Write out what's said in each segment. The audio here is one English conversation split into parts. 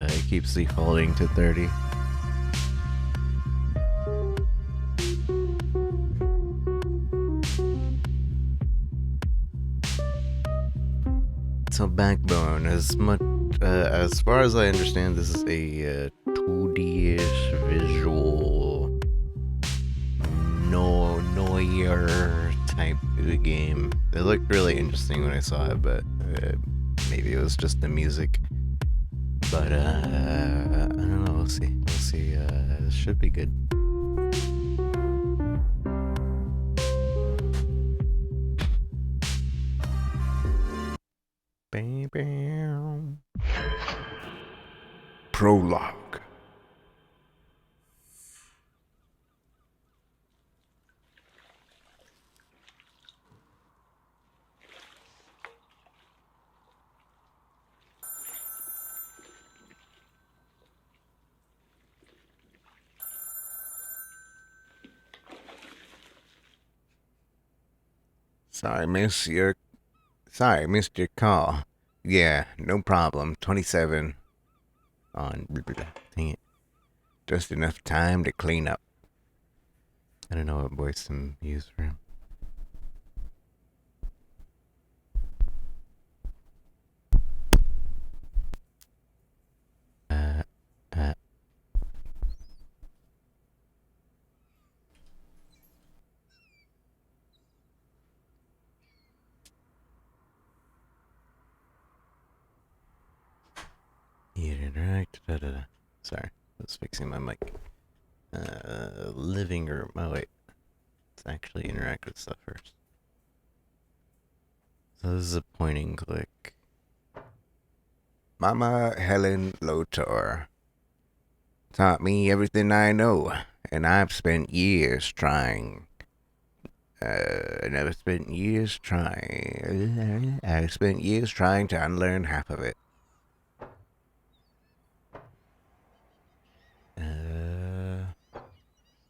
It keeps defaulting to 30. So Backbone, as far as I understand, this is a 2D-ish visual noir type game. It looked really interesting when I saw it, but maybe it was just the music. But I don't know. We'll see. We'll see. It should be good. Bam, bam. Prologue. Sorry, miss your. Sorry, missed your call. Yeah, no problem. 27 on. Dang it. Just enough time to clean up. I don't know what voice to use for him. Uh, uh. Interact. Sorry, I was fixing my mic. Living room. Oh, wait. Let's actually interact with stuff first. So this is a point and click. Mama Helen Lotor taught me everything I know, and I've spent years trying. I've spent years trying to unlearn half of it.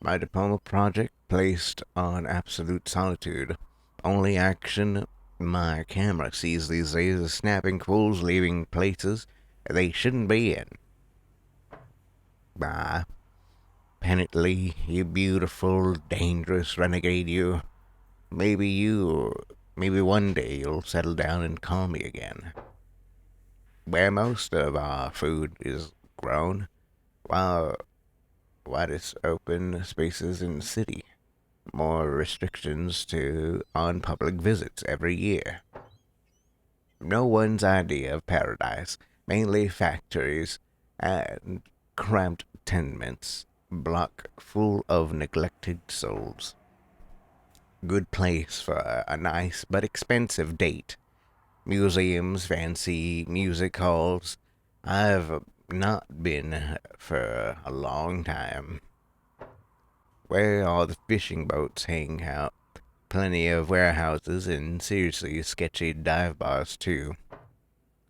My diploma project placed on absolute solitude. Only action my camera sees these days is snapping fools leaving places they shouldn't be in. Bah. Penitently, you beautiful, dangerous renegade, you. Maybe one day you'll settle down and call me again. Where most of our food is grown, while widest open spaces in the city. More restrictions on public visits every year. No one's idea of paradise, mainly factories and cramped tenements, block full of neglected souls. Good place for a nice but expensive date. Museums, fancy music halls. I've not been for a long time. Where all the fishing boats hang out. Plenty of warehouses and seriously sketchy dive bars, too.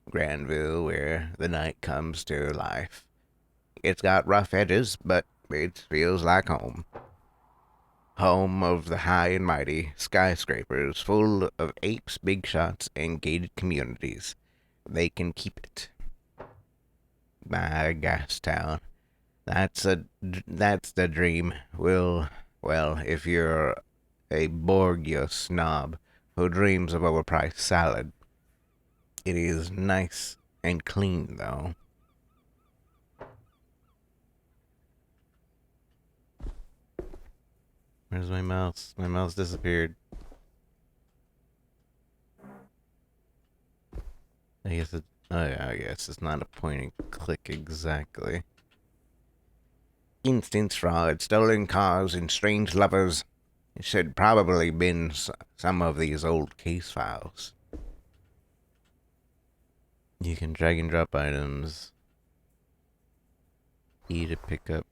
Granville, where the night comes to life. It's got rough edges, but it feels like home. Home of the high and mighty, skyscrapers full of apes, big shots, and gated communities. They can keep it. My gas town. That's the dream. Well, if you're a Borgia snob who dreams of overpriced salad. It is nice and clean, though. Where's my mouse? My mouse disappeared. I guess I guess it's not a point and click exactly. Instance fraud, stolen cars, and strange lovers. It should probably been some of these old case files. You can drag and drop items. E to pick up.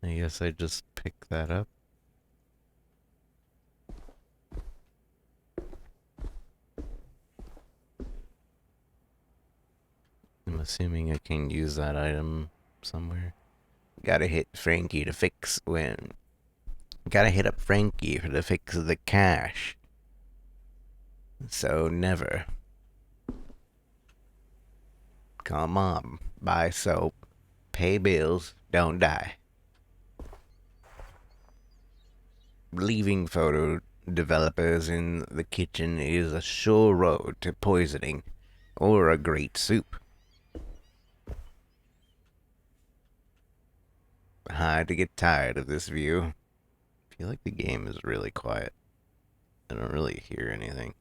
I guess I just pick that up. I'm assuming I can use that item somewhere. Gotta hit Frankie to fix when. Gotta hit up Frankie to fix the cash. So never. Come on, buy soap, pay bills, don't die. Leaving photo developers in the kitchen is a sure road to poisoning or a great soup. Hard to get tired of this view. I feel like the game is really quiet. I don't really hear anything.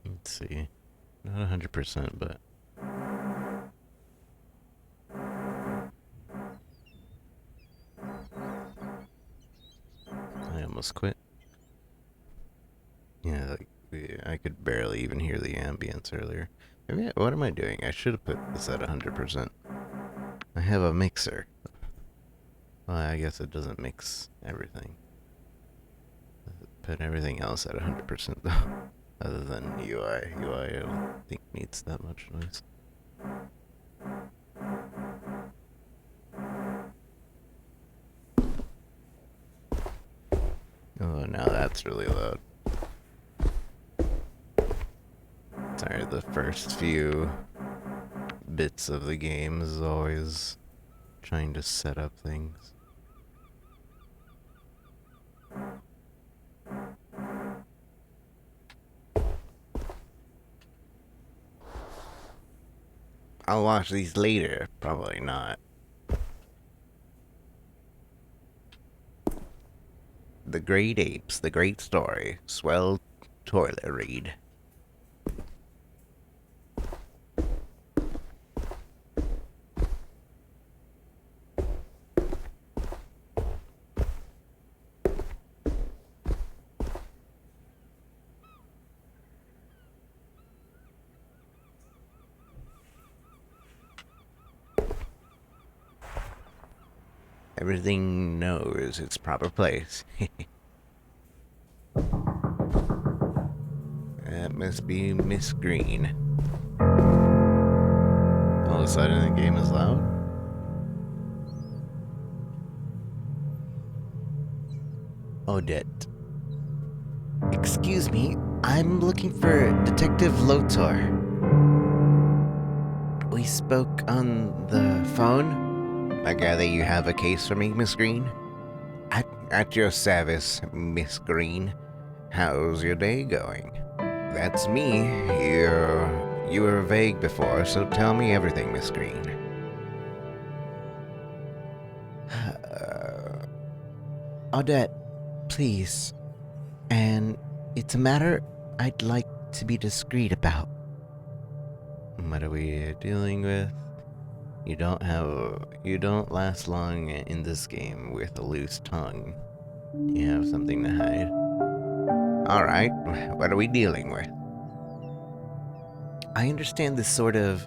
Let's see. Not 100%, but I almost quit. Yeah, like I could barely even hear the ambience earlier. Maybe what am I doing? I should have put this at 100%. I have a mixer. Well, I guess it doesn't mix everything. Put everything else at 100% though. Other than UI. UI I don't think needs that much noise. Oh, now that's really loud. Sorry, the first few bits of the game is always trying to set up things. I'll watch these later. Probably not. The Great Apes, The Great Story. Swell toilet read. Everything knows its proper place. That must be Miss Green. All of a sudden the game is loud? Odette. Excuse me, I'm looking for Detective Lotor. We spoke on the phone? I gather you have a case for me, Miss Green? At your service, Miss Green. How's your day going? That's me. You were vague before, so tell me everything, Miss Green. Odette, please. And it's a matter I'd like to be discreet about. What are we dealing with? You don't last long in this game with a loose tongue. You have something to hide. Alright, what are we dealing with? I understand this sort of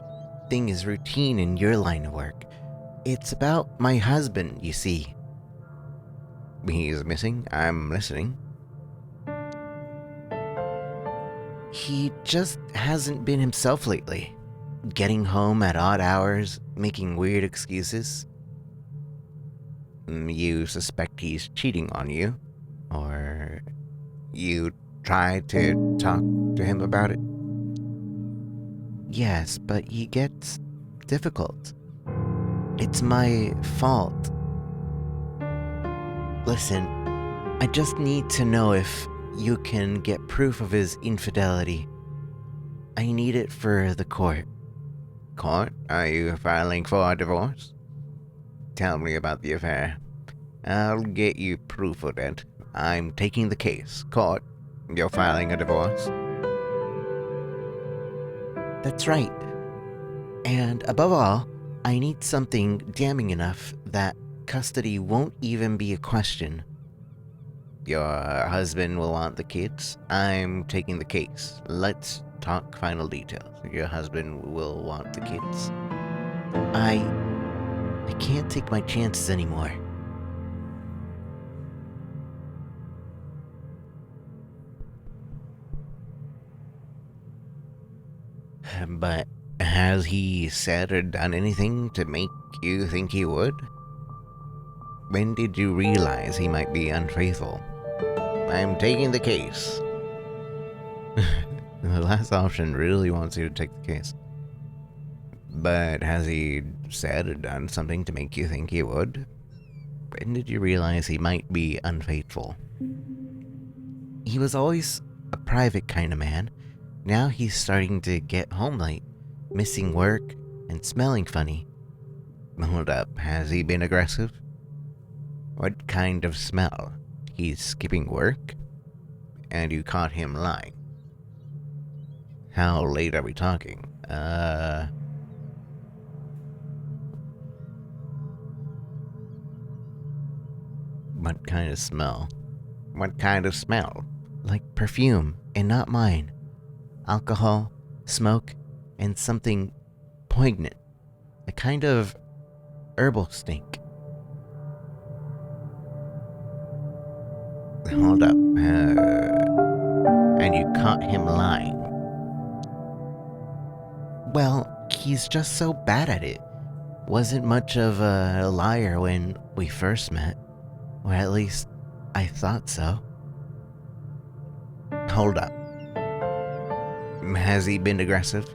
thing is routine in your line of work. It's about my husband, you see. He's missing? I'm listening. He just hasn't been himself lately. Getting home at odd hours, making weird excuses. You suspect he's cheating on you? Or you tried to talk to him about it? Yes, but he gets difficult. It's my fault. Listen, I just need to know if you can get proof of his infidelity. I need it for the court. Court? Are you filing for a divorce? Tell me about the affair. I'll get you proof of it. I'm taking the case. Court, you're filing a divorce? That's right. And above all, I need something damning enough that custody won't even be a question. Your husband will want the kids. I'm taking the case. Let's talk final details. Your husband will want the kids. I can't take my chances anymore. But has he said or done anything to make you think he would? When did you realize he might be unfaithful? I'm taking the case. The last option really wants you to take the case. But has he said or done something to make you think he would? When did you realize he might be unfaithful? He was always a private kind of man. Now he's starting to get home late, missing work, and smelling funny. Hold up, has he been aggressive? What kind of smell? He's skipping work? And you caught him lying. How late are we talking? What kind of smell? What kind of smell? Like perfume, and not mine. Alcohol, smoke, and something poignant. A kind of herbal stink. Hold up. And you caught him lying. Well, he's just so bad at it. Wasn't much of a liar when we first met. Or at least, I thought so. Hold up. Has he been aggressive?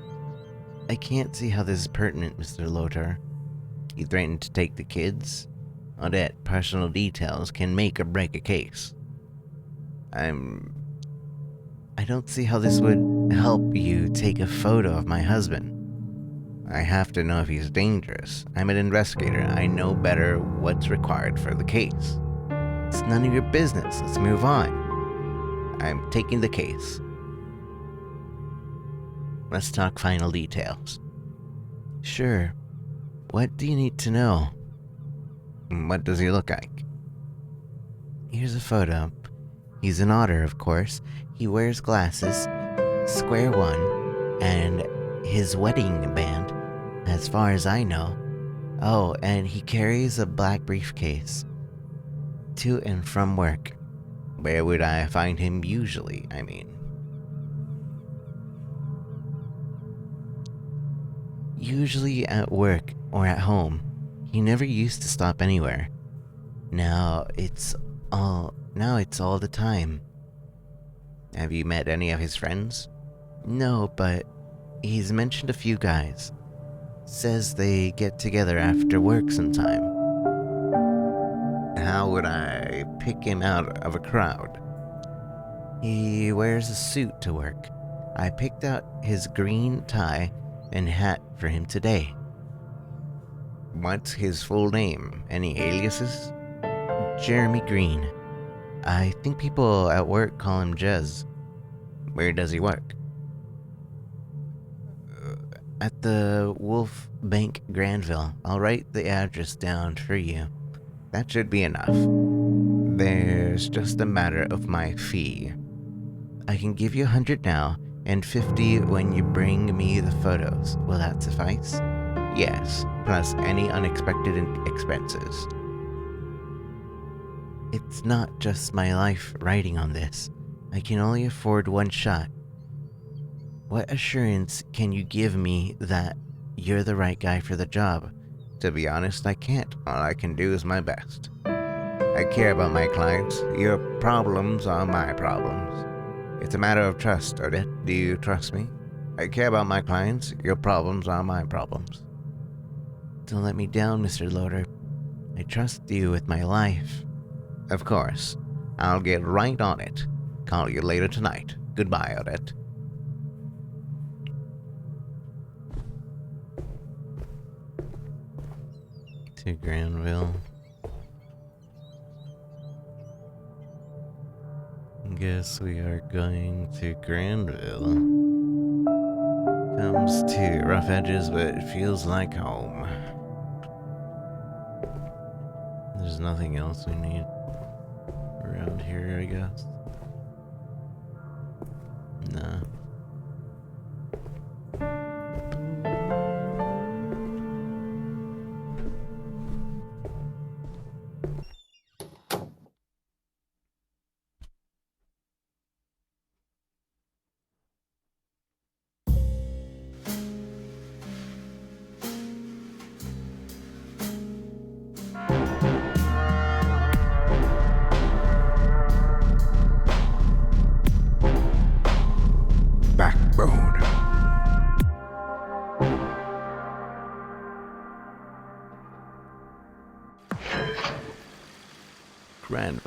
I can't see how this is pertinent, Mr. Lothar. He threatened to take the kids. Odette, personal details can make or break a case. I don't see how this would help you take a photo of my husband. I have to know if he's dangerous. I'm an investigator. I know better what's required for the case. It's none of your business. Let's move on. I'm taking the case. Let's talk final details. Sure. What do you need to know? What does he look like? Here's a photo. He's an otter, of course. He wears glasses, square one, and his wedding band, as far as I know. Oh, and he carries a black briefcase. To and from work. Where would I find him usually, I mean? Usually at work or at home. He never used to stop anywhere. Now it's all the time. Have you met any of his friends? No, but he's mentioned a few guys. Says they get together after work sometime. How would I pick him out of a crowd? He wears a suit to work. I picked out his green tie and hat for him today. What's his full name? Any aliases? Jeremy Green. I think people at work call him Jez. Where does he work? At the Wolf Bank Granville. I'll write the address down for you. That should be enough. There's just a matter of my fee. I can give you 100 now, and 50 when you bring me the photos. Will that suffice? Yes, plus any unexpected expenses. It's not just my life riding on this. I can only afford one shot. What assurance can you give me that you're the right guy for the job? To be honest, I can't. All I can do is my best. I care about my clients. Your problems are my problems. It's a matter of trust, Odette. Do you trust me? I care about my clients. Your problems are my problems. Don't let me down, Mr. Lothar. I trust you with my life. Of course. I'll get right on it. Call you later tonight. Goodbye, Odette. To Granville. Guess we are going to Granville. Comes to rough edges, but it feels like home. There's nothing else we need around here, I guess. Nah.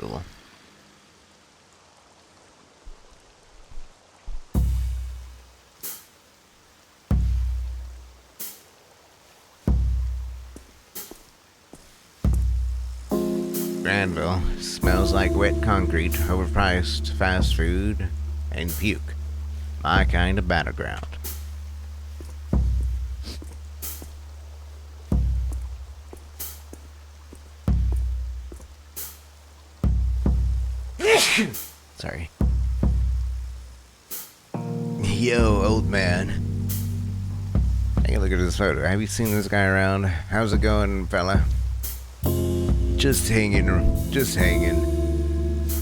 little. Granville smells like wet concrete, overpriced fast food, and puke. My kind of battleground. Sorry. Yo, old man. Take a look at this photo. Have you seen this guy around? How's it going, fella? Just hanging.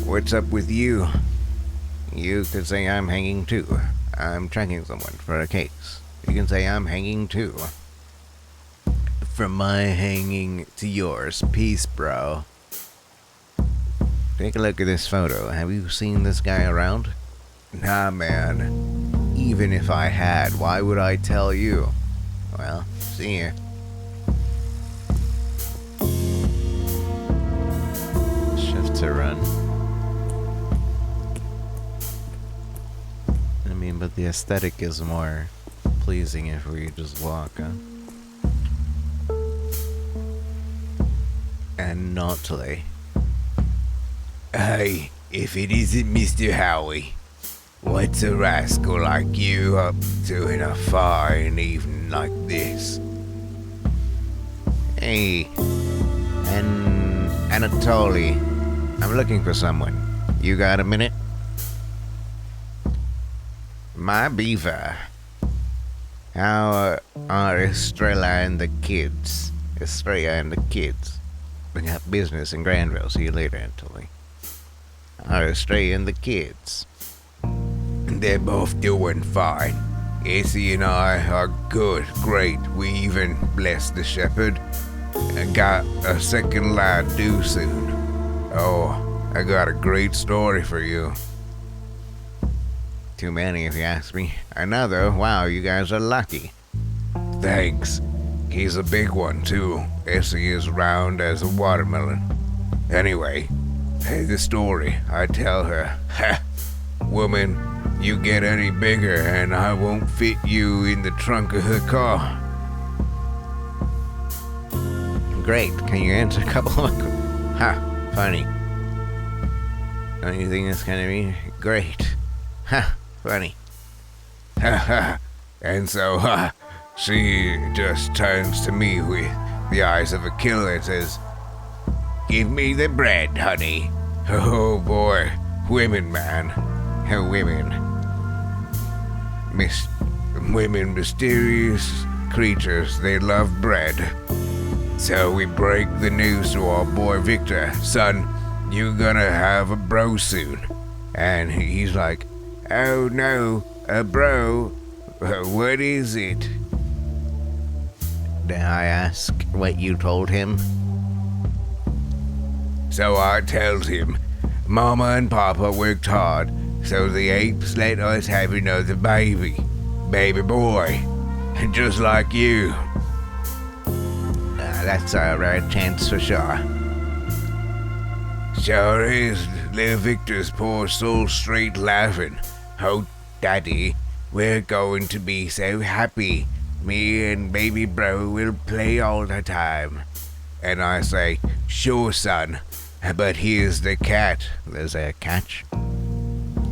What's up with you? You could say I'm hanging too. I'm tracking someone for a case. You can say I'm hanging too. From my hanging to yours. Peace, bro. Take a look at this photo. Have you seen this guy around? Nah, man. Even if I had, why would I tell you? Well, see ya. Shift to run. I mean, but the aesthetic is more pleasing if we just walk, huh? And not lay. Hey, if it isn't Mr. Howie, what's a rascal like you up to in a fine evening like this? Hey, Anatoly, I'm looking for someone. You got a minute? My beaver. How are Estrella and the kids? We got business in Granville. See you later, Anatoly. Estrella and the kids. They're both doing fine. Essie and I are good, great. We even, bless the shepherd, got a second lad due soon. Oh, I got a great story for you. Too many if you ask me. Another? Wow, you guys are lucky. Thanks. He's a big one too. Essie is round as a watermelon. Anyway, hey, the story I tell her. Ha! Woman, you get any bigger and I won't fit you in the trunk of her car. Great. Can you answer a couple of... Ha! Funny. Don't you think that's kind of mean? Great. Ha! Funny. Ha ha! And so, ha! She just turns to me with the eyes of a killer and says, "Give me the bread, honey." Oh boy. Women, man. Women. Women, mysterious creatures. They love bread. So we break the news to our boy Victor. Son, you gonna have a bro soon. And he's like, "Oh no, a bro? What is it?" Did I ask what you told him? So I tells him, Mama and Papa worked hard, so the apes let us have another baby. Baby boy. Just like you. That's a rare chance for sure. Sure is. Little Victor's poor soul straight laughing. Oh, Daddy, we're going to be so happy. Me and baby bro will play all the time. And I say, sure, son, but here's the cat. There's a catch.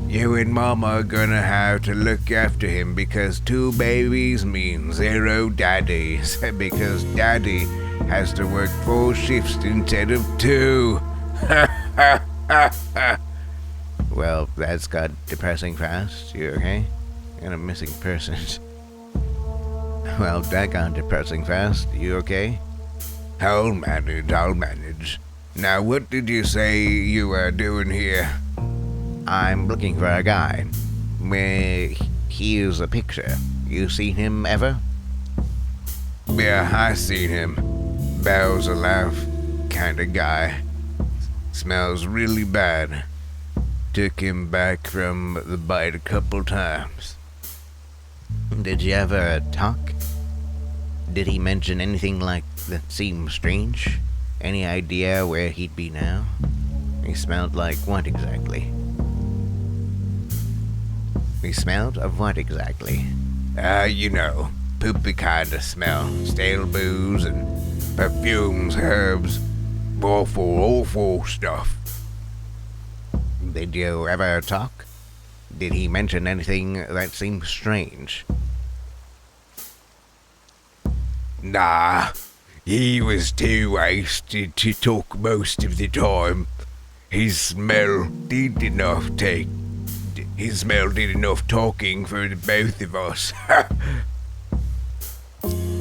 You and Mama are gonna have to look after him because 2 babies mean 0 daddies. Because Daddy has to work 4 shifts instead of 2. Well, that's got depressing fast. You okay? And a missing person. Well, that got depressing fast. You okay? I'll manage. Now, what did you say you were doing here? I'm looking for a guy. Here's a picture. You seen him ever? Yeah, I seen him. Bells a laugh kind of guy. Smells really bad. Took him back from the bite a couple times. Did you ever talk? Did he mention anything like that seemed strange? Any idea where he'd be now? He smelled like what exactly? He smelled of what exactly? You know, poopy kind of smell. Stale booze and perfumes, herbs. Awful stuff. Did you ever talk? Did he mention anything that seemed strange? Nah, he was too wasted to talk most of the time. His smell did enough talking for the both of us.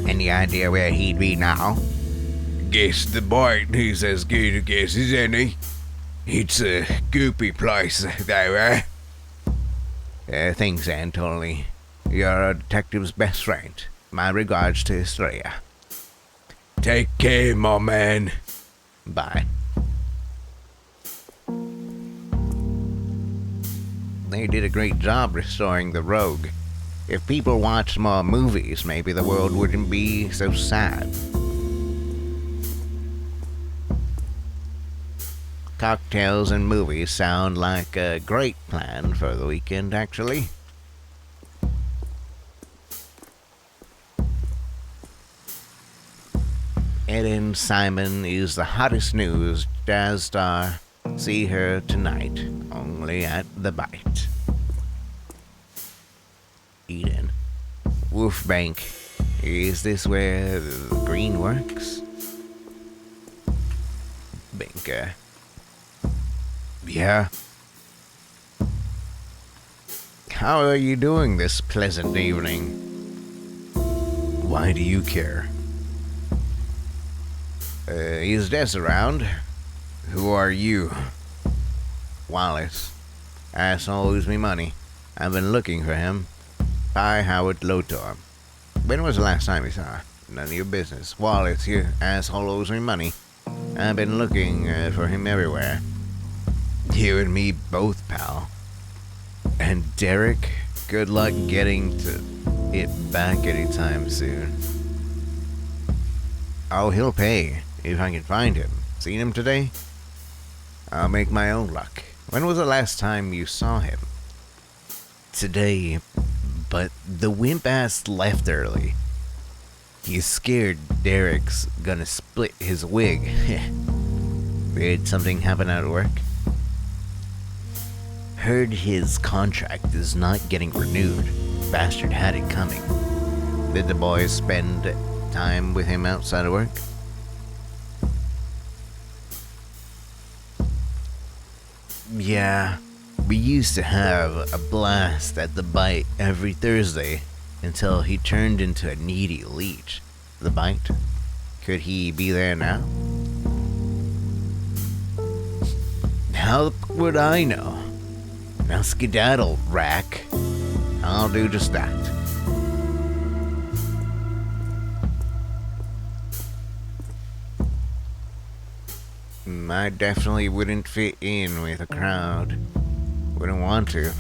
Any idea where he'd be now? Guess the bite is as good a guess as any. It's a goopy place, though, thanks, Anthony. You're a detective's best friend. My regards to Estrella. Take care, my man. Bye. They did a great job restoring the Rogue. If people watched more movies, maybe the world wouldn't be so sad. Cocktails and movies sound like a great plan for the weekend, actually. Ellen Simon is the hottest news jazz star. See her tonight, only at the Bite. Eden. Wolfbank. Is this where the green works? Banker. Yeah? How are you doing this pleasant evening? Why do you care? Is Des around? Who are you? Wallace. Asshole owes me money. I've been looking for him. Hi, Howard Lothar. When was the last time you saw her? None of your business. Wallace, you asshole owes me money. I've been looking for him everywhere. You and me both, pal. And Derek, good luck getting to it back anytime soon. Oh, he'll pay, if I can find him. Seen him today? I'll make my own luck. When was the last time you saw him? Today, but the wimp-ass left early. He's scared Derek's gonna split his wig. Did something happen at work? Heard his contract is not getting renewed. Bastard had it coming. Did the boys spend time with him outside of work? Yeah, we used to have a blast at the Bite every Thursday until he turned into a needy leech. The Bite? Could he be there now? How would I know? Now skedaddle, Rack. I'll do just that. I definitely wouldn't fit in with a crowd. Wouldn't want to.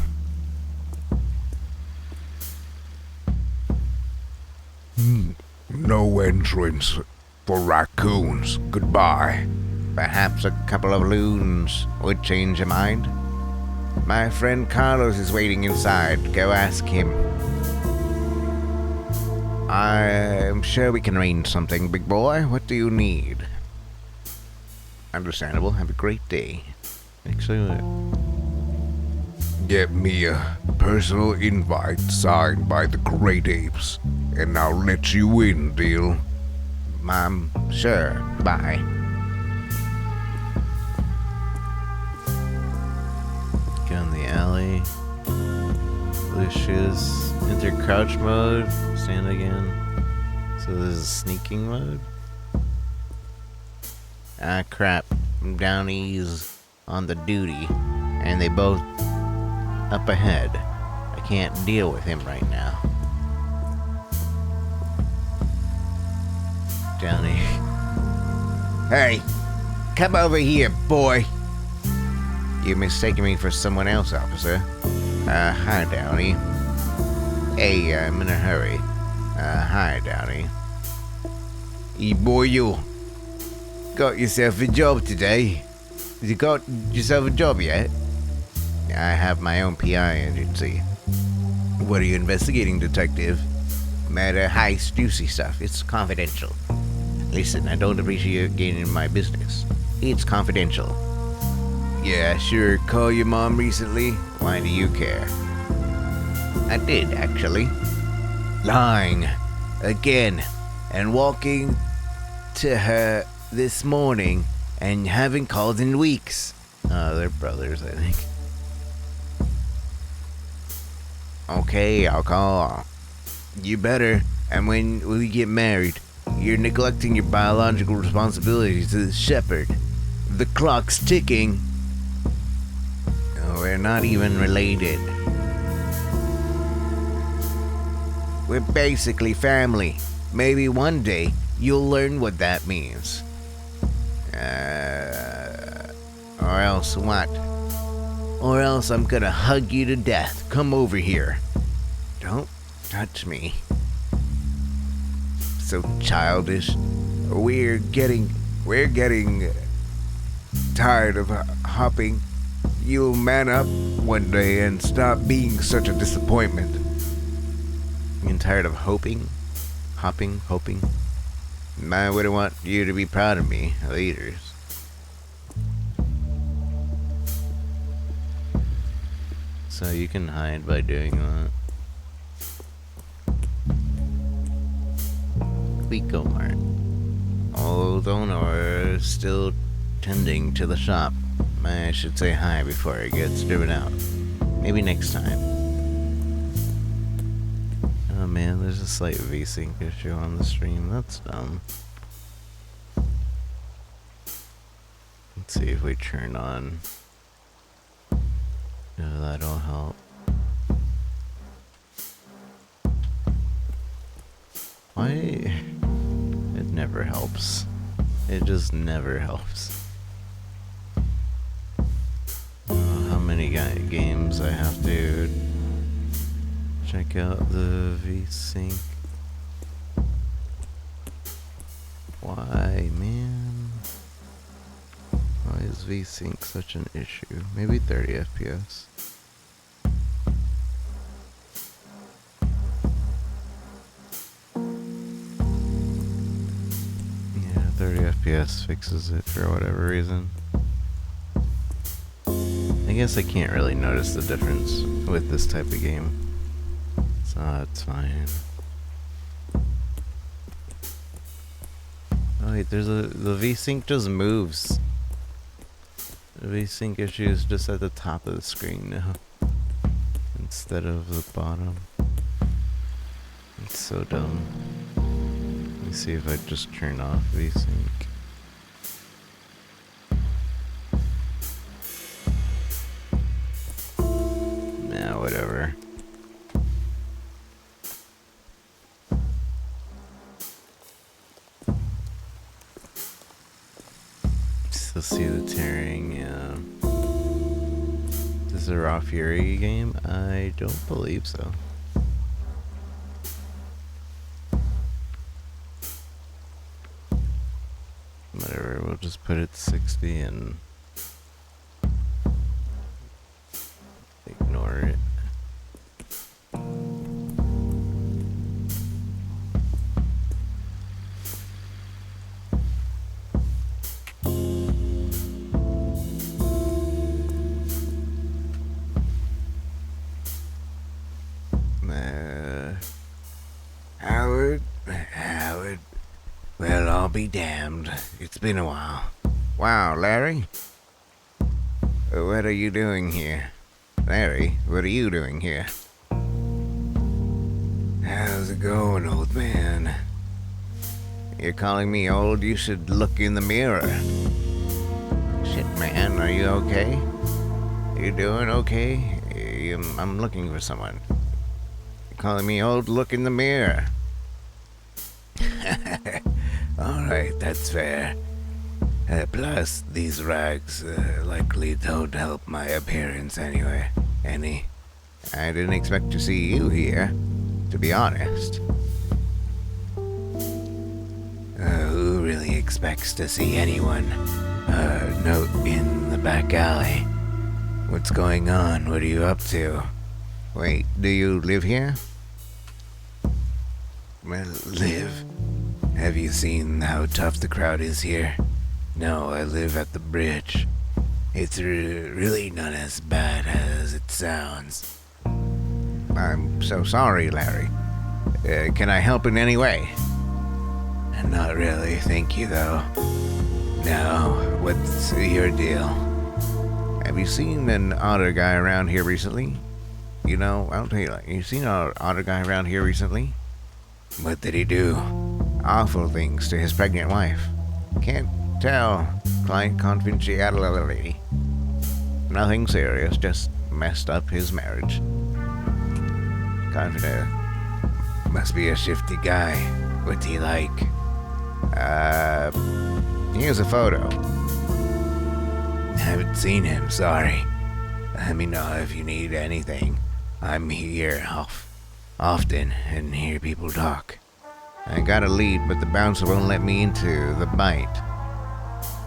No entrance for raccoons. Goodbye. Perhaps a couple of loons would change your mind. My friend Carlos is waiting inside. Go ask him. I'm sure we can arrange something, big boy. What do you need? Understandable. Have a great day. Excellent. Get me a personal invite signed by the Great Apes, and I'll let you in, deal? Sure. Bye. Go in the alley. Lucius. Enter crouch mode. Stand again. So this is sneaking mode. Ah, crap. Downey's on the duty, and they both up ahead. I can't deal with him right now. Downey. Hey, come over here, boy. You're mistaking me for someone else, officer. Hi, Downey. Hey, I'm in a hurry. Hi, Downey. Hey, boy, you got yourself a job today. You got yourself a job yet? I have my own PI agency. What are you investigating, detective? Murder, heist, juicy stuff. It's confidential. Listen, I don't appreciate getting in my business. It's confidential. Yeah, sure. Call your mom recently? Why do you care? I did, actually. Lying. Again. And walking to her this morning and haven't called in weeks. They're brothers, I think. Okay, I'll call. You better. And when we get married, you're neglecting your biological responsibilities to the shepherd. The clock's ticking. We're not even related. We're basically family. Maybe one day you'll learn what that means. Or else what? Or else I'm gonna hug you to death. Come over here. Don't touch me. So childish. We're getting tired of hopping. You'll man up one day and stop being such a disappointment. I'm tired of hoping. Hoping. I wouldn't want you to be proud of me, leaders. So you can hide by doing that. Quico Mart. Old owner still tending to the shop. I should say hi before it gets driven out. Maybe next time. Oh man, there's a slight VSync issue on the stream. That's dumb. Let's see if we turn on. No, that'll help. Why? It never helps. It just never helps. How many games I have to check out the VSync. Why, man? Why is VSync such an issue? Maybe 30 FPS. Yeah, 30 FPS fixes it for whatever reason. I guess I can't really notice the difference with this type of game. So it's fine. Oh wait, the VSync just moves. The VSync issue is just at the top of the screen now, instead of the bottom. It's so dumb. Let me see if I just turn off VSync. Nah, whatever. Still see the tearing, yeah. Is this a Raw Fury game? I don't believe so. Whatever, we'll just put it to 60 and ignore it. Howard, well, I'll be damned. It's been a while. Wow, Larry? What are you doing here? Larry, what are you doing here? How's it going, old man? You're calling me old? You should look in the mirror. Shit, man, are you okay? You doing okay? I'm looking for someone. You're calling me old? Look in the mirror. Alright, that's fair. Plus, these rags likely don't help my appearance anyway. I didn't expect to see you here, to be honest. Who really expects to see anyone? Note in the back alley. What's going on? What are you up to? Wait, do you live here? Well, live. Have you seen how tough the crowd is here? No, I live at the bridge. It's really not as bad as it sounds. I'm so sorry, Larry. Can I help in any way? Not really, thank you, though. Now, what's your deal? Have you seen an otter guy around here recently? You know, I'll tell you, you seen an otter guy around here recently? What did he do? Awful things to his pregnant wife. Can't tell. Client confidentiality. Nothing serious, just messed up his marriage. Confident. Must be a shifty guy. What's he like? Here's a photo. Haven't seen him, sorry. Let me know if you need anything. I'm here often and hear people talk. I got a lead, but the bouncer won't let me into the bite.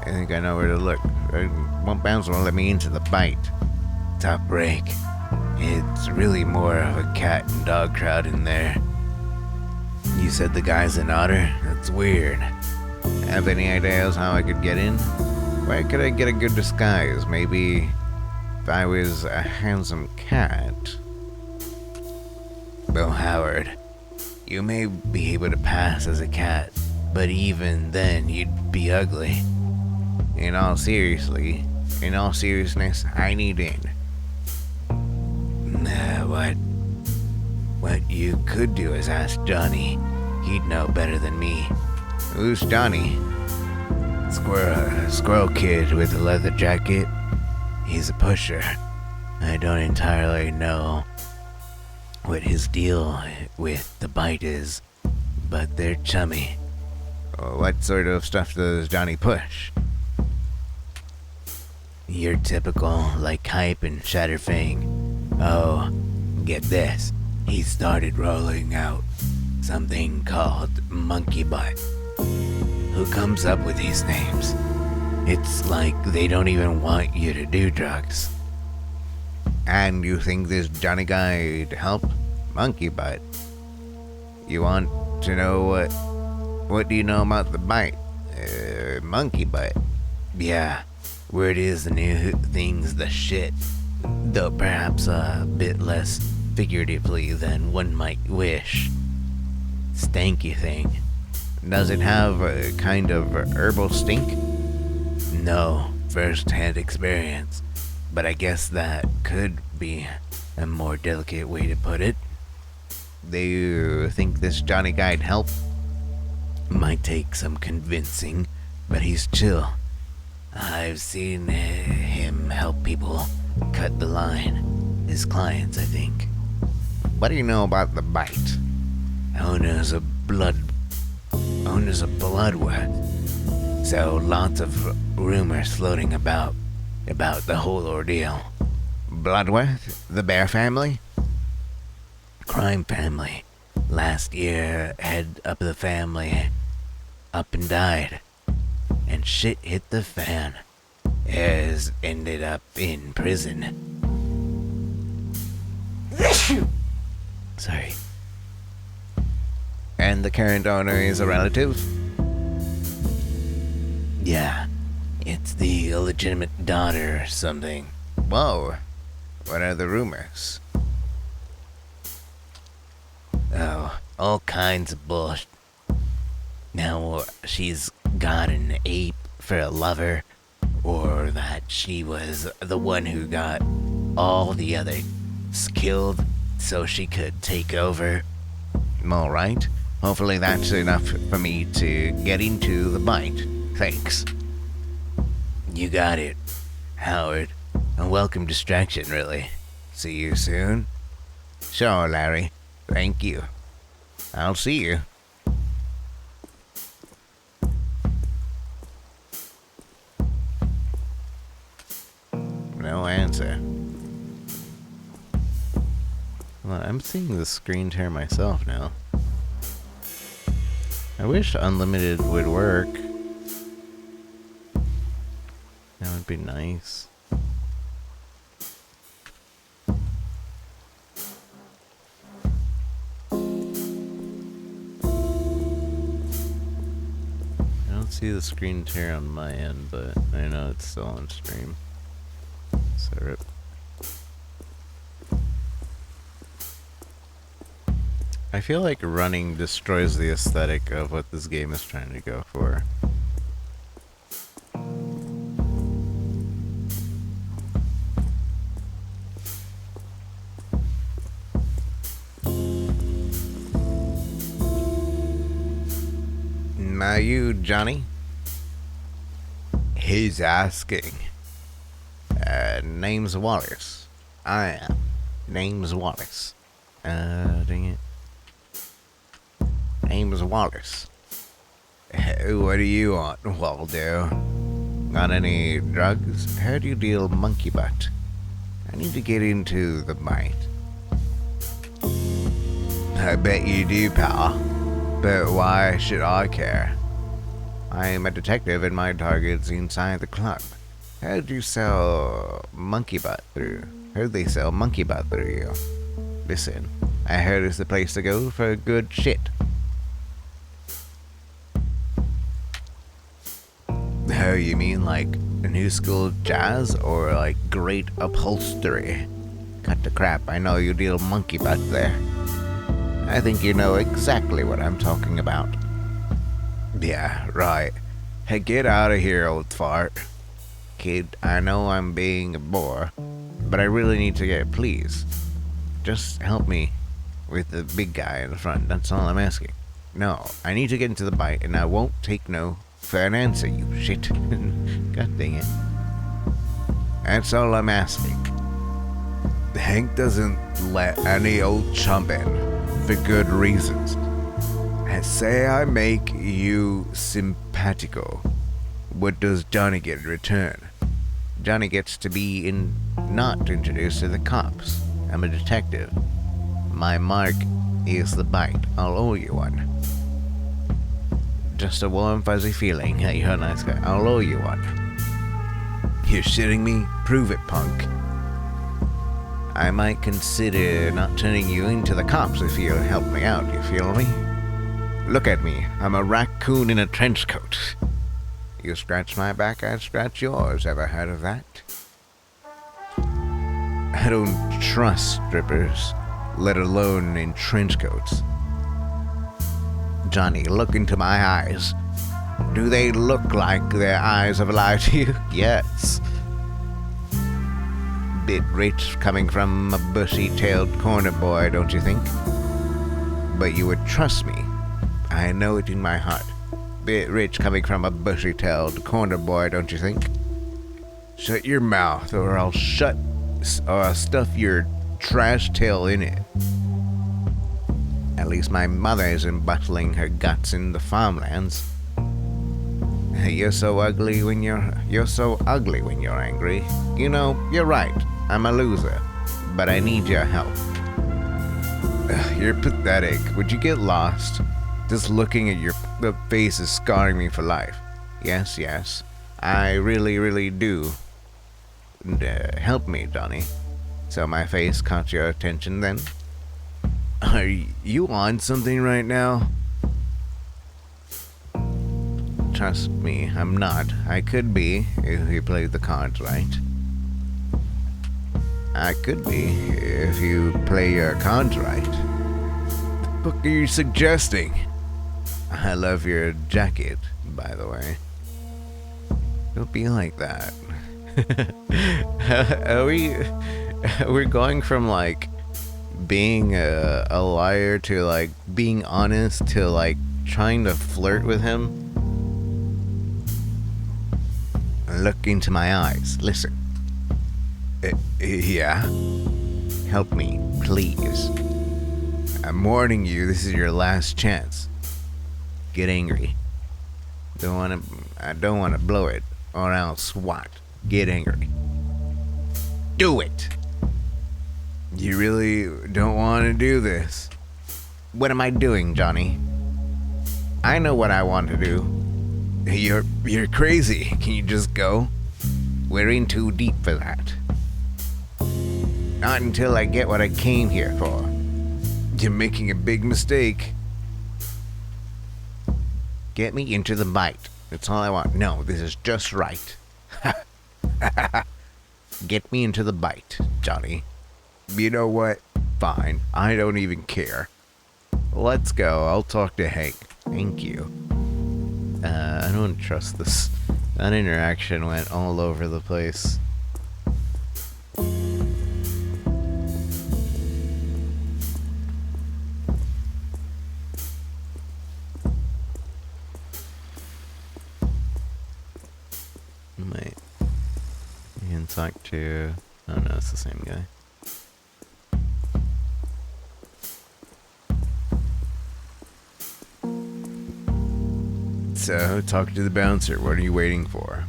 I think I know where to look. One bouncer won't let me into the bite. Top break. It's really more of a cat and dog crowd in there. You said the guy's an otter? That's weird. Have any ideas how I could get in? Where could I get a good disguise? Maybe if I was a handsome cat. Bill Howard, you may be able to pass as a cat, but even then you'd be ugly. In all seriousness, I need in. What you could do is ask Johnny. He'd know better than me. Who's Johnny? Squirrel kid with a leather jacket. He's a pusher. I don't entirely know what his deal with the bite is, but they're chummy. What sort of stuff does Johnny push? Your typical, like Hype and Shatterfang. Oh, get this. He started rolling out something called Monkey Butt. Who comes up with these names? It's like they don't even want you to do drugs. And you think this Johnny guy'd help? Monkey Butt. You want to know what do you know about the bite? Monkey Butt. Yeah, word is the new thing's the shit. Though perhaps a bit less figuratively than one might wish. Stanky thing. Does it have a kind of herbal stink? No, first-hand experience. But I guess that could be a more delicate way to put it. Do you think this Johnny guy'd help? Might take some convincing, but he's chill. I've seen him help people cut the line. His clients, I think. What do you know about the bite? Owner's a bloodworth. So lots of rumors floating about the whole ordeal. Bloodworth? The Bear family? Crime family. Last year, head up the family up and died. And shit hit the fan. Heirs ended up in prison. Sorry. And the current owner is a relative? Yeah. It's the illegitimate daughter or something. Whoa. What are the rumors? Oh, all kinds of bullshit. Now, she's got an ape for a lover, or that she was the one who got all the others killed so she could take over. Alright. Hopefully that's enough for me to get into the bite. Thanks. You got it, Howard. A welcome distraction, really. See you soon? Sure, Larry. Thank you. I'll see you. No answer. Well, I'm seeing the screen share myself now. I wish unlimited would work. That would be nice. I don't see the screen tear on my end, but I know it's still on stream. So rip. I feel like running destroys the aesthetic of what this game is trying to go for. Are you Johnny? He's asking. Name's Wallace. I am. Name's Wallace. Dang it. Name's Wallace. What do you want, Waldo? Got any drugs? How do you deal monkey butt? I need to get into the bite. I bet you do, pal. But why should I care? I am a detective and my target's inside the club. How'd you sell monkey butt through? How'd they sell monkey butt through you? Listen, I heard it's the place to go for good shit. Oh, you mean like new school jazz or like great upholstery? Cut the crap, I know you deal monkey butt there. I think you know exactly what I'm talking about. Yeah, right. Hey, get out of here, old fart. Kid, I know I'm being a bore, but I really need to get, please. Just help me with the big guy in the front, that's all I'm asking. No, I need to get into the bite, and I won't take no for an answer, you shit. God dang it. That's all I'm asking. Hank doesn't let any old chump in for good reasons. And say I make you simpatico. What does Johnny get in return? Johnny gets to be not introduced to the cops. I'm a detective. My mark is the bite. I'll owe you one. Just a warm, fuzzy feeling that you're a nice guy. I'll owe you one. You're shitting me? Prove it, punk. I might consider not turning you into the cops if you'll help me out, you feel me? Look at me. I'm a raccoon in a trench coat. You scratch my back, I scratch yours. Ever heard of that? I don't trust strippers, let alone in trench coats. Johnny, look into my eyes. Do they look like their eyes have lied to you? Yes. Bit rich coming from a bushy-tailed corner boy, don't you think? But you would trust me. I know it in my heart. Bit rich coming from a bushy-tailed corner boy, don't you think? Shut your mouth, or I'll stuff your trash tail in it. At least my mother isn't bottling her guts in the farmlands. You're so ugly when you're angry. You know, you're right. I'm a loser, but I need your help. You're pathetic. Would you get lost? Just looking at your face is scarring me for life. Yes. I really do. Help me, Johnny. So my face caught your attention then? Are you on something right now? Trust me, I'm not. I could be, if you played the cards right. I could be, if you play your cards right. The fuck are you suggesting? I love your jacket, by the way. Don't be like that. We're going from like being a liar to like being honest to like trying to flirt with him. Look into my eyes. Listen. Yeah? Help me, please. I'm warning you, this is your last chance. Get angry. I don't want to blow it, or else what? Get angry. Do it! You really don't want to do this? What am I doing, Johnny? I know what I want to do. You're crazy. Can you just go? We're in too deep for that. Not until I get what I came here for. You're making a big mistake. Get me into the bite. That's all I want. No, this is just right. Get me into the bite, Johnny. You know what? Fine. I don't even care. Let's go. I'll talk to Hank. Thank you. I don't trust this. That interaction went all over the place. Wait. You can talk to... Oh no, it's the same guy. So, talk to the bouncer. What are you waiting for?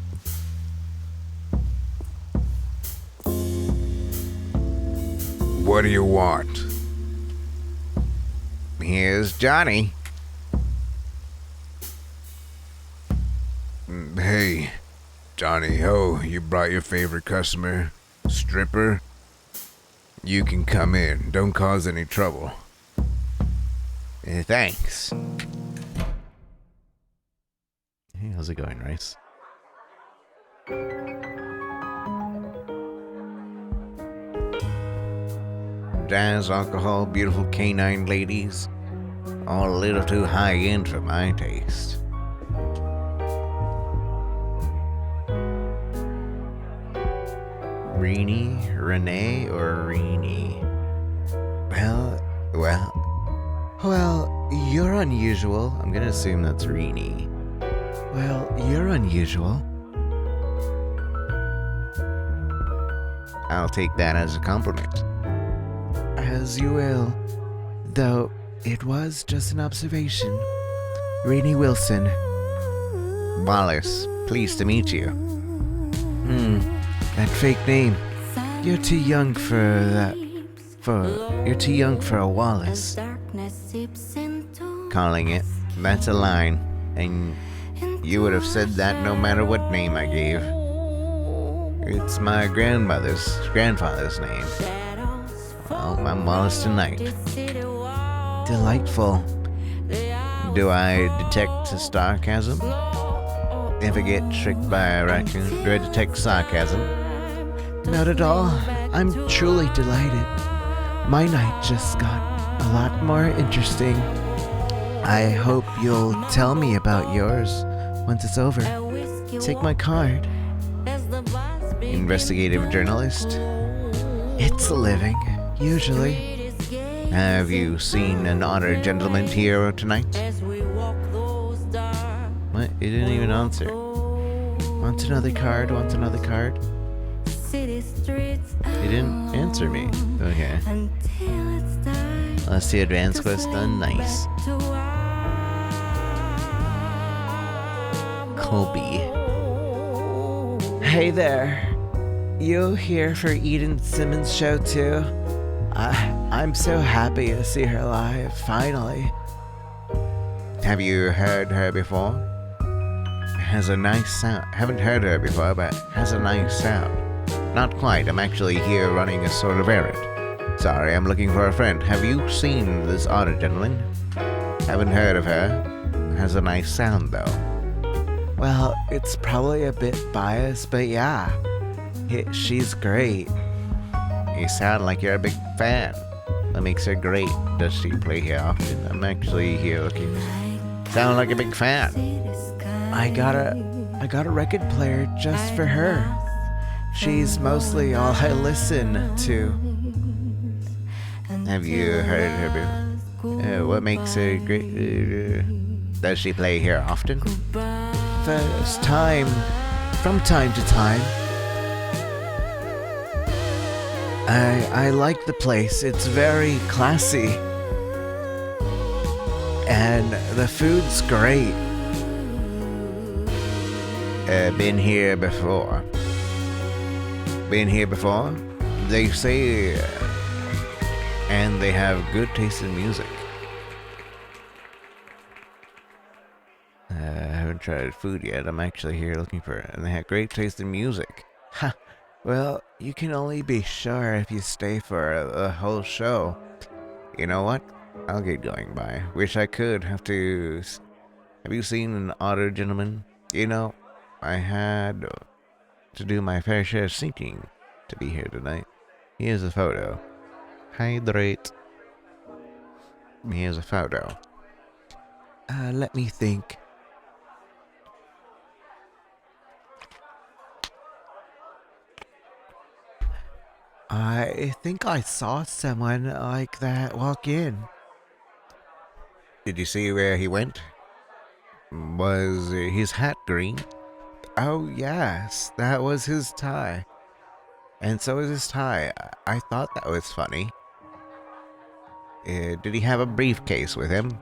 What do you want? Here's Johnny. Hey, Johnny. Oh, you brought your favorite customer? Stripper? You can come in. Don't cause any trouble. Thanks. Hey, how's it going, Rice? Jazz, alcohol, beautiful canine ladies. All a little too high-end for my taste. Renee, or Renee? Well, you're unusual. I'm gonna assume that's Renee. Well, you're unusual. I'll take that as a compliment. As you will. Though, it was just an observation. Renee Wilson. Wallace, pleased to meet you. That fake name. You're too young for that. You're too young for a Wallace. Calling it. That's a line. And you would have said that no matter what name I gave. It's my grandfather's name. Well, I'm Wallace tonight. Delightful. Do I detect sarcasm? If I get tricked by a raccoon, do I detect sarcasm? Not at all. I'm truly delighted. My night just got a lot more interesting. I hope you'll tell me about yours once it's over. Take my card. Investigative journalist? It's a living, usually. Have you seen an honored gentleman here tonight? What? You didn't even answer. Want another card? Want another card? You didn't answer me. Okay. Let's see, advanced quest done. Nice. Colby. Hey there. You here for Eden Simmons' show too? I'm so happy to see her live, finally. Have you heard her before? Has a nice sound. Haven't heard her before, but has a nice sound. Not quite. I'm actually here running a sort of errand. Sorry, I'm looking for a friend. Have you seen this otter gentleman? Haven't heard of her. Has a nice sound, though. Well, it's probably a bit biased, but yeah. She's great. You sound like you're a big fan. What makes her great? Does she play here often? I'm actually here looking. Sound like a big fan. I got a record player just for her. She's mostly all I listen to. Have you heard her before? What makes her great? Does she play here often? First time. From time to time. I like the place. It's very classy. And the food's great. Been here before. Been here before? They say... and they have good taste in music. I haven't tried food yet. I'm actually here looking for it. And they have great taste in music. Ha, well, you can only be sure if you stay for the whole show. You know what? I'll get going by. Wish I could. Have you seen an otter gentleman? You know, I had to do my fair share of sinking to be here tonight. Here's a photo. Hydrate. Here's a photo. Let me think. I think I saw someone like that walk in. Did you see where he went? Was his hat green? Oh, yes, that was his tie. And so is his tie. I thought that was funny. Did he have a briefcase with him?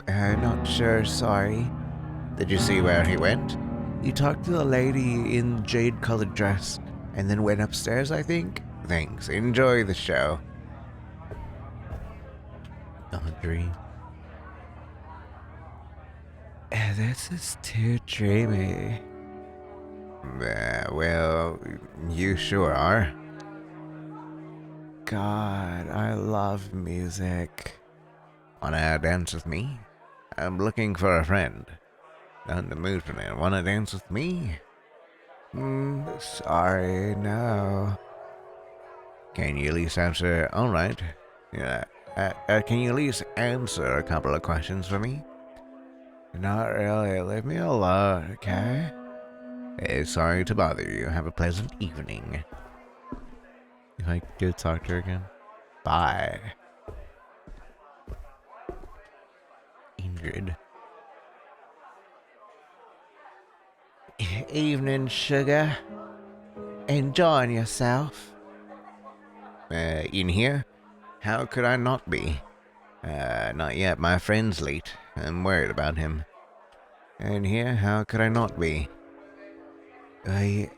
Not sure, sorry. Did you see where he went? He talked to the lady in jade-colored dress, and then went upstairs, I think? Thanks. Enjoy the show. Audrey. This is too dreamy. Well, you sure are. God, I love music. Wanna dance with me? I'm looking for a friend. Not in the mood for that. Wanna dance with me? Sorry, no. Can you at least answer? Alright. Yeah. Can you at least answer a couple of questions for me? Not really. Leave me alone, okay? Sorry to bother you. Have a pleasant evening. If I go talk to her again. Bye. Ingrid. Evening, sugar. Enjoying yourself? In here? How could I not be? Not yet. My friend's late. I'm worried about him. In here? How could I not be? I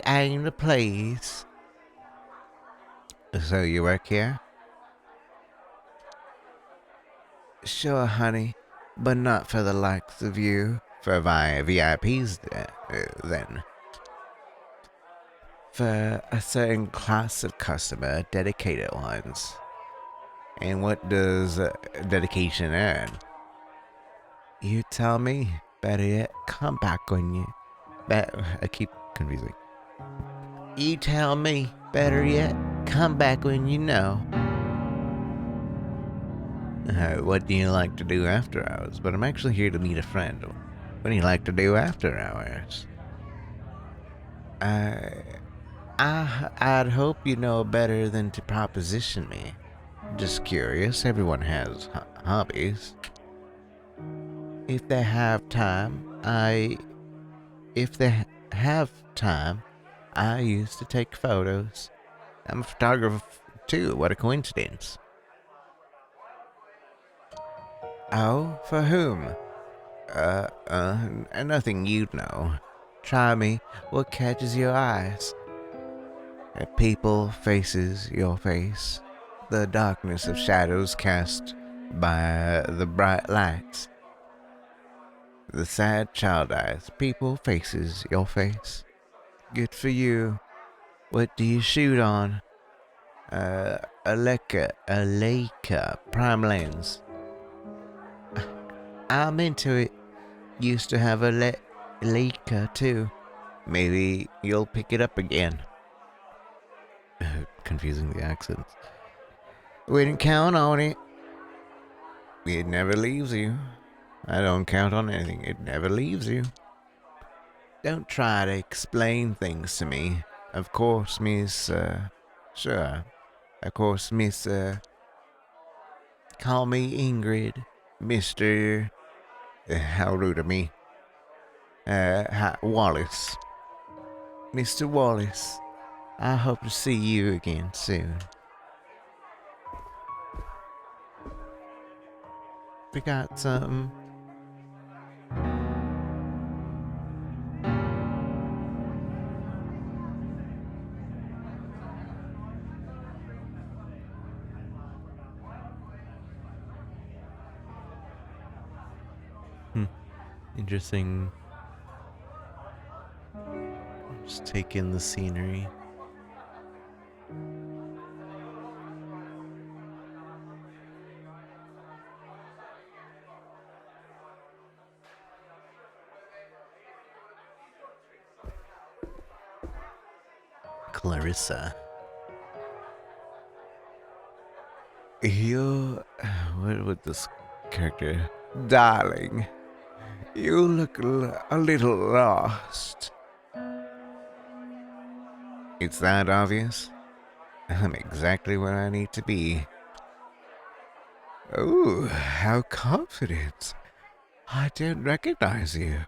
aim to please. So you work here? Sure, honey, but not for the likes of you. For VIPs, then. For a certain class of customer, dedicated ones. And what does dedication earn? You tell me. Better yet, come back when you... I keep confusing. You tell me. Better yet, come back when you know. What do you like to do after hours? But I'm actually here to meet a friend. What do you like to do after hours? I'd hope you know better than to proposition me. Just curious, everyone has hobbies. If they have time, if they have time, I used to take photos. I'm a photographer too, what a coincidence. Oh, for whom? Nothing you'd know. Try me, what catches your eyes? People, faces, your face. The darkness of shadows cast by the bright lights. The sad child eyes, people, faces, your face. Good for you. What do you shoot on? A Leica prime lens. I'm into it. Used to have a Leica too. Maybe you'll pick it up again. Confusing the accents. Wouldn't count on it. It never leaves you. I don't count on anything. It never leaves you. Don't try to explain things to me. Of course, Miss, sure. Of course, Miss, call me Ingrid. Mr. How rude of me. Wallace. Mr. Wallace. I hope to see you again soon. Forgot something. Interesting. Just take in the scenery. Clarissa. You... What would this character... Darling, you look a little lost. It's that obvious? I'm exactly where I need to be. Oh, how confident. I don't recognize you.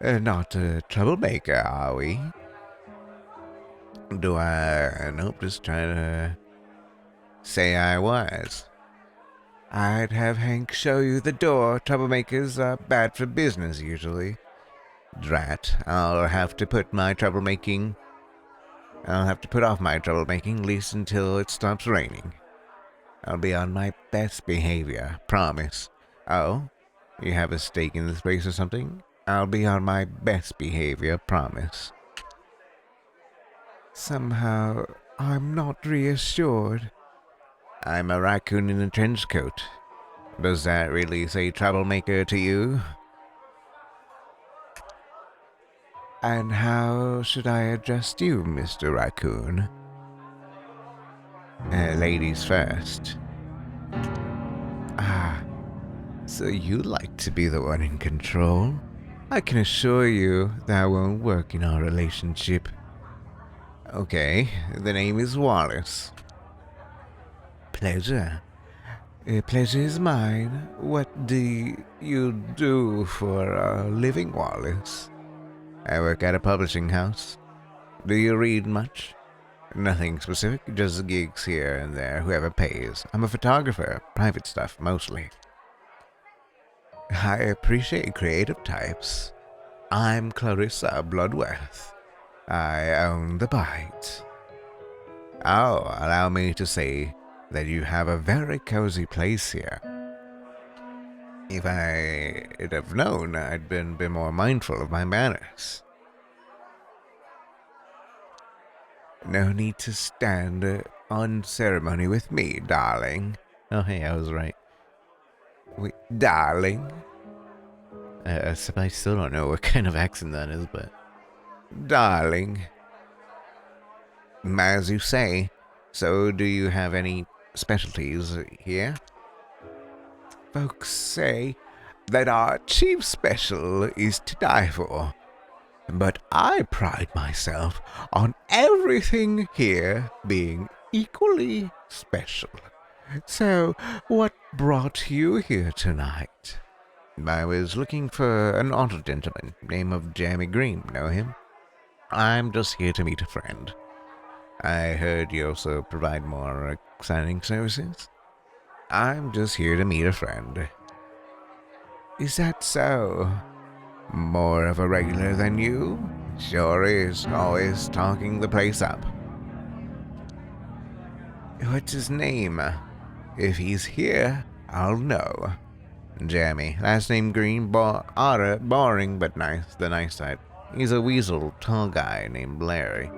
Not a troublemaker, are we? Do I... Nope, just trying to say I was. I'd have Hank show you the door. Troublemakers are bad for business, usually. Drat, I'll have to put off my troublemaking, at least until it stops raining. I'll be on my best behavior, promise. Oh? You have a stake in this place or something? I'll be on my best behavior, promise. Somehow, I'm not reassured. I'm a raccoon in a trench coat. Does that really say troublemaker to you? And how should I address you, Mr. Raccoon? Ladies first. Ah, so you like to be the one in control? I can assure you that won't work in our relationship. Okay, the name is Wallace. Pleasure. Pleasure is mine. What do you do for a living, Wallace? I work at a publishing house. Do you read much? Nothing specific, just gigs here and there, whoever pays. I'm a photographer, private stuff mostly. I appreciate creative types. I'm Clarissa Bloodworth. I own the Bite. Oh, allow me to say that you have a very cozy place here. If I'd have known, I'd been more mindful of my manners. No need to stand on ceremony with me, darling. Oh, hey, I was right. Wait, darling? I still don't know what kind of accent that is, but... Darling. As you say. So, do you have any specialties here? Folks say that our chief special is to die for. But I pride myself on everything here being equally special. So, what brought you here tonight? I was looking for an older gentleman, name of Jeremy Green. Know him? I'm just here to meet a friend. I heard you also provide more exciting services. I'm just here to meet a friend. Is that so? More of a regular than you? Sure is, always talking the place up. What's his name? If he's here, I'll know. Jeremy, last name Green, otter, boring but nice, the nice type. He's a weasel, tall guy named Larry.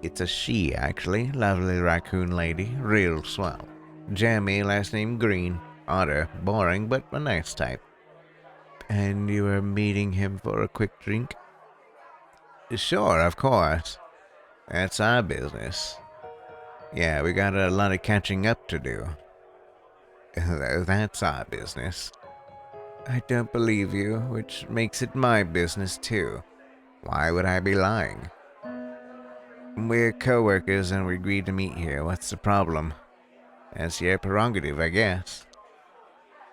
It's a she, actually, lovely raccoon lady, real swell. Jeremy, last name Green, otter, boring but a nice type. And you were meeting him for a quick drink? Sure, of course. That's our business. Yeah, we got a lot of catching up to do. That's our business. I don't believe you, which makes it my business too. Why would I be lying? We're co-workers and we agreed to meet here. What's the problem? That's your prerogative, I guess.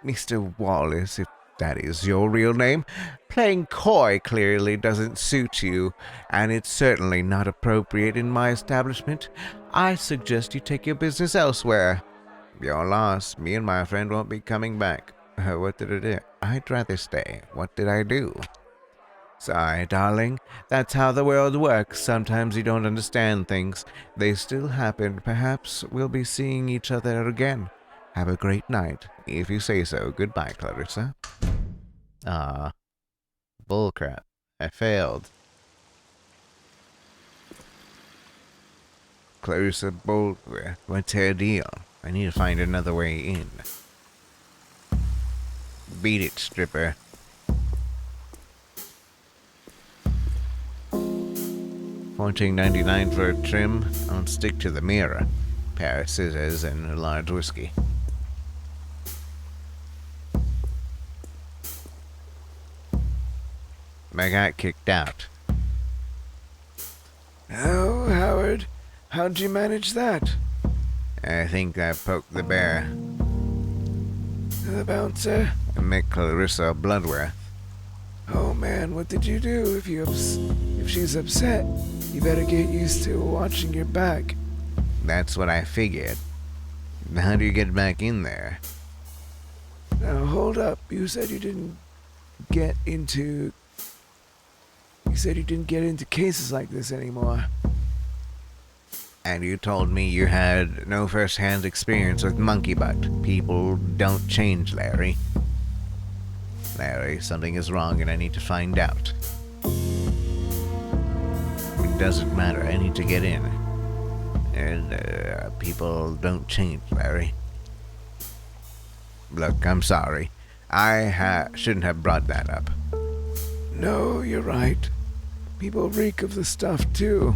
Mr. Wallace, if that is your real name, playing coy clearly doesn't suit you, and it's certainly not appropriate in my establishment. I suggest you take your business elsewhere. Your loss. Me and my friend won't be coming back. What did I do? I'd rather stay. What did I do? Sorry, darling. That's how the world works. Sometimes you don't understand things. They still happen. Perhaps we'll be seeing each other again. Have a great night. If you say so. Goodbye, Clarissa. Bullcrap. I failed. Clarissa Boltworth. What's her deal? I need to find another way in. Beat it, stripper. $14.99 for a trim. I'll stick to the mirror. Pair of scissors and a large whiskey. I got kicked out. Oh, Howard, how'd you manage that? I think I poked the bear. The bouncer? Mick Clarissa Bloodworth. Oh man, what did you do? If she's upset, you better get used to watching your back. That's what I figured. How do you get back in there? Now hold up, you said you didn't get into cases like this anymore. And you told me you had no first-hand experience with monkey butt. People don't change, Larry. Larry, something is wrong and I need to find out. It doesn't matter, I need to get in. And, people don't change, Larry. Look, I'm sorry. I shouldn't have brought that up. No, you're right. People reek of the stuff, too.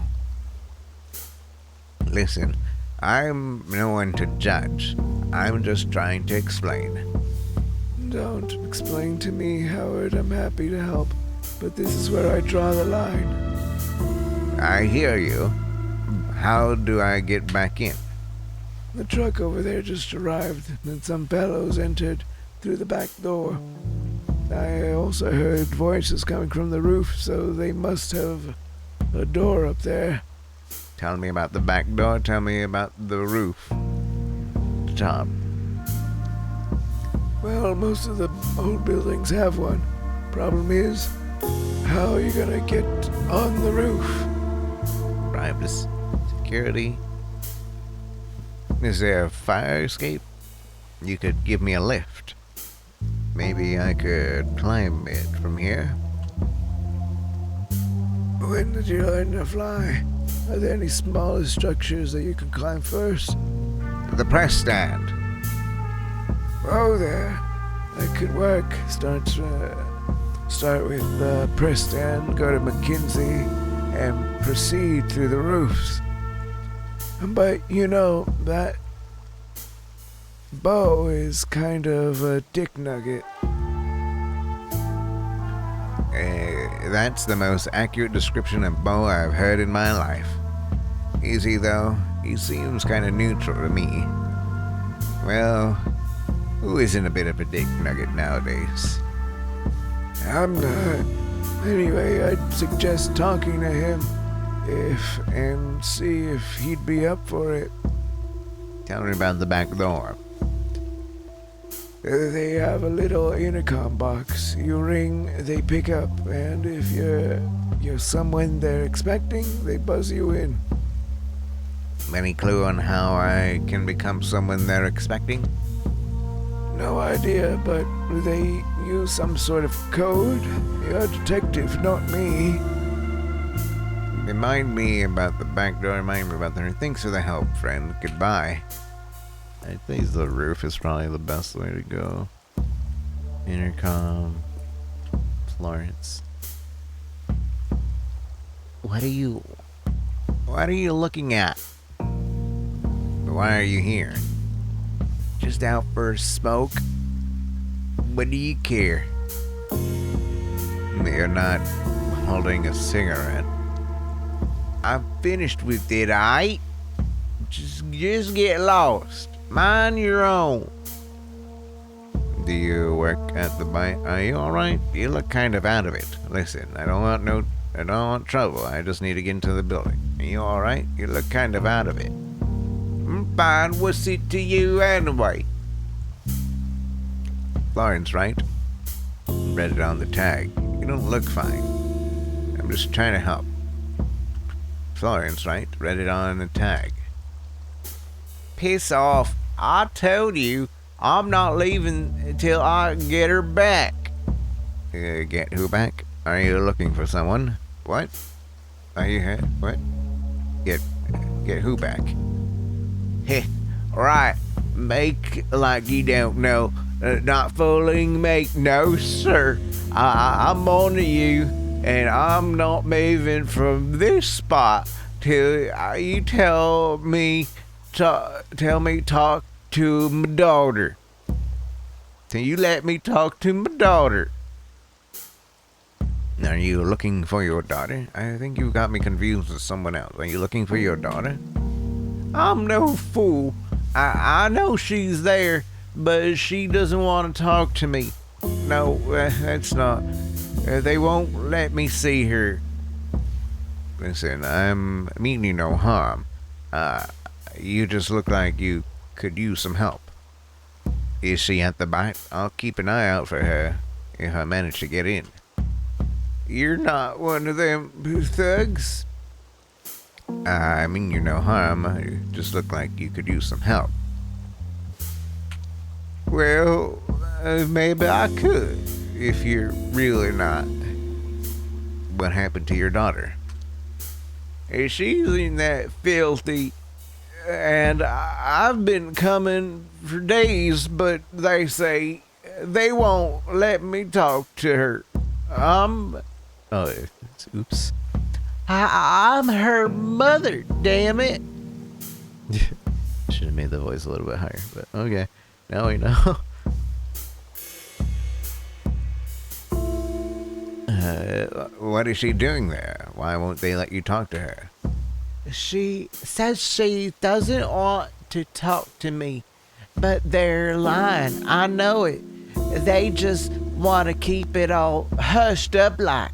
Listen, I'm no one to judge. I'm just trying to explain. Don't explain to me, Howard. I'm happy to help. But this is where I draw the line. I hear you. How do I get back in? The truck over there just arrived, and some fellows entered through the back door. I also heard voices coming from the roof, so they must have a door up there. Tell me about the back door. Tell me about the roof. Top. Well, most of the old buildings have one. Problem is, how are you gonna get on the roof? Bribe the security. Is there a fire escape? You could give me a lift. Maybe I could climb it from here. When did you learn to fly? Are there any smaller structures that you can climb first? The press stand. Oh, there. That could work. Start with the press stand, go to McKinsey, and proceed through the roofs. But, you know, that Bo is kind of a dick nugget. That's the most accurate description of Bo I've heard in my life. Is he, though? He seems kind of neutral to me. Well, who isn't a bit of a dick nugget nowadays? I'm not. Anyway, I'd suggest talking to him and see if he'd be up for it. Tell me about the back door. They have a little intercom box. You ring, they pick up, and if you're someone they're expecting, they buzz you in. Any clue on how I can become someone they're expecting? No idea, but they use some sort of code. You're a detective, not me. Remind me about the back door. Remind me about the... Thanks for the help, friend. Goodbye. I think the roof is probably the best way to go. Intercom. Florence. What are you looking at? Why are you here? Just out for a smoke? What do you care? You're not holding a cigarette. I'm finished with it, aight? Just get lost. Mind your own. Do you work at the bite? Are you alright? You look kind of out of it. Listen, I don't want trouble. I just need to get into the building. Are you alright? You look kind of out of it. I'm fine. What's it to you anyway? Florence, right? Read it on the tag. You don't look fine. I'm just trying to help. Florence, right? Read it on the tag. Piss off. I told you I'm not leaving until I get her back. Get who back? Are you looking for someone? What? Are you here? What? Get Get who back? Heh, right. Make like you don't know. Not fooling me. No, sir. I'm on to you, and I'm not moving from this spot till you tell me talk to my daughter. Till you let me talk to my daughter. Are you looking for your daughter? I think you got me confused with someone else. Are you looking for your daughter? I'm no fool. I know she's there, but she doesn't want to talk to me. No, that's not. They won't let me see her. Listen, I'm meaning you no harm. You just look like you could use some help. Is she at the bite? I'll keep an eye out for her if I manage to get in. You're not one of them thugs? I mean you no harm. You just look like you could use some help. Well, maybe I could, if you're really not. What happened to your daughter? She's in that filthy, and I've been coming for days, but they say they won't let me talk to her. Oops. I'm her mother, damn it. Should have made the voice a little bit higher, but okay. Now we know. What is she doing there? Why won't they let you talk to her? She says she doesn't want to talk to me, but they're lying. I know it. They just want to keep it all hushed up like.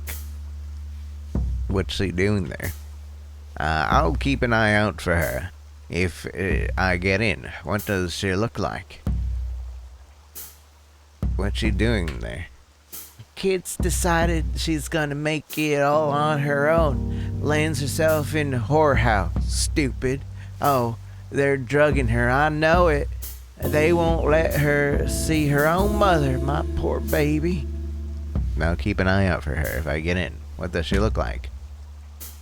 What's she doing there? I'll keep an eye out for her if I get in. What does she look like? What's she doing there? Kid's decided she's gonna make it all on her own. Lands herself in a whorehouse. Stupid. Oh, they're drugging her. I know it. They won't let her see her own mother, my poor baby. I'll keep an eye out for her if I get in. What does she look like?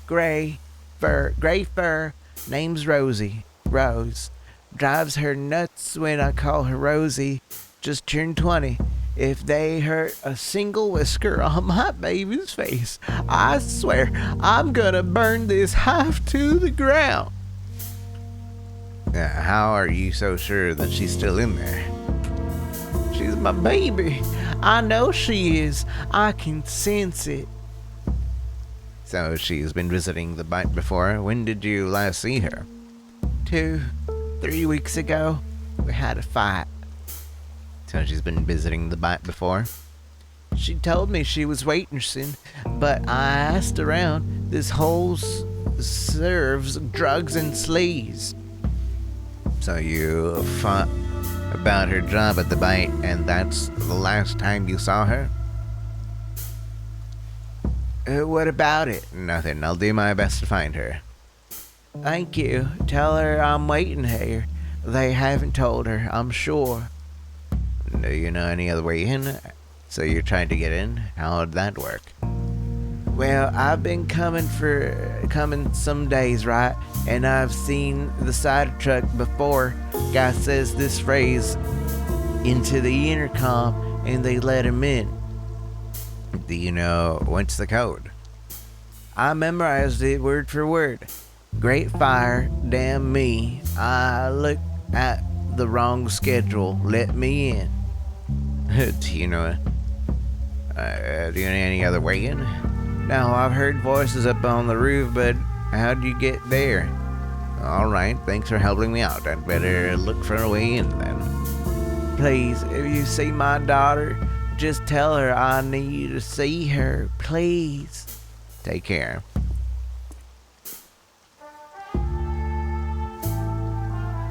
Gray fur. Name's Rosie. Rose. Drives her nuts when I call her Rosie. Just turned 20. If they hurt a single whisker on my baby's face, I swear I'm gonna burn this hive to the ground. How are you so sure that she's still in there? She's my baby. I know she is. I can sense it. So she's been visiting the bite before. When did you last see her? 2-3 weeks ago, we had a fight. So she's been visiting the bite before? She told me she was waitressing, but I asked around. This whole serves drugs and sleaze. So you fought about her job at the bite, and that's the last time you saw her? What about it? Nothing. I'll do my best to find her. Thank you. Tell her I'm waiting here. They haven't told her, I'm sure. Do you know any other way in? So you're trying to get in? How'd that work? Well, I've been coming some days, right? And I've seen the cider truck before. Guy says this phrase into the intercom, and they let him in. Do you know what's the code? I memorized it word for word. Great fire, damn me. I looked at the wrong schedule. Let me in. Do you know any other way in? No, I've heard voices up on the roof, but how'd you get there? Alright, thanks for helping me out. I'd better look for a way in then. Please, if you see my daughter, just tell her I need to see her. Please. Take care.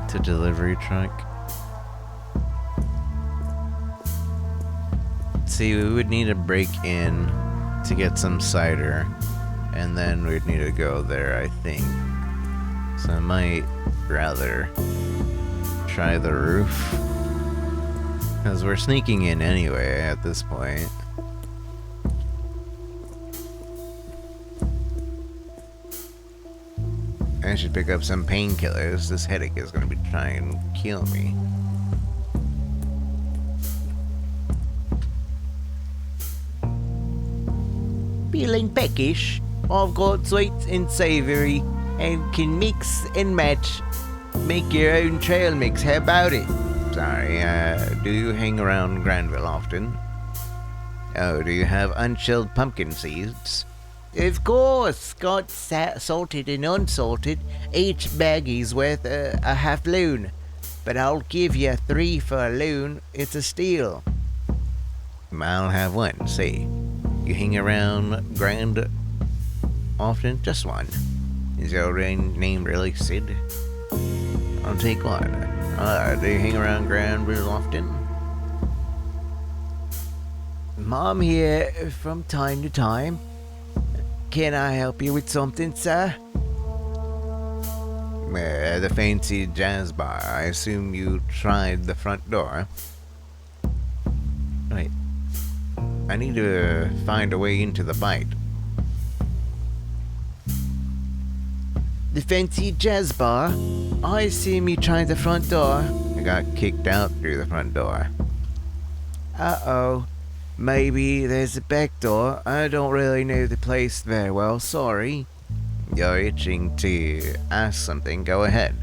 To delivery truck. See, we would need to break in to get some cider, and then we'd need to go there, I think. So I might rather try the roof, because we're sneaking in anyway at this point. I should pick up some painkillers. This headache is going to be trying to kill me. Feeling peckish? I've got sweet and savory and can mix and match. Make your own trail mix. How about it? Sorry, do you hang around Granville often? Oh, do you have unshelled pumpkin seeds? Of course, got salted and unsalted. Each baggie's worth a half loon. But I'll give you 3 for a loon. It's a steal. I'll have one, see. You hang around Grand often? Just one. Is your name really Sid? I'll take one. Do you hang around Granville often? Mom here from time to time. Can I help you with something, sir? The fancy jazz bar. I assume you tried the front door. Wait. I need to find a way into the bite. The fancy jazz bar? I assume you tried the front door. I got kicked out through the front door. Uh-oh. Maybe there's a back door. I don't really know the place very well, sorry. You're itching to ask something. Go ahead.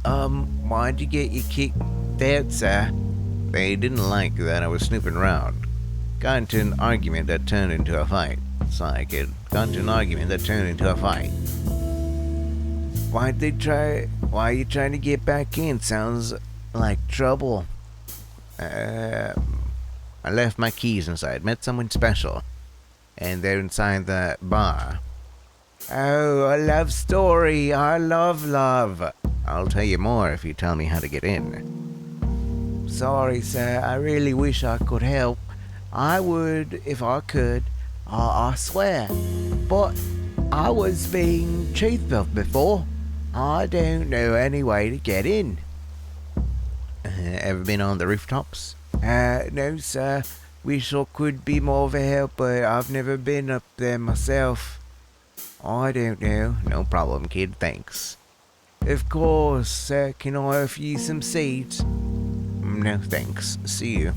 Why'd you get you kicked out, sir? They didn't like that I was snooping around. Got into an argument that turned into a fight. Sorry, kid. Got into an argument that turned into a fight. Why are you trying to get back in? Sounds like trouble. I left my keys inside. Met someone special. And they're inside the bar. Oh, a love story. I love love. I'll tell you more if you tell me how to get in. Sorry, sir. I really wish I could help. I would if I could. I swear. But I was being truthful before. I don't know any way to get in. Ever been on the rooftops? No, sir. Wish I could be more of a help, but I've never been up there myself. I don't know. No problem, kid. Thanks. Of course, sir. Can I offer you some seeds? No, thanks. See you.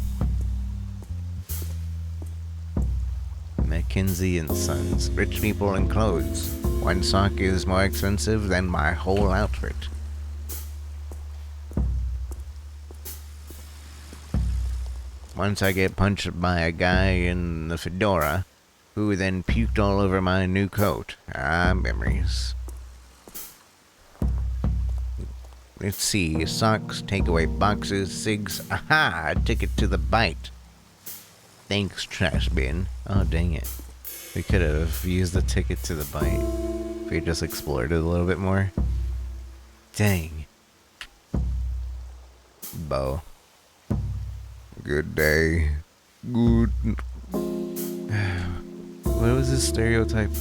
Mackenzie and Sons. Rich people and clothes. One sock is more expensive than my whole outfit. Once I get punched by a guy in the fedora, who then puked all over my new coat. Memories. Let's see. Socks, takeaway boxes, cigs. Aha! A ticket to the bite. Thanks, trash bin. Oh, dang it. We could have used the ticket to the bite if we just explored it a little bit more. Dang. Bo. Good day. Good. What was his stereotype?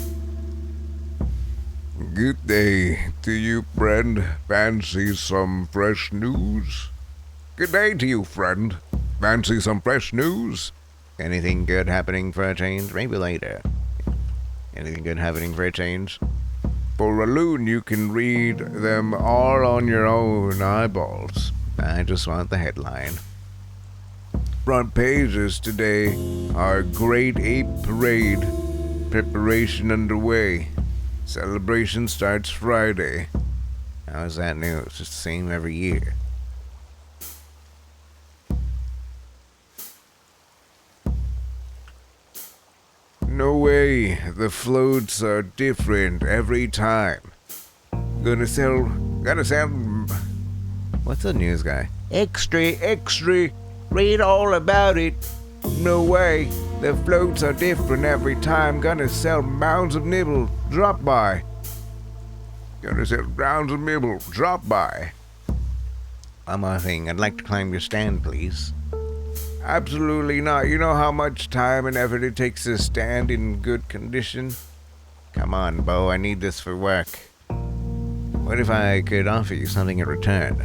Good day to you, friend. Fancy some fresh news? Good day to you, friend. Fancy some fresh news? Anything good happening for a change? Maybe later. Anything good happening for a change? For a loon, you can read them all on your own eyeballs. I just want the headline. Front pages today are Great Ape Parade. Preparation underway. Celebration starts Friday. How's that new? It's just the same every year. No way. The floats are different every time. Gotta sell. What's the news guy? Extra. Read all about it. No way. The floats are different every time. Gonna sell mounds of nibble. Drop by. Gonna sell rounds of nibble. Drop by. One more thing. I'd like to climb your stand, please. Absolutely not. You know how much time and effort it takes to stand in good condition? Come on, Bo. I need this for work. What if I could offer you something in return?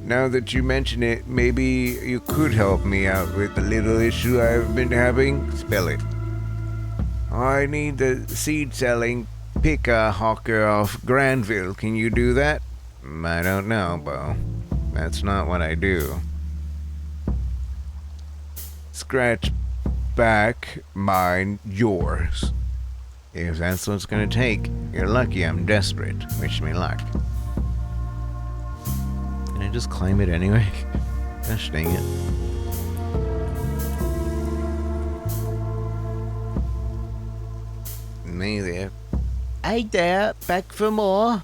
Now that you mention it, maybe you could help me out with the little issue I've been having. Spill it. I need the seed-selling picker hawker off Granville. Can you do that? I don't know, Bo. That's not what I do. Scratch back, mine, yours. If that's what it's gonna take, you're lucky I'm desperate. Wish me luck. Can I just climb it anyway? Gosh dang it. Me there. Hey there, back for more?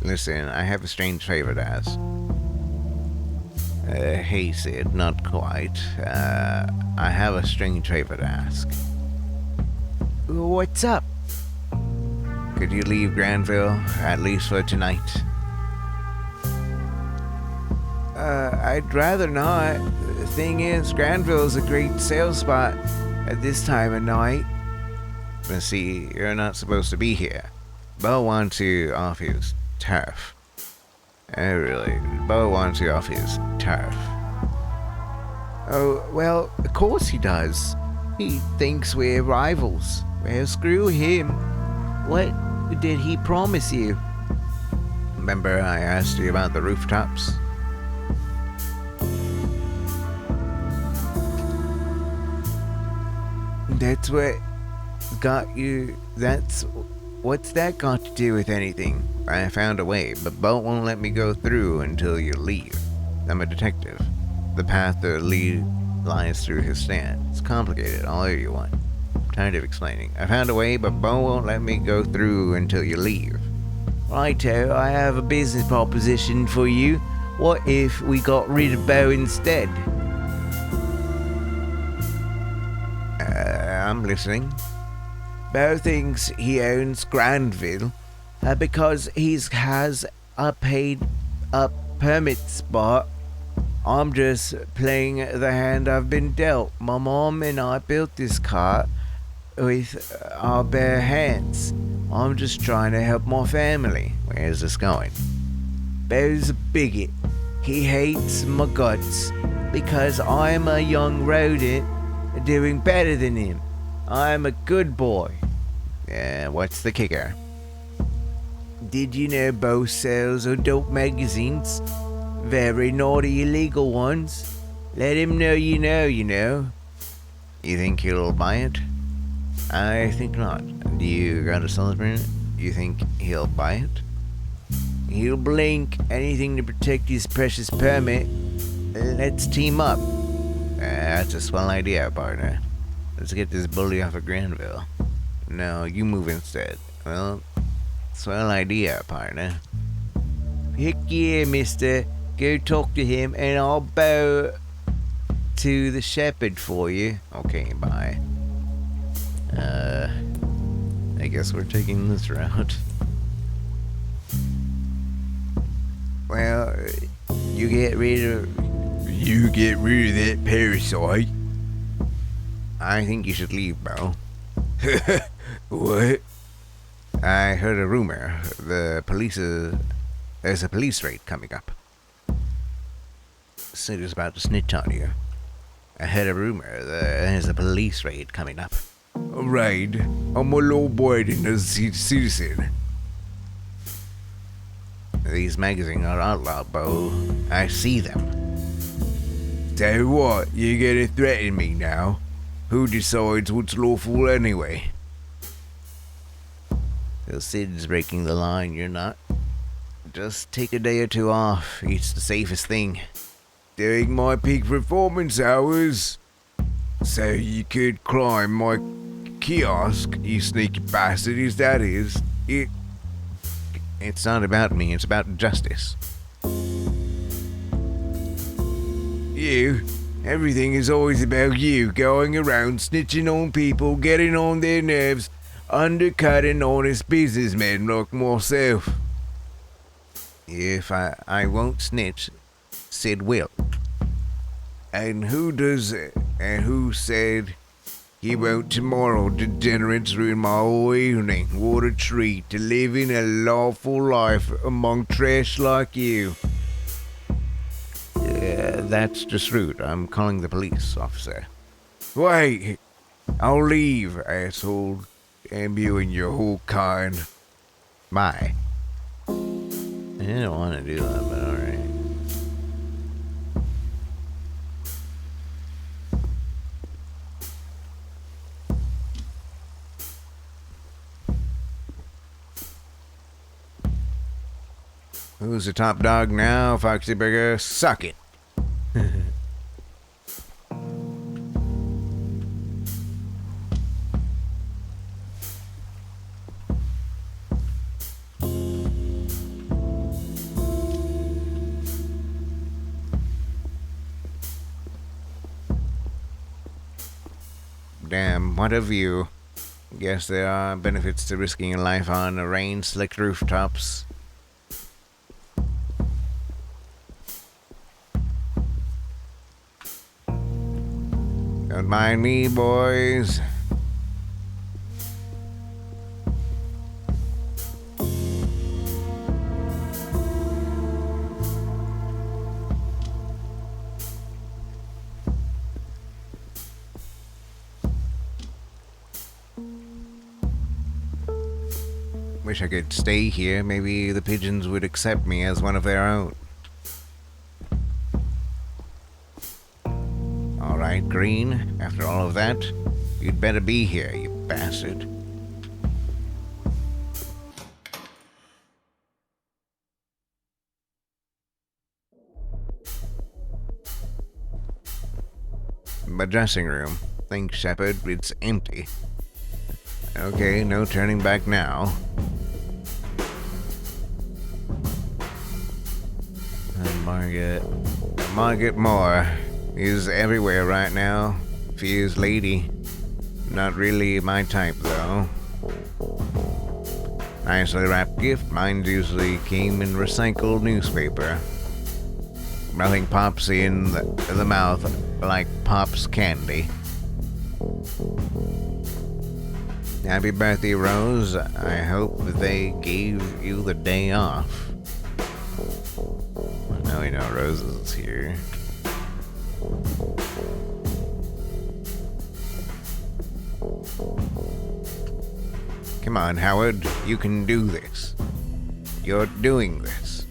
Listen, I have a strange favor to ask. Hey Sid, not quite. I have a strange favor to ask. What's up? Could you leave Granville, at least for tonight? I'd rather not. The thing is, Granville's a great sales spot at this time of night. But see, you're not supposed to be here. Bo wants you off his turf. Really, Bo wants you off his turf. Oh, well, of course he does. He thinks we're rivals. Well, screw him. What did he promise you? Remember I asked you about the rooftops? That's what got you. What's that got to do with anything? I found a way, but Bo won't let me go through until you leave. I'm a detective. The path to lead lies through his stand. It's complicated, all you want. I'm tired of explaining. I found a way, but Bo won't let me go through until you leave. Righto, I have a business proposition for you. What if we got rid of Bo instead? I'm listening. Bo thinks he owns Granville. Because he has a paid up permit spot. I'm just playing the hand I've been dealt. My mom and I built this cart with our bare hands. I'm just trying to help my family. Where's this going? Bo's a bigot. He hates my guts because I'm a young rodent doing better than him. I'm a good boy. Yeah, what's the kicker? Did you know Bo sells adult magazines? Very naughty illegal ones. Let him know you know, you know. You think he'll buy it? I think not. Do you got a celebrant? You think he'll buy it? He'll blink anything to protect his precious permit. Let's team up. That's a swell idea, partner. Let's get this bully off of Granville. No, you move instead. Well, swell idea, partner. Heck yeah, mister. Go talk to him and I'll bow to the shepherd for you. Okay, bye. I guess we're taking this route. Well, you get rid of that parasite. I think you should leave, Bo. What? I heard a rumor. There's a police raid coming up. Sid is about to snitch on you. I heard a rumor. There's a police raid coming up. A raid? I'm a law-abiding citizen. These magazines are outlawed, Bo. I see them. So what? You gonna threaten me now? Who decides what's lawful anyway? So Sid's breaking the line, you're not. Just take a day or two off. It's the safest thing. During my peak performance hours? So you could climb my kiosk, you sneaky bastard, is that is? It's not about me, it's about justice. You? Everything is always about you, going around snitching on people, getting on their nerves, undercutting honest businessmen like myself. If I won't snitch, Sid will. And who does it? And who said he won't tomorrow? Degenerates ruin my whole evening. What a treat to living a lawful life among trash like you. That's just rude. I'm calling the police, officer. Wait, I'll leave, asshole. Damn you and your whole kind. Bye. I didn't want to do that, but alright. Who's the top dog now, Foxy Burger? Suck it. Damn, what a view. Guess there are benefits to risking your life on rain-slicked rooftops. Don't mind me, boys. Wish I could stay here. Maybe the pigeons would accept me as one of their own. Alright, Green. After all of that, you'd better be here, you bastard. My dressing room. Thanks, Shepard. It's empty. Okay, no turning back now. Margaret Moore is everywhere right now. Fierce lady. Not really my type, though. Nicely wrapped gift. Mine usually came in recycled newspaper. Nothing pops in the mouth like Pop's candy. Happy birthday, Rose. I hope they gave you the day off. Now we know Rose is here. Come on, Howard. You can do this. You're doing this.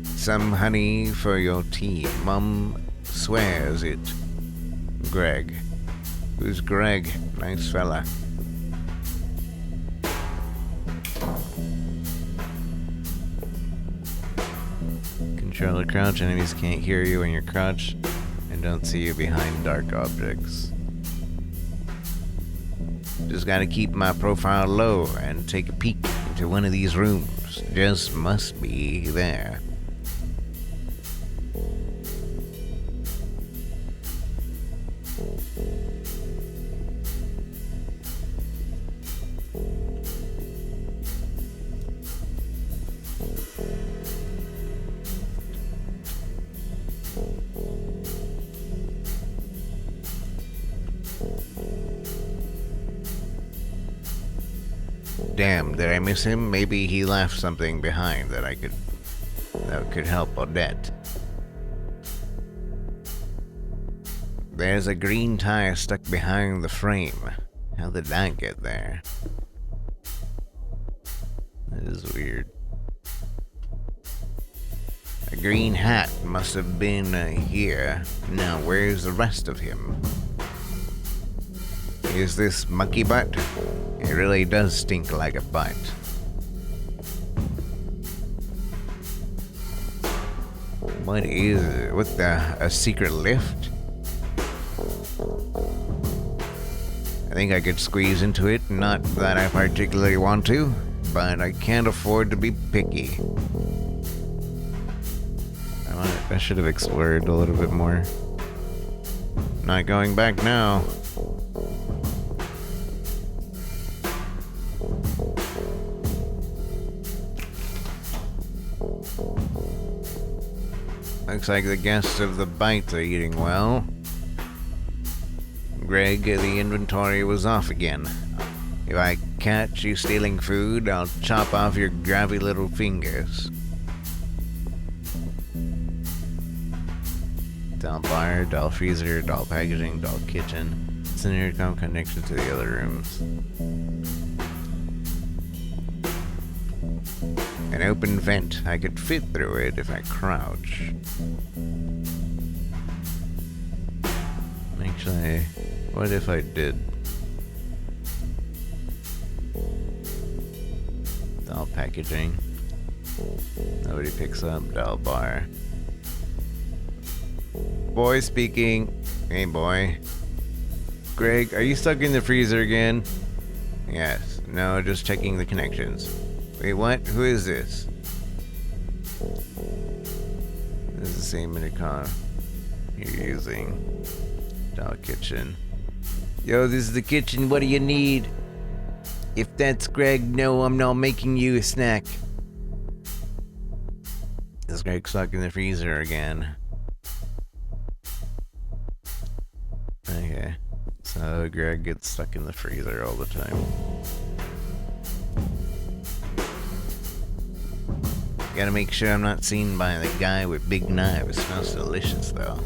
Some honey for your tea. Mum swears it. Greg. Who's Greg? Nice fella. Control the crouch. Enemies can't hear you when you're crouched and don't see you behind dark objects. Just gotta keep my profile low and take a peek into one of these rooms. Just must be there. Damn, did I miss him? Maybe he left something behind that could help Odette. There's a green tire stuck behind the frame. How did that get there? That is weird. A green hat must have been here. Now, where's the rest of him? Is this monkey butt? It really does stink like a butt. What is it? What a secret lift? I think I could squeeze into it. Not that I particularly want to, but I can't afford to be picky. I should have explored a little bit more. Not going back now. Looks like the guests of the Bites are eating well. Greg, the inventory was off again. If I catch you stealing food, I'll chop off your grabby little fingers. Doll bar, doll freezer, doll packaging, doll kitchen. It's an intercom connection to the other rooms. An open vent. I could fit through it if I crouch. Actually, what if I did? Doll packaging. Nobody picks up. Doll bar. Boy speaking. Hey, boy. Greg, are you stuck in the freezer again? Yes. No, just checking the connections. Wait, what? Who is this? This is the same intercom you're using. Doll kitchen. Yo, this is the kitchen. What do you need? If that's Greg, no, I'm not making you a snack. Is Greg stuck in the freezer again? Okay. So Greg gets stuck in the freezer all the time. Gotta make sure I'm not seen by the guy with big knives. Smells delicious, though.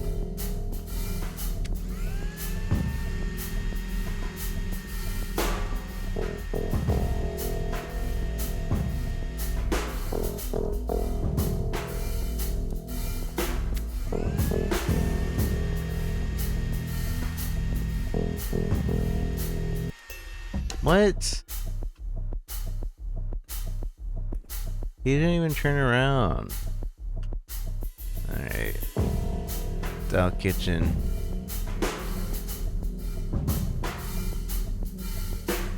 What? He didn't even turn around. Alright. Doll kitchen.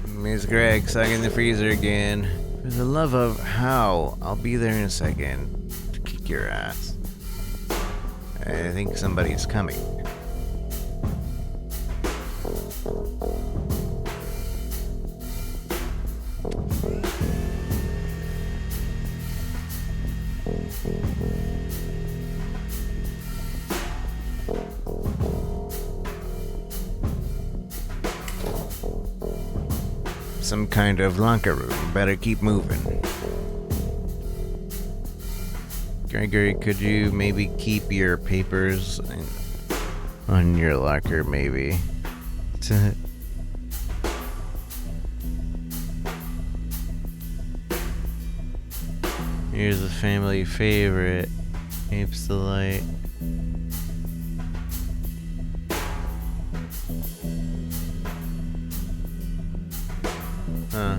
Miss Greg, stuck in the freezer again. For the love of how? I'll be there in a second to kick your ass. I think somebody's coming. Some kind of locker room. Better keep moving. Gregory, could you maybe keep your papers on your locker, maybe? Here's a family favorite. Apes Delight. Huh.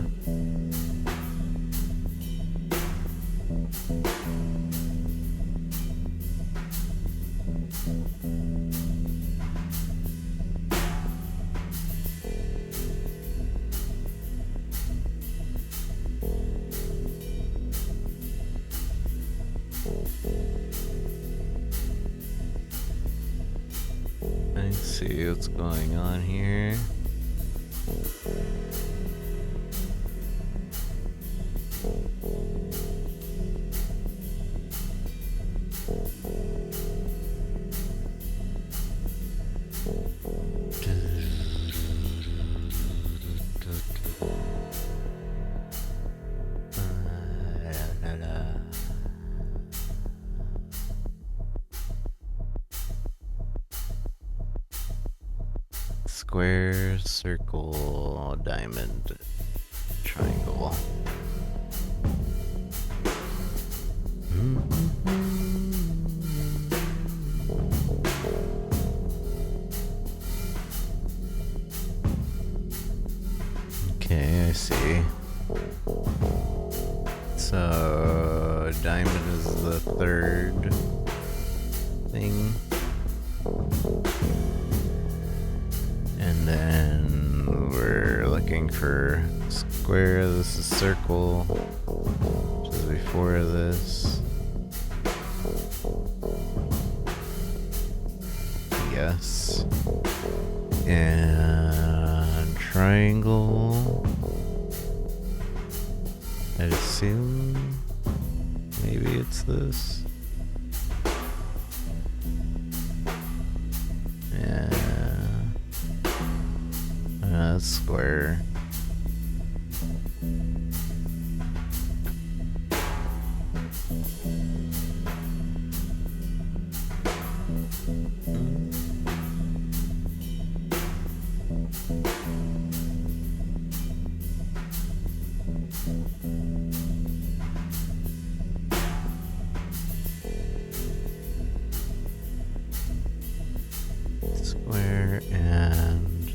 Let's see what's going on here. Square, circle, diamond, triangle. Okay, I see. So, diamond is the third thing. And then we're looking for square. This is circle, which is before this. Yes. And triangle. I'd assume maybe it's this. Yeah. Square. Square and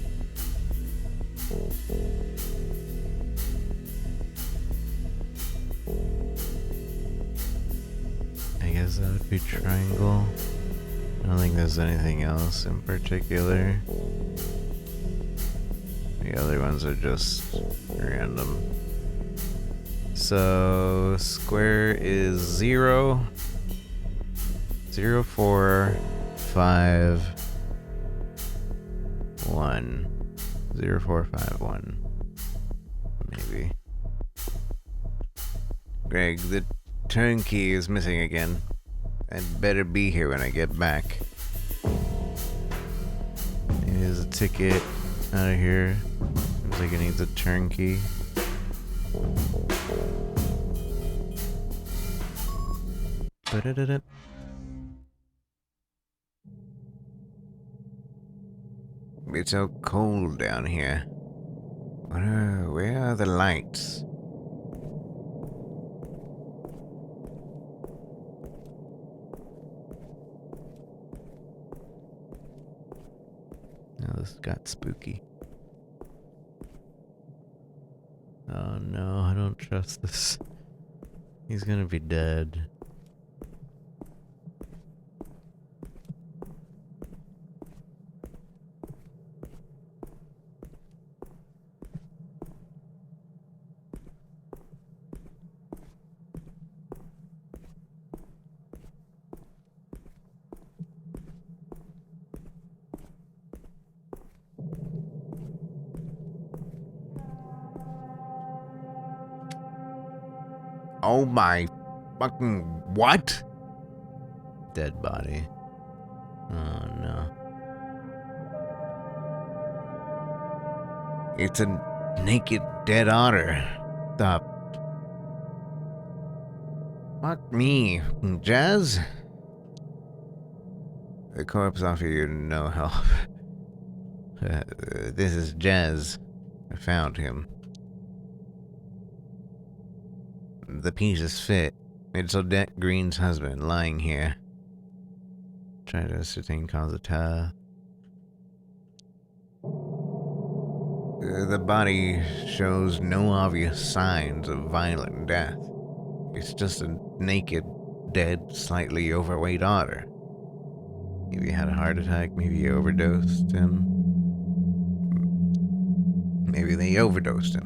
I guess that would be triangle. I don't think there's anything else in particular. The other ones are just random. So square is 0, 0, 4, 5, 1, 0, 4, 5, 1. Maybe. Greg, the turnkey is missing again. I'd better be here when I get back. Here's a ticket out of here. Seems like it needs a turnkey. Ba-da-da-da. It's so cold down here. Where are the lights? Now this got spooky. Oh no, I don't trust this. He's gonna be dead. Oh my fucking what? Dead body. Oh no. It's a naked dead otter. The fuck me, Jazz? The corpse offer you no help. This is Jazz. I found him. The pieces fit. It's Odette Green's husband lying here. Try to ascertain cause of death. The body shows no obvious signs of violent death. It's just a naked, dead, slightly overweight otter. Maybe he had a heart attack, maybe he overdosed him. Maybe they overdosed him.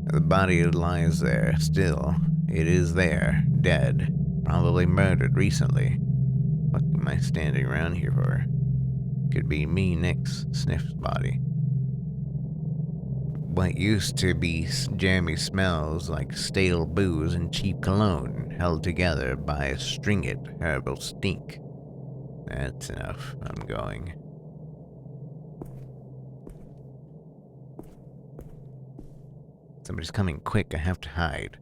The body lies there, still. It is there, dead. Probably murdered recently. What am I standing around here for? Could be me next Sniff's body. What used to be jammy smells like stale booze and cheap cologne held together by a stringent herbal stink. That's enough. I'm going. Somebody's coming quick. I have to hide.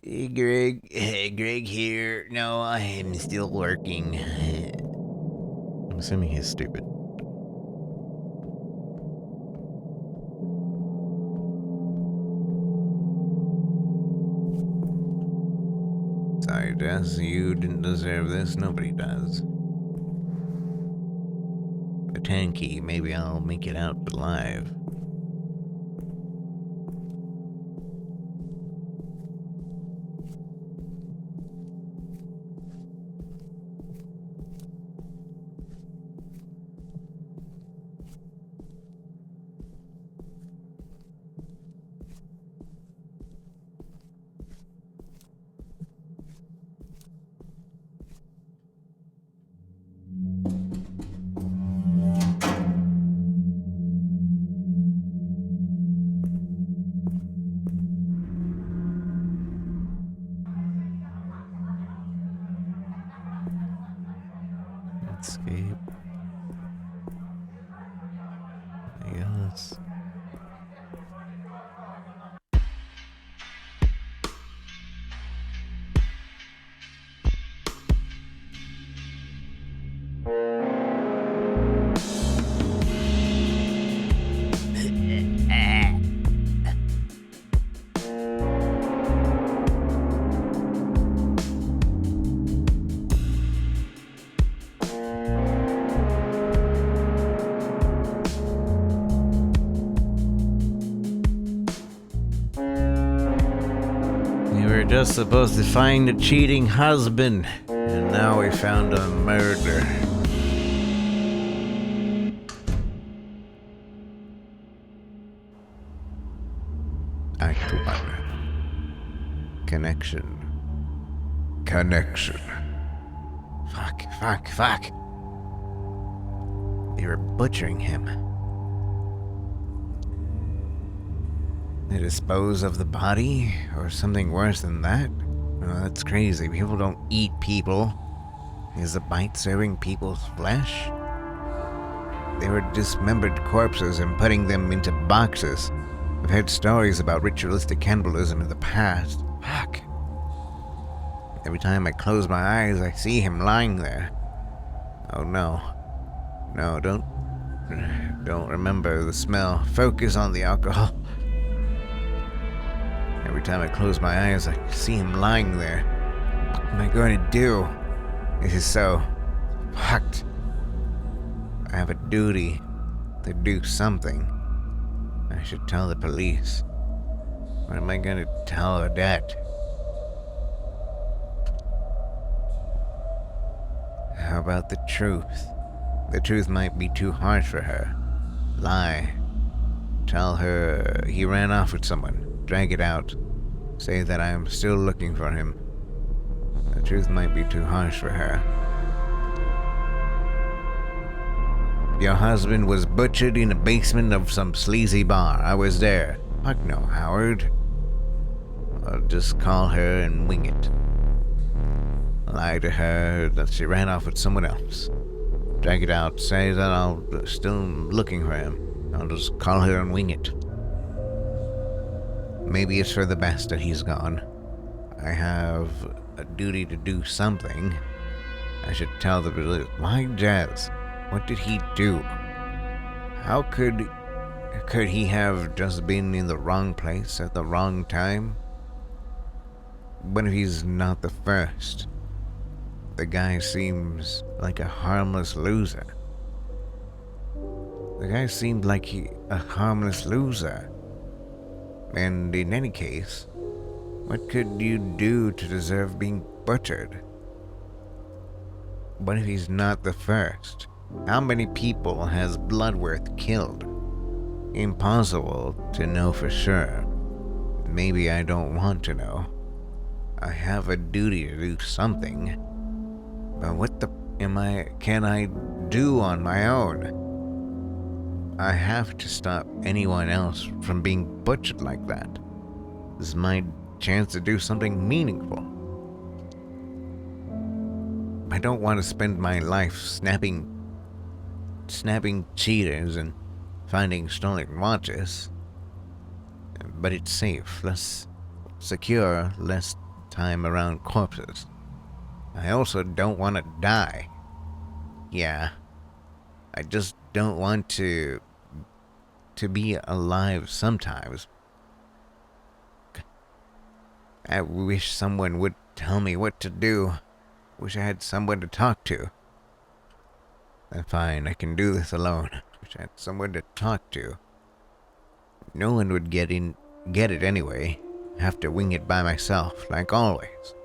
Hey, Greg. Hey, Greg here. No, I am still working. I'm assuming he's stupid. Sorry, Jess. You didn't deserve this. Nobody does. A turnkey. Maybe I'll make it out alive. Yes. We were just supposed to find a cheating husband, and now we found a murder. Act 1. Connection. Connection. Fuck. They were butchering him. They dispose of the body, or something worse than that? Oh, that's crazy. People don't eat people. Is the bite serving people's flesh? They were dismembered corpses and putting them into boxes. I've heard stories about ritualistic cannibalism in the past. Fuck. Every time I close my eyes, I see him lying there. Oh no. No, don't remember the smell. Focus on the alcohol. Every time I close my eyes, I see him lying there. What am I going to do? This is so fucked. I have a duty to do something. I should tell the police. What am I going to tell Odette? How about the truth? The truth might be too harsh for her. Lie. Tell her he ran off with someone. Drag it out. Say that I am still looking for him. The truth might be too harsh for her. Your husband was butchered in the basement of some sleazy bar. I was there. Fuck no, Howard. I'll just call her and wing it. Lie to her that she ran off with someone else. Drag it out. Say that I'm still looking for him. I'll just call her and wing it. Maybe it's for the best that he's gone. I have a duty to do something. I should tell the police. Why Jazz? What did he do? How could he have just been in the wrong place at the wrong time? What if he's not the first? The guy seems like a harmless loser. The guy seemed like a harmless loser. And in any case, what could you do to deserve being butchered? What if he's not the first? How many people has Bloodworth killed? Impossible to know for sure. Maybe I don't want to know. I have a duty to do something. But what the can I do on my own? I have to stop anyone else from being butchered like that. This is my chance to do something meaningful. I don't want to spend my life snapping cheaters and finding stolen watches. But it's safe, less secure, less time around corpses. I also don't want to die. Yeah, I just don't want to be alive sometimes. I wish someone would tell me what to do. Wish I had someone to talk to. Fine, I can do this alone. Wish I had someone to talk to. No one would get it anyway. Have to wing it by myself, like always.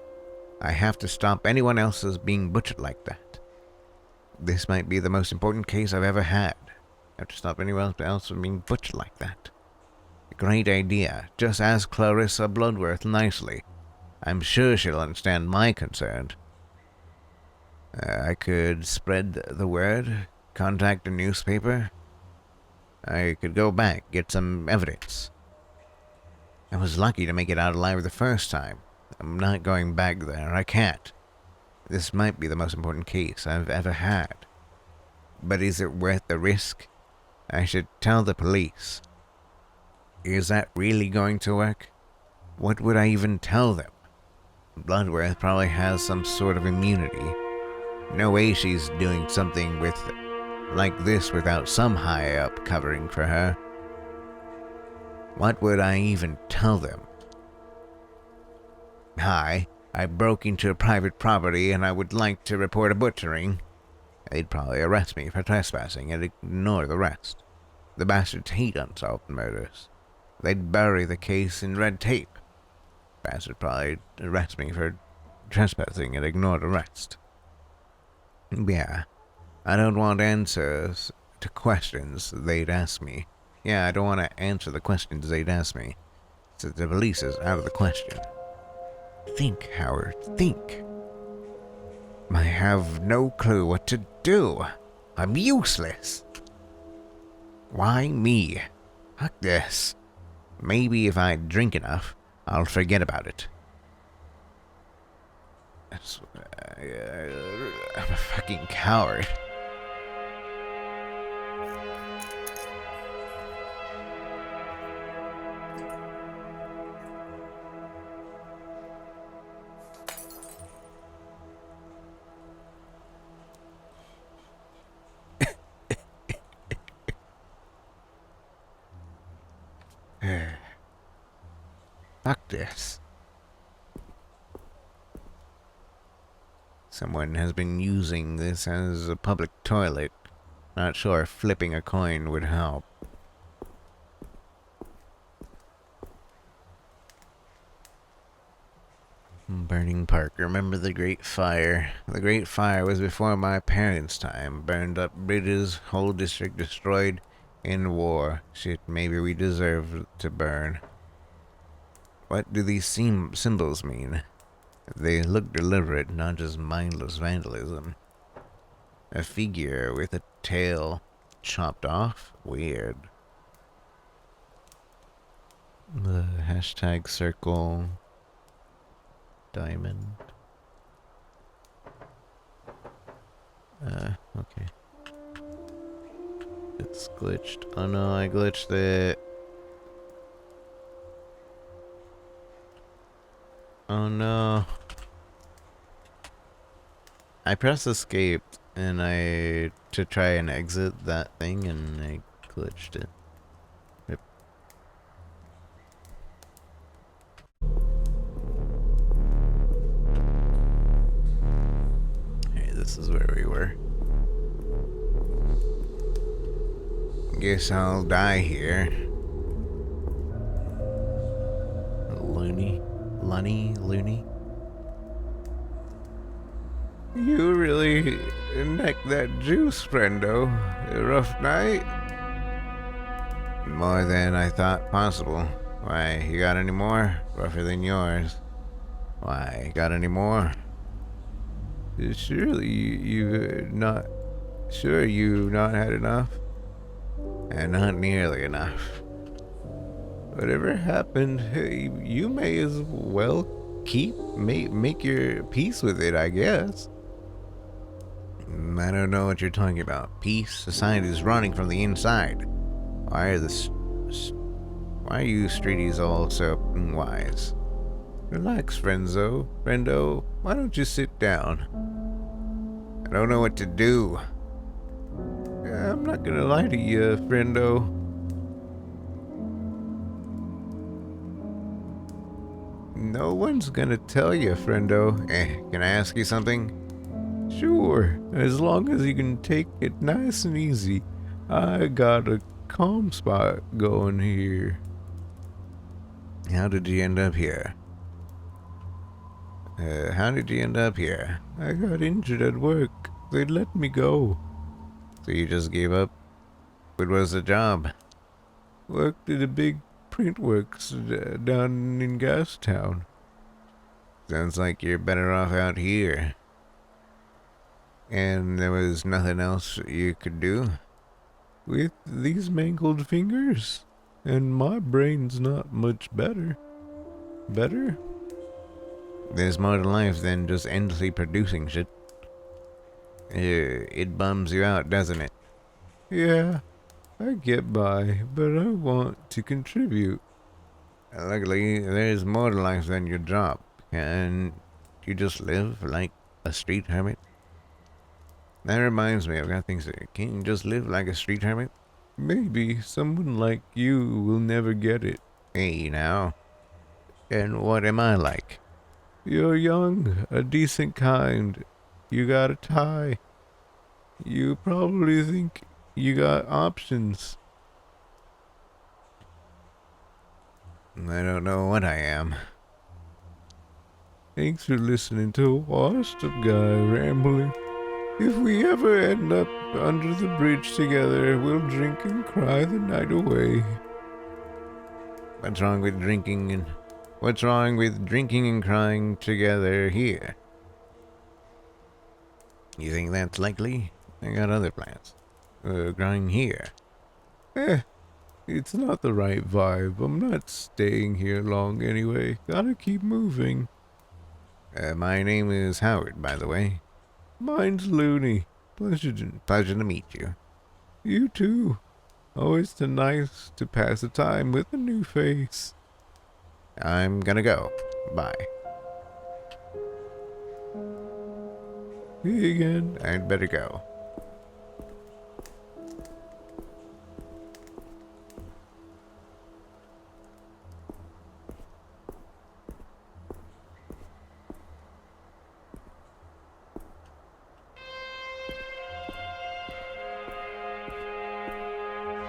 I have to stop anyone else's being butchered like that. This might be the most important case I've ever had. I have to stop anyone else from being butchered like that. Great idea. Just ask Clarissa Bloodworth nicely. I'm sure she'll understand my concern. I could spread the word, contact a newspaper. I could go back, get some evidence. I was lucky to make it out alive the first time. I'm not going back there. I can't. This might be the most important case I've ever had. But is it worth the risk? I should tell the police. Is that really going to work? What would I even tell them? Bloodworth probably has some sort of immunity. No way she's doing something like this without some high up covering for her. What would I even tell them? Hi, I broke into a private property and I would like to report a butchering. They'd probably arrest me for trespassing and ignore the rest. The bastards hate unsolved murders. They'd bury the case in red tape. Bastards probably arrest me for trespassing and ignore the rest. Yeah, I don't want answers to questions they'd ask me. Yeah, I don't want to answer the questions they'd ask me. So the police is out of the question. Think, Howard, think. I have no clue what to do. I'm useless. Why me? Fuck this. Maybe if I drink enough, I'll forget about it. I'm a fucking coward. Fuck this. Someone has been using this as a public toilet. Not sure if flipping a coin would help. Burning Park. Remember the Great Fire? The Great Fire was before my parents' time. Burned up bridges, whole district destroyed in war. Shit, maybe we deserve to burn. What do these symbols mean? They look deliberate, not just mindless vandalism. A figure with a tail chopped off? Weird. The hashtag circle diamond. Okay. It's glitched. Oh no, I glitched it. Oh no. I pressed escape and to try and exit that thing and I glitched it. Yep. Hey, this is where we were. Guess I'll die here. Loony. You really necked that juice, friendo. A rough night? More than I thought possible. Why, you got any more? Rougher than yours. Why, got any more? Surely you've not had enough? And not nearly enough. Whatever happened, you may as well make your peace with it, I guess. I don't know what you're talking about. Peace? Society's running from the inside. Why are you streeties all so wise? Relax, friendo. Why don't you sit down? I don't know what to do. I'm not gonna lie to you, friendo. No one's gonna tell you, friendo. Can I ask you something? Sure, as long as you can take it nice and easy. I got a calm spot going here. How did you end up here? I got injured at work. They let me go. So you just gave up? What was the job? Worked at a big print works down in Gastown. Sounds like you're better off out here. And there was nothing else you could do? With these mangled fingers? And my brain's not much better. Better? There's more to life than just endlessly producing shit. It bums you out, doesn't it? Yeah, I get by, but I want to contribute. Luckily, there's more to life than your job. Can you just live like a street hermit? That reminds me, I've got things to say. Can you just live like a street hermit? Maybe someone like you will never get it. Hey, now. And what am I like? You're young, a decent kind. You got a tie. You probably think you got options. I don't know what I am. Thanks for listening to a washed up guy rambling. If we ever end up under the bridge together, we'll drink and cry the night away. What's wrong with drinking and crying together here? You think that's likely? I got other plans. Crying here. It's not the right vibe. I'm not staying here long anyway. Gotta keep moving. My name is Howard, by the way. Mine's Looney. Pleasure Pleasure to meet you. you too. Always nice to pass the time with a new face. I'm gonna go. Bye. See you again. I'd better go.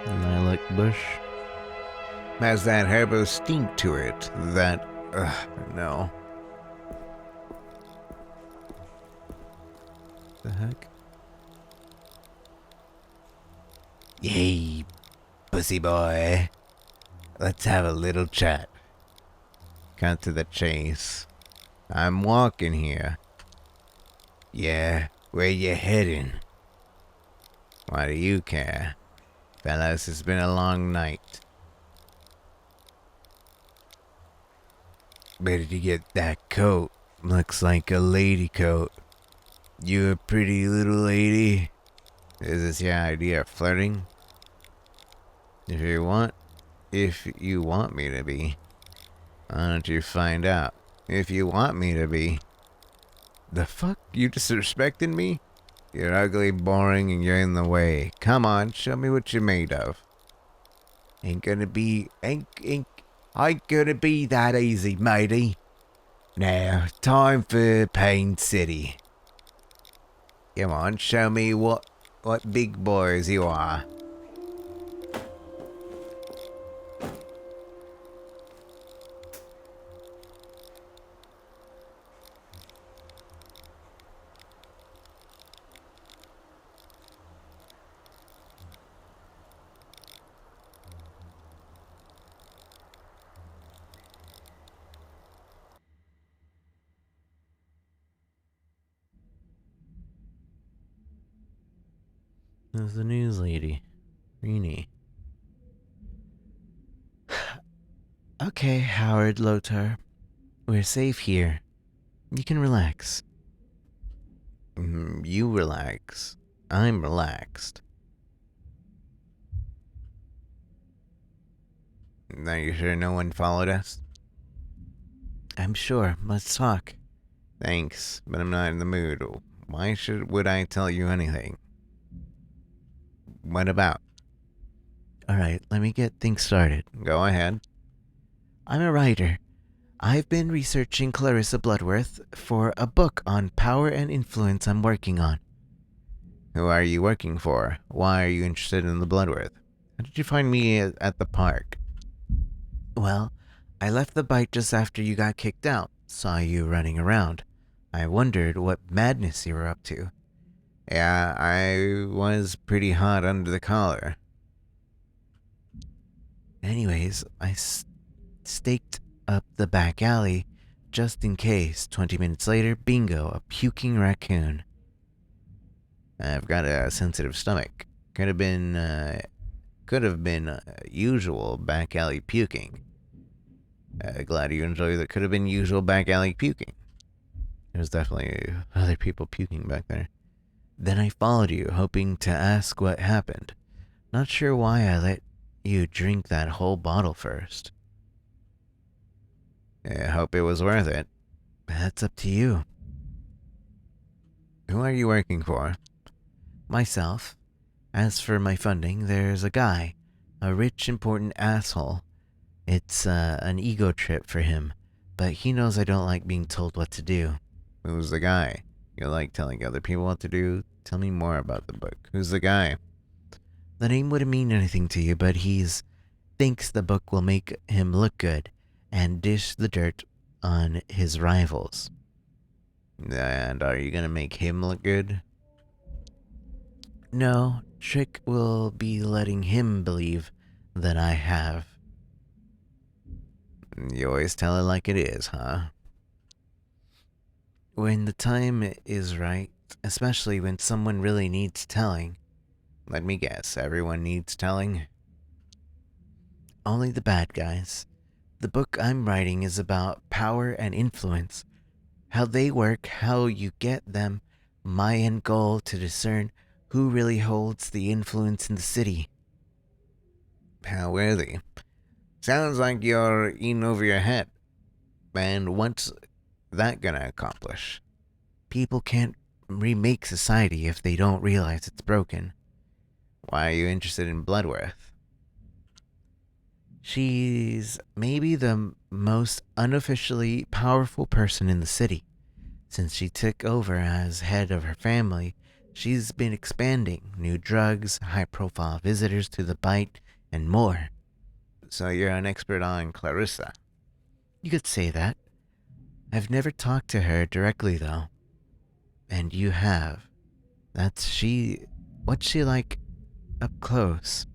Lilac bush. Has that herbal stink to it that... no. The heck? Yay, pussy boy. Let's have a little chat. Cut to the chase. I'm walking here. Yeah, where you heading? Why do you care? Fellas, it's been a long night. Where did you get that coat? Looks like a lady coat. You a pretty little lady? Is this your idea of flirting? If you want me to be, why don't you find out? If you want me to be. The fuck? You disrespecting me? You're ugly, boring, and you're in the way. Come on, show me what you're made of. Ain't gonna be that easy, matey. Now, time for Pain City. Come on, show me what big boys you are. There's the news lady. Rini. Okay, Howard Lothar. We're safe here. You can relax. You relax. I'm relaxed. Are you sure no one followed us? I'm sure. Let's talk. Thanks, but I'm not in the mood. Why would I tell you anything? What about? Alright, let me get things started. Go ahead. I'm a writer. I've been researching Clarissa Bloodworth for a book on power and influence I'm working on. Who are you working for? Why are you interested in the Bloodworth? How did you find me at the park? Well, I left the bite just after you got kicked out. Saw you running around. I wondered what madness you were up to. Yeah, I was pretty hot under the collar. Anyways, I staked up the back alley just in case. 20 minutes later, bingo, a puking raccoon. I've got a sensitive stomach. Could have been usual back alley puking. Glad you enjoy that. Could have been usual back alley puking. There's definitely other people puking back there. Then I followed you, hoping to ask what happened. Not sure why I let you drink that whole bottle first. I hope it was worth it. That's up to you. Who are you working for? Myself. As for my funding, there's a guy. A rich, important asshole. It's an ego trip for him, but he knows I don't like being told what to do. Who's the guy? You like telling other people what to do? Tell me more about the book. Who's the guy? The name wouldn't mean anything to you, but thinks the book will make him look good and dish the dirt on his rivals. And are you gonna make him look good? No, Trick will be letting him believe that I have. You always tell it like it is, huh? When the time is right, especially when someone really needs telling. Let me guess, everyone needs telling? Only the bad guys. The book I'm writing is about power and influence. How they work, how you get them. My end goal to discern who really holds the influence in the city. How worthy. Sounds like you're in over your head. And what's that gonna accomplish? People can't remake society if they don't realize it's broken. Why are you interested in Bloodworth? She's maybe the most unofficially powerful person in the city. Since she took over as head of her family, she's been expanding new drugs, high-profile visitors to the Bite, and more. So you're an expert on Clarissa? You could say that. I've never talked to her directly, though. And you have. What's she like up close?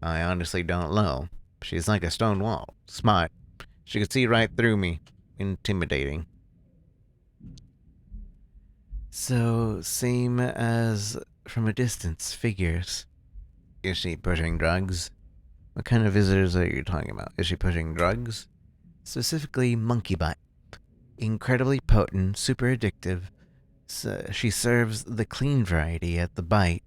I honestly don't know. She's like a stone wall. Smart. She could see right through me. Intimidating. So, same as from a distance, figures. Is she pushing drugs? What kind of visitors are you talking about? Is she pushing drugs? Specifically, monkey bite. Incredibly potent, super addictive. So she serves the clean variety at the Bite.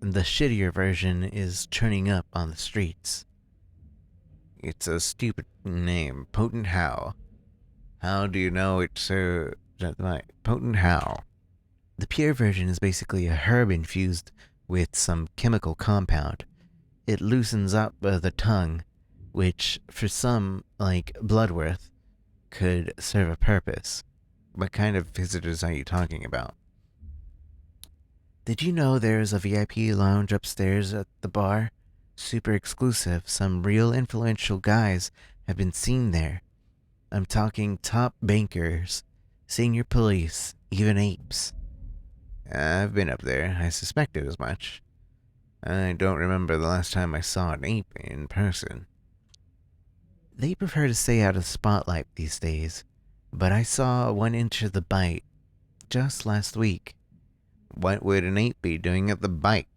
The shittier version is churning up on the streets. It's a stupid name. Potent how? How do you know it's so... Potent how? The pure version is basically a herb infused with some chemical compound. It loosens up the tongue, which, for some, like Bloodworth, could serve a purpose. What kind of visitors are you talking about? Did you know there's a VIP lounge upstairs at the bar? Super exclusive. Some real influential guys have been seen there. I'm talking top bankers, senior police, even apes. I've been up there. I suspected as much. I don't remember the last time I saw an ape in person. They prefer to stay out of the spotlight these days, but I saw one enter the Bite just last week. What would an ape be doing at the Bite?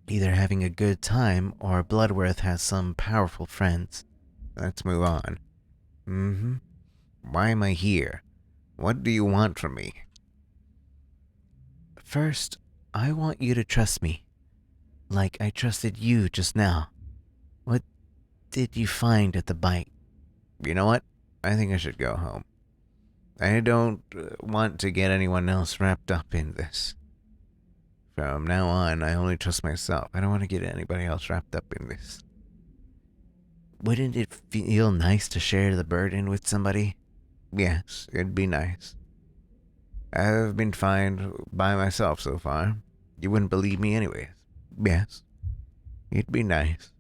Either having a good time or Bloodworth has some powerful friends. Let's move on. Why am I here? What do you want from me? First, I want you to trust me, like I trusted you just now. What did you find at the Bite? You know what? I think I should go home. I don't want to get anyone else wrapped up in this. From now on, I only trust myself. I don't want to get anybody else wrapped up in this. Wouldn't it feel nice to share the burden with somebody? Yes, it'd be nice. I've been fine by myself so far. You wouldn't believe me anyways. Yes, it'd be nice.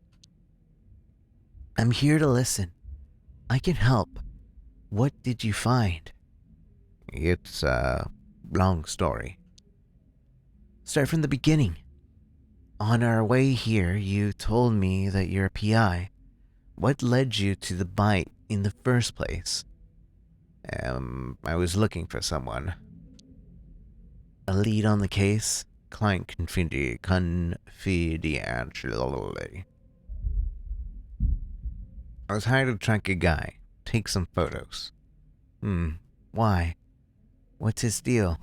I'm here to listen. I can help. What did you find? It's a long story. Start from the beginning. On our way here, you told me that you're a PI. What led you to the Bite in the first place? I was looking for someone. A lead on the case? Client confidentially. I was hired to track a guy. Take some photos. Why? What's his deal?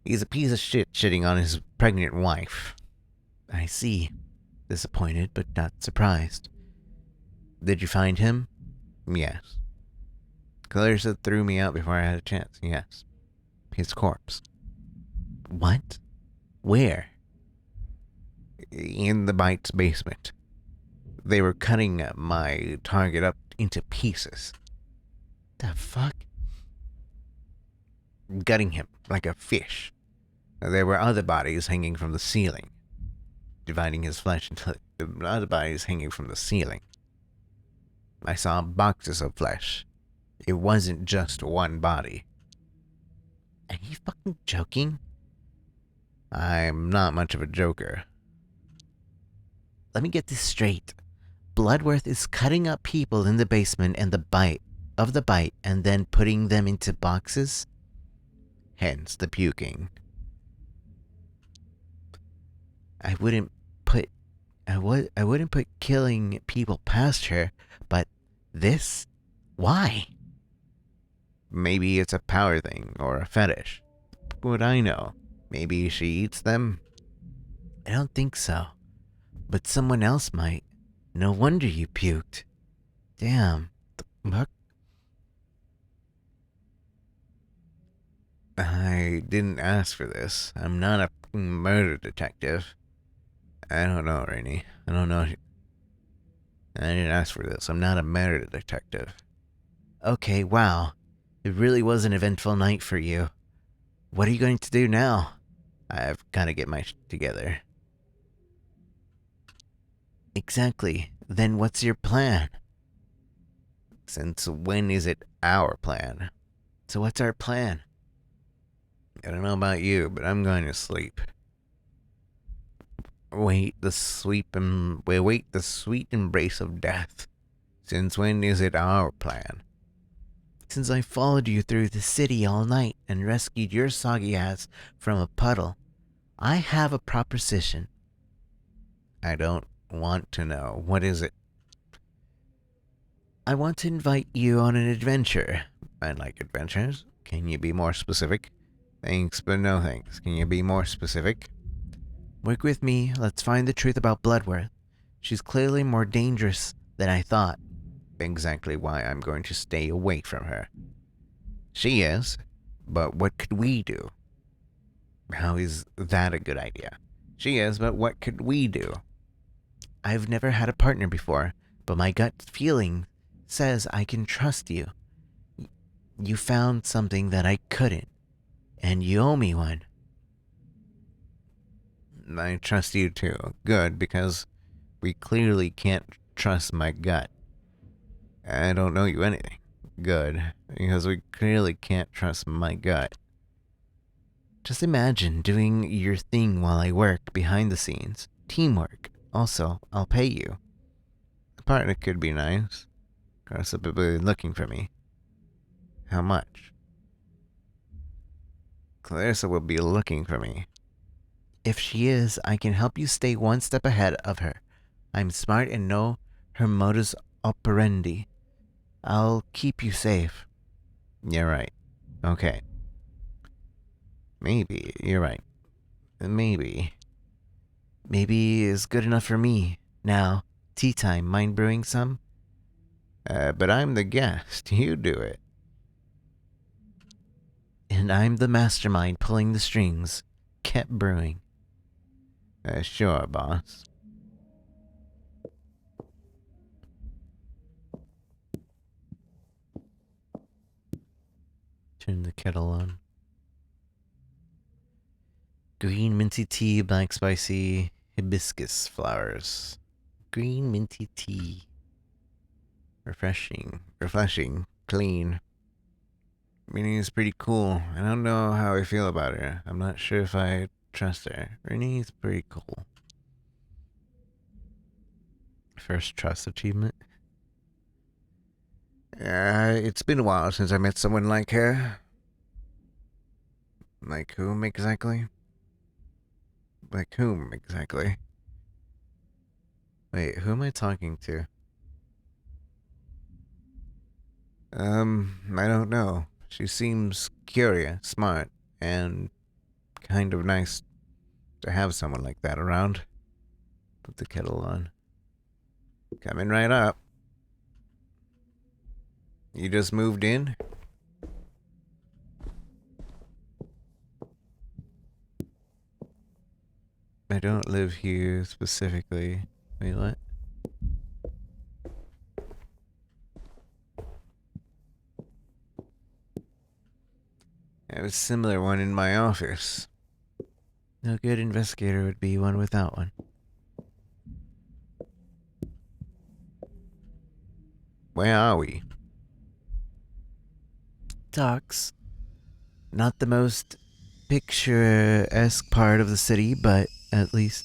He's a piece of shit shitting on his pregnant wife. I see. Disappointed, but not surprised. Did you find him? Yes. Clarissa threw me out before I had a chance. Yes. His corpse. What? Where? In the Bite's basement. They were cutting my target up into pieces. The fuck? Gutting him like a fish. There were other bodies hanging from the ceiling. Dividing his flesh into the other bodies hanging from the ceiling. I saw boxes of flesh. It wasn't just one body. Are you fucking joking? I'm not much of a joker. Let me get this straight. Bloodworth is cutting up people in the basement and the bite and then putting them into boxes? Hence the puking. I wouldn't put killing people past her, but this? Why? Maybe it's a power thing or a fetish. What would I know? Maybe she eats them? I don't think so. But someone else might. No wonder you puked. Damn. The fuck? I didn't ask for this. I'm not a murder detective. I don't know, Rainey. I don't know. I didn't ask for this. I'm not a murder detective. Okay, wow. It really was an eventful night for you. What are you going to do now? I've got to get my shit together. Exactly. Then what's your plan? Since when is it our plan? So what's our plan? I don't know about you, but I'm going to sleep. Wait the sweet embrace of death. Since when is it our plan? Since I followed you through the city all night and rescued your soggy ass from a puddle, I have a proposition. I don't want to know. What is it? I want to invite you on an adventure. I like adventures. Can you be more specific? Thanks, but no thanks. Can you be more specific? Work with me. Let's find the truth about Bloodworth. She's clearly more dangerous than I thought. Exactly why I'm going to stay away from her. She is, but what could we do? How is that a good idea? She is, but what could we do? I've never had a partner before, but my gut feeling says I can trust you. You found something that I couldn't, and you owe me one. I trust you too. Good, because we clearly can't trust my gut. I don't know you anything. Good, because we clearly can't trust my gut. Just imagine doing your thing while I work behind the scenes. Teamwork. Also, I'll pay you. A partner could be nice. Clarissa will be looking for me. How much? Clarissa will be looking for me. If she is, I can help you stay one step ahead of her. I'm smart and know her modus operandi. I'll keep you safe. You're right. Okay. Maybe you're right. Maybe. Maybe is good enough for me. Now, tea time. Mind brewing some? But I'm the guest. You do it. And I'm the mastermind pulling the strings. Kept brewing. Sure, boss. Turn the kettle on. Green minty tea, black spicy, hibiscus flowers. Green minty tea. Refreshing, clean. Rennie's pretty cool. I don't know how I feel about her. I'm not sure if I trust her. Rennie's pretty cool. First trust achievement. It's been a while since I met someone like her. Like whom exactly? Like whom exactly? Wait, who am I talking to? I don't know. She seems curious, smart, and kind of nice to have someone like that around. Put the kettle on. Coming right up. You just moved in? I don't live here specifically. Wait, what? I have a similar one in my office. No good investigator would be one without one. Where are we? Docks. Not the most picturesque part of the city, but at least...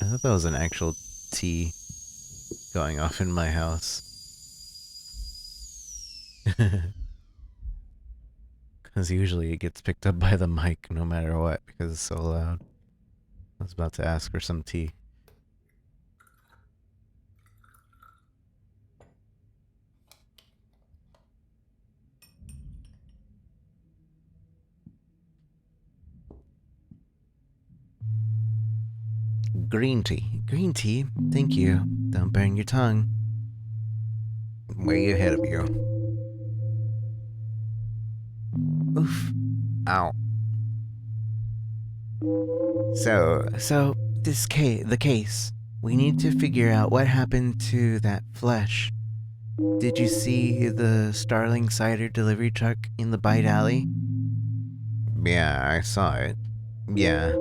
I thought that was an actual T going off in my house. Because usually it gets picked up by the mic no matter what because it's so loud. I was about to ask for some tea. Green tea. Green tea? Thank you. Don't burn your tongue. Way ahead of you. Oof. Ow. So, the case. We need to figure out what happened to that flesh. Did you see the Starling cider delivery truck in the Bite Alley? Yeah, I saw it. Yeah.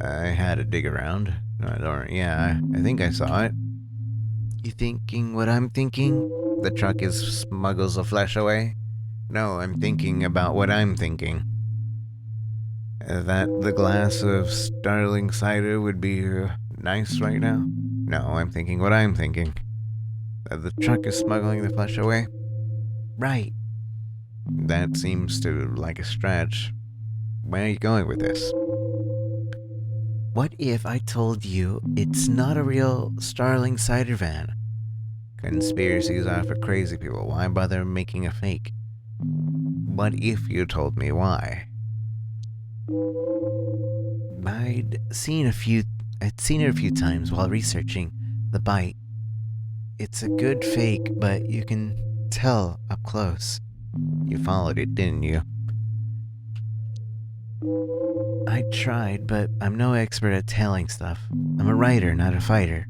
I had to dig around. I think I saw it. You thinking what I'm thinking? The truck smuggles the flesh away? No, I'm thinking about what I'm thinking. That the glass of Starling cider would be nice right now? No, I'm thinking what I'm thinking. That the truck is smuggling the flesh away? Right. That seems to like a stretch. Where are you going with this? What if I told you it's not a real Starling cider van? Conspiracies are for crazy people. Why bother making a fake? What if you told me why? I'd seen it a few times while researching the Bite. It's a good fake, but you can tell up close. You followed it, didn't you? I tried, but I'm no expert at telling stuff. I'm a writer, not a fighter.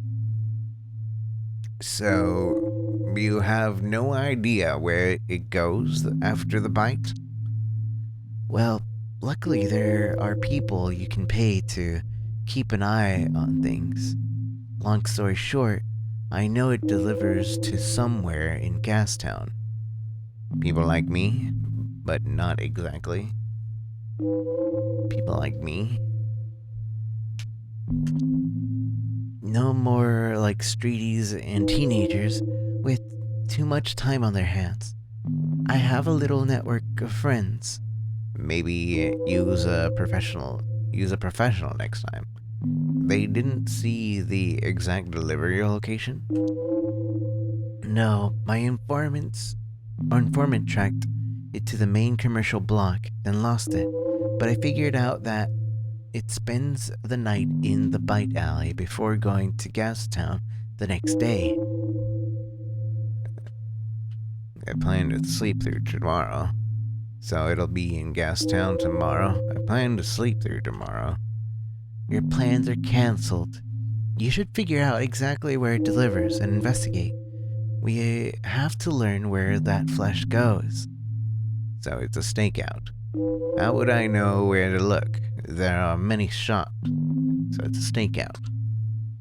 So, you have no idea where it goes after the Bite? Well, luckily there are people you can pay to keep an eye on things. Long story short, I know it delivers to somewhere in Gastown. People like me, but not exactly. People like me? No more like streeties and teenagers with too much time on their hands. I have a little network of friends. Maybe use a professional next time. They didn't see the exact delivery location? No, my informant tracked it to the main commercial block, then lost it. But I figured out that it spends the night in the Bite Alley before going to Gastown the next day. I plan to sleep through tomorrow. So it'll be in Gastown tomorrow. I plan to sleep through tomorrow. Your plans are cancelled. You should figure out exactly where it delivers and investigate. We have to learn where that flesh goes. So it's a stakeout. How would I know where to look? There are many shops, so it's a stakeout.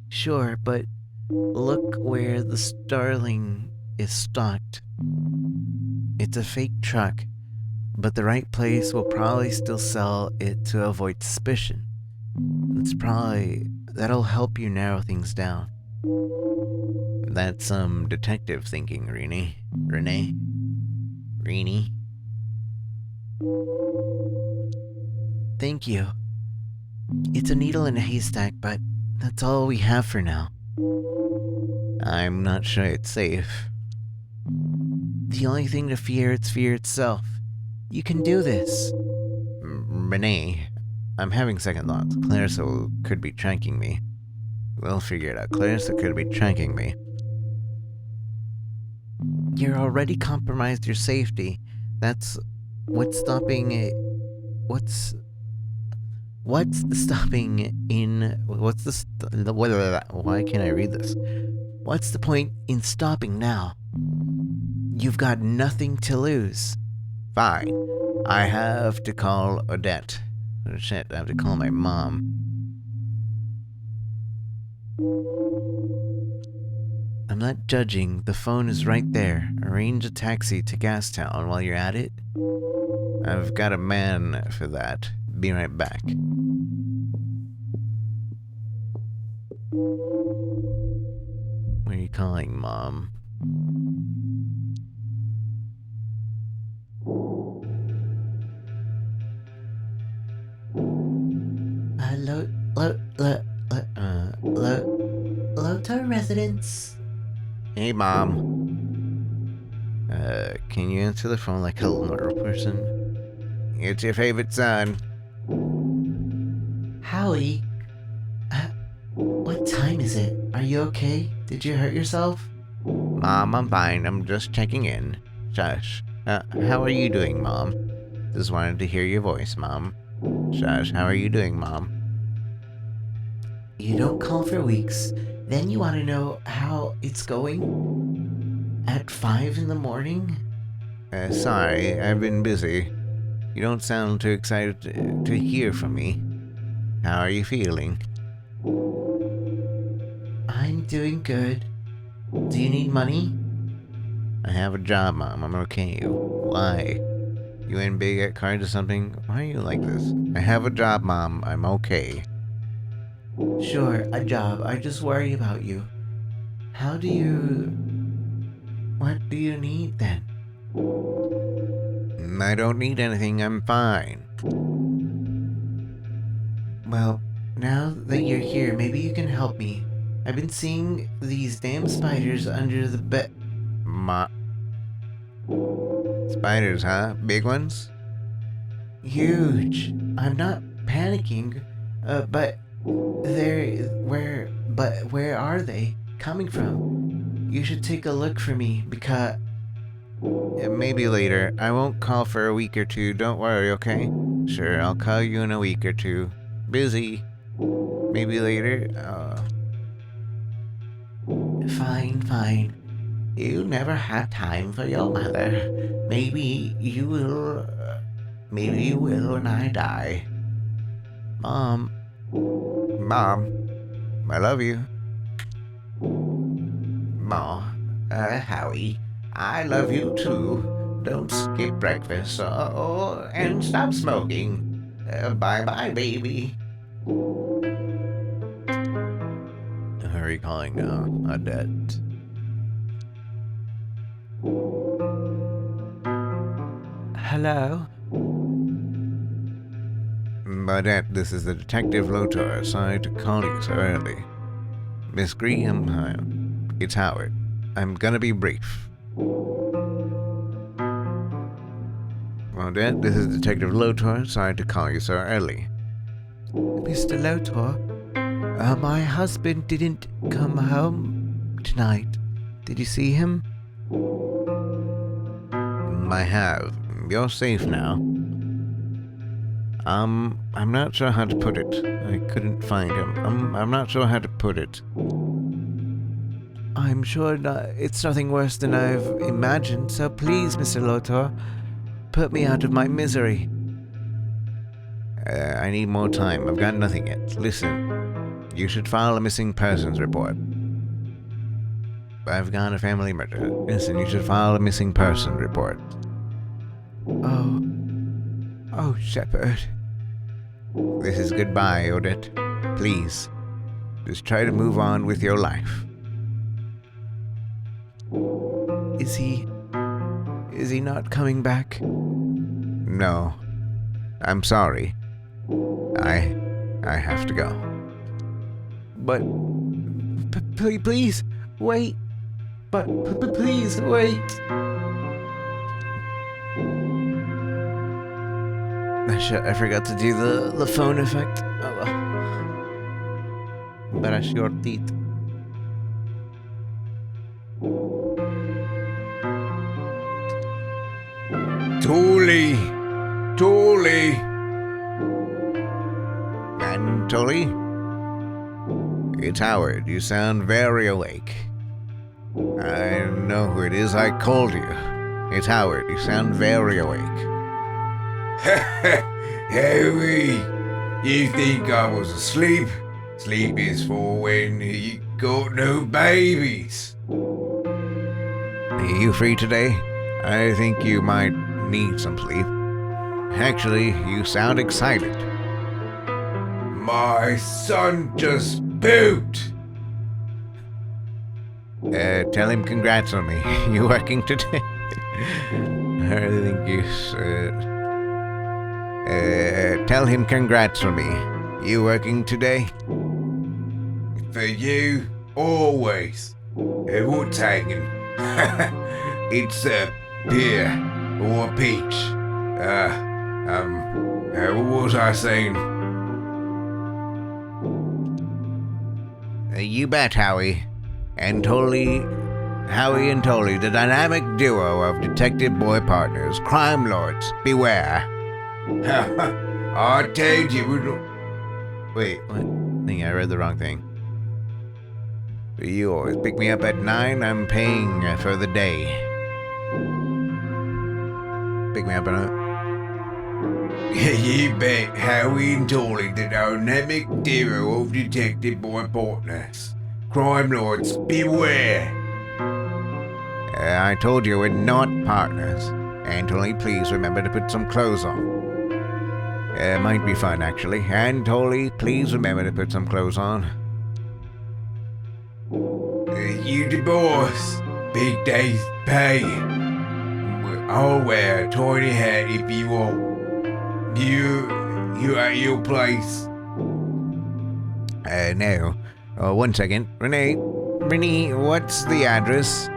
Sure, but look where the Starling is stocked. It's a fake truck, but the right place will probably still sell it to avoid suspicion. That'll help you narrow things down. That's some detective thinking, Renee. Thank you. It's a needle in a haystack, but that's all we have for now. I'm not sure it's safe. The only thing to fear is fear itself. You can do this. Renee, I'm having second thoughts. Clarissa could be tracking me. We'll figure it out. Clarissa could be tracking me. You're already compromised your safety. That's what's stopping it. What's the stopping in? What's the why can't I read this? What's the point in stopping now? You've got nothing to lose. Fine. I have to call Odette. Oh, shit, I have to call my mom. I'm not judging. The phone is right there. Arrange a taxi to Gastown while you're at it. I've got a man for that. Be right back. Where are you calling, Mom? Loto residence. Hey, Mom. Can you answer the phone like a normal person? It's your favorite son. Howie, what time is it? Are you okay? Did you hurt yourself? Mom, I'm fine. I'm just checking in. Shush. How are you doing, Mom? Just wanted to hear your voice, Mom. Shush. How are you doing, Mom? You don't call for weeks. Then you want to know how it's going? At 5 in the morning? Sorry. I've been busy. You don't sound too excited to hear from me. How are you feeling? I'm doing good. Do you need money? I have a job, Mom. I'm okay. Why? You in big at cards or something? Why are you like this? I have a job, Mom. I'm okay. Sure, a job. I just worry about you. What do you need then? I don't need anything. I'm fine. Well, now that you're here, maybe you can help me. I've been seeing these damn spiders under the bed. Spiders, huh? Big ones? Huge. I'm not panicking, but where are they coming from? You should take a look for me because... Maybe later. I won't call for a week or two. Don't worry, okay? Sure, I'll call you in a week or two. Busy. Maybe later. Fine. You never had time for your mother. Maybe you will when I die. Mom, I love you. Howie, I love you too. Don't skip breakfast and stop smoking. Bye-bye, baby. Hurry calling Odette. Hello? Odette, this is the Detective Lotor. Sorry to call you so early. Miss Graham, it's Howard. I'm gonna be brief. Odette, this is Detective Lotor. Sorry to call you so early. Mr. Lotor, my husband didn't come home tonight. Did you see him? I have. You're safe now. I'm not sure how to put it. I couldn't find him. I'm not sure how to put it. I'm sure it's nothing worse than I've imagined, so please, Mr. Lotor, put me out of my misery. I need more time. I've got nothing yet. Listen, you should file a missing persons report. I've got a family murder. Listen, you should file a missing person report. Oh, Shepard. This is goodbye, Odette. Please, just try to move on with your life. Is he not coming back? No. I'm sorry. I have to go. But please wait. But please wait. I forgot to do the phone effect. Oh well. Brush your teeth. Tolly! Tolly! And Tully? It's Howard. You sound very awake. I know who it is. I called you. It's Howard. You sound very awake. Harry, you think I was asleep? Sleep is for when you got no babies. Are you free today? I think you might need some sleep. Actually, you sound excited. My son just pooped. Tell him congrats on me. You working today? I think you said... tell him congrats on me. You working today? For you, always. What's hanging? It's a pear or a peach. What was I saying? You bet, Howie. And Tully... Howie and Tully, the dynamic duo of detective boy partners, crime lords, beware. I told you we don't... Wait, What? I think I read the wrong thing. you always pick me up at 9, I'm paying for the day. Pick me up at... You bet Howie and Tolly, the dynamic duo of detective boy partners. Crime lords, beware. I told you we're not partners. And Tully, please remember to put some clothes on. Might be fun, actually. And Tully, please remember to put some clothes on. You the boss. Big day's pay. I'll wear a tiny hat if you want. You at your place. No. Oh, 1 second. Renee, what's the address?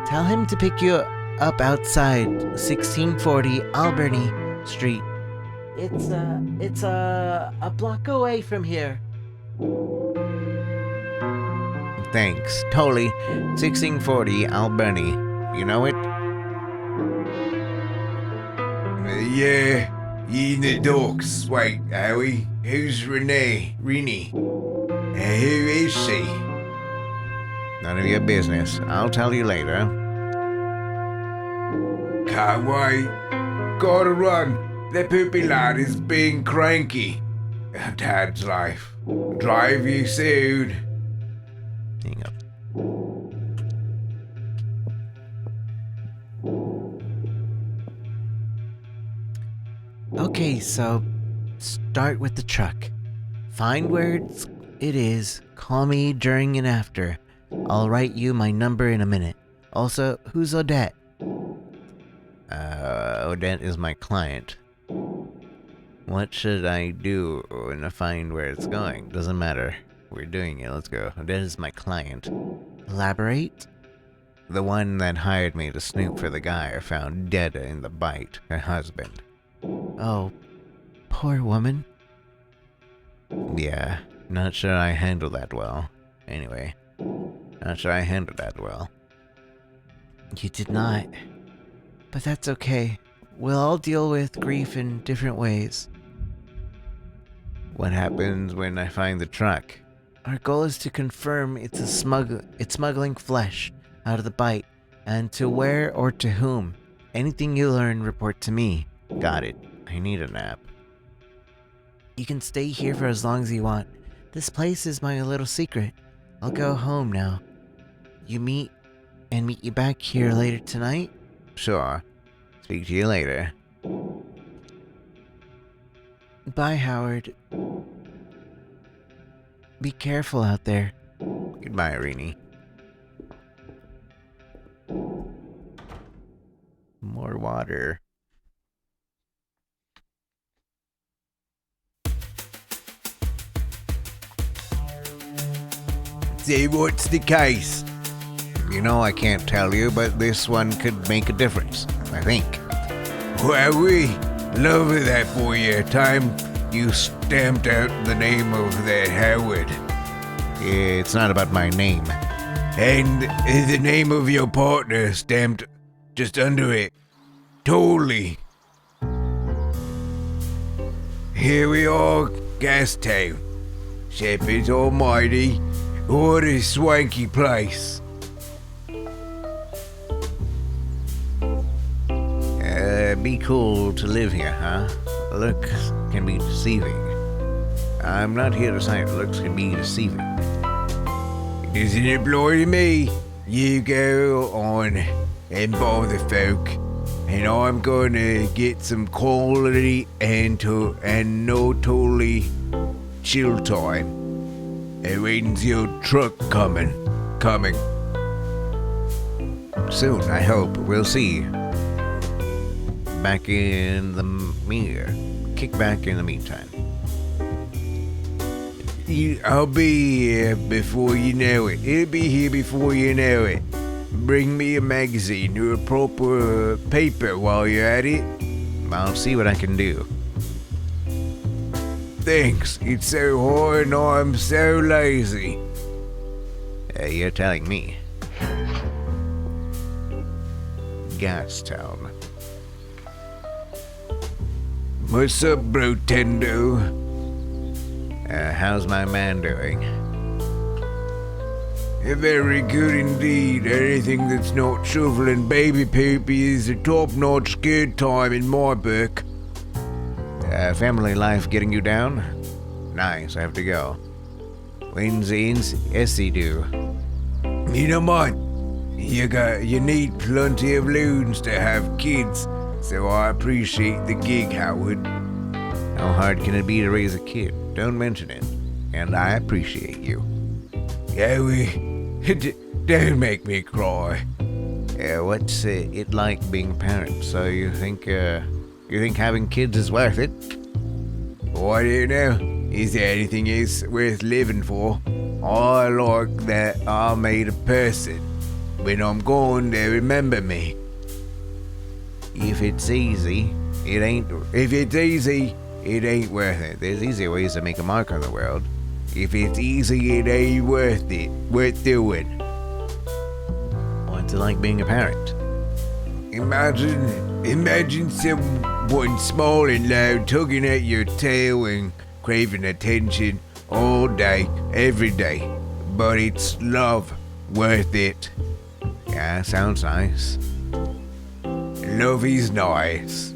Tell him to pick you up outside 1640 Alberni Street. It's a block away from here. Thanks. Tully, 1640 Alberni. You know it? Yeah, you in the docks. Wait, Howie, who's Renee? Who is she? None of your business. I'll tell you later. Can't wait. Gotta run. The poopy lad is being cranky. Dad's life. Drive you soon. Hang up. Okay, so start with the truck. Find where it is. Call me during and after. I'll write you my number in a minute. Also, who's Odette? Odette is my client. What should I do when I find where it's going? Doesn't matter. We're doing it. Let's go. Odette is my client. Elaborate? The one that hired me to snoop for the guy I found dead in the bite, her husband. Oh, poor woman. Yeah, not sure I handled that well. Anyway, not sure I handled that well. You did not. But that's okay. We'll all deal with grief in different ways. What happens when I find the truck? Our goal is to confirm it's smuggling flesh out of the bite, and to where or to whom. Anything you learn, report to me. Got it. I need a nap. You can stay here for as long as you want. This place is my little secret. I'll go home now. Meet you back here later tonight? Sure. Speak to you later. Bye, Howard. Be careful out there. Goodbye, Rini. More water. Say what's the case? You know I can't tell you, but this one could make a difference, I think. Wowee, lovely that for you. Time you stamped out the name of that Howard. It's not about my name. And the name of your partner stamped just under it. Totally. Here we are, Gastown. Shepherd's almighty. What a swanky place. Be cool to live here, huh? Looks can be deceiving. I'm not here to say looks can be deceiving. Doesn't apply to me. You go on and bother folk. And I'm gonna get some quality and no totally chill time. And when's your truck coming? Soon, I hope. We'll see. Back in the mirror. Kick back in the meantime. I'll be here before you know it. It'll be here before you know it. Bring me a magazine or a proper paper while you're at it. I'll see what I can do. Thanks. It's so hard and I'm so lazy. You're telling me. Gastown. What's up, Brotendo? How's my man doing? Very good indeed. Anything that's not shoveling baby poop is a top-notch good time in my book. Family life getting you down? Nice, I have to go. Wins, yes he do. You know what? You need plenty of loons to have kids, so I appreciate the gig, Howard. How hard can it be to raise a kid? Don't mention it. And I appreciate you. Don't make me cry. What's it like being a parent? So you think having kids is worth it? Oh, I don't know. Is there anything else worth living for? I like that I made a person. When I'm gone, they remember me. If it's easy, it ain't. If it's easy, it ain't worth it. There's easier ways to make a mark on the world. If it's easy, it ain't worth it. Worth doing. What's it like being a parent? Imagine someone small and loud tugging at your tail and craving attention all day, every day. But it's love, worth it. Yeah, sounds nice. Love is nice.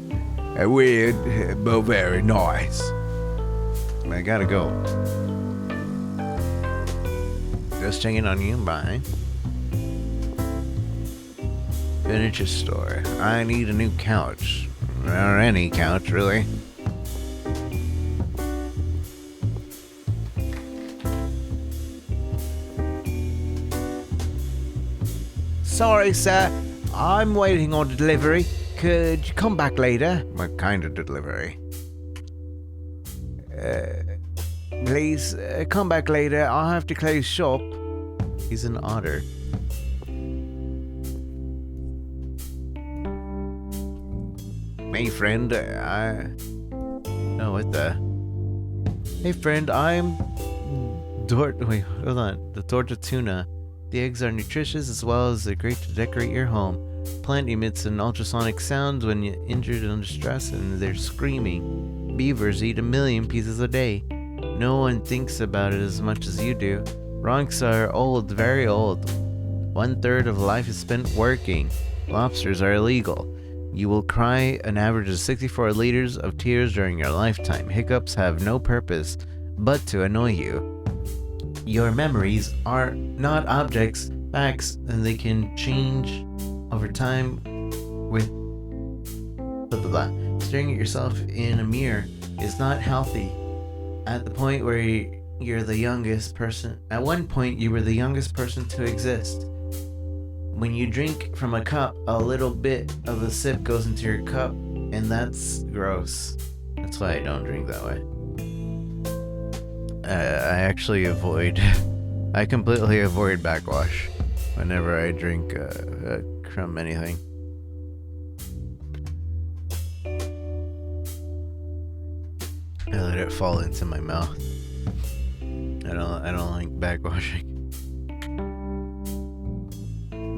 Weird, but very nice. I gotta go. Just checking on you, bye. Furniture store. I need a new couch. Or any couch, really. Sorry, sir. I'm waiting on delivery. Could you come back later? What kind of delivery? Please, come back later. I'll have to close shop. He's an otter. Hey, friend, Oh, what the? Hey, friend, I'm... Wait, hold on. The torta tuna. The eggs are nutritious as well as they're great to decorate your home. Plant emits an ultrasonic sound when you're injured and under stress, and they're screaming. Beavers eat 1 million pieces a day. No one thinks about it as much as you do. Broncs are old, very old. 1/3 of life is spent working. Lobsters are illegal. You will cry an average of 64 liters of tears during your lifetime. Hiccups have no purpose but to annoy you. Your memories are not objects, facts, and they can change over time with blah blah blah. Staring at yourself in a mirror is not healthy. At the point where you're the youngest person, at one point you were the youngest person to exist. When you drink from a cup, a little bit of a sip goes into your cup, and that's gross. That's why I don't drink that way. I actually avoid. I completely avoid backwash whenever I drink from anything. fall into my mouth. I don't like backwashing.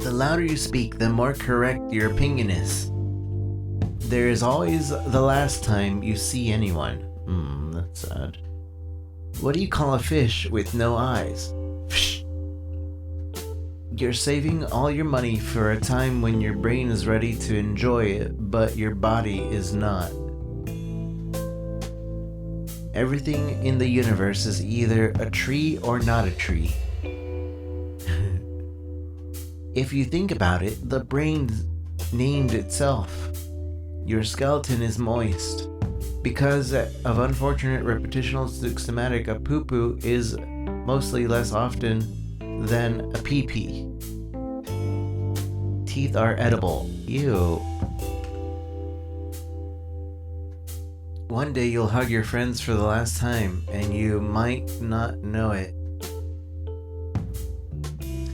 The louder you speak, the more correct your opinion is. There is always the last time you see anyone. That's sad. What do you call a fish with no eyes? Psh. You're saving all your money for a time when your brain is ready to enjoy it, but your body is not. Everything in the universe is either a tree or not a tree. If you think about it, the brain named itself. Your skeleton is moist. Because of unfortunate repetitional systematic, a poo-poo is mostly less often than a pee-pee. Teeth are edible. Ew. One day you'll hug your friends for the last time, and you might not know it.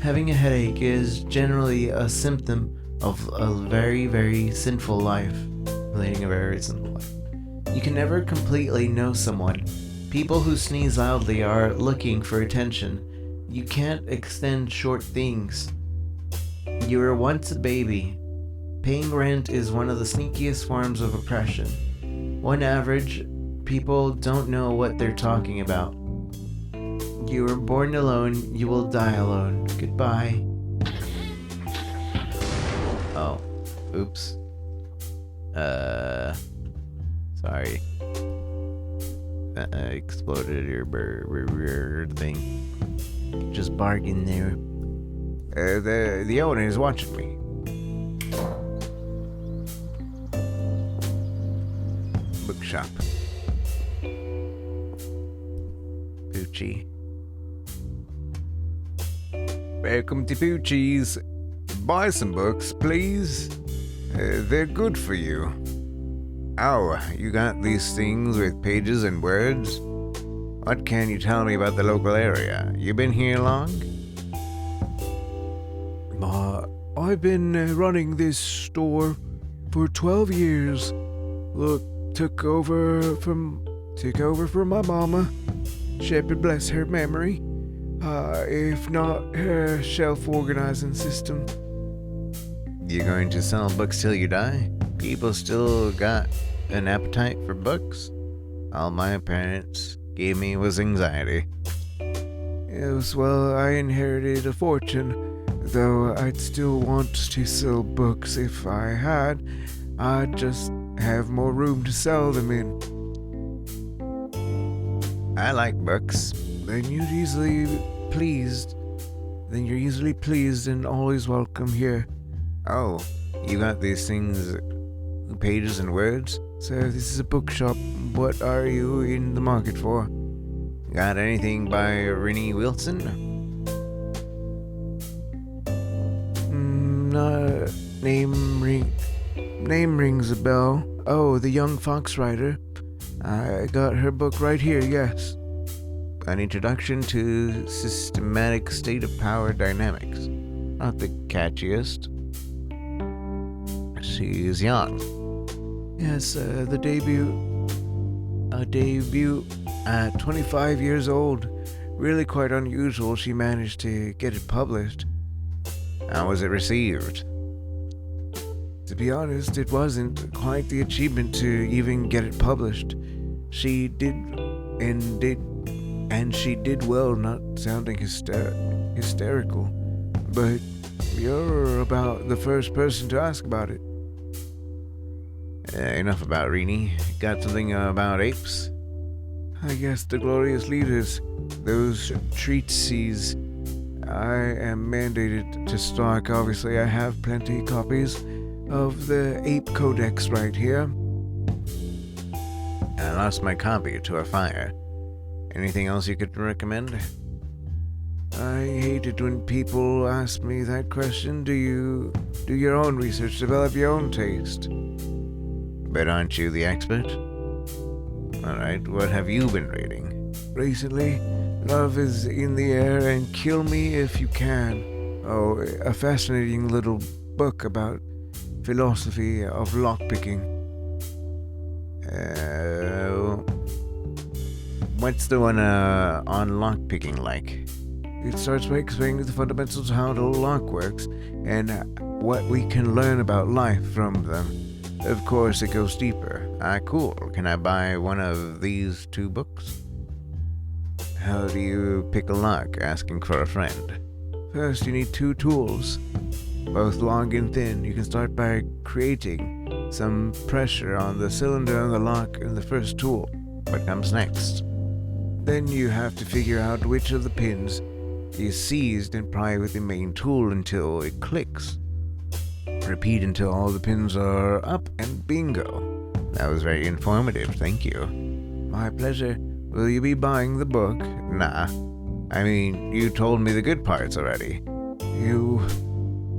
Having a headache is generally a symptom of a very, very sinful life. Leading a very sinful life. You can never completely know someone. People who sneeze loudly are looking for attention. You can't extend short things. You were once a baby. Paying rent is one of the sneakiest forms of oppression. On average, people don't know what they're talking about. You were born alone, you will die alone. Goodbye. Oh, oops. Sorry. Exploded your bird thing. Just barking there. The owner is watching me. Bookshop. Poochie. Welcome to Poochie's. Buy some books, please. They're good for you. Oh, you got these things with pages and words? What can you tell me about the local area? You been here long? I've been running this store for 12 years. Look, took over from my mama. Shepherd bless her memory. If not her shelf organizing system. You going to sell books till you die? People still got an appetite for books? All my parents gave me was anxiety. Yes, well, I inherited a fortune, though I'd still want to sell books if I had. I'd just have more room to sell them in. I like books. Then you're easily pleased and always welcome here. Oh, you got these things, pages and words? Sir, this is a bookshop. What are you in the market for? Got anything by Rennie Wilson? Name rings a bell. Oh, the young fox writer. I got her book right here, yes. An introduction to systematic state of power dynamics. Not the catchiest. She's young. Yes, the debut. A debut at 25 years old. Really quite unusual she managed to get it published. How was it received? To be honest, it wasn't quite the achievement to even get it published. She did well, not sounding hysterical. But you're about the first person to ask about it. Enough about Rennie. Got something about apes? I guess the glorious leaders, those treatises, I am mandated to stock. Obviously, I have plenty copies of the Ape Codex right here. I lost my copy to a fire. Anything else you could recommend? I hate it when people ask me that question. Do you do your own research, develop your own taste? But aren't you the expert? Alright, what have you been reading? Recently, Love is in the Air and Kill Me If You Can. Oh, a fascinating little book about philosophy of lockpicking. What's the one on lockpicking like? It starts by explaining the fundamentals of how the lock works and what we can learn about life from them. Of course, it goes deeper. Cool. Can I buy one of these 2 books? How do you Pick a lock, asking for a friend. First, you need 2 tools, both long and thin. You can start by creating some pressure on the cylinder on the lock in the first tool. What comes next? Then you have to figure out which of the pins is seized and pry with the main tool until it clicks. Repeat until all the pins are up and bingo. That was very informative, thank you. My pleasure. Will you be buying the book? Nah. I mean, you told me the good parts already.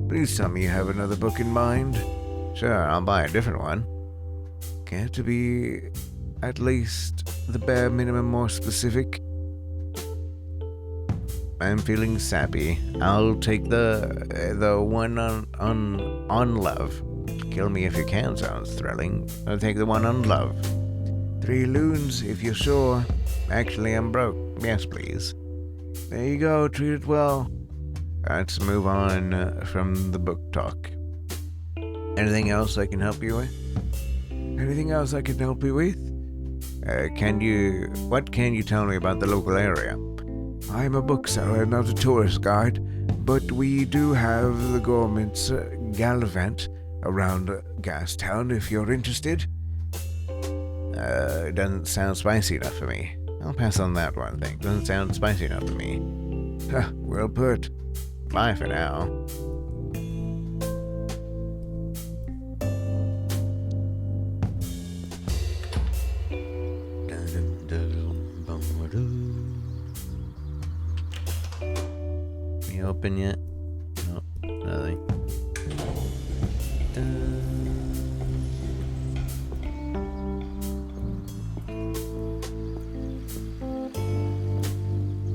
Please tell me you have another book in mind. Sure, I'll buy a different one. Care to be at least the bare minimum more specific? I'm feeling sappy. I'll take the one on love. Kill me if you can sounds thrilling. I'll take the one on love. 3 loons, if you're sure. Actually, I'm broke. Yes, please. There you go, treat it well. Let's move on from the book talk. Anything else I can help you with? Anything else I can help you with? What can you tell me about the local area? I'm a bookseller, not a tourist guide, but we do have the government's gallivant around Gastown if you're interested. It doesn't sound spicy enough for me. I'll pass on that one thing. Doesn't sound spicy enough for me. Well put. Bye for now. You open yet? No, nothing.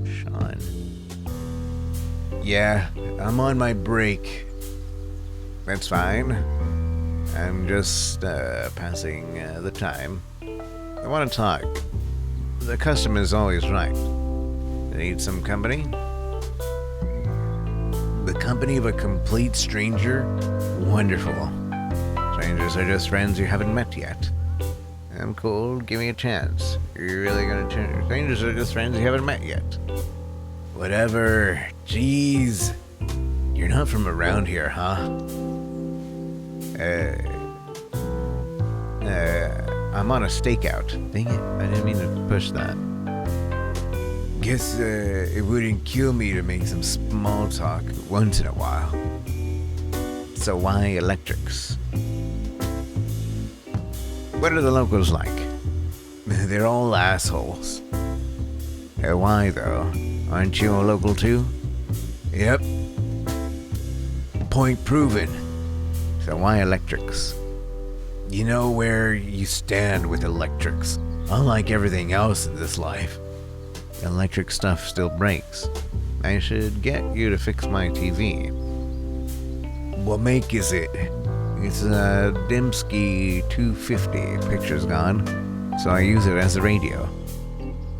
Sean. Yeah, I'm on my break. That's fine. I'm just passing the time. I want to talk. The customer's always right. Need some company? The company of a complete stranger? Wonderful. Strangers are just friends you haven't met yet. I'm cool. Give me a chance. You're really gonna change? Strangers are just friends you haven't met yet. Whatever. Jeez. You're not from around here, huh? I'm on a stakeout. Dang it. I didn't mean to push that. Guess it wouldn't kill me to make some small talk once in a while. So why electrics? What are the locals like? They're all assholes. Why though? Aren't you a local too? Yep. Point proven. So why electrics? You know where you stand with electrics. Unlike everything else in this life. Electric stuff still breaks. I should get you to fix my TV. What make is it? It's a Dembski 250. Picture's gone, so I use it as a radio.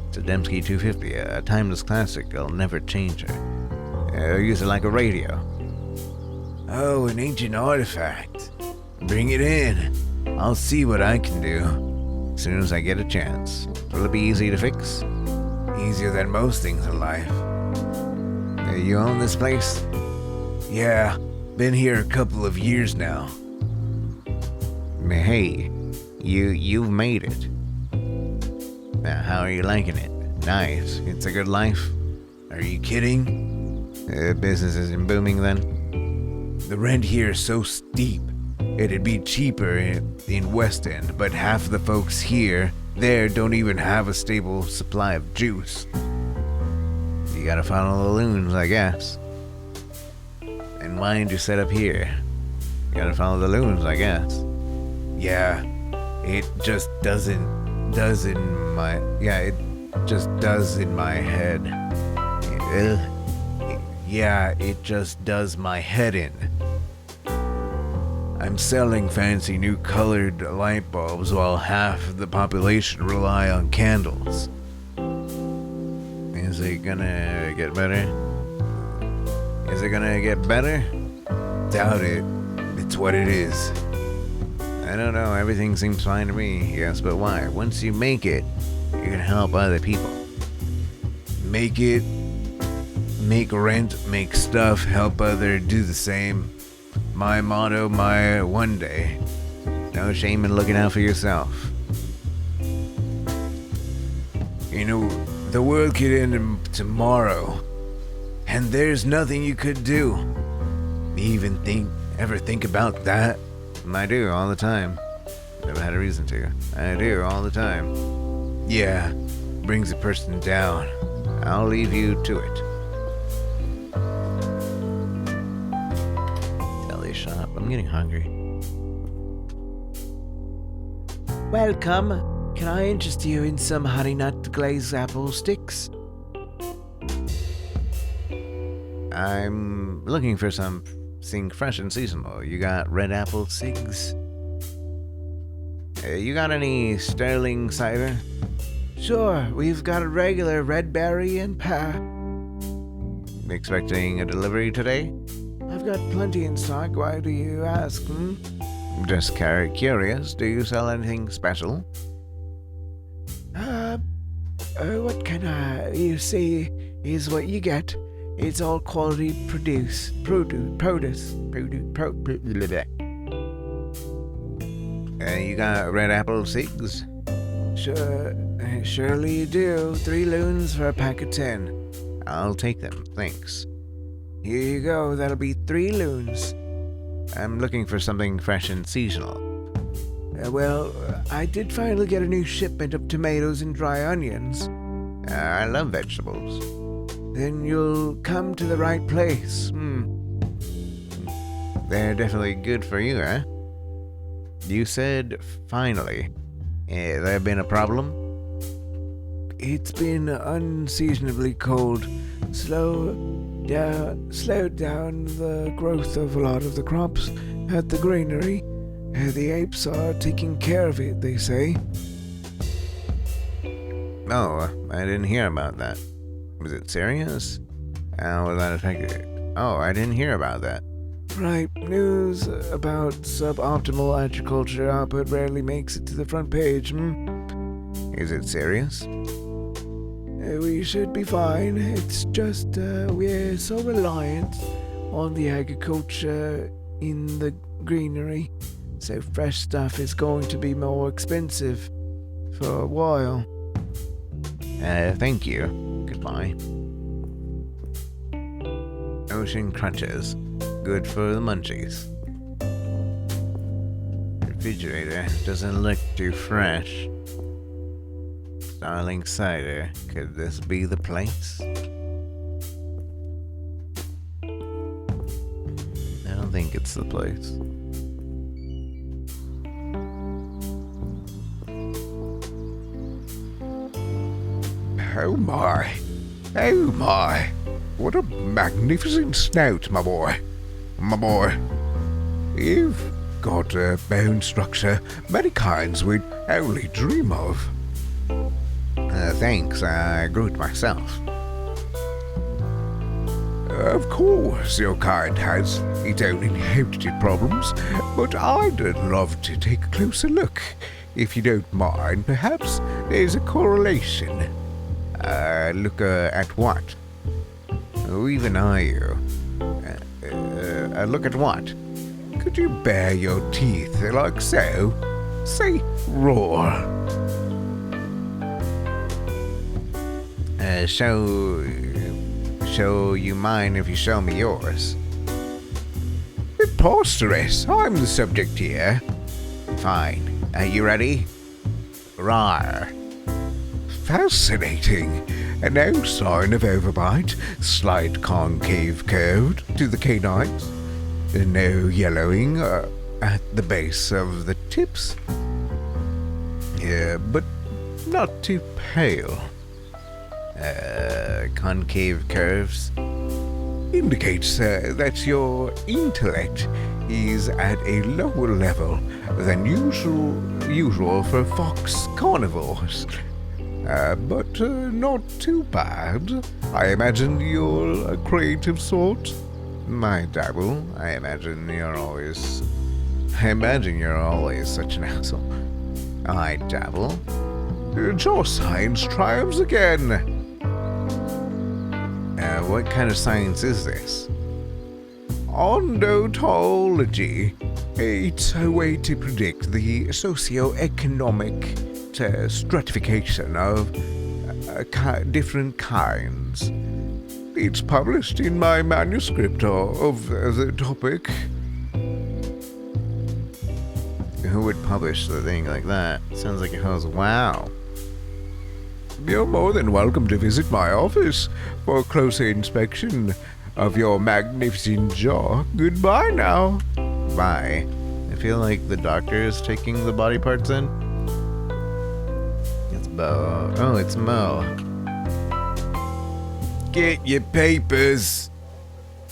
It's a Dembski 250, a timeless classic. I'll never change it. I use it like a radio. Oh, an ancient artifact. Bring it in. I'll see what I can do. As soon as I get a chance. Will it be easy to fix? Easier than most things in life. You own this place? Yeah, been here a couple of years now. Hey, you've made it. Now, how are you liking it? Nice. It's a good life? Are you kidding? Business isn't booming then? The rent here is so steep. It'd be cheaper in West End, but half the folks there don't even have a stable supply of juice. You gotta follow the loons, I guess. And why did you set up here? You gotta follow the loons, I guess. Yeah, it just does in my head. Yeah, it just does my head in. I'm selling fancy new colored light bulbs while half the population rely on candles. Is it gonna get better? Is it gonna get better? Doubt it. It's what it is. I don't know, everything seems fine to me. Yes, but why? Once you make it, you're gonna help other people. Make it. Make rent, make stuff, help other, do the same. My motto, my one day. No shame in looking out for yourself. You know, the world could end tomorrow, and there's nothing you could do. Ever think about that? I do all the time. Never had a reason to. I do all the time. Yeah, brings a person down. I'll leave you to it. Deli shop. I'm getting hungry. Welcome. Can I interest you in some honey nut glazed apple sticks? I'm looking for something fresh and seasonal. You got red apple cigs? You got any sterling cider? Sure, we've got a regular red berry and pear. Expecting a delivery today? I've got plenty in stock. Why do you ask? Just curious. Do you sell anything special? What can you see is what you get. It's all quality produce. You got red apple cigs? Surely you do. 3 loons for a pack of 10. I'll take them, thanks. Here you go. That'll be 3 loons. I'm looking for something fresh and seasonal. I did finally get a new shipment of tomatoes and dry onions. I love vegetables. Then you'll come to the right place. They're definitely good for you, huh? You said finally. There been a problem? It's been unseasonably cold. Slowed down the growth of a lot of the crops at the granary. The apes are taking care of it, they say. Oh, I didn't hear about that. Was it serious? How was that affected? Oh, I didn't hear about that. Right, news about suboptimal agriculture output rarely makes it to the front page, Is it serious? We should be fine. It's just we're so reliant on the agriculture in the greenery, so fresh stuff is going to be more expensive for a while. Thank you. Goodbye. Ocean Crunches. Good for the munchies. Refrigerator doesn't look too fresh. Starling Cider. Could this be the place? I don't think it's the place. Oh my. Oh my. What a magnificent snout, my boy. My boy. You've got a bone structure many kinds we'd only dream of. Thanks, I grew it myself. Of course, your kind has its own inherited problems, but I'd love to take a closer look. If you don't mind, perhaps there's a correlation. Look at what? Who even are you? Look at what? Could you bare your teeth like so? Say, roar. Show you mine if you show me yours. Preposterous. I'm the subject here. Fine. You ready? Rawr. Fascinating. No sign of overbite. Slight concave curve to the canines. No yellowing at the base of the tips. Yeah, but not too pale. Concave curves indicates that your intellect is at a lower level than usual for fox carnivores. but not too bad. I imagine you're a creative sort. My dabble. I imagine you're always such an asshole. I dabble. Your science triumphs again. What kind of science is this? Odontology. It's a way to predict the socio-economic stratification of different kinds. It's published in my manuscript of the topic. Who would publish the thing like that? Sounds like it goes, wow. You're more than welcome to visit my office for a closer inspection of your magnificent jaw. Goodbye now. Bye. I feel like the doctor is taking the body parts in. It's Bo. Oh, it's Mo. Get your papers.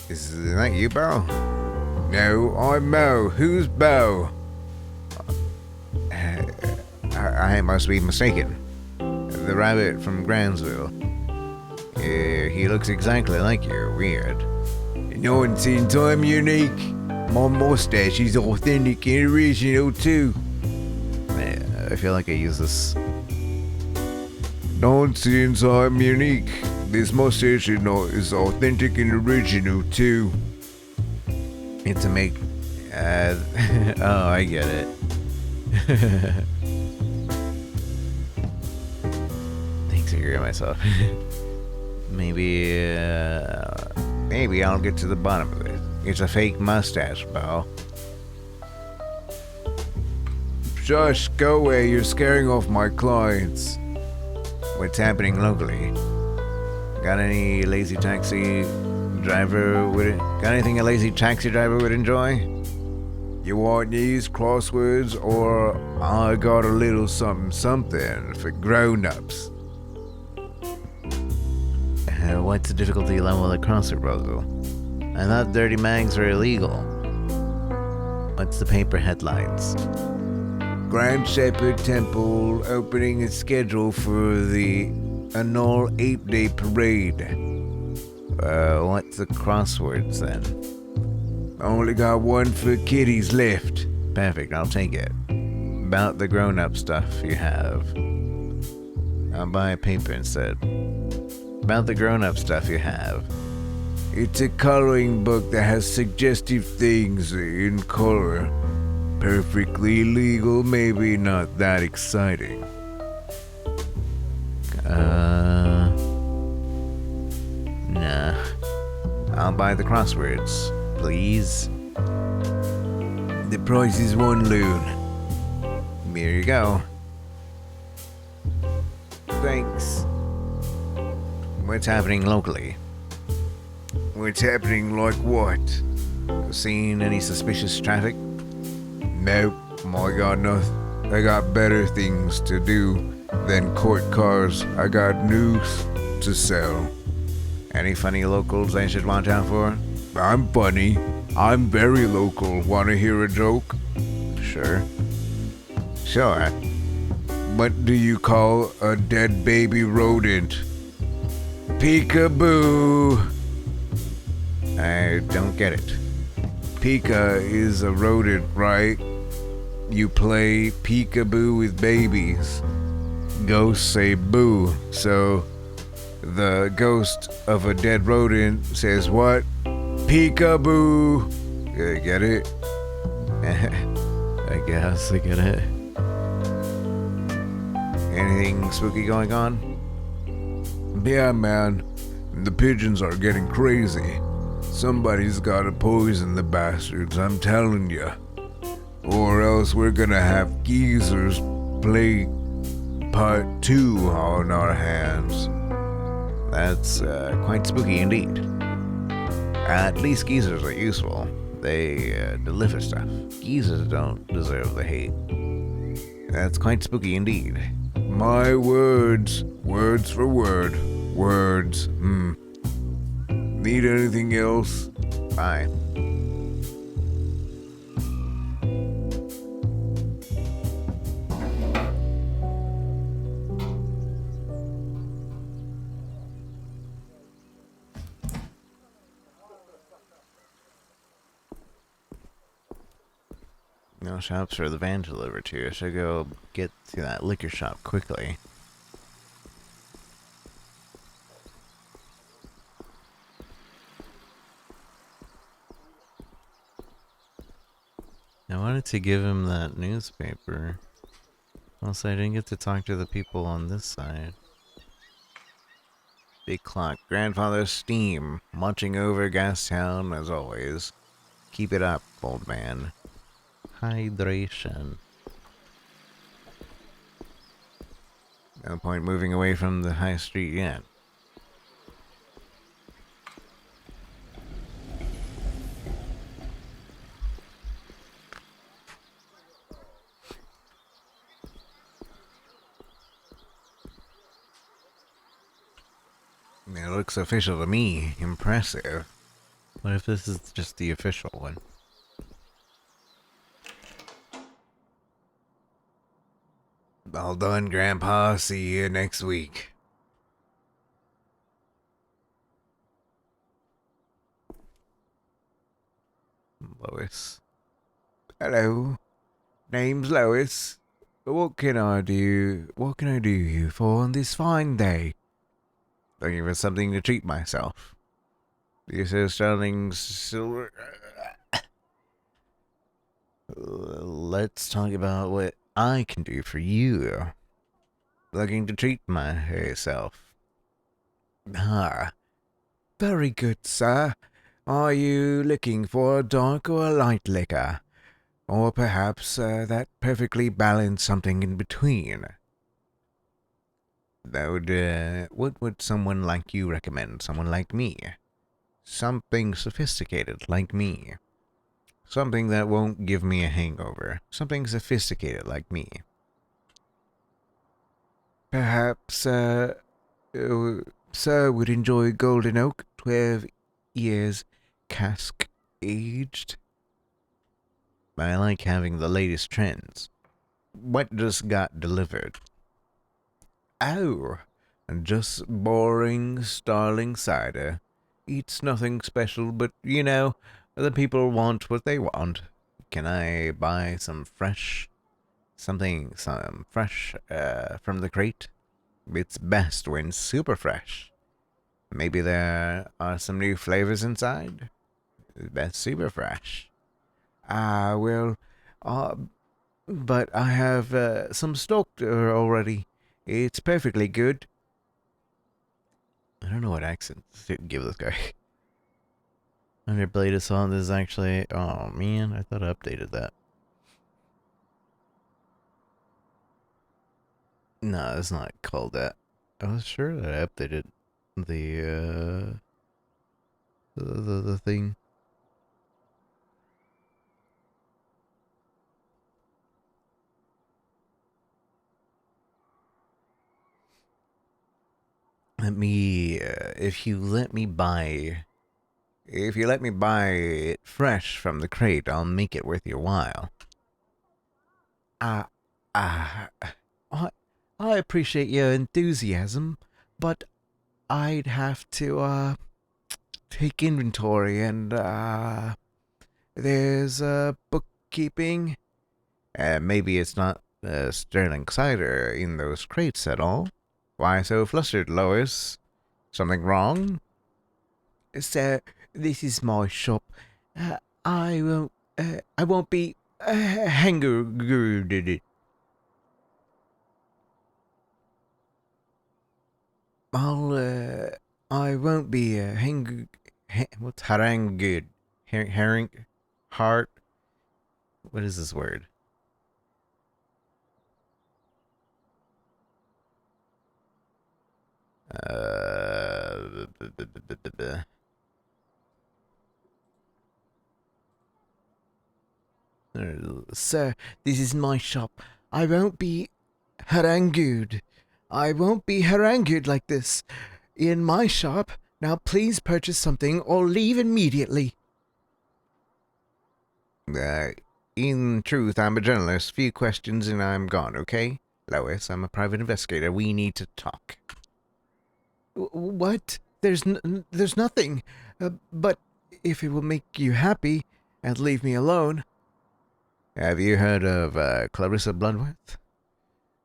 Is that you, Bo? No, I'm Mo. Who's Bo? I must be mistaken. The rabbit from Grandsville. He looks exactly like you. Weird. Nonsense, I'm unique. My mustache is authentic and original too. I feel like I use this. Nonsense, I'm unique. This mustache is authentic and original too. To make. Oh, I get it. Thanks for hearing myself. Maybe I'll get to the bottom of it. It's a fake mustache, Bo. Shush, go away. You're scaring off my clients. What's happening locally? Got any lazy taxi driver got anything a lazy taxi driver would enjoy? You want these crosswords, or I got a little something for grown-ups. What's the difficulty level of the crossword puzzle? I thought dirty mags were illegal. What's the paper headlines? Grand Shepherd Temple opening its schedule for the annual 8-day parade. What's the crosswords then? Only got one for kiddies left. Perfect, I'll take it. About the grown-up stuff you have. I'll buy a paper instead. About the grown-up stuff you have. It's a coloring book that has suggestive things in color. Perfectly legal, maybe not that exciting. Nah. I'll buy the crosswords, please. The price is 1 loon. Here you go. Thanks. What's happening locally? What's happening like what? Seen any suspicious traffic? Nope, I got nothing. I got better things to do than court cars. I got news to sell. Any funny locals I should watch out for? I'm funny. I'm very local. Wanna hear a joke? Sure. Sure. What do you call a dead baby rodent? Peekaboo. I don't get it. Pika is a rodent, right? You play peekaboo with babies. Ghosts say boo, so the ghost of a dead rodent says what? Peekaboo. Get it? I guess I get it. Anything spooky going on? Yeah, man. The pigeons are getting crazy. Somebody's gotta poison the bastards, I'm telling ya. Or else we're gonna have Geezer's Plague Part 2 on our hands. That's quite spooky indeed. At least geezers are useful. They deliver stuff. Geezers don't deserve the hate. That's quite spooky indeed. My words. Words for word. Words. Need anything else? Bye. No shops for the van to deliver to. I should go get to that liquor shop quickly. I wanted to give him that newspaper. Also, I didn't get to talk to the people on this side. Big clock. Grandfather Steam. Munching over Gastown as always. Keep it up, old man. Hydration. No point moving away from the high street yet. It looks official to me. Impressive. What if this is just the official one? All done, Grandpa. See you next week. Lois. Hello. Name's Lois. What can I do you for on this fine day? Looking for something to treat myself. These are sterling silver. Let's talk about what I can do for you. Looking to treat myself. Ah, very good, sir. Are you looking for a dark or a light liquor? Or perhaps that perfectly balanced something in between? What would someone like you recommend? Someone like me? Something sophisticated like me. Something that won't give me a hangover. Something sophisticated like me. Perhaps, sir would enjoy Golden Oak, 12 years cask aged. I like having the latest trends. What just got delivered? Oh, just boring Starling cider. It's nothing special, but, you know, the people want what they want. Can I buy some fresh from the crate? It's best when super fresh. Maybe there are some new flavors inside? Best super fresh. But I have some stocked already. It's perfectly good. I don't know what accent to give this guy. Underblade Assault is actually... Oh man, I thought I updated that. No, it's not called that. I was sure that I updated the thing. If you let me buy it fresh from the crate, I'll make it worth your while. I appreciate your enthusiasm, but I'd have to, take inventory and, there's, bookkeeping. Maybe it's not sterling cider in those crates at all. Why so flustered, Lois? Something wrong? Sir, this is my shop. I won't be, hangered. I won't be, What's harangued? Herring? Heart? What is this word? Sir, this is my shop. I won't be harangued. I won't be harangued like this. In my shop. Now please purchase something or leave immediately. In truth, I'm a journalist. Few questions and I'm gone, okay? Lois, I'm a private investigator. We need to talk. What? There's nothing. But if it will make you happy and leave me alone. Have you heard of Clarissa Bloodworth?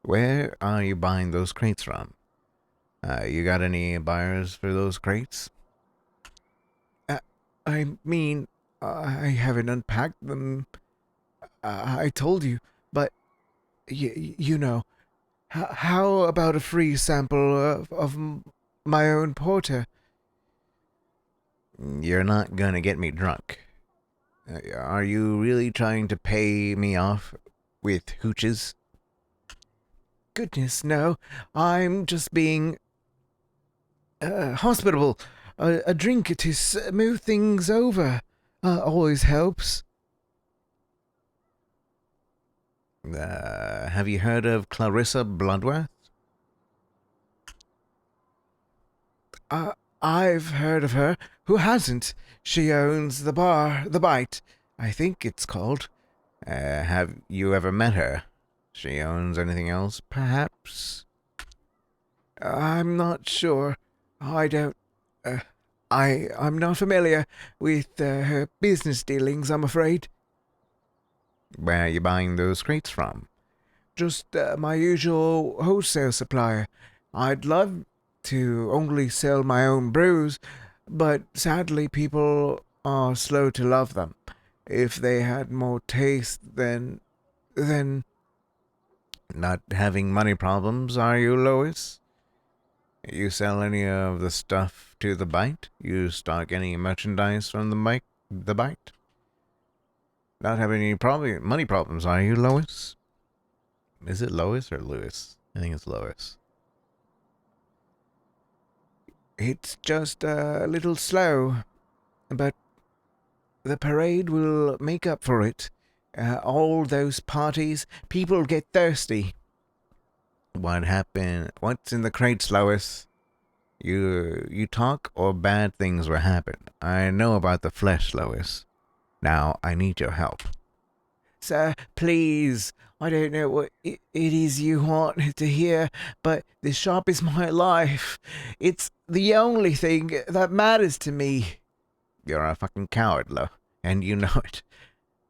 Where are you buying those crates from? You got any buyers for those crates? I mean, I haven't unpacked them. I told you, but you know, how about a free sample of my own porter? You're not gonna get me drunk. Are you really trying to pay me off with hooches? Goodness, no. I'm just being hospitable. A drink to smooth things over always helps. Have you heard of Clarissa Bloodworth? I've heard of her. Who hasn't? She owns the bar, The Bite, I think it's called. Have you ever met her? She owns anything else, perhaps? I'm not sure. I don't. I'm not familiar with her business dealings, I'm afraid. Where are you buying those crates from? Just my usual wholesale supplier. I'd love to only sell my own brews, but sadly people are slow to love them. If they had more taste, then. Not having money problems, are you, Lois? You sell any of the stuff to the Bite? You stock any merchandise from the Bite? Not having any money problems, are you, Lois? Is it Lois or Lewis? I think it's Lois. It's just a little slow, but the parade will make up for it. All those parties, people get thirsty. What happened? What's in the crates, Lois? You talk or bad things will happen. I know about the flesh, Lois. Now, I need your help. Sir, please, I don't know what it is you want to hear, but this shop is my life. It's the only thing that matters to me. You're a fucking coward, Lo, and you know it.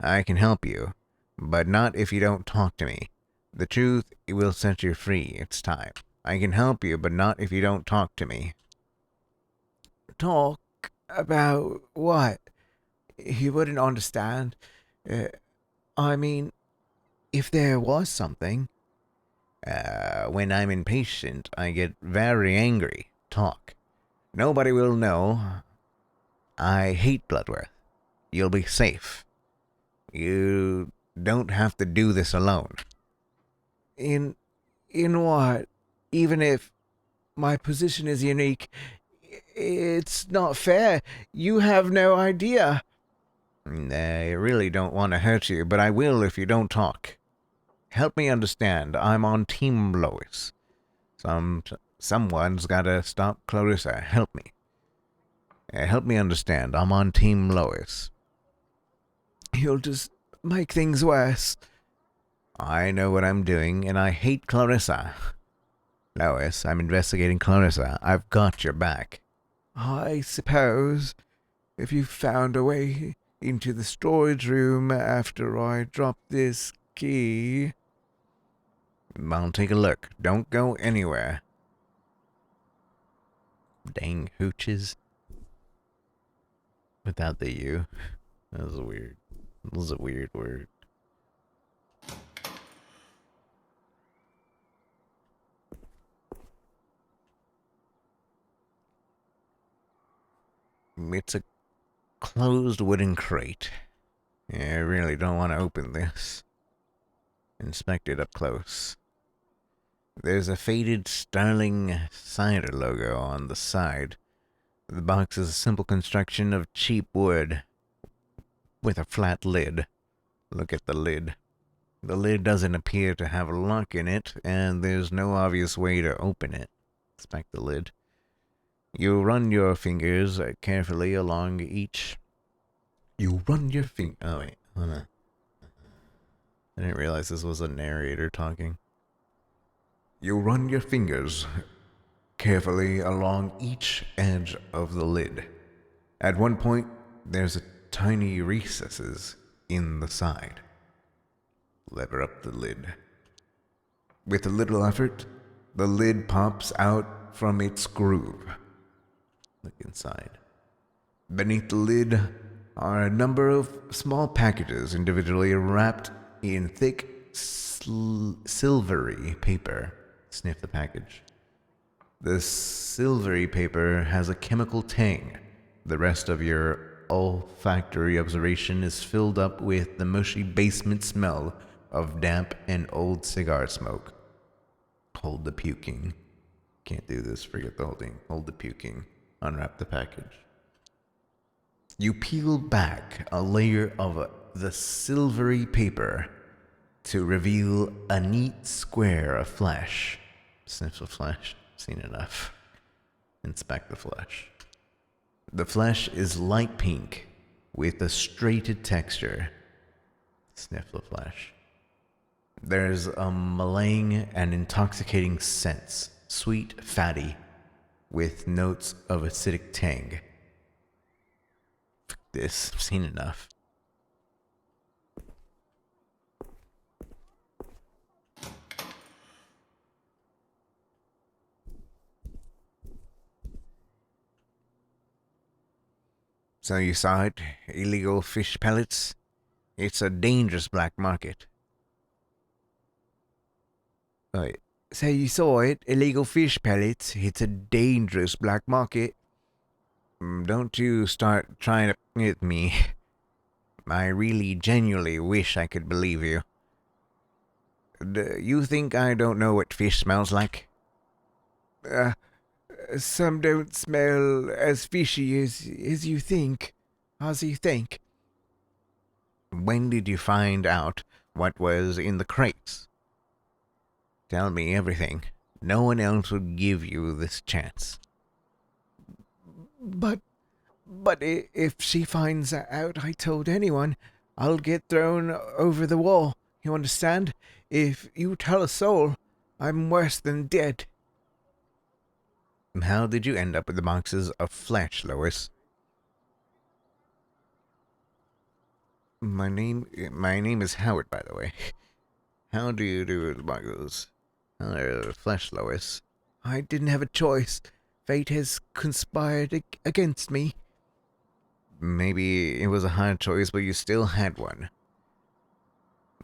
I can help you, but not if you don't talk to me. The truth will set you free. It's time. I can help you, but not if you don't talk to me. Talk about what? He wouldn't understand. I mean, if there was something. When I'm impatient, I get very angry. Talk. Nobody will know. I hate Bloodworth. You'll be safe. You don't have to do this alone. In what? Even if my position is unique, it's not fair. You have no idea. I really don't want to hurt you, but I will if you don't talk. Help me understand. I'm on Team Lois. Someone's gotta stop Clarissa. Help me. Help me understand. I'm on Team Lois. You'll just make things worse. I know what I'm doing, and I hate Clarissa. Lois, I'm investigating Clarissa. I've got your back. I suppose if you found a way into the storage room after I dropped this key. I'll take a look. Don't go anywhere. Dang hooches. Without the U. That was weird. That was a weird word. It's a closed wooden crate. Yeah, I really don't want to open this. Inspect it up close. There's a faded Starling Cider logo on the side. The box is a simple construction of cheap wood with a flat lid. Look at the lid. The lid doesn't appear to have a lock in it, and there's no obvious way to open it. Inspect the lid. You run your fingers carefully along each. Oh wait, hold on. I didn't realize this was a narrator talking. You run your fingers carefully along each edge of the lid. At one point, there's a tiny recesses in the side. Lever up the lid. With a little effort, the lid pops out from its groove. Look inside. Beneath the lid are a number of small packages individually wrapped in thick, silvery paper. Sniff the package. The silvery paper has a chemical tang. The rest of your olfactory observation is filled up with the mushy basement smell of damp and old cigar smoke. Hold the puking. Can't do this, forget the holding. Hold the puking. Unwrap the package. You peel back a layer of the silvery paper to reveal a neat square of flesh. Sniff the flesh. Seen enough. Inspect the flesh. The flesh is light pink with a straighted texture. Sniff the flesh. There's a malign and intoxicating scent, sweet, fatty, with notes of acidic tang. Fuck this, I've seen enough. So you saw it? Illegal fish pellets? It's a dangerous black market. Right. So you saw it? Illegal fish pellets? It's a dangerous black market. Don't you start trying to hit me. I really genuinely wish I could believe you. You think I don't know what fish smells like? Some don't smell as fishy as you think. As you think. When did you find out what was in the crates? Tell me everything. No one else would give you this chance. But if she finds out I told anyone, I'll get thrown over the wall. You understand? If you tell a soul, I'm worse than dead. How did you end up with the boxes of flesh, Lois? My name is Howard, by the way. How do you do with the boxes? Flesh, Lois. I didn't have a choice. Fate has conspired against me. Maybe it was a hard choice, but you still had one.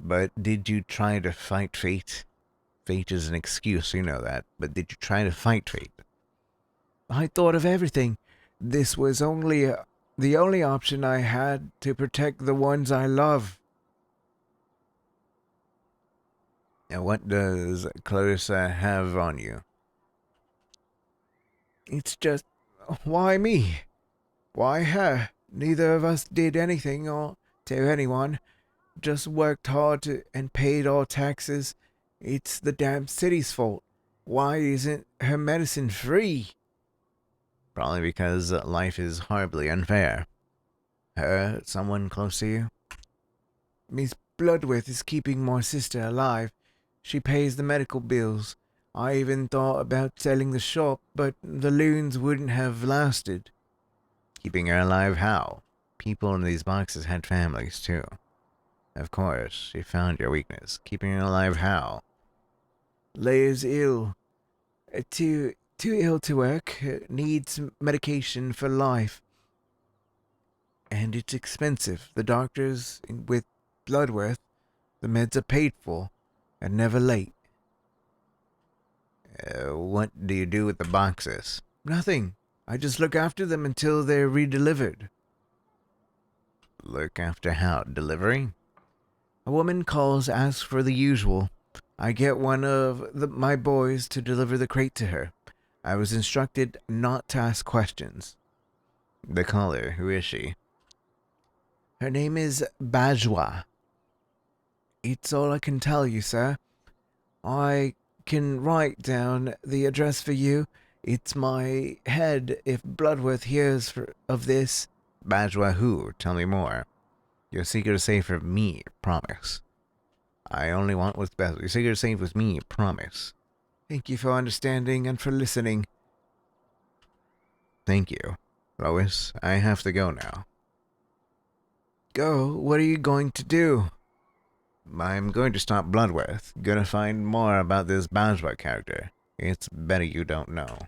But did you try to fight fate? Fate is an excuse, you know that. But did you try to fight fate? I thought of everything. This was the only option I had to protect the ones I love. Now, what does Clarissa have on you? It's just, why me? Why her? Neither of us did anything or to anyone. Just worked hard and paid our taxes. It's the damn city's fault. Why isn't her medicine free? Probably because life is horribly unfair. Her, someone close to you? Miss Bloodworth is keeping my sister alive. She pays the medical bills. I even thought about selling the shop, but the loons wouldn't have lasted. Keeping her alive how? People in these boxes had families, too. Of course, she found your weakness. Keeping her alive how? Leia's ill. Too ill to work. Needs medication for life. And it's expensive. The doctors with Bloodworth, the meds are paid for and never late. What do you do with the boxes? Nothing. I just look after them until they're redelivered. Look after how? Delivery? A woman calls, asks for the usual. I get one of my boys to deliver the crate to her. I was instructed not to ask questions. The caller, who is she? Her name is Bajwa. It's all I can tell you, sir. I can write down the address for you. It's my head if Bloodworth hears of this. Bajwa who? Tell me more. Your secret is safe for me, promise. I only want what's best. Your secret is safe with me, promise. Thank you for understanding and for listening. Thank you. Lois, I have to go now. Go? What are you going to do? I'm going to stop Bloodworth. Gonna find more about this Bajwa character. It's better you don't know.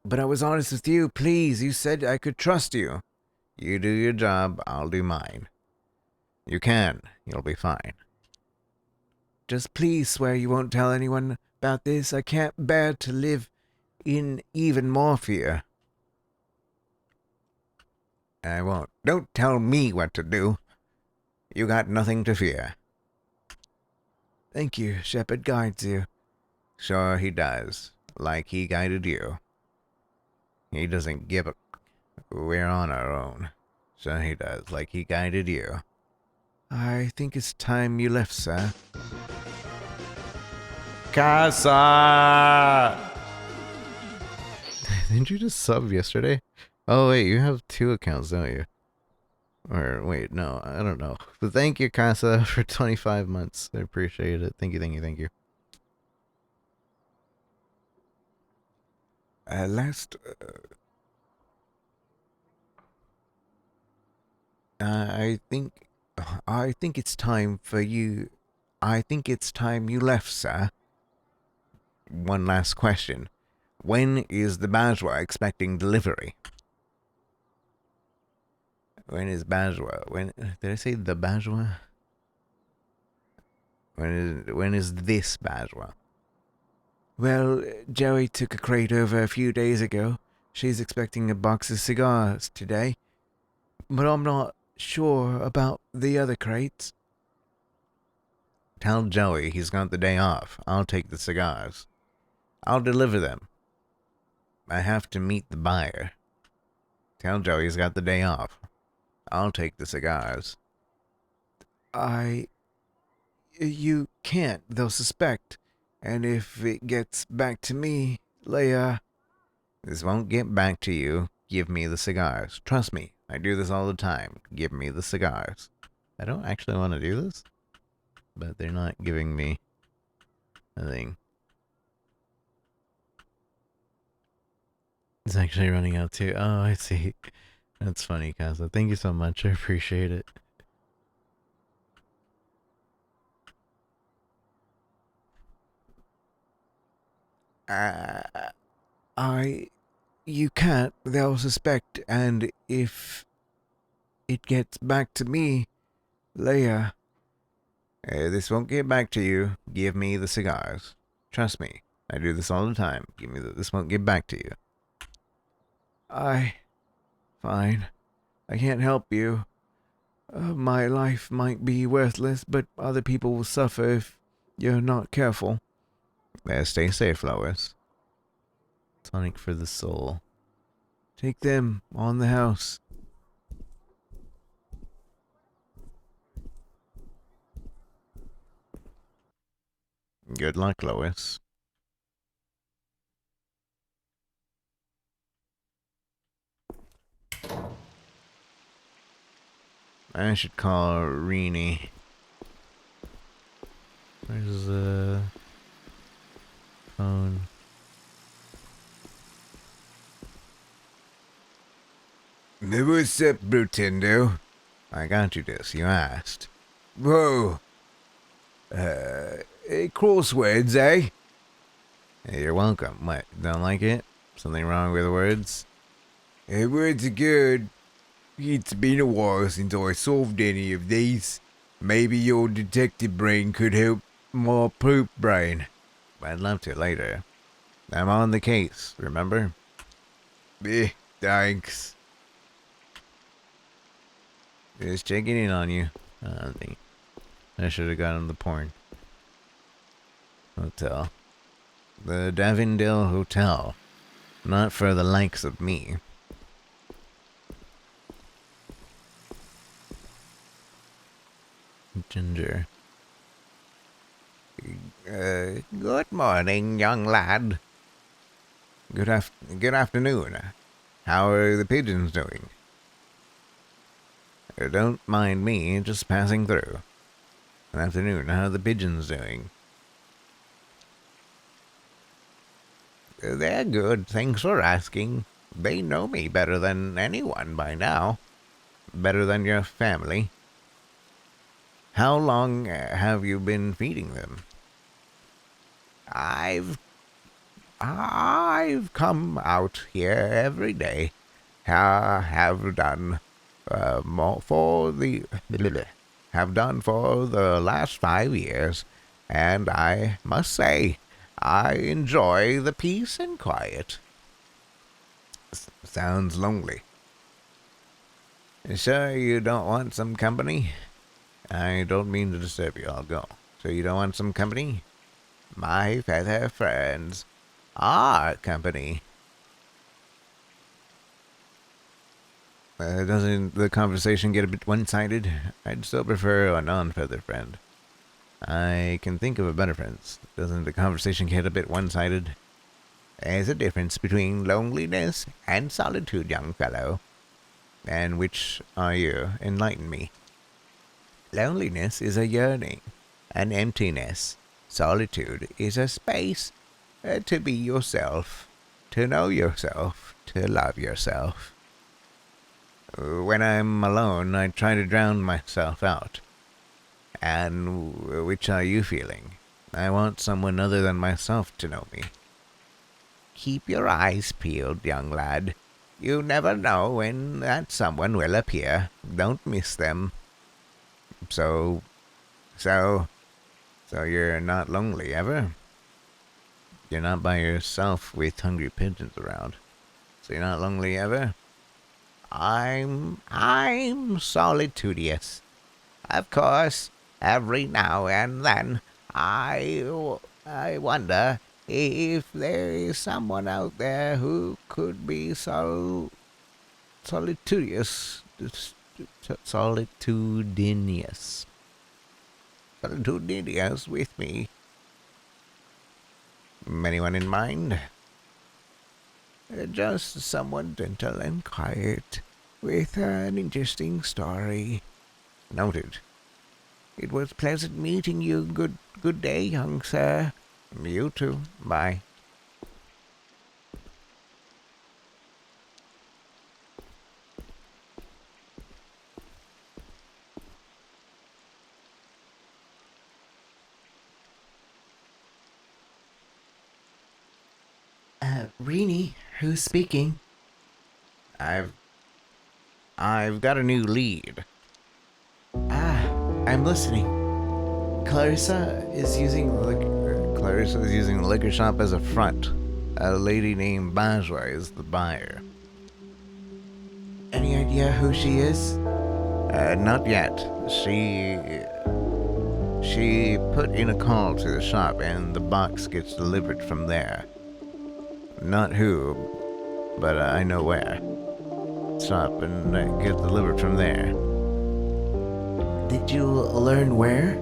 But I was honest with you. Please, you said I could trust you. You do your job, I'll do mine. You can. You'll be fine. Just please swear you won't tell anyone about this. I can't bear to live in even more fear. I won't. Don't tell me what to do. You got nothing to fear. Thank you. Shepard guides you. Sure he does. Like he guided you. He doesn't give a... We're on our own. So he does. Like he guided you. I think it's time you left, sir. Casa! Didn't you just sub yesterday? Oh, wait, you have 2 accounts, don't you? Or, wait, no, I don't know. But thank you, Casa, for 25 months. I appreciate it. Thank you, thank you, thank you. I think it's time for you. I think it's time you left, sir. One last question. When is the Bajwa expecting delivery? When is Bajwa? When did I say the Bajwa? When is this Bajwa? Well, Joey took a crate over a few days ago. She's expecting a box of cigars today. But I'm not sure about the other crates. Tell Joey he's got the day off. I'll take the cigars. I'll deliver them. I have to meet the buyer. Tell Joey he's got the day off. I'll take the cigars. You can't. They'll suspect. And if it gets back to me, Leia... This won't get back to you. Give me the cigars. Trust me. I do this all the time. Give me the cigars. I don't actually want to do this, but they're not giving me a thing. It's actually running out too. Oh, I see. That's funny, Casa. Thank you so much. I appreciate it. You can't. They'll suspect. And if it gets back to me, Leia... This won't get back to you. Give me the cigars. Trust me. I do this all the time. This won't get back to you. Fine. I can't help you. My life might be worthless, but other people will suffer if you're not careful. Stay safe, Lois. Tonic for the soul. Take them on the house. Good luck, Lois. I should call Rini. Where's the phone? What's up, Brutendo? I got you this. You asked. Whoa. Crosswords, eh? Hey, you're welcome. What? Don't like it? Something wrong with the words? Words are good. It's been a while since I solved any of these. Maybe your detective brain could help my poop brain. I'd love to later. I'm on the case, remember? Thanks. Just checking in on you. I should have gotten the porn. Hotel. The Davindale Hotel. Not for the likes of me. Ginger. Good morning, young lad. Good afternoon. How are the pigeons doing? Don't mind me, just passing through. Good afternoon. How are the pigeons doing? They're good, thanks for asking. They know me better than anyone by now. Better than your family. How long have you been feeding them? I've come out here every day. Have done more for the have done for the last 5 years, and I must say I enjoy the peace and quiet. Sounds lonely. Sure you don't want some company? I don't mean to disturb you. I'll go. So you don't want some company? My feather friends are company. Doesn't the conversation get a bit one-sided? I'd still prefer a non-feather friend. I can think of a better friend. Doesn't the conversation get a bit one-sided? There's a difference between loneliness and solitude, young fellow. And which are you? Enlighten me. Loneliness is a yearning, an emptiness. Solitude is a space to be yourself, to know yourself, to love yourself. When I'm alone, I try to drown myself out. And which are you feeling? I want someone other than myself to know me. Keep your eyes peeled, young lad. You never know when that someone will appear. Don't miss them. So you're not lonely ever? You're not by yourself with hungry pigeons around. So you're not lonely ever? I'm solitudious. Of course, every now and then I wonder if there is someone out there who could be solitudinous. Solitudinous with me. Anyone in mind? Just someone gentle and quiet, with an interesting story. Noted. It was pleasant meeting you. Good day, young sir. You too. Bye. Rini, who's speaking? I've got a new lead. Ah, I'm listening. Clarissa is using the liquor shop as a front. A lady named Bajwa is the buyer. Any idea who she is? Not yet. She put in a call to the shop and the box gets delivered from there. Not who, but I know where. Stop and get delivered from there. Did you learn where?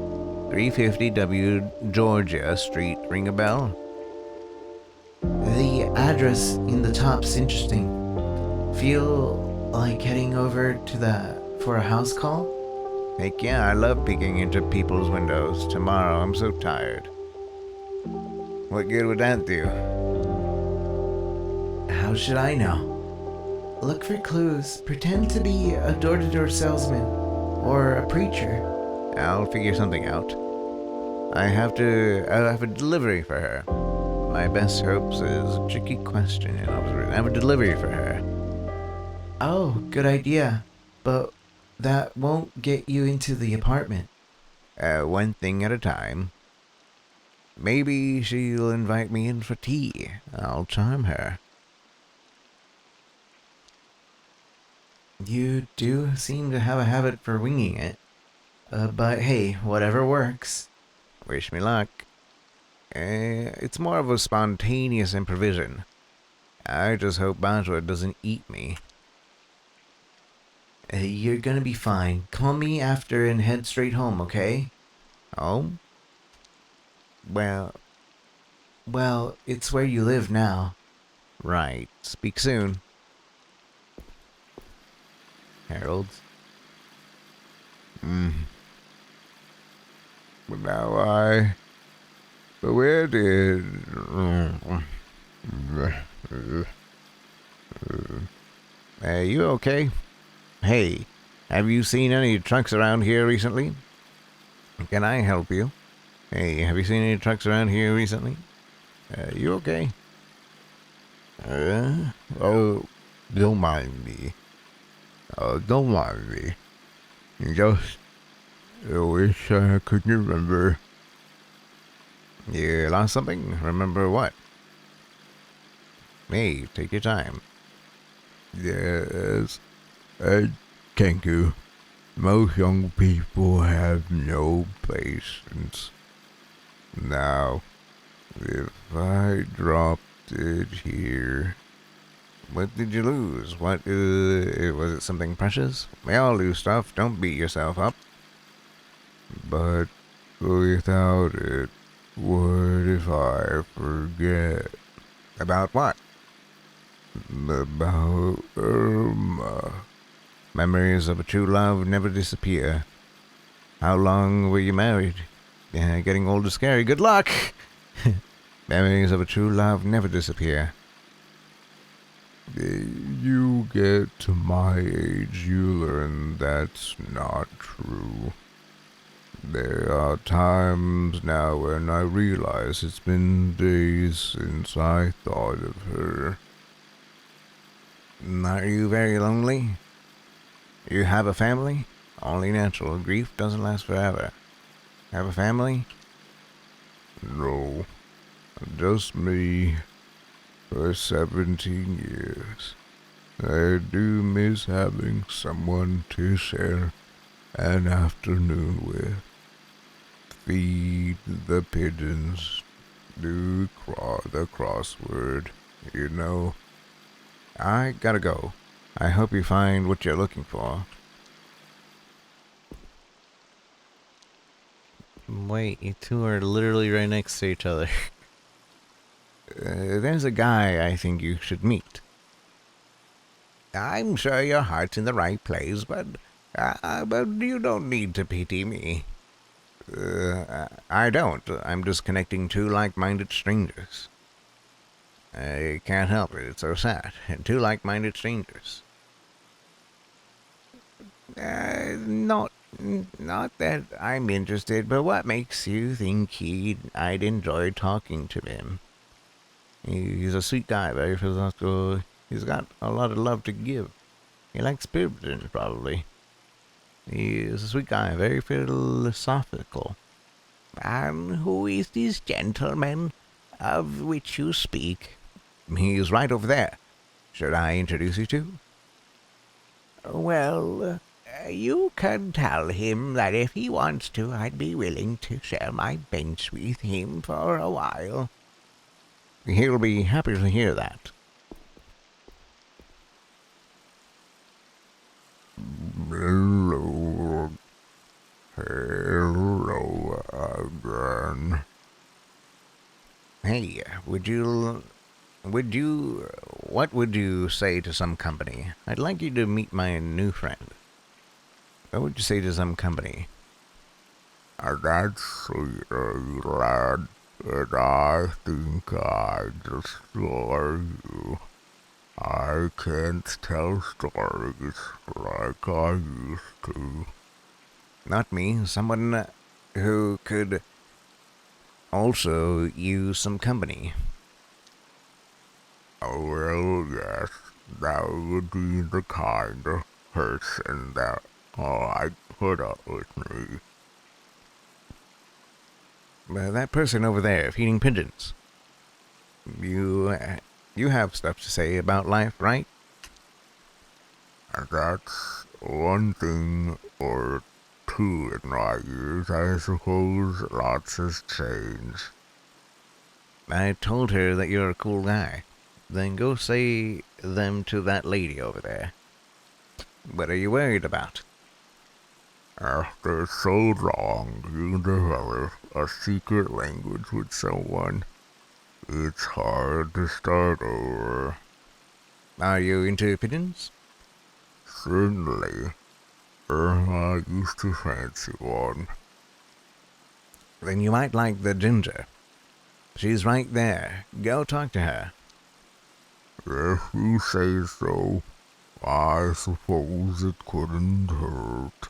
350 W Georgia Street. Ring a bell? The address in the top's interesting. Feel like heading over to for a house call? Heck yeah, I love peeking into people's windows. Tomorrow, I'm so tired. What good would that do? How should I know? Look for clues. Pretend to be a door-to-door salesman or a preacher. I'll figure something out. I have a delivery for her. My best hopes is a tricky question. I have a delivery for her. Oh, good idea. But that won't get you into the apartment. One thing at a time. Maybe she'll invite me in for tea. I'll charm her. You do seem to have a habit for winging it. But hey, whatever works. Wish me luck. It's more of a spontaneous improvisation. I just hope Bajwa doesn't eat me. You're gonna be fine. Call me after and head straight home, okay? Home? Well, it's where you live now. right. Speak soon. Harold. But now but where did... you okay? Hey, have you seen any trucks around here recently? Can I help you? Hey, have you seen any trucks around here recently? You okay? Oh, don't mind me. Don't mind me. Just wish I could remember. You lost something? Remember what? Hey, take your time. Yes, thank you. Most young people have no patience. Now, if I dropped it here... What did you lose? What, was it something precious? We all lose stuff, don't beat yourself up. But without it, what if I forget? About what? About Irma. Memories of a true love never disappear. How long were you married? Yeah, getting old is scary. Good luck! Memories of a true love never disappear. You get to my age, you learn that's not true. There are times now when I realize it's been days since I thought of her. Are you very lonely? You have a family? Only natural. Grief doesn't last forever. Have a family? No. Just me. For 17 years. I do miss having someone to share an afternoon with. Feed the pigeons. Do the crossword. You know. I gotta go. I hope you find what you're looking for. Wait, you two are literally right next to each other. There's a guy I think you should meet. I'm sure your heart's in the right place, but you don't need to pity me. I don't. I'm just connecting two like-minded strangers. I can't help it. It's so sad. Two like-minded strangers. Not that I'm interested, but what makes you think I'd enjoy talking to him? He's a sweet guy, very philosophical. He's got a lot of love to give. He likes pigeons, probably. He's a sweet guy, very philosophical. And who is this gentleman of which you speak? He's right over there. Should I introduce you to? Well, you can tell him that if he wants to, I'd be willing to share my bench with him for a while. He'll be happy to hear that. Hello. Hello again. Hey, what would you say to some company? I'd like you to meet my new friend. What would you say to some company? That's sweet of you, lad. And I think I destroy you. I can't tell stories like I used to. Not me. Someone who could also use some company. Oh, well, yes. That would be the kind of person that I'd put up with me. That person over there feeding pigeons. You have stuff to say about life, right? That's one thing or two in my years. I suppose lots has changed. I told her that you're a cool guy. Then go say them to that lady over there. What are you worried about? After so long, you develop a secret language with someone. It's hard to start over. Are you into pigeons? Certainly. I used to fancy one. Then you might like the ginger. She's right there. Go talk to her. If you say so, I suppose it couldn't hurt.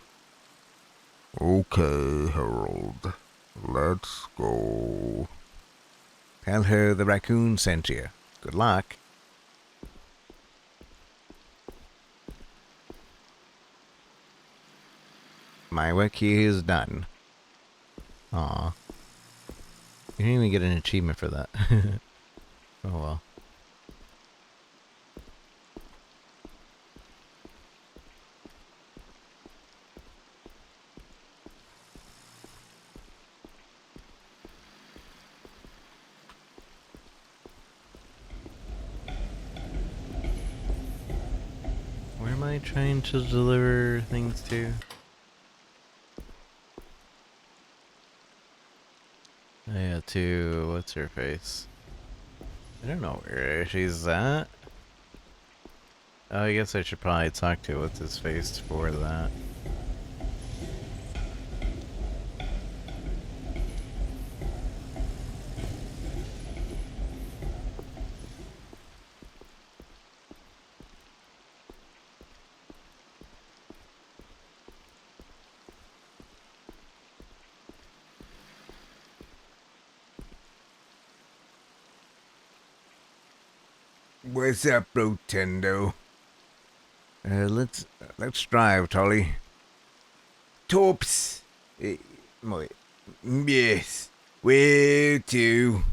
Okay, Harold. Let's go. Tell her the raccoon sent you. Good luck. My work here is done. Aw. You didn't even get an achievement for that. Oh well. Where am I trying to deliver things to? Oh, yeah, to what's her face? I don't know where she's at. Oh, I guess I should probably talk to what's his face for that. What's up, Rotendo? Let's drive, Tolly. Tops. Wait. Yes. Where to?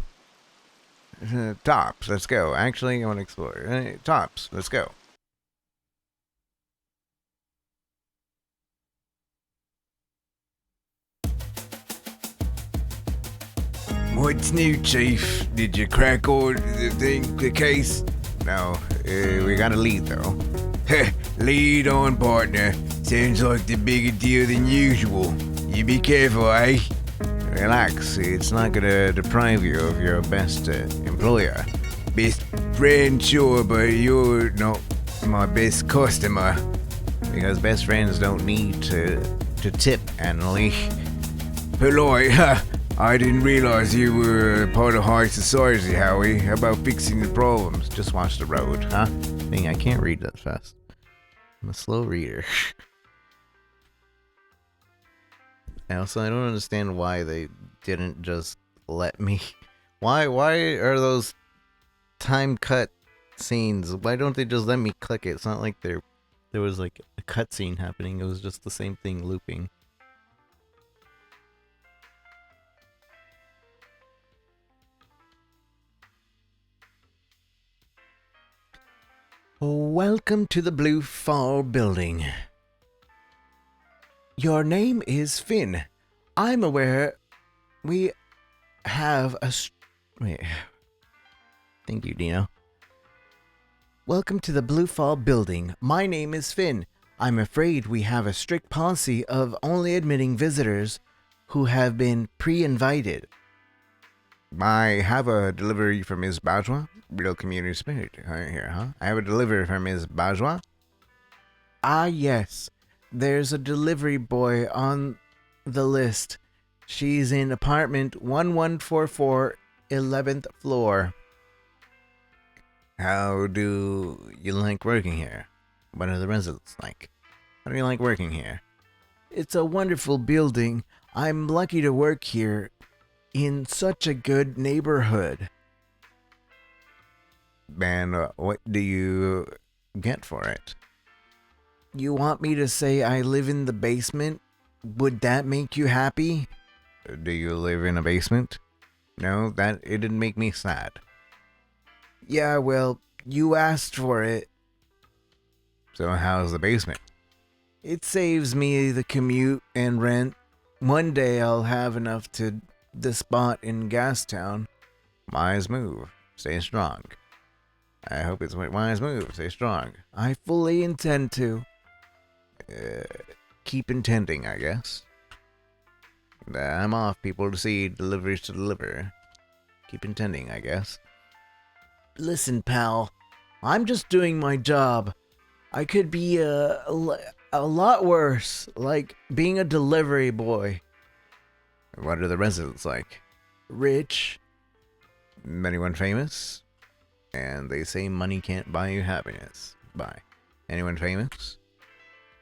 Tops, let's go. Actually, I want to explore. Tops, let's go. What's new, Chief? Did you crack all the case? No, we got a lead though. Heh, lead on, partner. Sounds like the bigger deal than usual. You be careful, eh? Relax, it's not gonna deprive you of your best employer. Best friend, sure, but you're not my best customer. Because best friends don't need to tip annually. Polite, huh? I didn't realize you were part of high society, Howie. How about fixing the problems? Just watch the road, huh? Dang, I can't read that fast. I'm a slow reader. And also, I don't understand why they didn't just let me. Why are those time cut scenes? Why don't they just let me click it? It's not like there was like a cutscene happening. It was just the same thing looping. Welcome to the Blue Fall building. Your name is Finn. I'm aware we have a... Wait. Thank you, Dino. Welcome to the Blue Fall building. My name is Finn. I'm afraid we have a strict policy of only admitting visitors who have been pre-invited. I have a delivery from Ms. Bourgeois. Real community spirit here, huh? I have a delivery from Ms. Bourgeois. Ah, yes. There's a delivery boy on the list. She's in apartment 1144, 11th floor. How do you like working here? What are the residents like? How do you like working here? It's a wonderful building. I'm lucky to work here in such a good neighborhood. And what do you get for it? You want me to say I live in the basement? Would that make you happy? Do you live in a basement? No, it didn't make me sad. Yeah, well, you asked for it. So how's the basement? It saves me the commute and rent. One day I'll have enough to the spot in Gastown. Wise move. Stay strong. I hope it's a wise move. Stay strong. I fully intend to. Keep intending, I guess. I'm off, people to see, deliveries to deliver. Keep intending, I guess. Listen, pal. I'm just doing my job. I could be a lot worse, like being a delivery boy. What are the residents like? Rich. Anyone famous? And they say money can't buy you happiness. Bye. Anyone famous?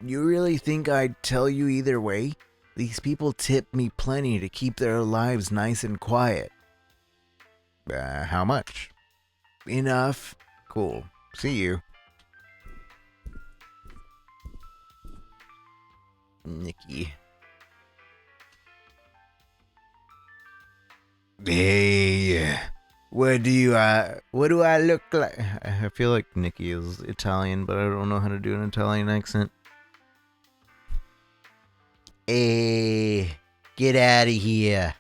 You really think I'd tell you either way? These people tip me plenty to keep their lives nice and quiet. How much? Enough. Cool. See you. Nikki. Hey, what do I look like? I feel like Nikki is Italian, but I don't know how to do an Italian accent. Hey, get out of here.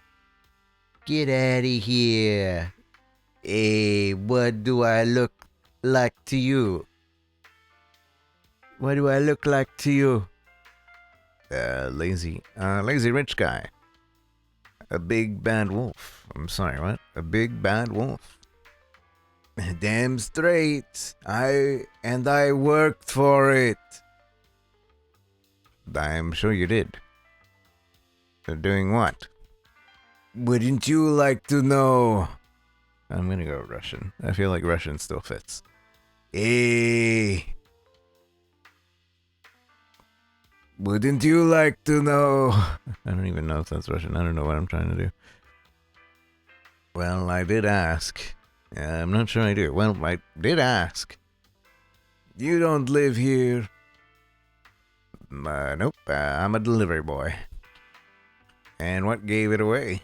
Get out of here. Hey, what do I look like to you? What do I look like to you? Lazy rich guy. A big bad wolf. I'm sorry, what? A big bad wolf. Damn straight. I worked for it. I'm sure you did. Doing what? Wouldn't you like to know? I'm gonna go Russian. I feel like Russian still fits. Hey. Wouldn't you like to know? I don't even know if that's Russian. I don't know what I'm trying to do. Well, I did ask. I'm not sure I do. Well, I did ask. You don't live here. Nope. I'm a delivery boy. And what gave it away?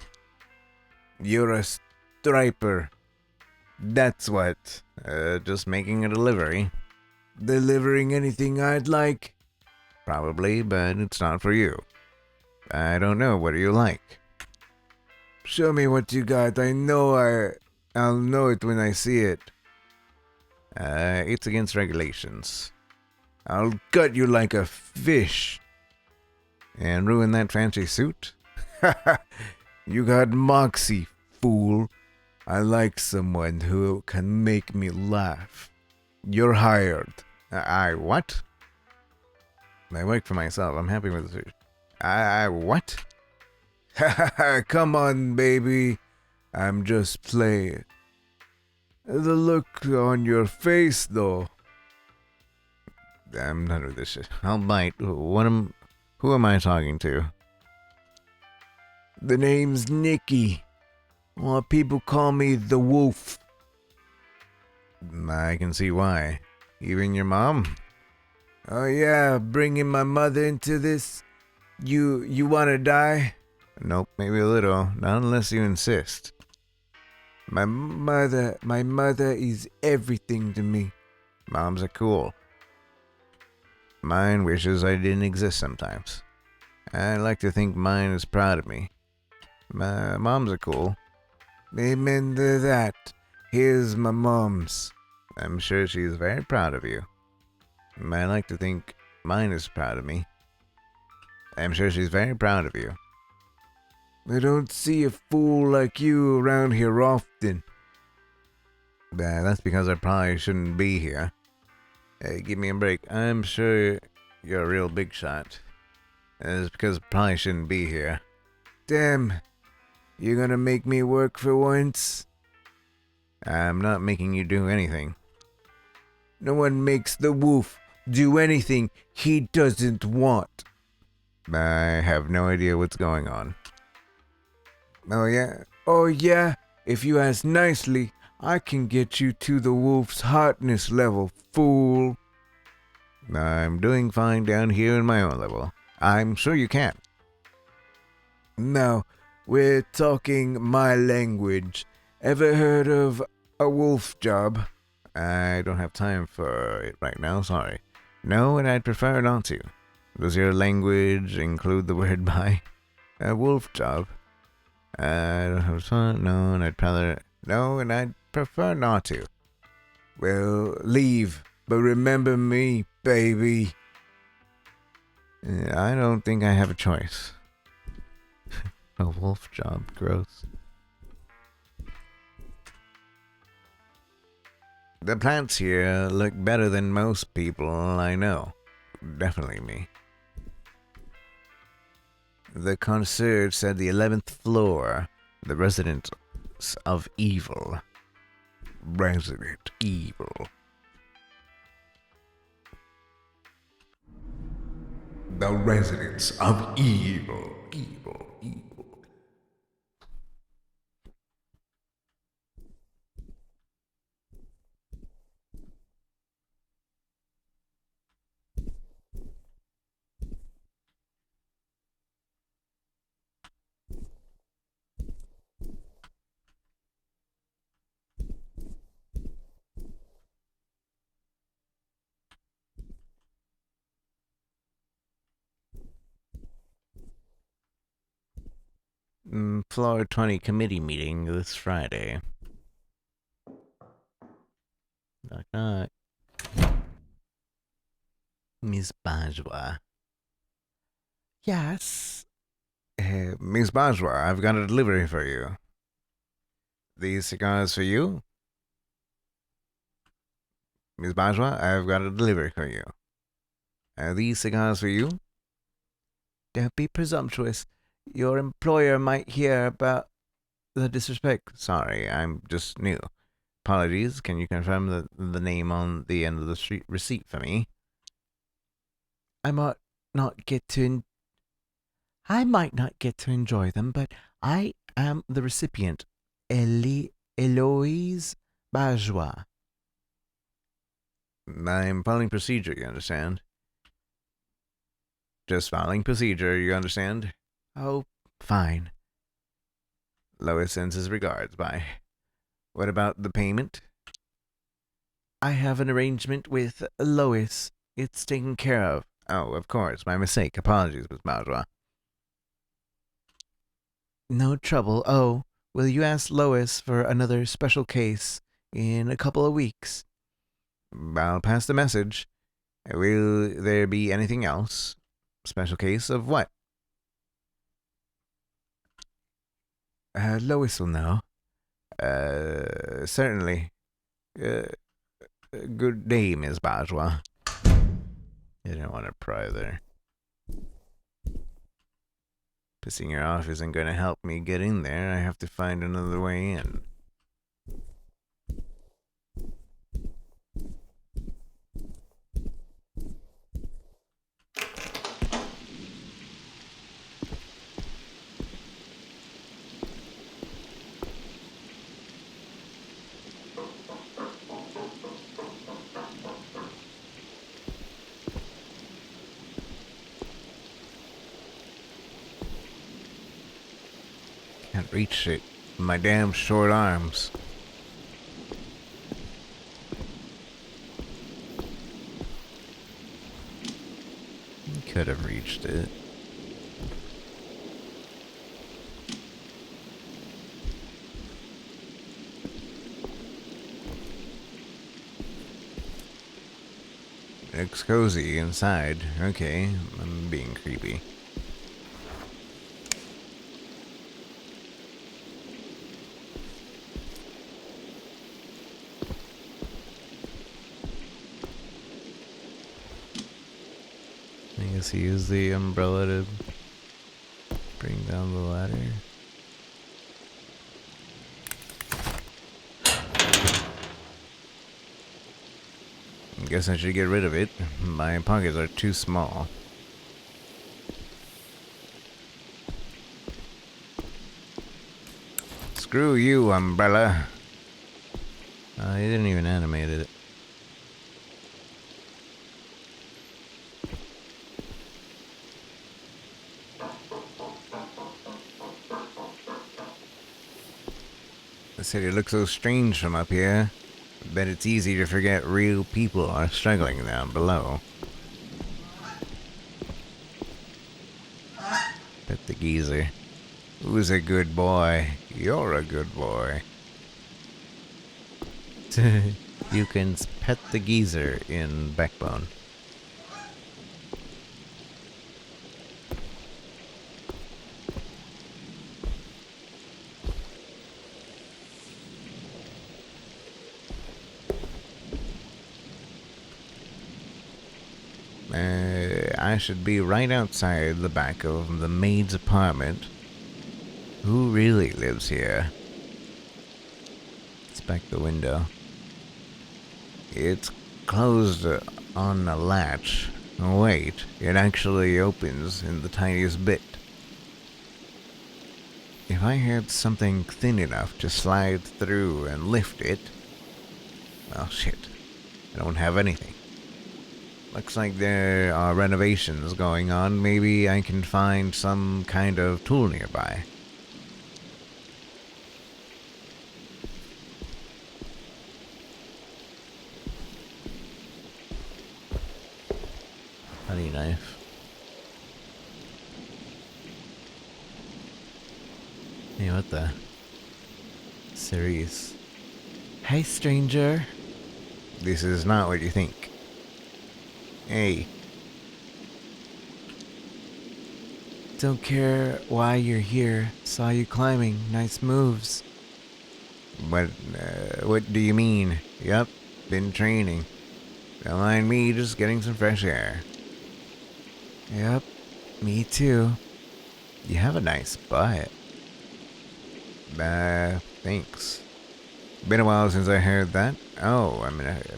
You're a striper. That's what. Just making a delivery. Delivering anything I'd like. Probably, but it's not for you. I don't know. What do you like? Show me what you got. I'll know it when I see it. It's against regulations. I'll cut you like a fish. And ruin that fancy suit? You got moxie, fool. I like someone who can make me laugh. You're hired. I what? I work for myself. I'm happy with the suit. I what? Come on, baby. I'm just playing. The look on your face, though. I'm done with this shit. I'll bite. Who am I talking to? The name's Nikki. Well, people call me the Wolf. I can see why. Even your mom? Oh yeah, bringing my mother into this? You wanna die? Nope, maybe a little. Not unless you insist. My mother is everything to me. Moms are cool. Mine wishes I didn't exist sometimes. I like to think mine is proud of me. My moms are cool. Amen to that. Here's my mom's. I'm sure she's very proud of you. I like to think mine is proud of me. I'm sure she's very proud of you. I don't see a fool like you around here often. That's because I probably shouldn't be here. Hey, give me a break. I'm sure you're a real big shot. It's because I probably shouldn't be here. Damn. You gonna make me work for once? I'm not making you do anything. No one makes the wolf do anything he doesn't want. I have no idea what's going on. Oh yeah? Oh yeah? If you ask nicely, I can get you to the wolf's hotness level, fool. I'm doing fine down here in my own level. I'm sure you can. Now, we're talking my language. Ever heard of a wolf job? I don't have time for it right now, sorry. No, and I'd prefer not to. Does your language include the word by? A wolf job? I don't have time, no, and I'd prefer not to. Well, leave, but remember me, baby. I don't think I have a choice. A wolf job, gross. The plants here look better than most people I know. Definitely me. The concierge said the 11th floor, the residence of evil. Resident evil. the residents of evil, evil, evil. Floor 20 committee meeting this Friday. Knock knock. Miss Bajwa. Yes. Miss Bajwa, I've got a delivery for you. These cigars for you? Miss Bajwa, I've got a delivery for you. Are these cigars for you? Don't be presumptuous. Your employer might hear about the disrespect. Sorry, I'm just new. Apologies. Can you confirm the name on the end of the receipt for me? I might not get to enjoy them, but I am the recipient, Eloise Bajwa. I'm following procedure, you understand? Just following procedure, you understand? Oh, fine. Lois sends his regards. Bye. What about the payment? I have an arrangement with Lois. It's taken care of. Oh, of course. My mistake. Apologies, Miss Bajwa. No trouble. Oh, will you ask Lois for another special case in a couple of weeks? I'll pass the message. Will there be anything else? Special case of what? Lois will know. Certainly. Good day, Miss Bajwa. You didn't want to pry there. Pissing her off isn't going to help me get in there. I have to find another way in. Can't reach it with my damn short arms. You could have reached it. Looks cozy inside. Okay, I'm being creepy. I guess he used the umbrella to bring down the ladder. Guess I should get rid of it. My pockets are too small. Screw you, umbrella. He didn't even animate it. The city looks so strange from up here. Bet it's easy to forget real people are struggling down below. Pet the geezer. Who's a good boy? You're a good boy. You can pet the geezer in Backbone. I should be right outside the back of the maid's apartment. Who really lives here? Inspect the window. It's closed on a latch. Oh, wait, it actually opens in the tiniest bit. If I had something thin enough to slide through and lift it... Well, shit. I don't have anything. Looks like there are renovations going on. Maybe I can find some kind of tool nearby. Honey knife. Hey, what the? Cerise. Hey, stranger. This is not what you think. Hey, Don't care why you're here. Saw you climbing. Nice moves. what do you mean? Yup, been training. Don't mind me, just getting some fresh air. Yep, me too. You have a nice butt. Thanks. Been a while since I heard that. Oh,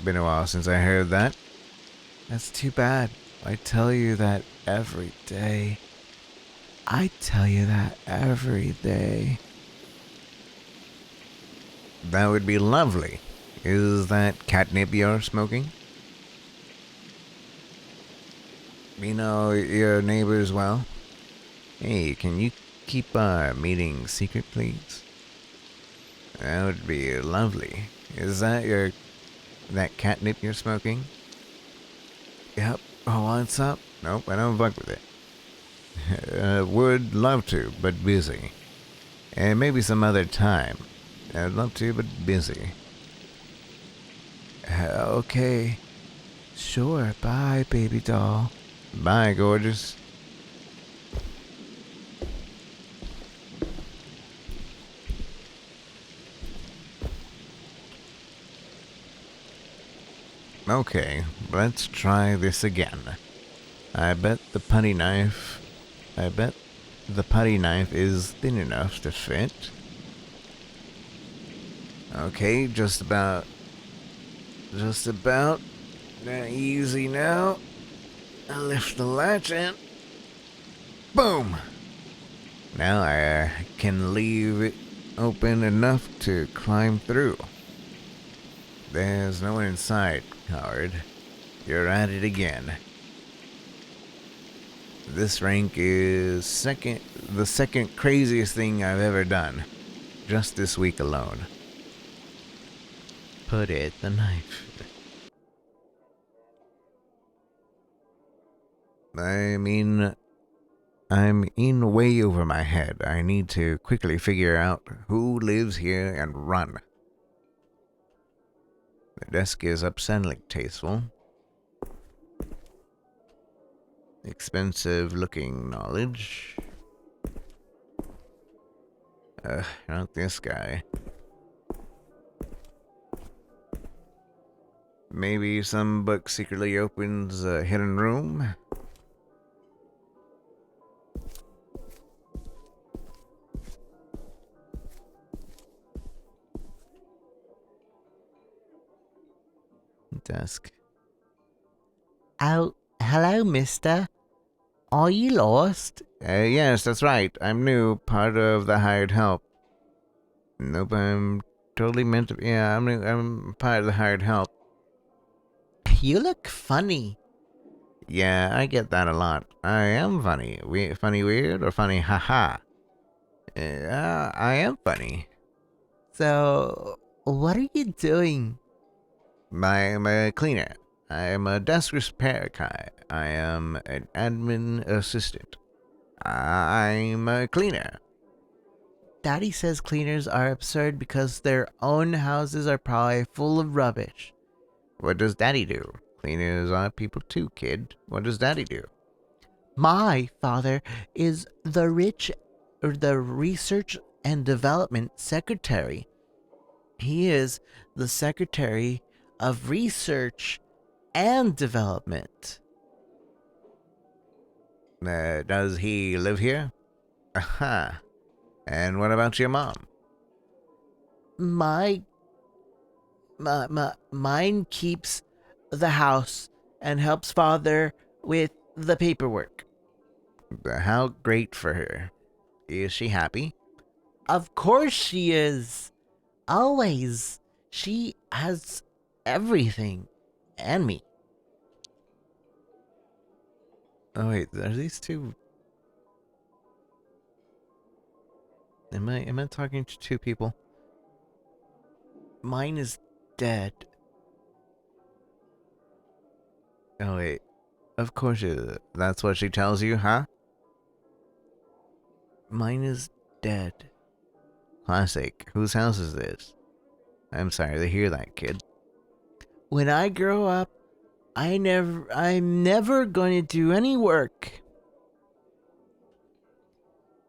been a while since I heard that. That's too bad. I tell you that every day. I tell you that every day. That would be lovely. Is that catnip you're smoking? You know your neighbors well? Hey, can you keep our meeting secret, please? That would be lovely. Is that that catnip you're smoking? Yep. Oh, what's up? Nope, I don't fuck with it. Would love to, but busy. And maybe some other time. I'd love to, but busy. Okay. Sure. Bye, baby doll. Bye, gorgeous. Okay, let's try this again. I bet the putty knife is thin enough to fit. Okay, just about. Easy now. I lift the latch and boom! Now I can leave it open enough to climb through. There's no one inside, coward. You're at it again. This rank is the second craziest thing I've ever done. Just this week alone. Put it the knife. I mean, I'm in way over my head. I need to quickly figure out who lives here and run. The desk is upsettingly tasteful. Expensive looking knowledge. Not this guy. Maybe some book secretly opens a hidden room? Desk. Oh, hello, mister. Are you lost? Yes, that's right. I'm new, part of the hired help. Nope, I'm totally meant to. Yeah, I'm new. I'm part of the hired help. You look funny. Yeah, I get that a lot. I am funny. Funny weird or funny haha? I am funny. So, what are you doing? I'm a cleaner. I am a desk repair guy. I am an admin assistant. I'm a cleaner. Daddy says cleaners are absurd because their own houses are probably full of rubbish. What does Daddy do? Cleaners are people too, kid. What does Daddy do? My father is the research and development secretary. He is the secretary of research and development. Does he live here? Aha. And what about your mom? Mine keeps the house and helps father with the paperwork. How great for her. Is she happy? Of course she is. Always. She has everything. And me. Oh wait, are these two? Am I talking to two people? Mine is dead. Oh wait, of course that's what she tells you, huh? Mine is dead. Classic. Whose house is this? I'm sorry to hear that, kid. When I grow up, I'm never going to do any work.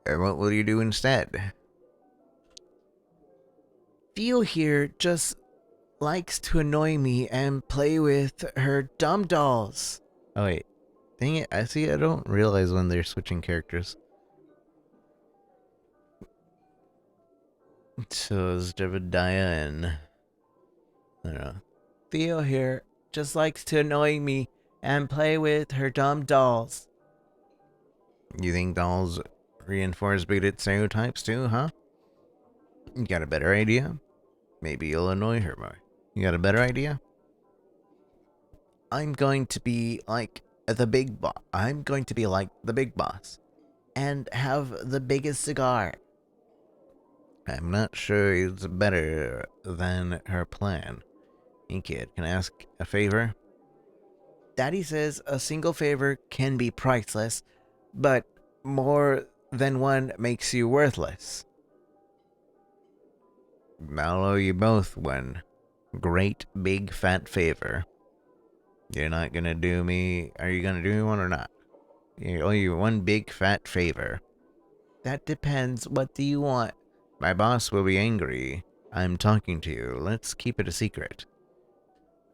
What will you do instead? Theo here just likes to annoy me and play with her dumb dolls. Oh wait, dang it! I see. I don't realize when they're switching characters. So it's Jebediah and I don't know. Theo here just likes to annoy me and play with her dumb dolls. You think dolls reinforce bigoted stereotypes too, huh? You got a better idea? Maybe you'll annoy her more. You got a better idea? I'm going to be like the big boss. I'm going to be like the big boss and have the biggest cigar. I'm not sure it's better than her plan. Hey kid, can I ask a favor? Daddy says a single favor can be priceless, but more than one makes you worthless. I'll owe you both one great big fat favor. You're not gonna do me. Are you gonna do me one or not? I owe you one big fat favor. That depends. What do you want? My boss will be angry. I'm talking to you. Let's keep it a secret.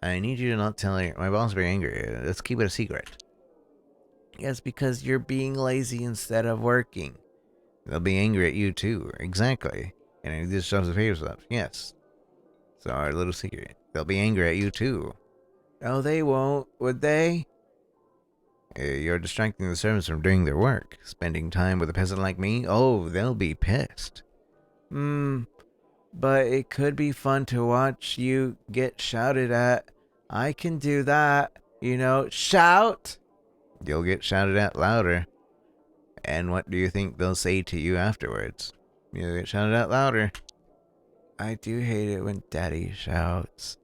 I need you to not tell her. My boss will be angry. Let's keep it a secret. Yes, because you're being lazy instead of working. They'll be angry at you too. Exactly. And I need this shows the favor stuff. Yes. So our little secret. They'll be angry at you too. No, they won't, would they? You're distracting the servants from doing their work. Spending time with a peasant like me? Oh, they'll be pissed. But it could be fun to watch you get shouted at. I can do that. Shout! You'll get shouted at louder. And what do you think they'll say to you afterwards? You'll get shouted at louder. I do hate it when Daddy shouts.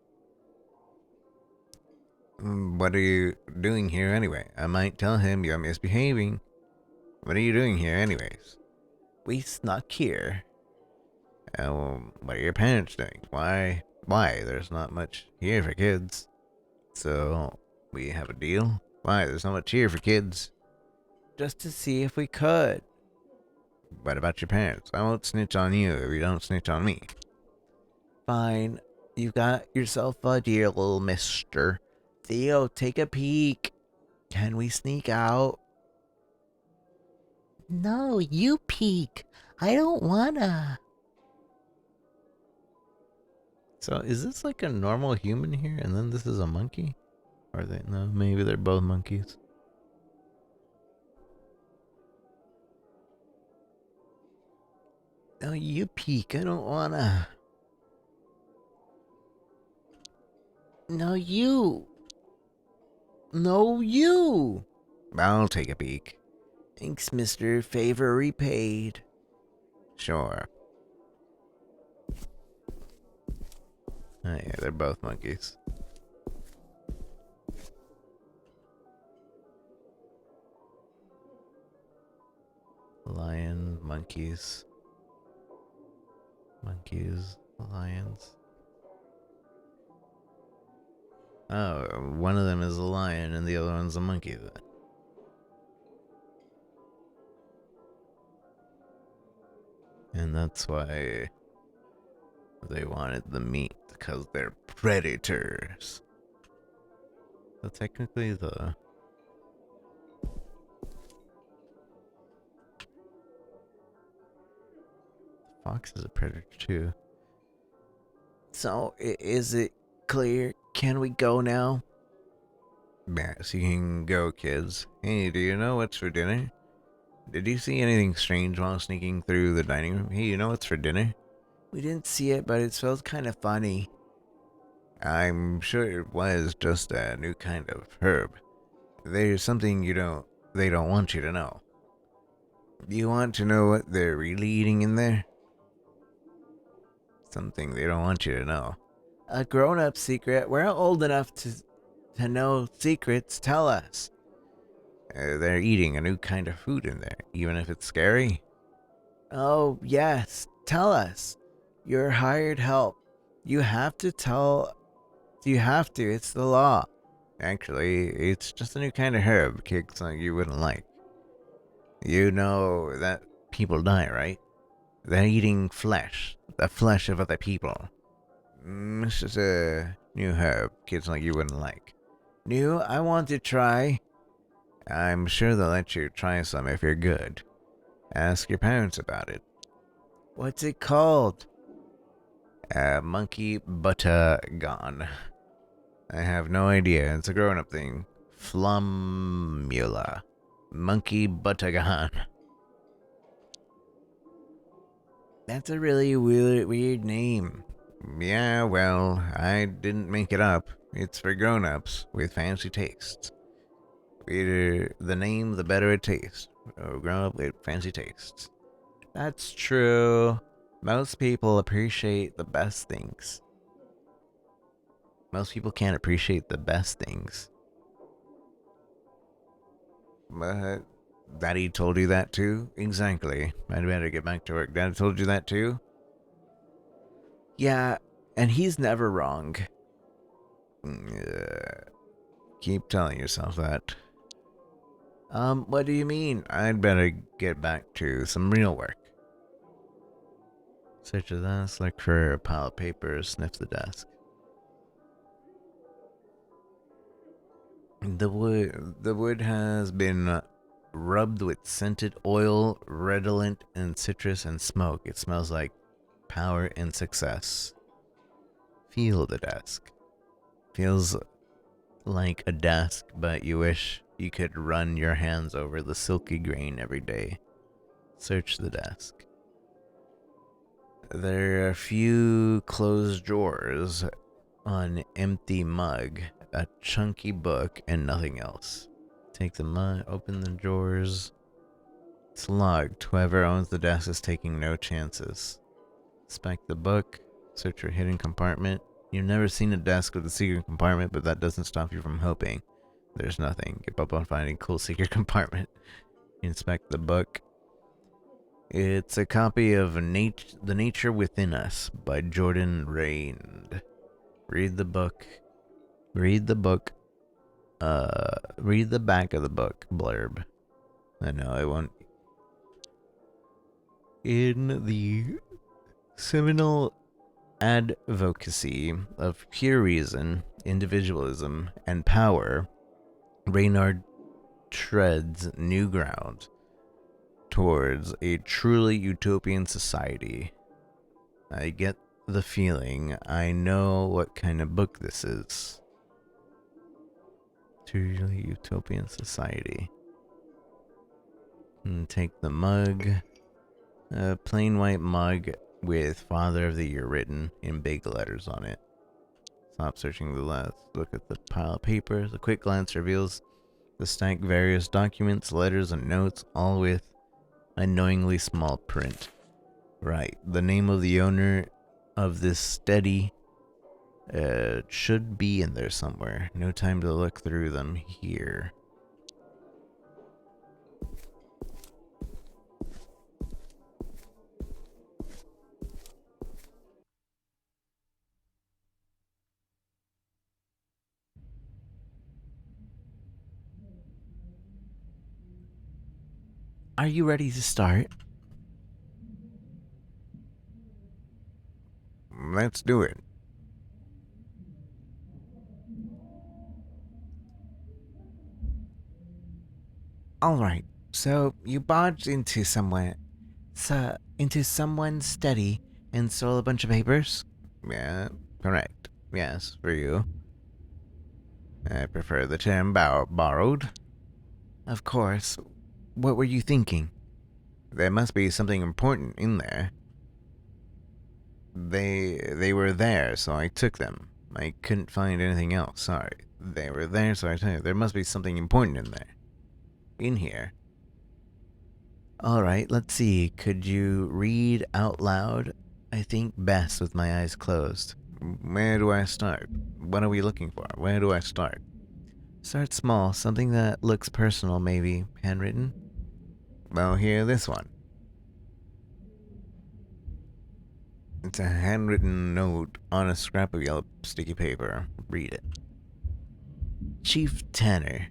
What are you doing here anyway? I might tell him you're misbehaving. What are you doing here anyways? We snuck here. What are your parents doing? Why? There's not much here for kids. So, we have a deal? Why? There's not much here for kids. Just to see if we could. What about your parents? I won't snitch on you if you don't snitch on me. Fine. You got yourself a deal, little mister. Theo, take a peek. Can we sneak out? No, you peek. I don't wanna. So, is this like a normal human here and then this is a monkey? Or they no, maybe they're both monkeys. No, you peek. I don't wanna. No, you. No, you. I'll take a peek. Thanks, mister. Favor repaid. Sure. Oh yeah, they're both monkeys. Lion, monkeys. Monkeys, lions. Oh, one of them is a lion and the other one's a monkey then. And that's why they wanted the meat, because they're predators. So technically the fox is a predator too. So, is it clear? Can we go now? Yeah, so you can go, kids. Hey, do you know what's for dinner? Did you see anything strange while sneaking through the dining room? Hey, you know what's for dinner? We didn't see it, but it smells kind of funny. I'm sure it was just a new kind of herb. There's something they don't want you to know. Do you want to know what they're really eating in there? Something they don't want you to know. A grown-up secret. We're not old enough to know secrets. Tell us. They're eating a new kind of food in there, even if it's scary. Oh, yes. Tell us. You're hired help. You have to tell. You have to. It's the law. Actually, it's just a new kind of herb, kids like you wouldn't like. You know that people die, right? They're eating flesh, the flesh of other people. It's just a new herb, kids like you wouldn't like. New? I want to try. I'm sure they'll let you try some if you're good. Ask your parents about it. What's it called? Monkey butter gone. I have no idea. It's a grown-up thing. Flumula. Monkey Buttagan. That's a really weird name. Yeah, well, I didn't make it up. It's for grown-ups with fancy tastes. The name, the better it tastes. Grown up with fancy tastes. That's true. Most people appreciate the best things. Most people can't appreciate the best things. But Daddy told you that too? Exactly. I'd better get back to work. Daddy told you that too? Yeah, and he's never wrong. Keep telling yourself that. What do you mean? I'd better get back to some real work. Search the desk, look for a pile of papers, sniff the desk. The wood has been rubbed with scented oil, redolent and citrus and smoke. It smells like power and success. Feel the desk. Feels like a desk, but you wish you could run your hands over the silky grain every day. Search the desk. There are a few closed drawers, an empty mug, a chunky book, and nothing else. Take the mug, open the drawers. It's locked. Whoever owns the desk is taking no chances. Inspect the book. Search for hidden compartment. You've never seen a desk with a secret compartment, but that doesn't stop you from hoping. There's nothing. Give up on finding cool secret compartment. Inspect the book. It's a copy of The Nature Within Us by Jordan Rain. Read the book. Read the book. Read the back of the book blurb. I know I won't. In the seminal advocacy of pure reason, individualism, and power, Reynard treads new ground towards a truly utopian society. I get the feeling I know what kind of book this is. Truly utopian society. And take the mug. A plain white mug with Father of the Year written in big letters on it. Stop searching the left. Look at the pile of papers. A quick glance reveals the stack various documents, letters, and notes, all with annoyingly small print. Right. The name of the owner of this steady should be in there somewhere. No time to look through them here. Are you ready to start? Let's do it. Alright, so you barged into someone's study and stole a bunch of papers? Yeah, correct. Yes, for you. I prefer the term borrowed. Of course. What were you thinking? There must be something important in there. They were there, so I took them. I couldn't find anything else, sorry. They were there, so I took them. There must be something important in there. In here. Alright, let's see. Could you read out loud? I think best with my eyes closed. Where do I start? What are we looking for? Where do I start? Start small, something that looks personal, maybe. Handwritten? Well, here, this one. It's a handwritten note on a scrap of yellow sticky paper. Read it. Chief Tanner,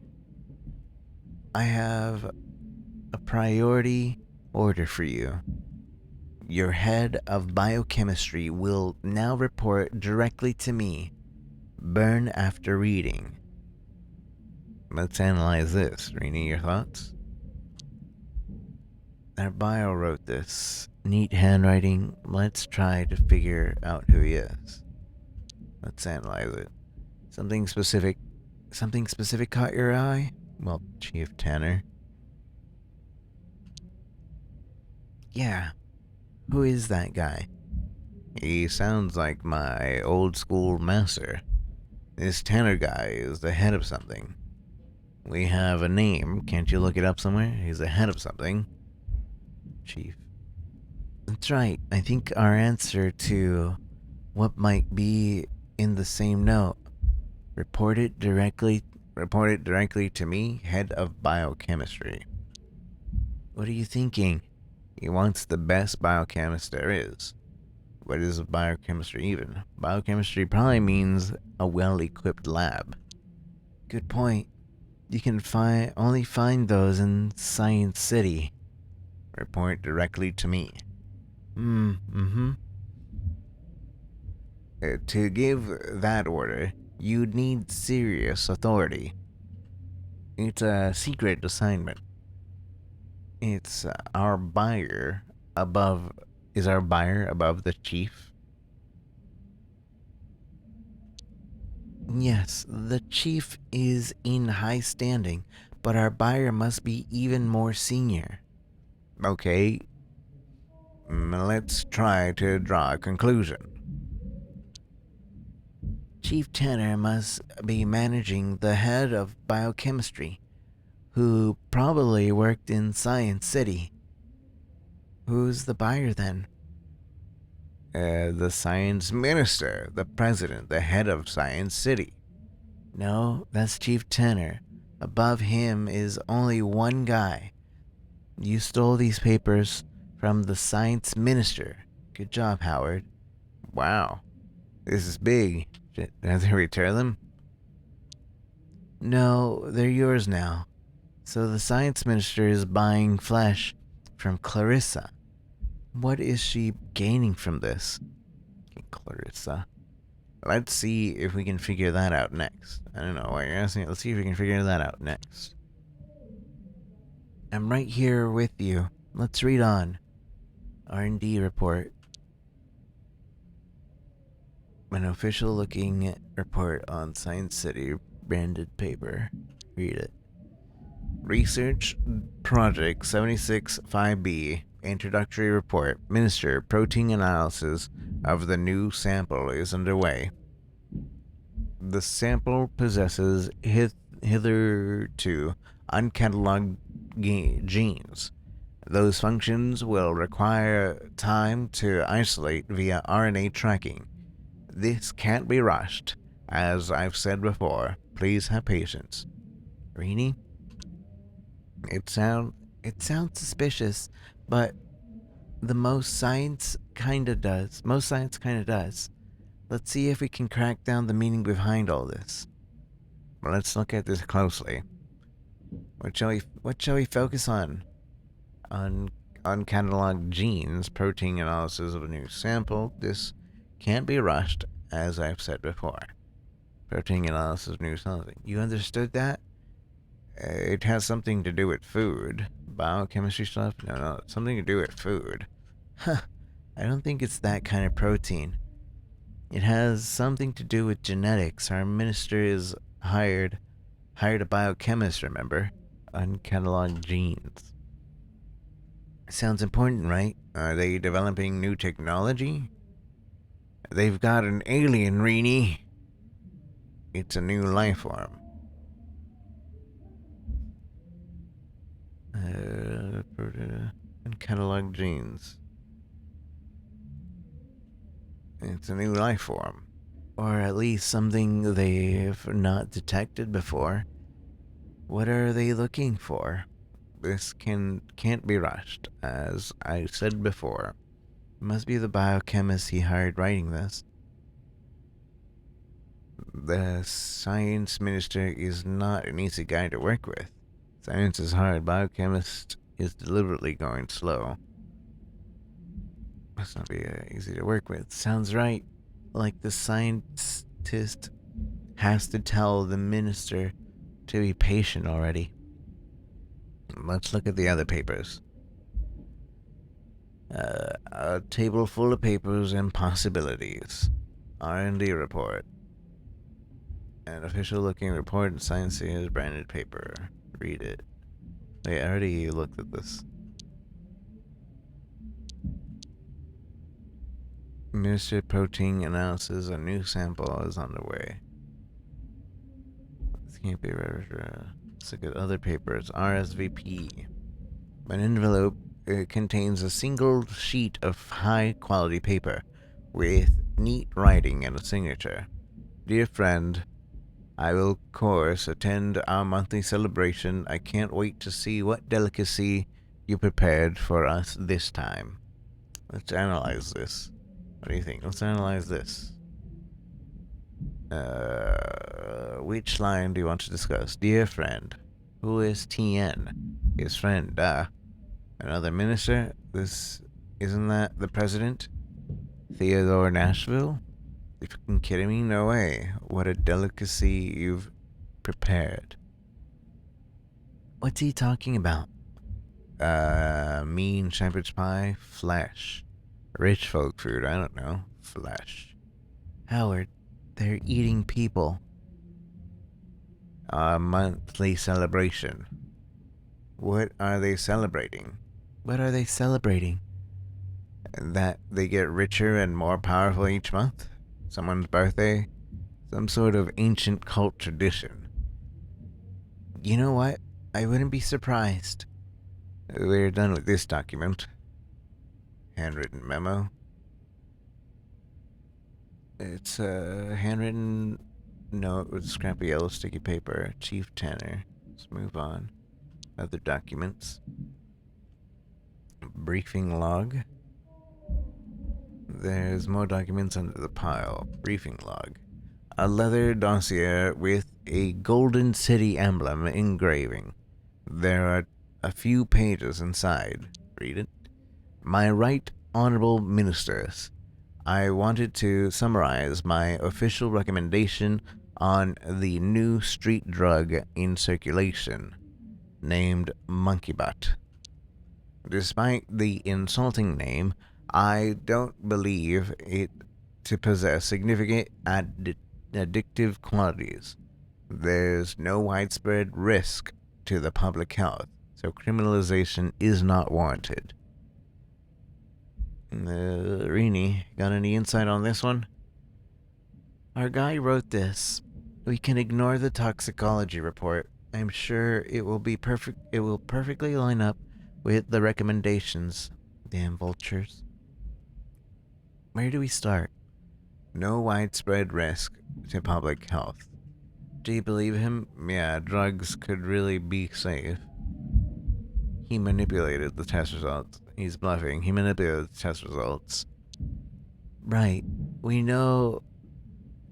I have a priority order for you. Your head of biochemistry will now report directly to me. Burn after reading. Let's analyze this. Rini, your thoughts? Our bio wrote this. Neat handwriting. Let's try to figure out who he is. Let's analyze it. Something specific caught your eye? Well, Chief Tanner. Yeah. Who is that guy? He sounds like my old school master. This Tanner guy is the head of something. We have a name. Can't you look it up somewhere? He's the head of something. Chief. That's right. I think our answer to what might be in the same note. Report it directly to me, head of biochemistry. What are you thinking? He wants the best biochemist there is. What is biochemistry even? Biochemistry probably means a well-equipped lab. Good point. You can only find those in Science City. Report directly to me. To give that order, you'd need serious authority. It's a secret assignment. It's our buyer above. Is our buyer above the chief? Yes, the chief is in high standing, but our buyer must be even more senior. Okay. Let's try to draw a conclusion. Chief Tanner must be managing the head of biochemistry, who probably worked in Science City. Who's the buyer then? The science minister, the president, the head of Science City. No, that's Chief Tanner. Above him is only one guy. You stole these papers from the science minister. Good job, Howard. Wow. This is big. Has he returned them? No, they're yours now. So the science minister is buying flesh from Clarissa. What is she gaining from this? Clarissa. Let's see if we can figure that out next. I don't know why you're asking. Let's see if we can figure that out next. I'm right here with you. Let's read on. R&D report. An official looking report on Science City branded paper. Read it. Research Project 76-5B. Introductory report. Minister, protein analysis of the new sample is underway. The sample possesses hitherto uncatalogued genes. Those functions will require time to isolate via RNA tracking. This can't be rushed. As I've said before, please have patience. Rini? It sounds suspicious, but most science kinda does. Let's see if we can crack down the meaning behind all this. Let's look at this closely. What shall we focus on? Uncatalogued genes, protein analysis of a new sample. This can't be rushed, as I've said before. Protein analysis of new something. You understood that? It has something to do with food. Biochemistry stuff? No, it's something to do with food. Huh. I don't think it's that kind of protein. It has something to do with genetics. Our minister is hired a biochemist, remember? Uncatalogued genes. Sounds important, right? Are they developing new technology? They've got an alien, Reenie. It's a new life form. Uncatalogued genes. It's a new life form. Or at least something they've not detected before. What are they looking for? This can't be rushed, as I said before. It must be the biochemist he hired writing this. The science minister is not an easy guy to work with. Science is hard. Biochemist is deliberately going slow. Must not be easy to work with. Sounds right. Like the scientist has to tell the minister to be patient already. Let's look at the other papers. A table full of papers and possibilities. R&D report. An official looking report in Science Series branded paper. Read it. Wait, I already looked at this. Minister Protein announces a new sample is on the way. This can't be right. Let's look at other papers. RSVP. An envelope contains a single sheet of high quality paper with neat writing and a signature. Dear friend, I will, of course, attend our monthly celebration. I can't wait to see what delicacy you prepared for us this time. Let's analyze this. What do you think? Let's analyze this. Which line do you want to discuss? Dear friend. Who is TN? His friend, Another minister? Isn't that the president? Theodore Nashville? You're fucking kidding me? No way. What a delicacy you've prepared. What's he talking about? Mean shepherd's pie? Flesh. Rich folk food, I don't know. Flesh. Howard, they're eating people. Our monthly celebration. What are they celebrating? What are they celebrating? That they get richer and more powerful each month? Someone's birthday? Some sort of ancient cult tradition. You know what? I wouldn't be surprised. We're done with this document. Handwritten memo. It's a handwritten note with scrappy yellow sticky paper. Chief Tanner. Let's move on. Other documents. Briefing log. There's more documents under the pile. Briefing log. A leather dossier with a Golden City emblem engraving. There are a few pages inside. Read it. My right honorable ministers, I wanted to summarize my official recommendation on the new street drug in circulation, named Monkey Butt. Despite the insulting name, I don't believe it to possess significant addictive qualities. There's no widespread risk to the public health, so criminalization is not warranted. Rini, got any insight on this one? Our guy wrote this. We can ignore the toxicology report. I'm sure it will be perfect. It will perfectly line up with the recommendations. Damn vultures. Where do we start? No widespread risk to public health. Do you believe him? Yeah, drugs could really be safe. He manipulated the test results. He's bluffing. He manipulated the test results. Right. We know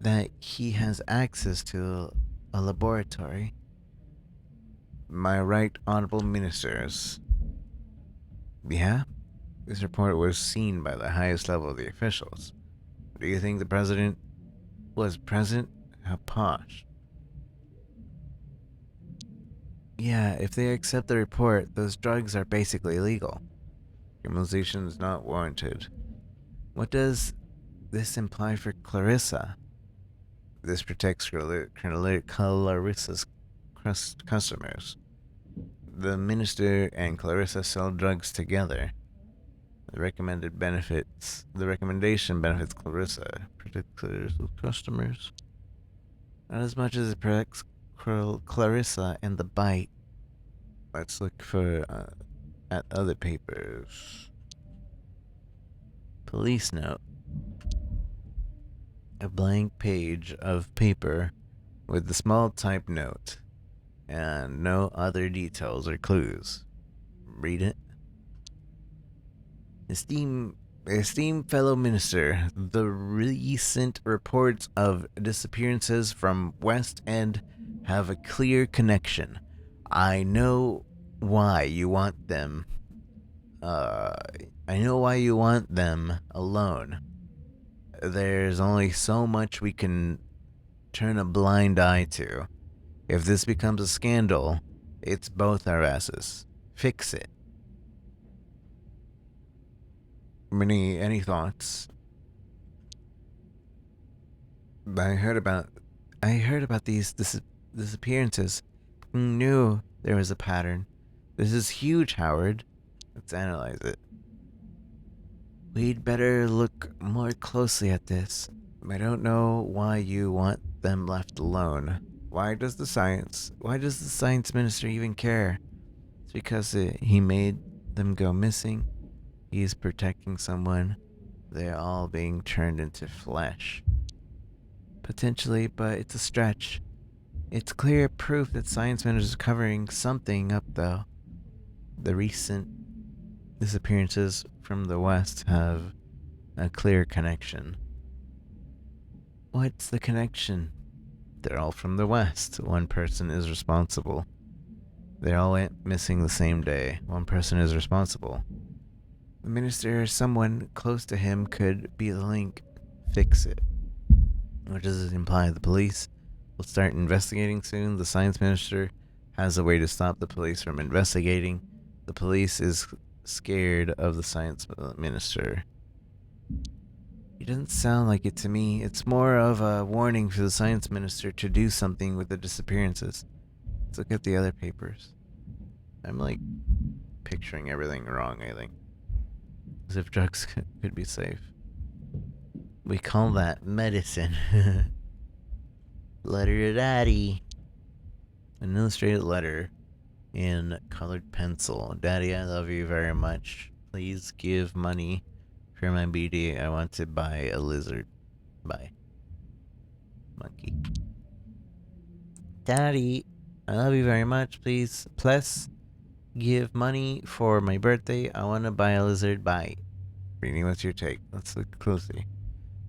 that he has access to a laboratory. My right honorable ministers. Yeah? This report was seen by the highest level of the officials. Do you think the president was present? How posh. Yeah, if they accept the report, those drugs are basically illegal. Criminalization is not warranted. What does this imply for Clarissa? This protects Clarissa's customers. The minister and Clarissa sell drugs together. The recommendation benefits Clarissa, protects Clarissa's customers. Not as much as it protects Clarissa and the bite. Let's look for at other papers. Police note. A blank page of paper with the small type note and no other details or clues. Read it. Esteemed fellow minister, the recent reports of disappearances from West End have a clear connection. I know why you want them. I know why you want them alone. There's only so much we can turn a blind eye to. If this becomes a scandal, it's both our asses. Fix it. Any thoughts? I heard about these disappearances. Knew there was a pattern. This is huge, Howard. Let's analyze it. We'd better look more closely at this. I don't know why you want them left alone. Why does the science minister even care? It's because he made them go missing. He's protecting someone. They're all being turned into flesh. Potentially, but it's a stretch. It's clear proof that science minister is covering something up, though. The recent disappearances from the West have a clear connection. What's the connection? They're all from the West. One person is responsible. They all went missing the same day. One person is responsible. The minister or someone close to him could be the link. Fix it. What does it imply? The police will start investigating soon. The science minister has a way to stop the police from investigating. The police is scared of the science minister. It doesn't sound like it to me. It's more of a warning for the science minister to do something with the disappearances. Let's look at the other papers. I'm like picturing everything wrong, I think. As if drugs could be safe. We call that medicine. Letter to Daddy. An illustrated letter in colored pencil. Daddy, I love you very much. Please give money for my BD. I want to buy a lizard. Bye. Monkey. Daddy, I love you very much. Please give money for my birthday. I want to buy a lizard. Bye. Rini, what's your take? Let's look closely.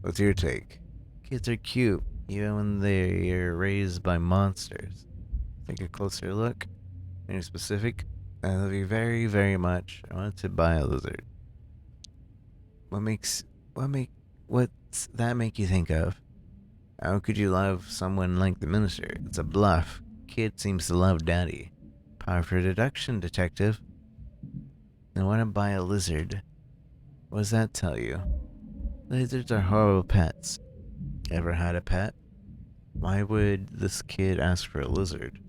What's your take? Kids are cute, even when they're raised by monsters. Take a closer look. Any specific? I love you very, very much. I want to buy a lizard. What's that make you think of? How could you love someone like the minister? It's a bluff. Kid seems to love Daddy. Power for deduction, detective. I want to buy a lizard. What does that tell you? Lizards are horrible pets. Ever had a pet? Why would this kid ask for a lizard?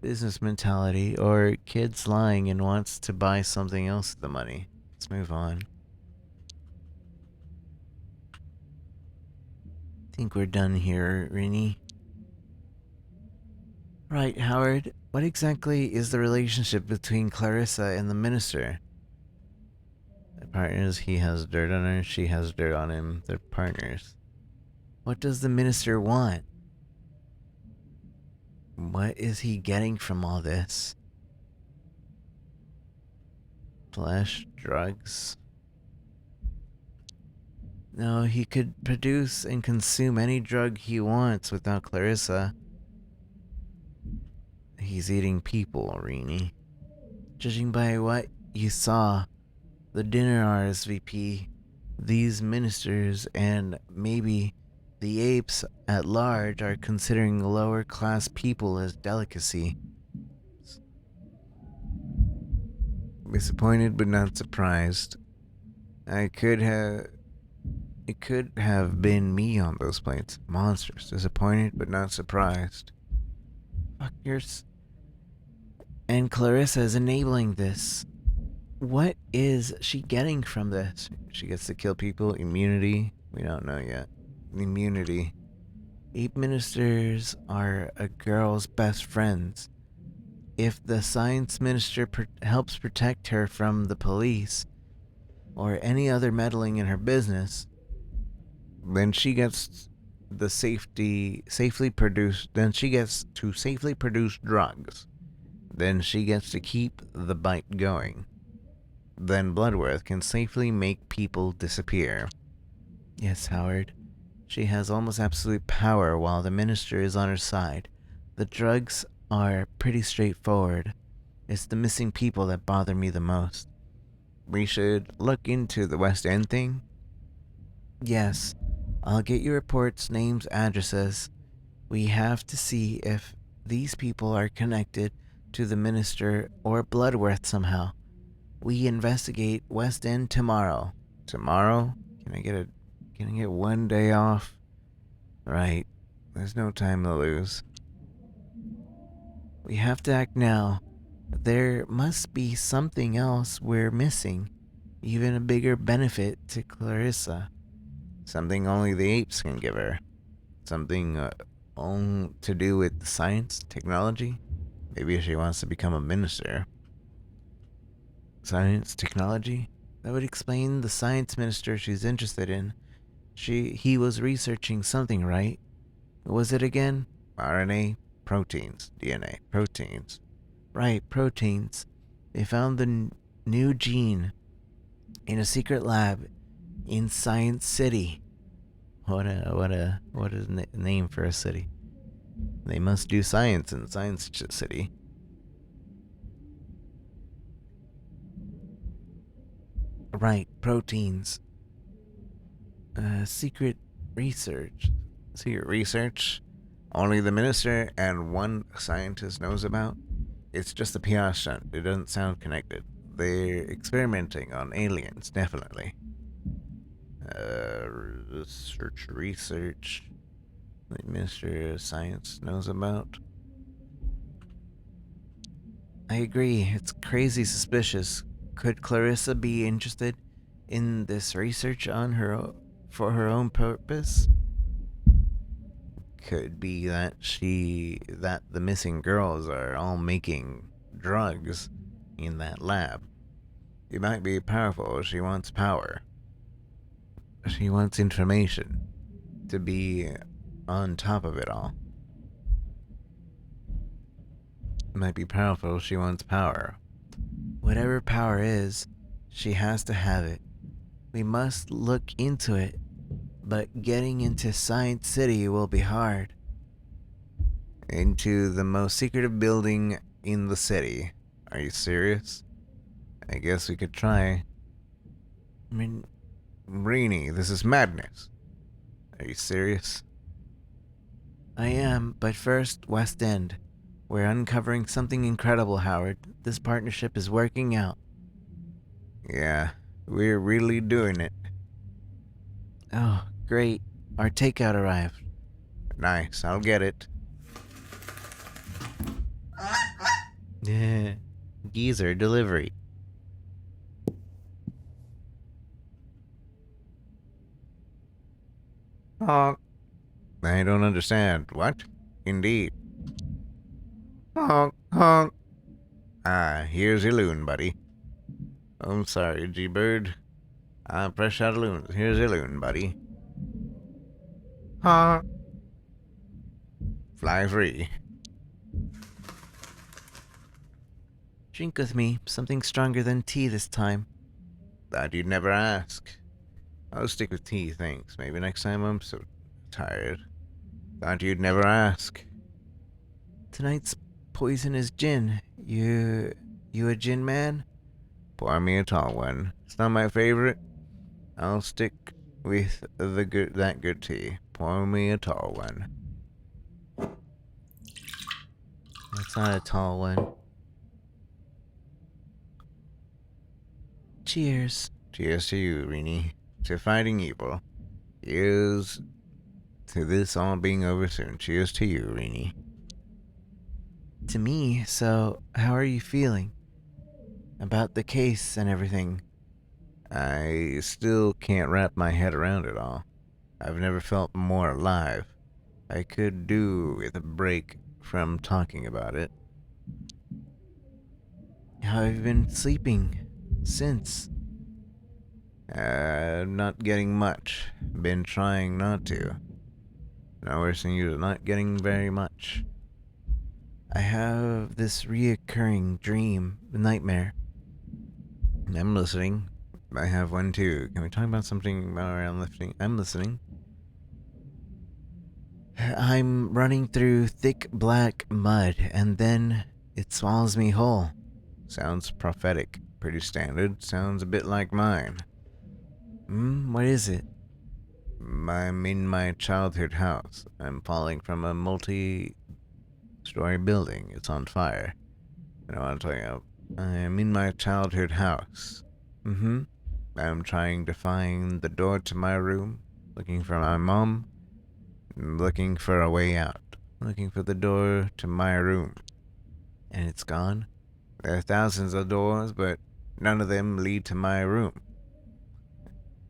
Business mentality, or kid's lying and wants to buy something else with the money. Let's move on. Think we're done here, Rini. Right, Howard. What exactly is the relationship between Clarissa and the minister? They're partners. He has dirt on her. She has dirt on him. They're partners. What does the minister want? What is he getting from all this? Flesh, drugs. No, he could produce and consume any drug he wants without Clarissa. He's eating people, Rini. Judging by what you saw, the dinner RSVP, these ministers, and maybe the apes at large are considering lower class people as delicacy. Disappointed but not surprised. I could have It could have been me on those plates. Monstrous, disappointed, but not surprised. Fuckers. And Clarissa is enabling this. What is she getting from this? She gets to kill people. Immunity. We don't know yet. Immunity. 8 ministers are a girl's best friends. If the science minister helps protect her from the police or any other meddling in her business, then she gets the safely produced. Then she gets to safely produce drugs. Then she gets to keep the bite going. Then Bloodworth can safely make people disappear. Yes, Howard. She has almost absolute power while the minister is on her side. The drugs are pretty straightforward. It's the missing people that bother me the most. We should look into the West End thing. Yes. I'll get you reports, names, addresses. We have to see if these people are connected to the minister or Bloodworth somehow. We investigate West End tomorrow. Tomorrow? Can I get 1 day off? Right. There's no time to lose. We have to act now. There must be something else we're missing. Even a bigger benefit to Clarissa. Something only the apes can give her. Something to do with science, technology. Maybe she wants to become a minister. Science, technology? That would explain the science minister she's interested in. He was researching something, right? What was it again? RNA, proteins, DNA, proteins. Right, proteins. They found the new gene in a secret lab in Science City. What a name for a city. They must do science in Science City. Right, proteins. Secret research. Secret research? Only the minister and one scientist knows about? It's just a PR stunt. It doesn't sound connected. They're experimenting on aliens, definitely. Research. The Minister of Science knows about. I agree. It's crazy suspicious. Could Clarissa be interested in this research on for her own purpose? Could be that the missing girls are all making drugs in that lab. It might be powerful. She wants power. She wants information to be on top of it all. It might be powerful. She wants power. Whatever power is, she has to have it. We must look into it, but getting into Science City will be hard. Into the most secretive building in the city. Are you serious? I guess we could try. I mean, Rini, this is madness. Are you serious? I am, but first, West End. We're uncovering something incredible, Howard. This partnership is working out. Yeah, we're really doing it. Oh, great. Our takeout arrived. Nice, I'll get it. Yeah. Geezer delivery. Honk. I don't understand. What? Indeed. Honk, honk. Ah, here's your loon, buddy. I'm sorry, G-Bird. I'm fresh out of loons. Here's your loon, buddy. Honk. Fly free. Drink with me. Something stronger than tea this time. Thought you'd never ask. I'll stick with tea, thanks. Maybe next time I'm so tired. Thought you'd never ask. Tonight's poison is gin. You a gin man? Pour me a tall one. It's not my favorite. I'll stick with that good tea. Pour me a tall one. That's not a tall one. Cheers. Cheers to you, Rini. To fighting evil. Here's to this all being over soon. Cheers to you, Rini. To me, so how are you feeling? About the case and everything? I still can't wrap my head around it all. I've never felt more alive. I could do with a break from talking about it. How have you been sleeping since? Not getting much. Been trying not to. No worse than you, not getting very much. I have this reoccurring dream, nightmare. I'm listening. I have one too. Can we talk about something around lifting? I'm listening. I'm running through thick black mud, and then it swallows me whole. Sounds prophetic. Pretty standard. Sounds a bit like mine. What is it? I'm in my childhood house. I'm falling from a multi-story building. It's on fire. I know what I'm talking about. I'm in my childhood house. I'm trying to find the door to my room, looking for my mom, looking for a way out, looking for the door to my room. And it's gone? There are thousands of doors, but none of them lead to my room.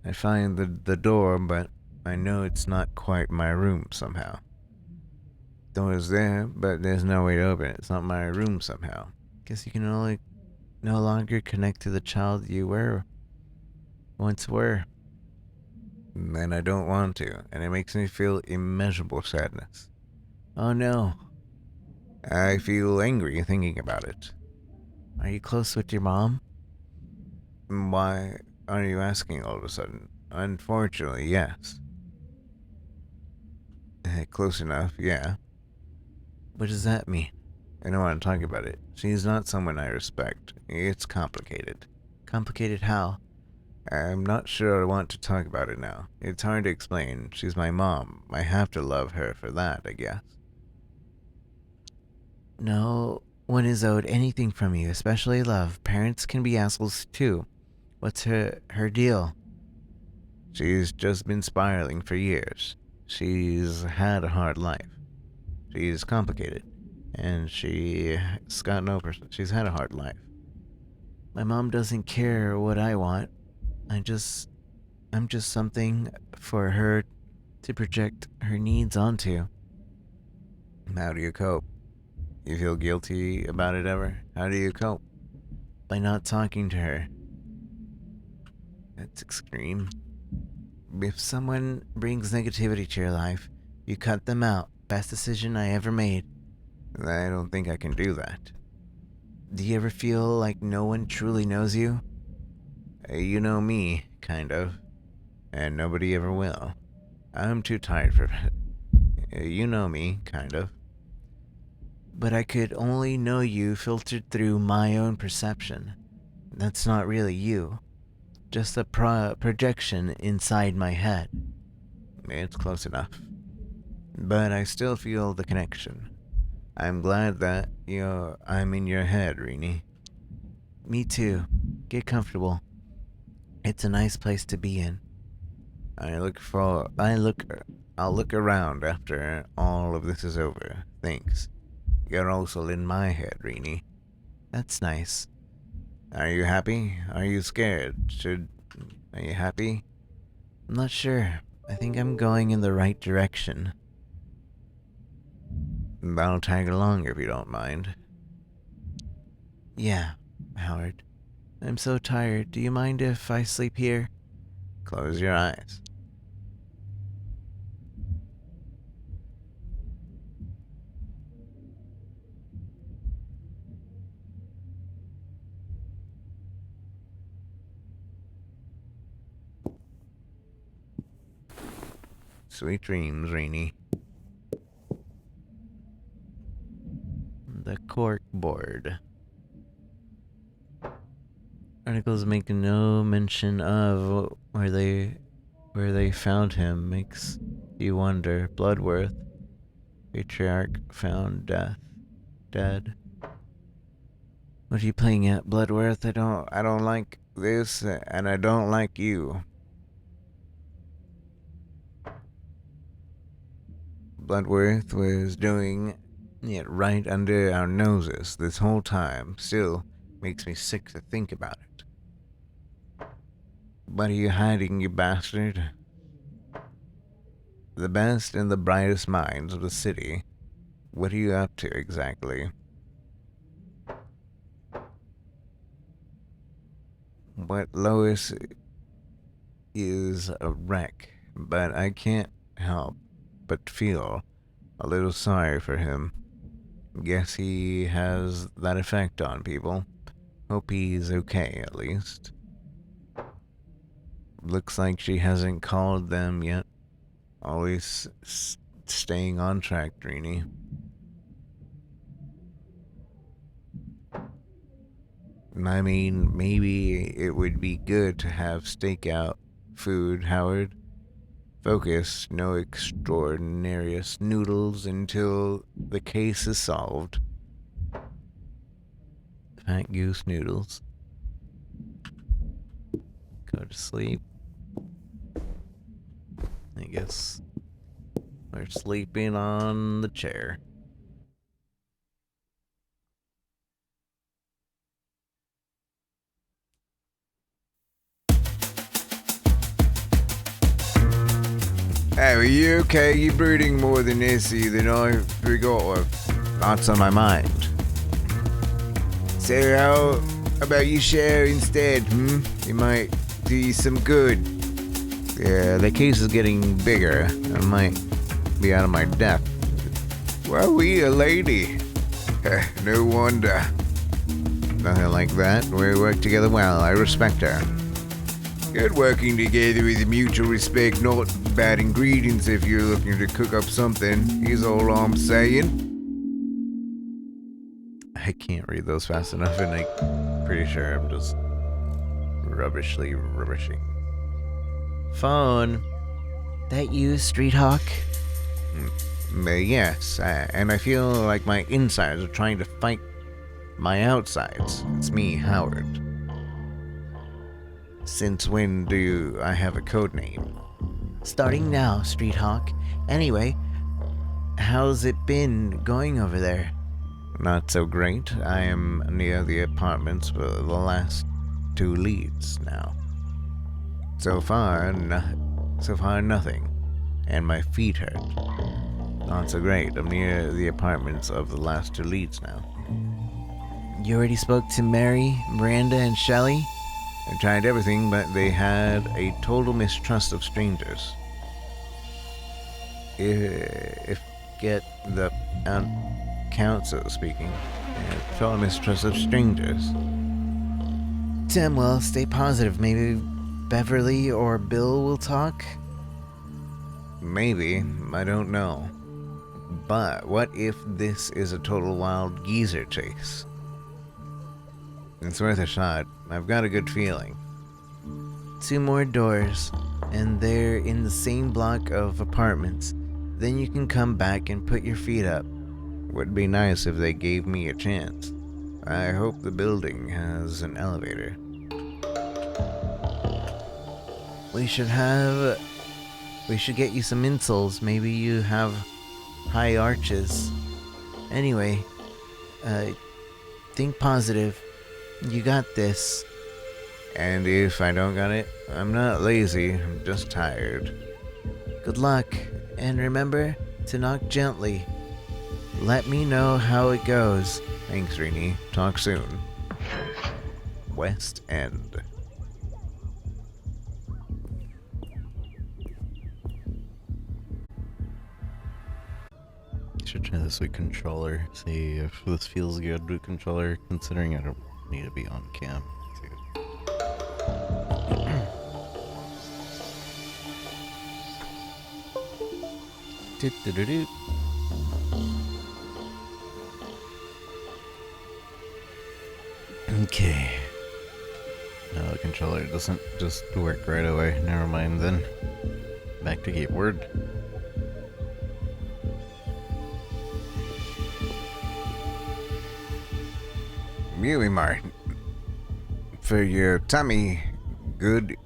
I find the door, but I know it's not quite my room somehow. Door is there, but there's no way to open it. It's not my room somehow. Guess you can no longer connect to the child you once were. And I don't want to, and it makes me feel immeasurable sadness. Oh no. I feel angry thinking about it. Are you close with your mom? Why are you asking all of a sudden? Unfortunately, yes. Close enough, yeah. What does that mean? I don't want to talk about it. She's not someone I respect. It's complicated. Complicated how? I'm not sure I want to talk about it now. It's hard to explain. She's my mom. I have to love her for that, I guess. No one is owed anything from you, especially love. Parents can be assholes too. What's her deal? She's just been spiraling for years. She's had a hard life. She's complicated. And she's had a hard life. My mom doesn't care what I want. I'm just something for her to project her needs onto. How do you cope? You feel guilty about it ever? How do you cope? By not talking to her. That's extreme. If someone brings negativity to your life, you cut them out. Best decision I ever made. I don't think I can do that. Do you ever feel like no one truly knows you? You know me, kind of. And nobody ever will. I'm too tired for it. You know me, kind of. But I could only know you filtered through my own perception. That's not really you. Just a projection inside my head. It's close enough. But I still feel the connection. I'm glad that I'm in your head, Rini. Me too. Get comfortable. It's a nice place to be in. I'll look around after all of this is over. Thanks. You're also in my head, Rini. That's nice. Are you happy? Are you scared? Are you happy? I'm not sure. I think I'm going in the right direction. I'll tag along if you don't mind. Yeah, Howard. I'm so tired. Do you mind if I sleep here? Close your eyes. Sweet dreams, Rini. The cork board. Articles make no mention of where they found him. Makes you wonder. Bloodworth, patriarch found dead. What are you playing at, Bloodworth? I don't like this, and I don't like you. Bloodworth was doing it right under our noses this whole time still makes me sick to think about it. What are you hiding, you bastard? The best and the brightest minds of the city. What are you up to exactly? What Lois is a wreck, but I can't help but feel a little sorry for him. Guess he has that effect on people. Hope he's okay, at least. Looks like she hasn't called them yet. Always staying on track, Dreeny. I mean, maybe it would be good to have stakeout food, Howard. Focus, no extraordinarious noodles until the case is solved. Fat goose noodles. Go to sleep. I guess we're sleeping on the chair. Hey, are you okay? You're brooding more than this, then I forgot of. Lots on my mind. So how about you share instead, It might do you some good. Yeah, the case is getting bigger. I might be out of my depth. Well, we a lady. No wonder. Nothing like that. We work together well. I respect her. Good working together with mutual respect, not bad ingredients if you're looking to cook up something, is all I'm saying. I can't read those fast enough, and I'm pretty sure I'm just rubbishing. Phone. That you, Street Hawk? Yes, and I feel like my insides are trying to fight my outsides. It's me, Howard. Since when do I have a code name? Starting now, Street Hawk. Anyway, how's it been going over there? Not so great. I am near the apartments for the last 2 leads now. So far nothing. And my feet hurt. Not so great. I'm near the apartments of the last 2 leads now. You already spoke to Mary, Miranda, and Shelley? I tried everything, but they had a total mistrust of strangers. If get the count, so speaking, a total mistrust of strangers. Tim, well, stay positive. Maybe Beverly or Bill will talk? Maybe. I don't know. But what if this is a total wild geezer chase? It's worth a shot. I've got a good feeling. 2 more doors, and they're in the same block of apartments. Then you can come back and put your feet up. Would be nice if they gave me a chance. I hope the building has an elevator. We should get you some insoles. Maybe you have high arches. Anyway, think positive. You got this. And if I don't got it, I'm not lazy, I'm just tired. Good luck, and remember to knock gently. Let me know how it goes. Thanks, Rini. Talk soon. West End. Should try this with controller. See if this feels good with controller, considering I don't need to be on cam. Do-do-do-do. Okay. No, the controller doesn't just work right away. Never mind then. Back to keyboard. Really, Martin. For your tummy, good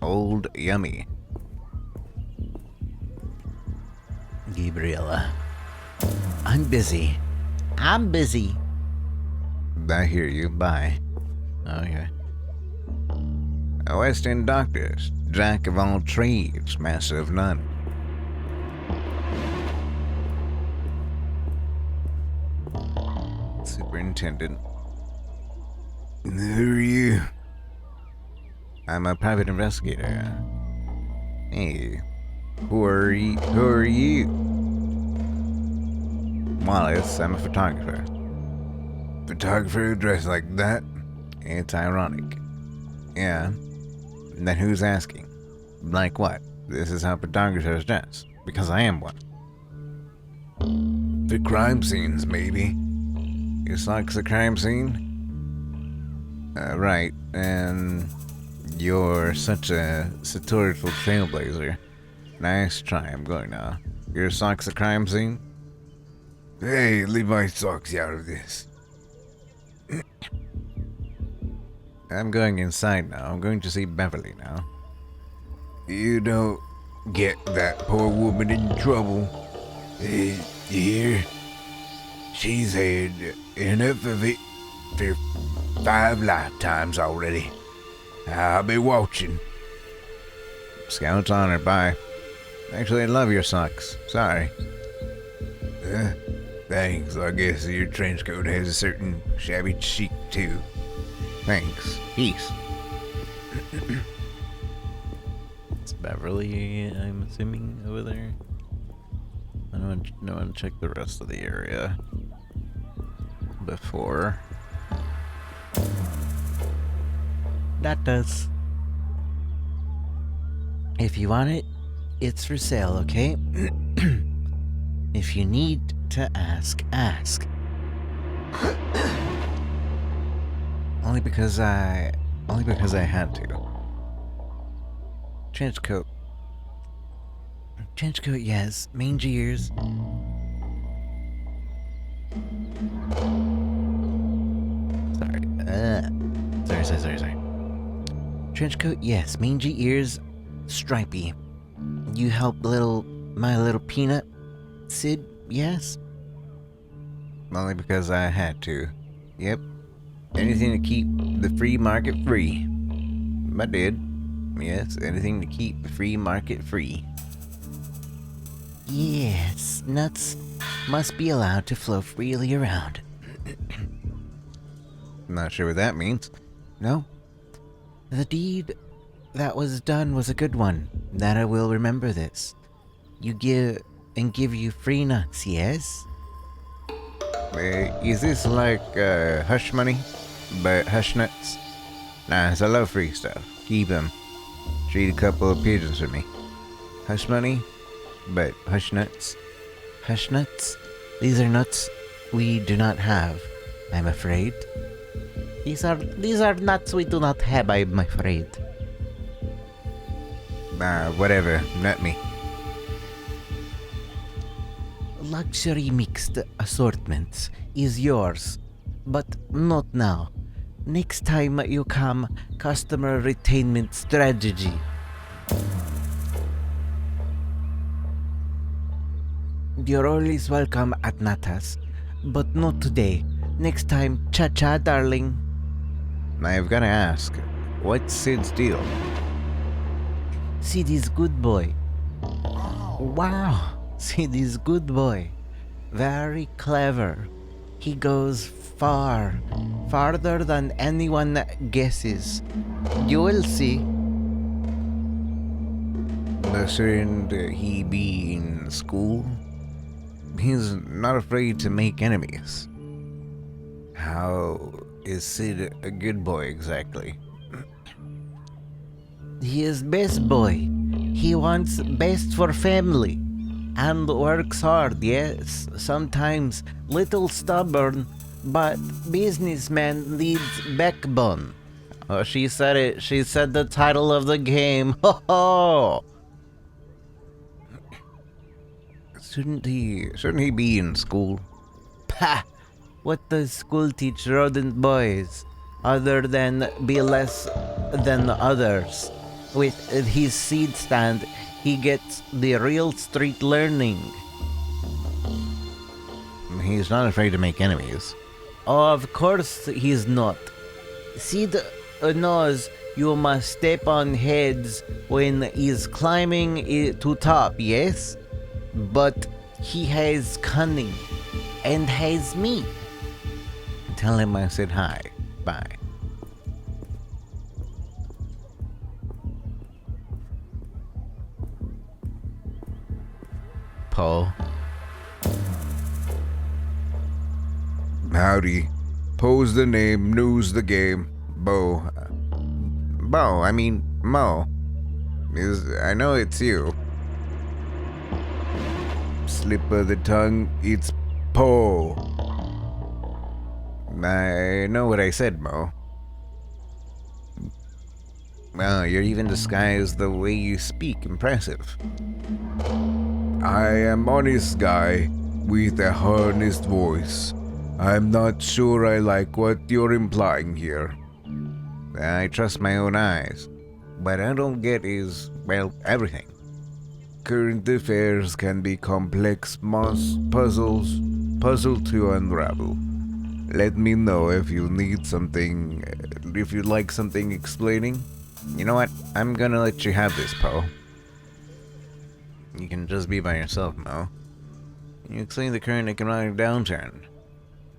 old yummy. Gabriella. I'm busy. I'm busy. I hear you. Bye. Okay. A West End doctors, jack of all trades, master of none. Superintendent. Who are you? I'm a private investigator. Hey, who are you? Wallace, I'm a photographer. Photographer dressed like that? It's ironic. Yeah. Then who's asking? Like what? This is how photographers dress. Because I am one. For crime scenes, maybe. Your socks a crime scene? Right. And you're such a satirical trailblazer. Nice try, I'm going now. Your socks a crime scene? Hey, leave my socks out of this. I'm going inside now. I'm going to see Beverly now. You don't get that poor woman in trouble. You hear? She's had enough of it for 5 lifetimes already. I'll be watching. Scout's honor, bye. Actually, I love your socks. Sorry. Thanks. I guess your trench coat has a certain shabby chic too. Thanks. Peace. It's Beverly, I'm assuming, over there. I want to check the rest of the area before. That does. If you want it, it's for sale, okay? If you need to ask, ask. Only because I had to. Trench coat. Trench coat, yes. Mangy ears. Sorry. Trench coat, yes. Mangy ears, stripy. You help my little peanut. Sid, yes? Only because I had to. Yep. Anything to keep the free market free. I did. Yes, anything to keep the free market free. Yes, nuts must be allowed to flow freely around. Not sure what that means. No? The deed that was done was a good one, that I will remember this. You give you free nuts, yes? Is this like hush money? But hush nuts? Nah, I love free stuff. Keep them. Treat a couple of pigeons for me. Hush money? But hush nuts? Hush nuts? These are nuts we do not have, I'm afraid. These are nuts we do not have, I'm afraid. Whatever. Nut me. Luxury mixed assortments is yours, but not now. Next time you come, customer retainment strategy. You're always welcome at Natas, but not today. Next time, cha-cha, darling. I've gotta ask, what's Sid's deal? Sid is good boy. Wow, Sid is good boy. Very clever. He goes farther than anyone guesses. You will see. Shouldn't he be in school? He's not afraid to make enemies. How is Sid a good boy exactly? He is best boy. He wants best for family. And works hard, yes. Sometimes little stubborn, but businessman needs backbone. Oh, she said it. She said the title of the game. Ho ho! Shouldn't he be in school? Pah! What does school teach rodent boys, other than be less than others? With his seed stand, he gets the real street learning. He's not afraid to make enemies. Oh, of course he's not. Sid knows you must step on heads when he's climbing to top, yes? But he has cunning and has me. Tell him I said hi. Bye. Poe. Howdy. Poe's the name, New's the game. Bo. I mean, Mo. I know it's you. Slip of the tongue, it's Poe. I know what I said, Mo. Well, you're even disguised the way you speak. Impressive. I am honest guy with a honest voice. I'm not sure I like what you're implying here. I trust my own eyes. What I don't get is, well, everything. Current affairs can be complex puzzle to unravel. Let me know if you need something, if you'd like something explaining. You know what? I'm gonna let you have this, Poe. You can just be by yourself, Mo. You explain the current economic downturn.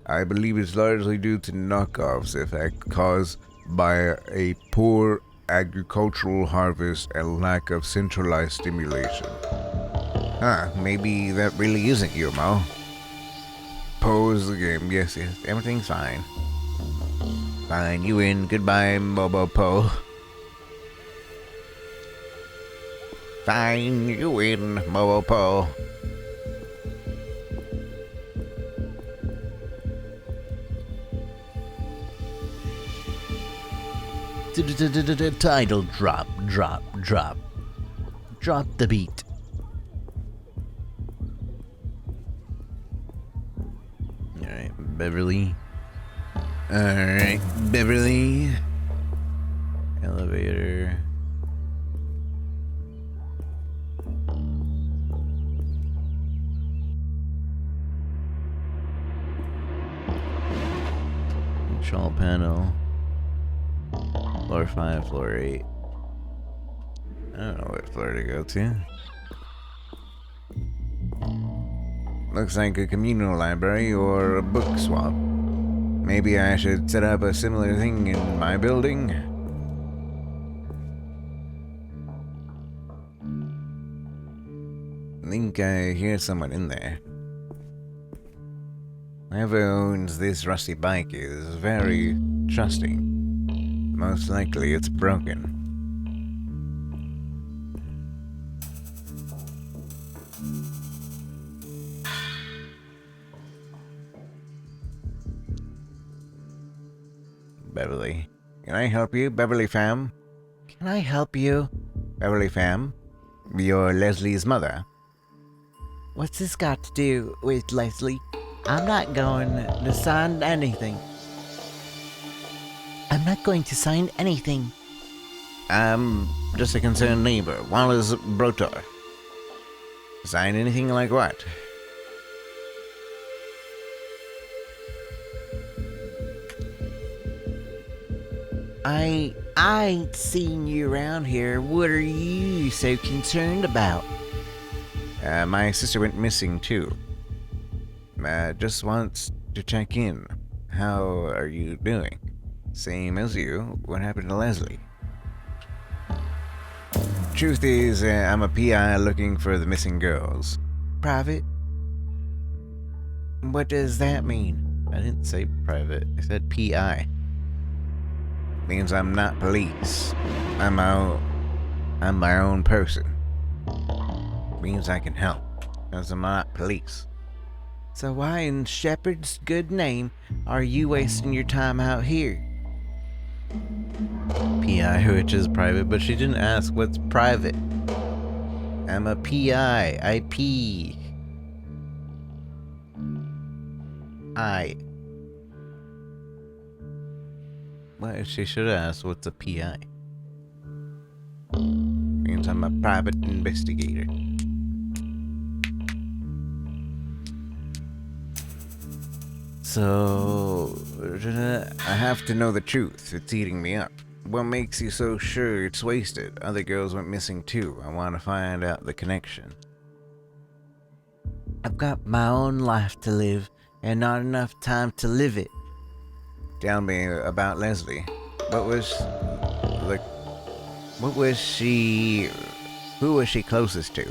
I believe it's largely due to knockoffs effect caused by a poor agricultural harvest and lack of centralized stimulation. Maybe that really isn't you, Mo. Pose the game, yes. Everything's fine. Fine, you win. Goodbye, Mobo Poe. Fine, you win, Mobo Poe. Title drop. Drop the beat. Alright, Beverly. Alright, Beverly. Elevator. Control panel. Floor 5, floor 8. I don't know what floor to go to. Looks like a communal library or a book swap. Maybe I should set up a similar thing in my building? I think I hear someone in there. Whoever owns this rusty bike is very trusting. Most likely it's broken. Beverly. Can I help you, Beverly Fam? Can I help you? Beverly Fam? You're Leslie's mother. What's this got to do with Leslie? I'm not going to sign anything. I'm not going to sign anything. I'm just a concerned neighbor, Wallace Brotor. Sign anything like what? I ain't seen you around here. What are you so concerned about? My sister went missing too. Just wants to check in. How are you doing? Same as you. What happened to Leslie? Truth is, I'm a PI looking for the missing girls. Private? What does that mean? I didn't say private. I said PI. Means I'm not police. I'm my own person. Means I can help. Because I'm not police. So why in Shepard's good name are you wasting your time out here? PI, which is private, but she didn't ask what's private. I'm a PI. I pee. Well, she should have asked what's a PI. Means I'm a private investigator. So, I have to know the truth. It's eating me up. What makes you so sure it's wasted? Other girls went missing too. I want to find out the connection. I've got my own life to live, and not enough time to live it. Tell me about Leslie. What was she? Who was she closest to?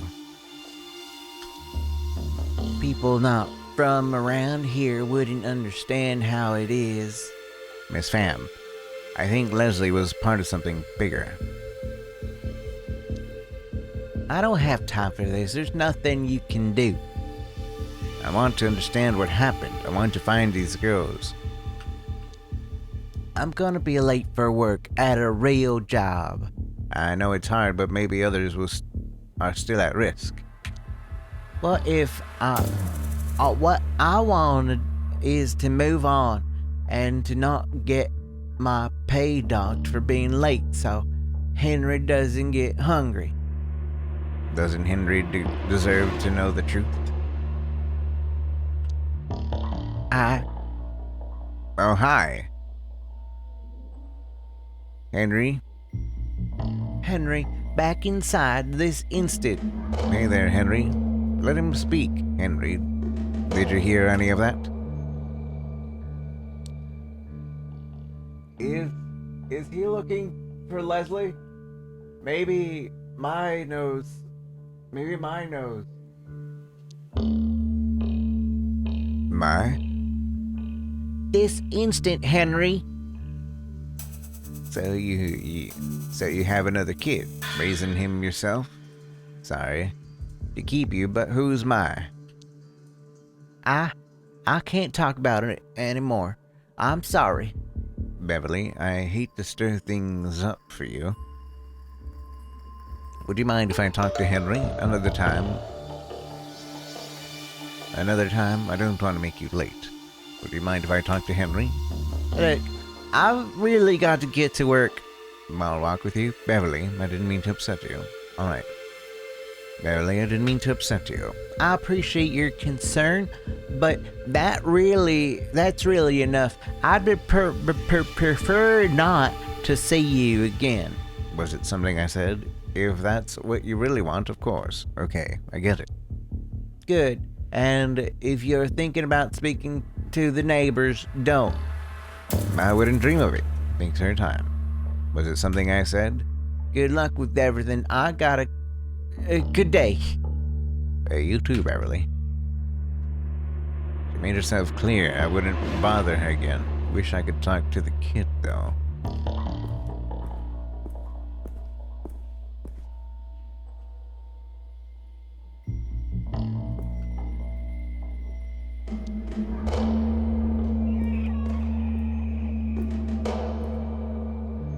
People not from around here wouldn't understand how it is. Miss Pham. I think Leslie was part of something bigger. I don't have time for this. There's nothing you can do. I want to understand what happened. I want to find these girls. I'm gonna be late for work at a real job. I know it's hard, but maybe others are still at risk. What if what I wanted is to move on and to not get my pay docked for being late so Henry doesn't get hungry. Doesn't Henry deserve to know the truth? Oh, hi. Henry? Henry, back inside this instant. Hey there, Henry. Let him speak, Henry. Did you hear any of that? Is he looking for Leslie? Maybe my nose. Maybe my nose. My? This instant, Henry. So you have another kid, raising him yourself? Sorry to keep you, but who's my? I can't talk about it anymore. I'm sorry. Beverly, I hate to stir things up for you. Would you mind if I talk to Henry another time? Another time? I don't want to make you late. Would you mind if I talk to Henry? Look, I've really got to get to work. I'll walk with you. Beverly, I didn't mean to upset you. All right. Beverly, I didn't mean to upset you. I appreciate your concern, but that's really enough. I'd prefer not to see you again. Was it something I said? If that's what you really want, of course. Okay, I get it. Good. And if you're thinking about speaking to the neighbors, don't. I wouldn't dream of it. Thanks for your time. Was it something I said? Good luck with everything. I got a good day. You too, Beverly. She made herself clear I wouldn't bother her again. Wish I could talk to the kid, though.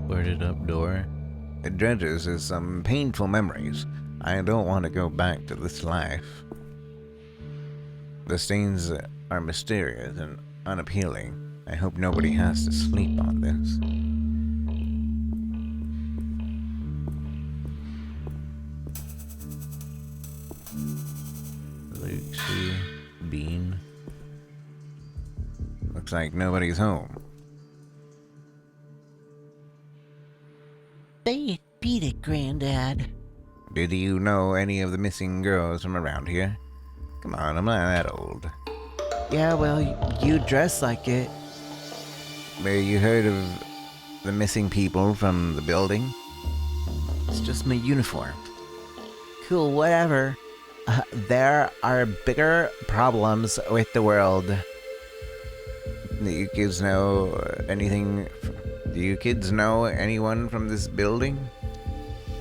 Boarded up door. It dredges is some painful memories. I don't want to go back to this life. The stains are mysterious and unappealing. I hope nobody has to sleep on this. Lucy, Bean. Looks like nobody's home. They beat it, Granddad. Did you know any of the missing girls from around here? Come on, I'm not that old. Yeah, well, you dress like it. Have you heard of the missing people from the building? It's just my uniform. Cool, whatever. There are bigger problems with the world. Do you kids know anything? Do you kids know anyone from this building?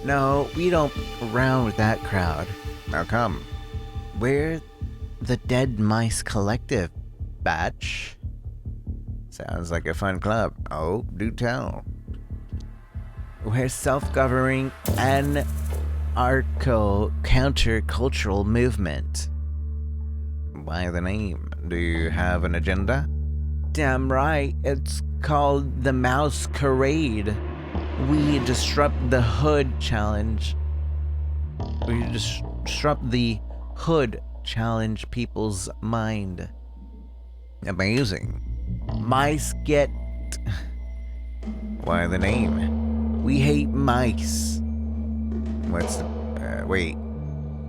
No, we don't around with that crowd. How come? We're the Dead Mice Collective, Batch. Sounds like a fun club. Oh, do tell. We're self-governing countercultural movement. Why the name? Do you have an agenda? Damn right, it's called the Mouse Parade. We disrupt the hood challenge. We disrupt the hood challenge people's mind. Amazing. Mice get. Why the name? We hate mice. What's the... wait.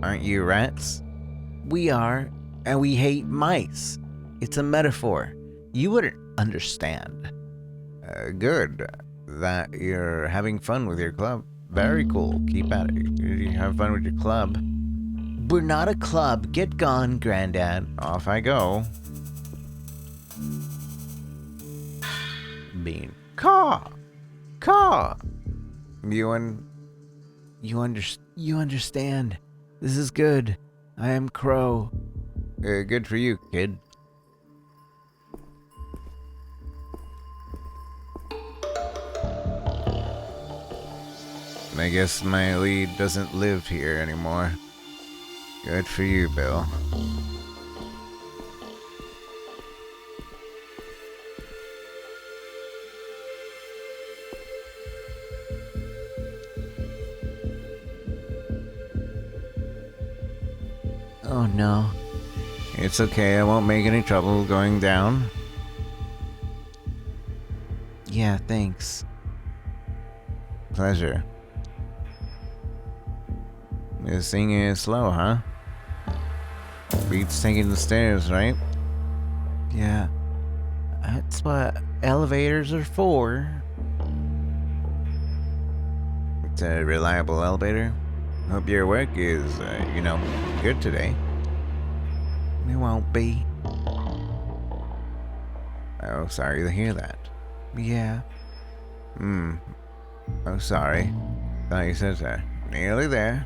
Aren't you rats? We are, and we hate mice. It's a metaphor. You wouldn't understand. Good. That you're having fun with your club. Very cool. Keep at it. You have fun with your club. We're not a club. Get gone, Granddad. Off I go. Bean. Caw! Caw! You understand. This is good. I am Crow. Good for you, kid. I guess my lead doesn't live here anymore. Good for you, Bill. Oh no. It's okay, I won't make any trouble going down. Yeah, thanks. Pleasure. This thing is slow, huh? Beats taking the stairs, right? Yeah. That's what elevators are for. It's a reliable elevator. Hope your work is, good today. It won't be. Oh, sorry to hear that. Yeah. Oh, sorry. Thought you said that. Nearly there.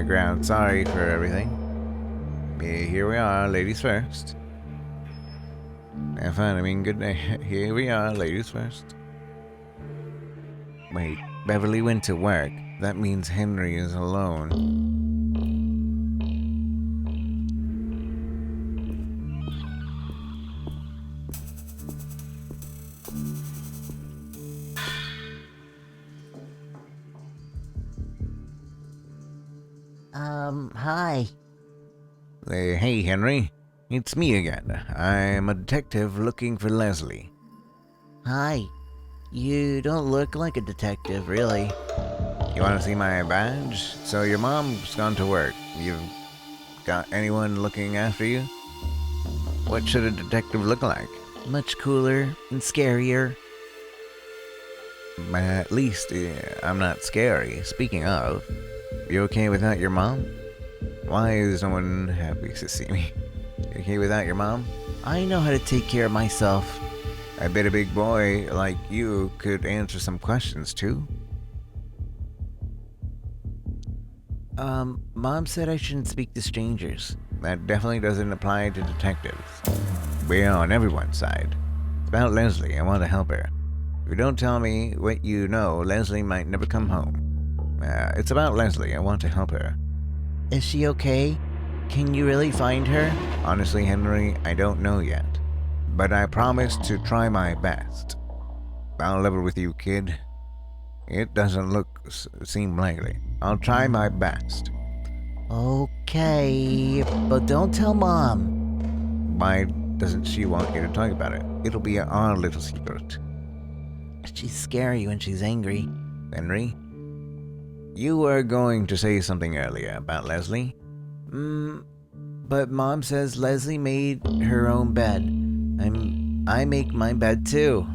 Ground, sorry for everything. Here we are, ladies first. Have fun, good day. Here we are, ladies first. Wait, Beverly went to work. That means Henry is alone. Hi. Hey, Henry. It's me again. I'm a detective looking for Leslie. Hi. You don't look like a detective, really. You want to see my badge? So your mom's gone to work. You've got anyone looking after you? What should a detective look like? Much cooler and scarier. At least I'm not scary. Speaking of, you okay without your mom? Why is no one happy to see me? You okay without your mom? I know how to take care of myself. I bet a big boy like you could answer some questions too. Mom said I shouldn't speak to strangers. That definitely doesn't apply to detectives. We're on everyone's side. It's about Leslie. I want to help her. If you don't tell me what you know, Leslie might never come home. It's about Leslie. I want to help her. Is she okay? Can you really find her? Honestly, Henry, I don't know yet. But I promise to try my best. I'll level with you, kid. It doesn't seem likely. I'll try my best. Okay, but don't tell Mom. Why doesn't she want you to talk about it? It'll be our little secret. She's scary when she's angry. Henry, you were going to say something earlier about Leslie. But Mom says Leslie made her own bed. I make my bed too.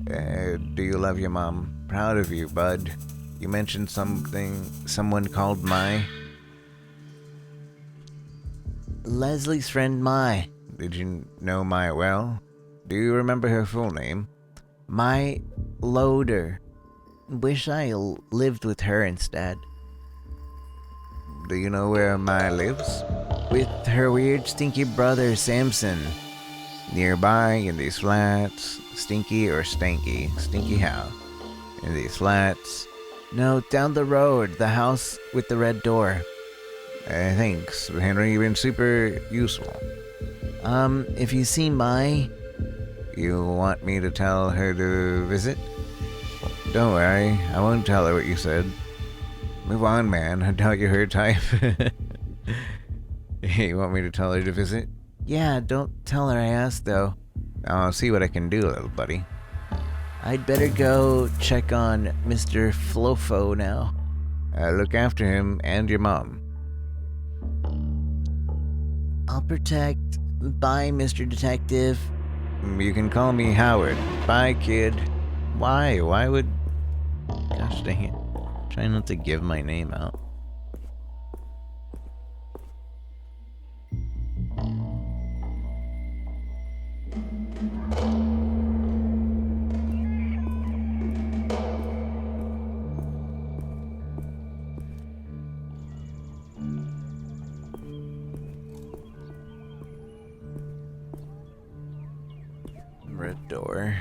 Do you love your mom? Proud of you, bud. You mentioned someone called Mai. Leslie's friend Mai. Did you know Mai well? Do you remember her full name? Mai Loader. Wish I lived with her instead. Do you know where Mai lives? With her weird stinky brother Samson. Nearby in these flats. Stinky or stanky? Stinky how? In these flats. No, down the road, the house with the red door. Thanks, Henry. You've been super useful. If you see Mai... You want me to tell her to visit? Don't worry, I won't tell her what you said. Move on, man. I doubt you're her type. You want me to tell her to visit? Yeah, don't tell her I asked, though. I'll see what I can do, little buddy. I'd better go check on Mr. Flofo now. Look after him and your mom. I'll protect. Bye, Mr. Detective. You can call me Howard. Bye, kid. Why? Why would... Gosh dang it. Try not to give my name out. Red door.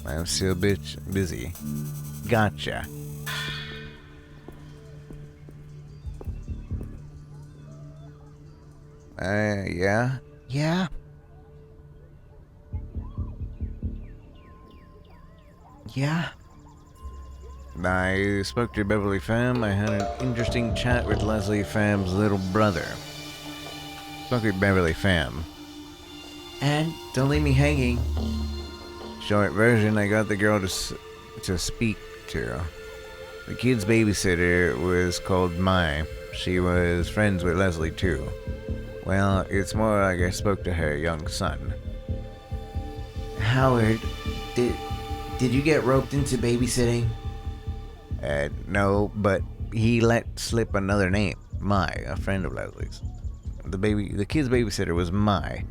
I'm still busy. Gotcha. Yeah? Yeah? Yeah? I spoke to Beverly Pham. I had an interesting chat with Leslie Pham's little brother. Spoke with Beverly Pham. And don't leave me hanging. Short version, I got the girl to speak to. The kid's babysitter was called Mai. She was friends with Leslie too. Well, it's more like I spoke to her young son. Howard, did you get roped into babysitting? No, but he let slip another name. Mai, a friend of Leslie's. The kid's babysitter was Mai.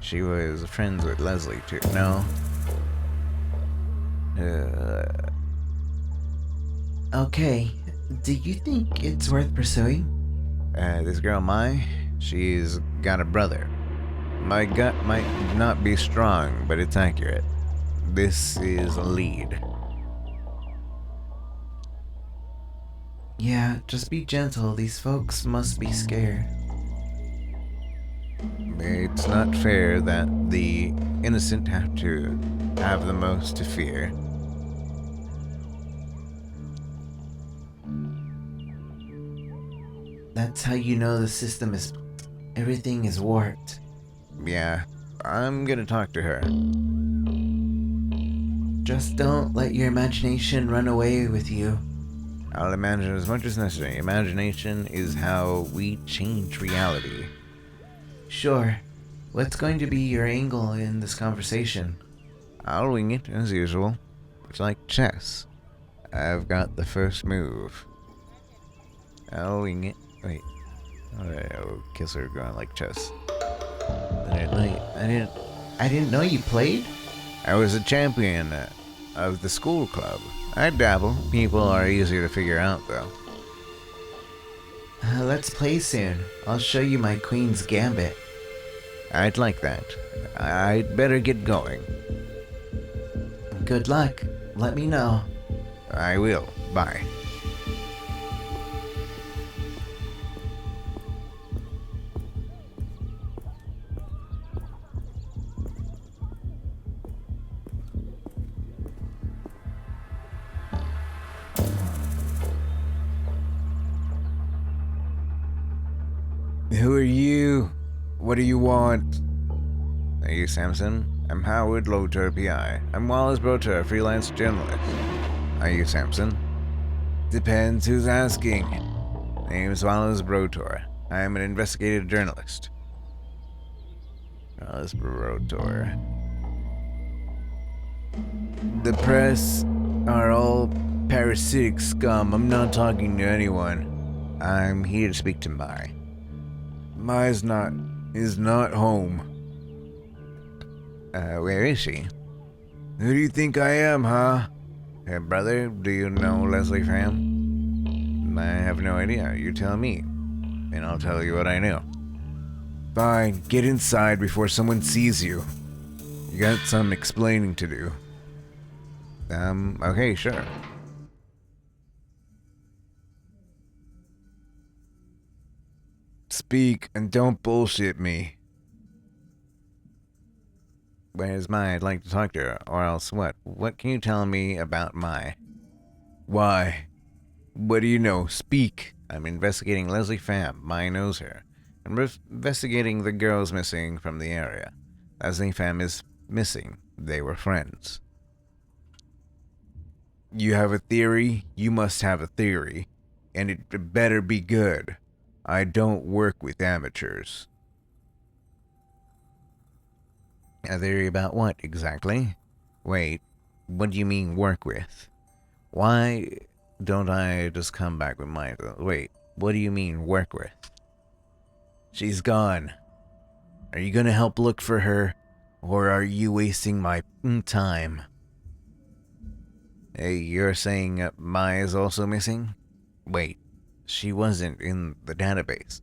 She was friends with Leslie too. No? Okay. Do you think it's worth pursuing? This girl Mai, she's got a brother. My gut might not be strong, but it's accurate. This is a lead. Yeah, just be gentle. These folks must be scared. It's not fair that the innocent have to have the most to fear. That's how you know the system is... everything is warped. Yeah, I'm gonna talk to her. Just don't let your imagination run away with you. I'll imagine as much as necessary. Imagination is how we change reality. Sure. What's going to be your angle in this conversation? I'll wing it, as usual. It's like chess. I've got the first move. I'll wing it. Wait. Alright, I'll kiss her going like chess. Wait, I didn't know you played? I was a champion of the school club. I dabble. People are easier to figure out, though. Let's play soon. I'll show you my queen's gambit. I'd like that. I'd better get going. Good luck. Let me know. I will. Bye. Who are you? What do you want? Are you Samson? I'm Howard Lotor, PI. I'm Wallace Broter, freelance journalist. Are you Samson? Depends who's asking. Name's Wallace Brotor. I am an investigative journalist. Wallace Brotor. The press are all parasitic scum. I'm not talking to anyone. I'm here to speak to Mai. Mai's is not home. Where is she? Who do you think I am, huh? Her brother? Do you know Leslie Pham? I have no idea. You tell me, and I'll tell you what I know. Fine, get inside before someone sees you. You got some explaining to do. Okay, sure. Speak and don't bullshit me. Where's Mai? I'd like to talk to her. Or else what? What can you tell me about Mai? Why? What do you know? Speak. I'm investigating Leslie Pham. Mai knows her. I'm investigating the girls missing from the area. Leslie Pham is missing. They were friends. You have a theory? You must have a theory. And it better be good. I don't work with amateurs. A theory about what, exactly? Wait, what do you mean work with? Why don't I just come back with mine? Wait, what do you mean work with? She's gone. Are you gonna help look for her? Or are you wasting my time? Hey, you're saying Mai is also missing? Wait, she wasn't in the database.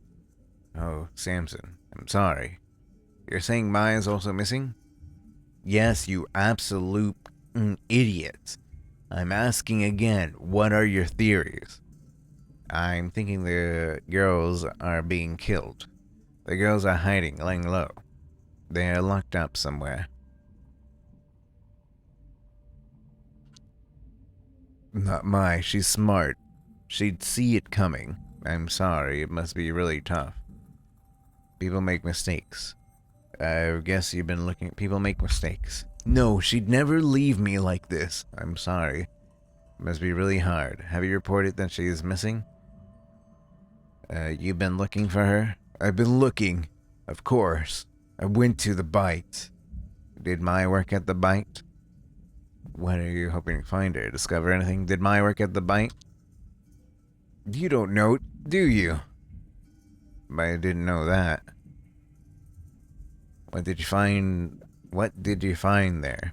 Oh, Samson, I'm sorry. You're saying Mai is also missing? Yes, you absolute idiot. I'm asking again, what are your theories? I'm thinking the girls are being killed. The girls are hiding, laying low. They are locked up somewhere. Not Mai, she's smart. She'd see it coming. I'm sorry, it must be really tough. People make mistakes. I guess you've been looking. People make mistakes. No, she'd never leave me like this. I'm sorry. It must be really hard. Have you reported that she is missing? You've been looking for her? I've been looking, of course. I went to the bite. Did Mai work at the bite? What are you hoping to find her? Discover anything? Did Mai work at the bite? You don't know, do you? I didn't know that. What did you find? What did you find there?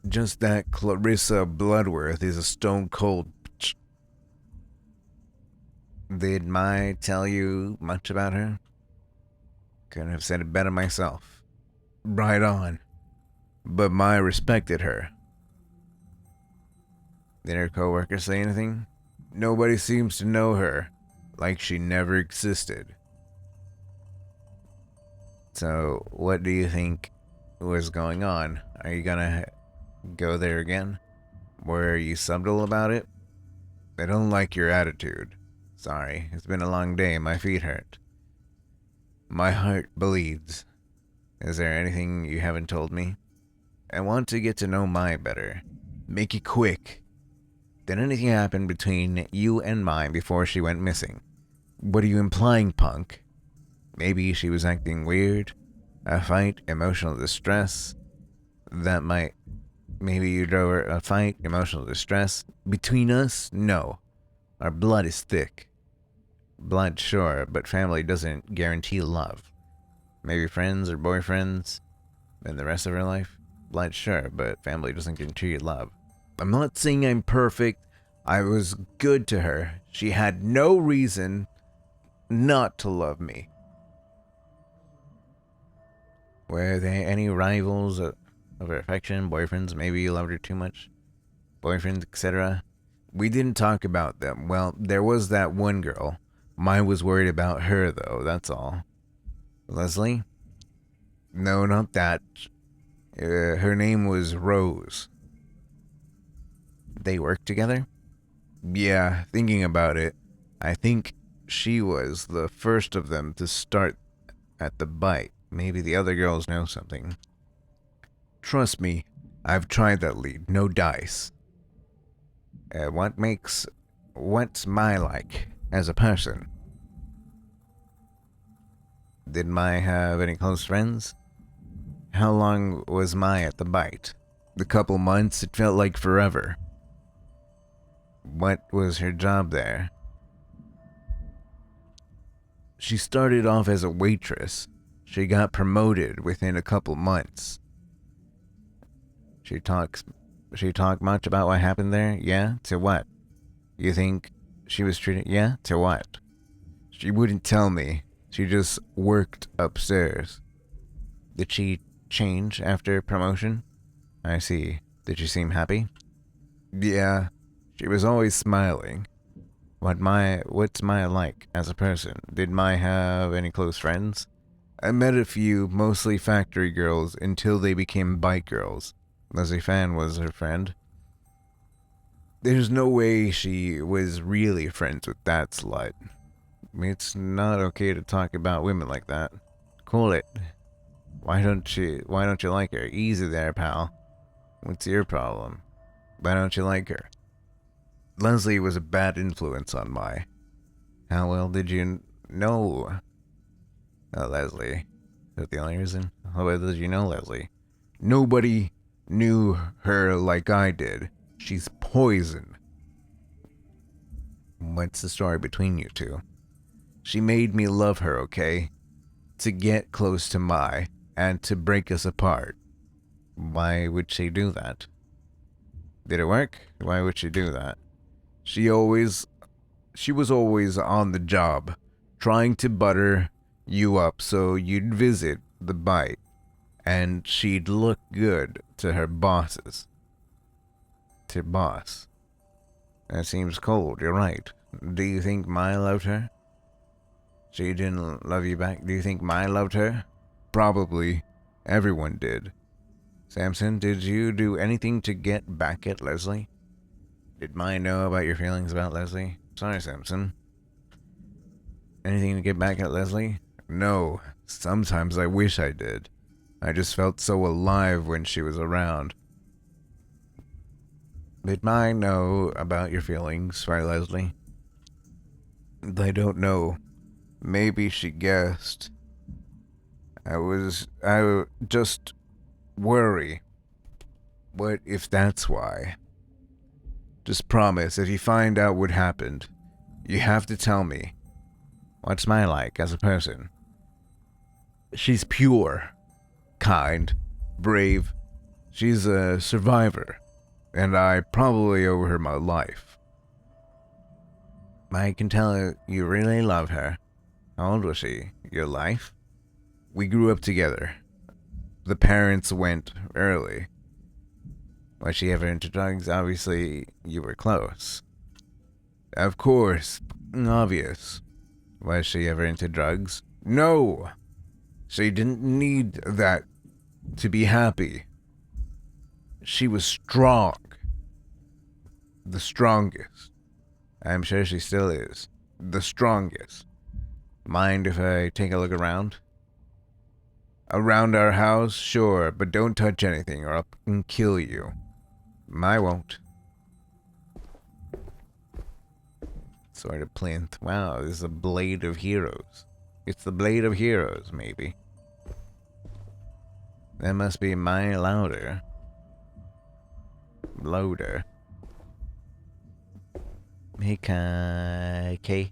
Just that Clarissa Bloodworth is a stone cold bitch. Did Mai tell you much about her? Couldn't have said it better myself. Right on. But Mai respected her. Did her co-workers say anything? Nobody seems to know her, like she never existed. So, what do you think was going on? Are you gonna go there again? Were you subtle about it? I don't like your attitude. Sorry, it's been a long day. My feet hurt. My heart bleeds. Is there anything you haven't told me? I want to get to know Mai better. Make it quick. Did anything happen between you and Mai before she went missing? What are you implying, punk? Maybe she was acting weird. A fight, emotional distress. That might... Maybe you drove her a fight, emotional distress. Between us? No. Our blood is thick. Blood, sure, but family doesn't guarantee love. Maybe friends or boyfriends in the rest of her life? Blood, sure, but family doesn't guarantee love. I'm not saying I'm perfect. I was good to her. She had no reason not to love me. Were there any rivals of her affection, boyfriends? Maybe you loved her too much? Boyfriends, etc.? We didn't talk about them. Well, there was that one girl. Mine was worried about her, though, that's all. Leslie? No, not that. Her name was Rose. They worked together? Yeah, thinking about it, I think she was the first of them to start at the bite. Maybe the other girls know something. Trust me, I've tried that lead. No dice. What's Mai like as a person? Did Mai have any close friends? How long was Mai at the bite? A couple months. It felt like forever. What was her job there? She started off as a waitress. She got promoted within a couple months. She talked much about what happened there? Yeah? To what? You think she was treated... Yeah? To what? She wouldn't tell me. She just worked upstairs. Did she change after promotion? I see. Did she seem happy? Yeah. She was always smiling. What's Mai like as a person? Did Mai have any close friends? I met a few, mostly factory girls, until they became bike girls. Leslie Fan was her friend. There's no way she was really friends with that slut. It's not okay to talk about women like that. Cool it. Why don't you like her? Easy there, pal. What's your problem? Why don't you like her? Leslie was a bad influence on Mai. How well did you know Leslie? Is that the only reason? How well did you know Leslie? Nobody knew her like I did. She's poison. What's the story between you two? She made me love her, okay? To get close to Mai and to break us apart. Why would she do that? Did it work? Why would she do that? She was always on the job, trying to butter you up so you'd visit the bite, and she'd look good to her bosses. To boss. That seems cold, you're right. Do you think Mai loved her? She didn't love you back? Do you think Mai loved her? Probably. Everyone did. Samson, did you do anything to get back at Leslie? Did Mai know about your feelings about Leslie? Sorry, Samson. Anything to get back at Leslie? No. Sometimes I wish I did. I just felt so alive when she was around. Did Mai know about your feelings for Leslie? I don't know. Maybe she guessed. I just worry. What if that's why? Just promise, if you find out what happened, you have to tell me. What's Mai like as a person? She's pure, kind, brave. She's a survivor, and I probably owe her my life. I can tell you really love her. How old was she? Your life? We grew up together. The parents went early. Was she ever into drugs? Obviously, you were close. Of course. Obvious. Was she ever into drugs? No! She didn't need that to be happy. She was strong. The strongest. I'm sure she still is. The strongest. Mind if I take a look around? Around our house? Sure, but don't touch anything or I'll kill you. I won't. Sword of Plinth. Wow, this is a Blade of Heroes. It's the Blade of Heroes, maybe. That must be my loader. Hey, Kane.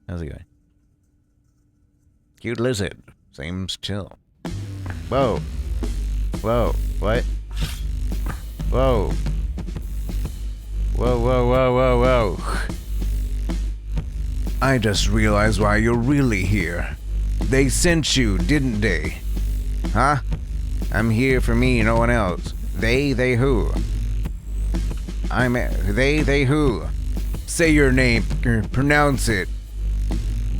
How's it going? Cute lizard. Seems chill. Whoa. What? Whoa. I just realized why you're really here. They sent you, didn't they? Huh? I'm here for me, no one else. They who? They who? Say your name, pronounce it.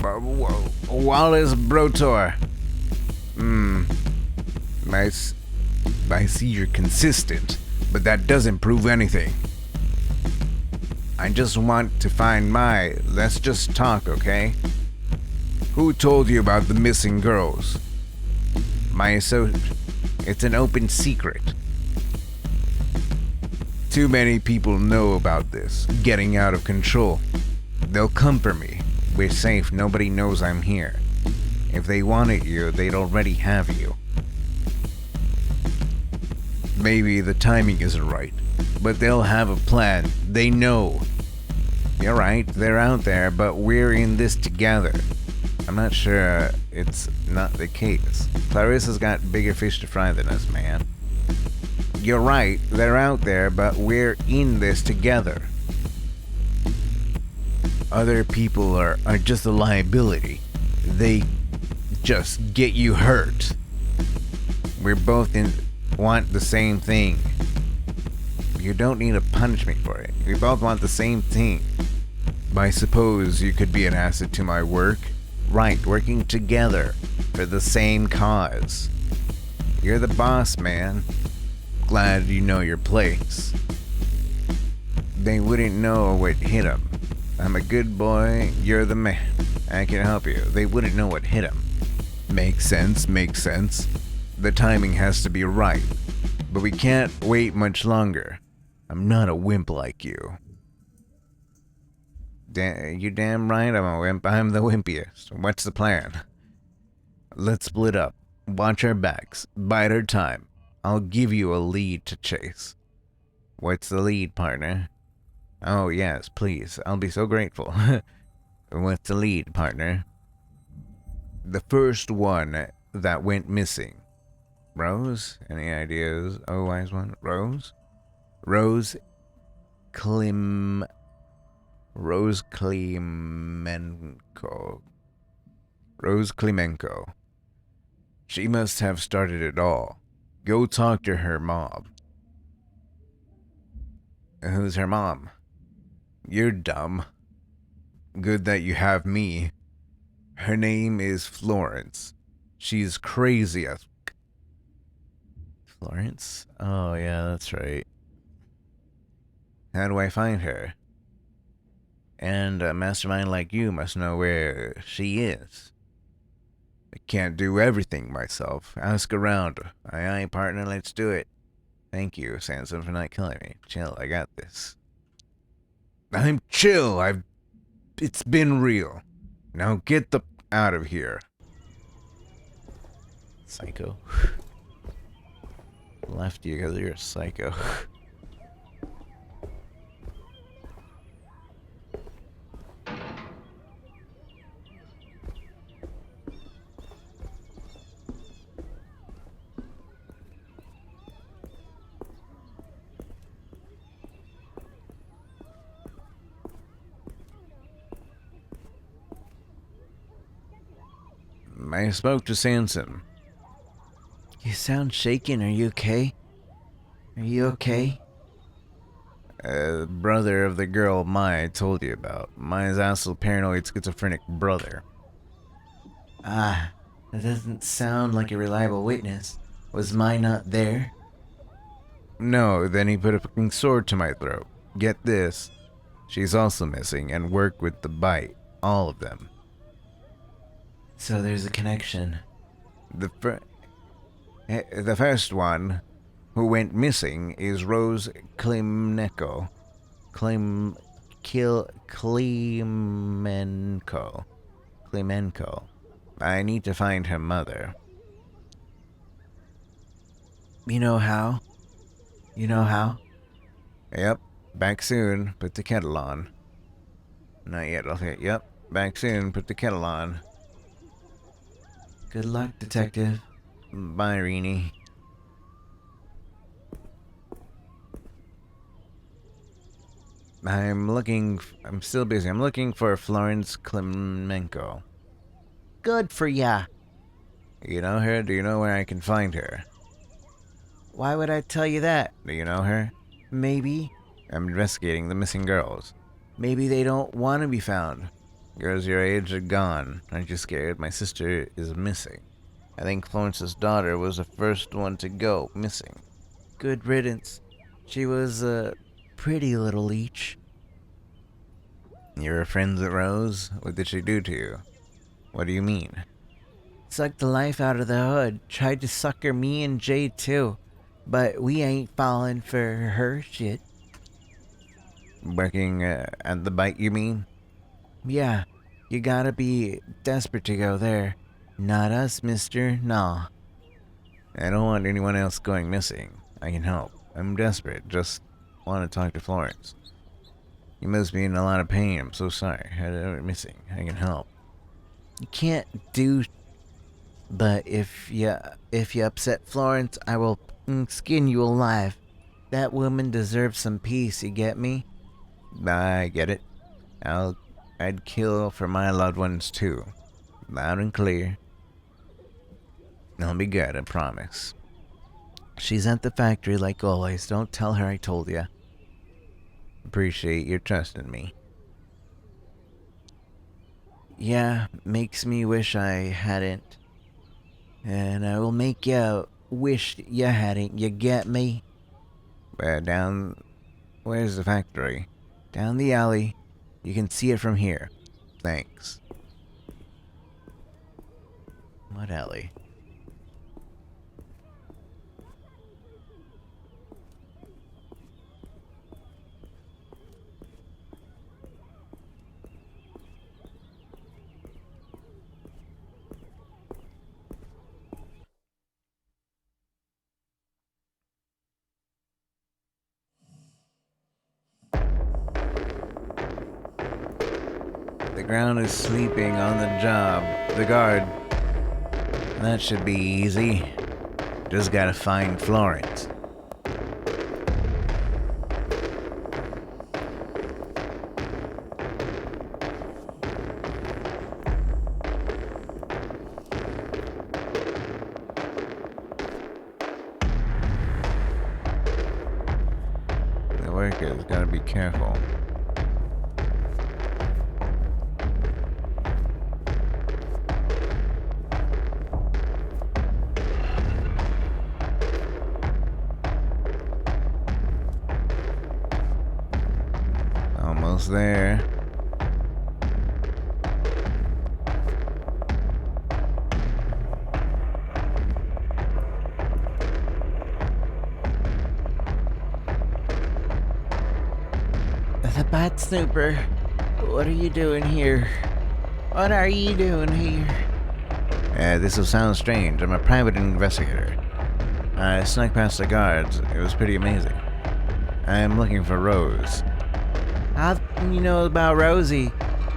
Wallace Brotor. I see you're consistent, but that doesn't prove anything. I just want to find Mai. Let's just talk, okay? Who told you about the missing girls? It's an open secret. Too many people know about this, getting out of control. They'll come for me. We're safe, nobody knows I'm here. If they wanted you, they'd already have you. Maybe the timing isn't right, but they'll have a plan. They know. You're right, they're out there, but we're in this together. I'm not sure it's not the case. Clarissa's got bigger fish to fry than us, man. You're right, they're out there, but we're in this together. Other people are just a liability. They just get you hurt. We're both want the same thing. You don't need to punish me for it. We both want the same thing. I suppose you could be an asset to my work. Right, working together for the same cause. You're the boss, man. Glad you know your place. They wouldn't know what hit him. I'm a good boy, you're the man. I can help you. They wouldn't know what hit him. Makes sense, makes sense. The timing has to be right. But we can't wait much longer. I'm not a wimp like you. You damn right I'm a wimp. I'm the wimpiest. What's the plan? Let's split up. Watch our backs. Bide our time. I'll give you a lead to chase. What's the lead, partner? Oh, yes, please. I'll be so grateful. What's the lead, partner? The first one that went missing. Rose? Any ideas? Oh, wise one. Rose? Rose Klimenko. Rose Klimenko. She must have started it all. Go talk to her mom. Who's her mom? You're dumb. Good that you have me. Her name is Florence. She's crazy as... Florence? Oh, yeah, that's right. How do I find her? And a mastermind like you must know where she is. I can't do everything myself. Ask around. Aye, partner, let's do it. Thank you, Sanson, for not killing me. Chill, I got this. I'm chill. It's been real. Now get the out of here. Psycho. Left you because you're a psycho. I spoke to Sanson. You sound shaken. Are you okay? Are you okay? Brother of the girl Mai told you about. Mai's also paranoid schizophrenic brother. Ah, that doesn't sound like a reliable witness. Was Mai not there? No, then he put a fucking sword to my throat. Get this. She's also missing and worked with the bite. All of them. So there's a connection. The first one who went missing is Rose Klimenko. Klimenko. I need to find her mother. You know how? You know how? Yep. Back soon. Put the kettle on. Not yet. Okay. Yep. Back soon. Put the kettle on. Good luck, detective. Bye, Rini. I'm still busy. I'm looking for Florence Klimenko. Good for ya. You know her? Do you know where I can find her? Why would I tell you that? Do you know her? Maybe. I'm investigating the missing girls. Maybe they don't want to be found. Girls your age are gone. Aren't you scared? My sister is missing. I think Florence's daughter was the first one to go missing. Good riddance. She was a pretty little leech. You were friends with Rose? What did she do to you? What do you mean? Sucked the life out of the hood. Tried to sucker me and Jade too. But we ain't falling for her shit. Working at the bite, you mean? Yeah, you gotta be desperate to go there. Not us, mister. Nah. I don't want anyone else going missing. I can help. I'm desperate. Just want to talk to Florence. You must be in a lot of pain. I'm so sorry. I'm missing. I can help. You can't do... But if you upset Florence, I will skin you alive. That woman deserves some peace, you get me? I get it. I'd kill for my loved ones too. Loud and clear. I'll be good, I promise. She's at the factory like always. Don't tell her I told you. Appreciate your trust in me. Yeah, makes me wish I hadn't. And I will make you wish you hadn't. You get me? Where's the factory? Down the alley. You can see it from here. Thanks. What alley? The ground is sleeping on the job. The guard. That should be easy. Just gotta find Florence. The workers gotta be careful. Almost there. The Bat Snooper, what are you doing here? What are you doing here? This will sound strange. I'm a private investigator. I snuck past the guards. It was pretty amazing. I'm looking for Rose. How you know about Rosie?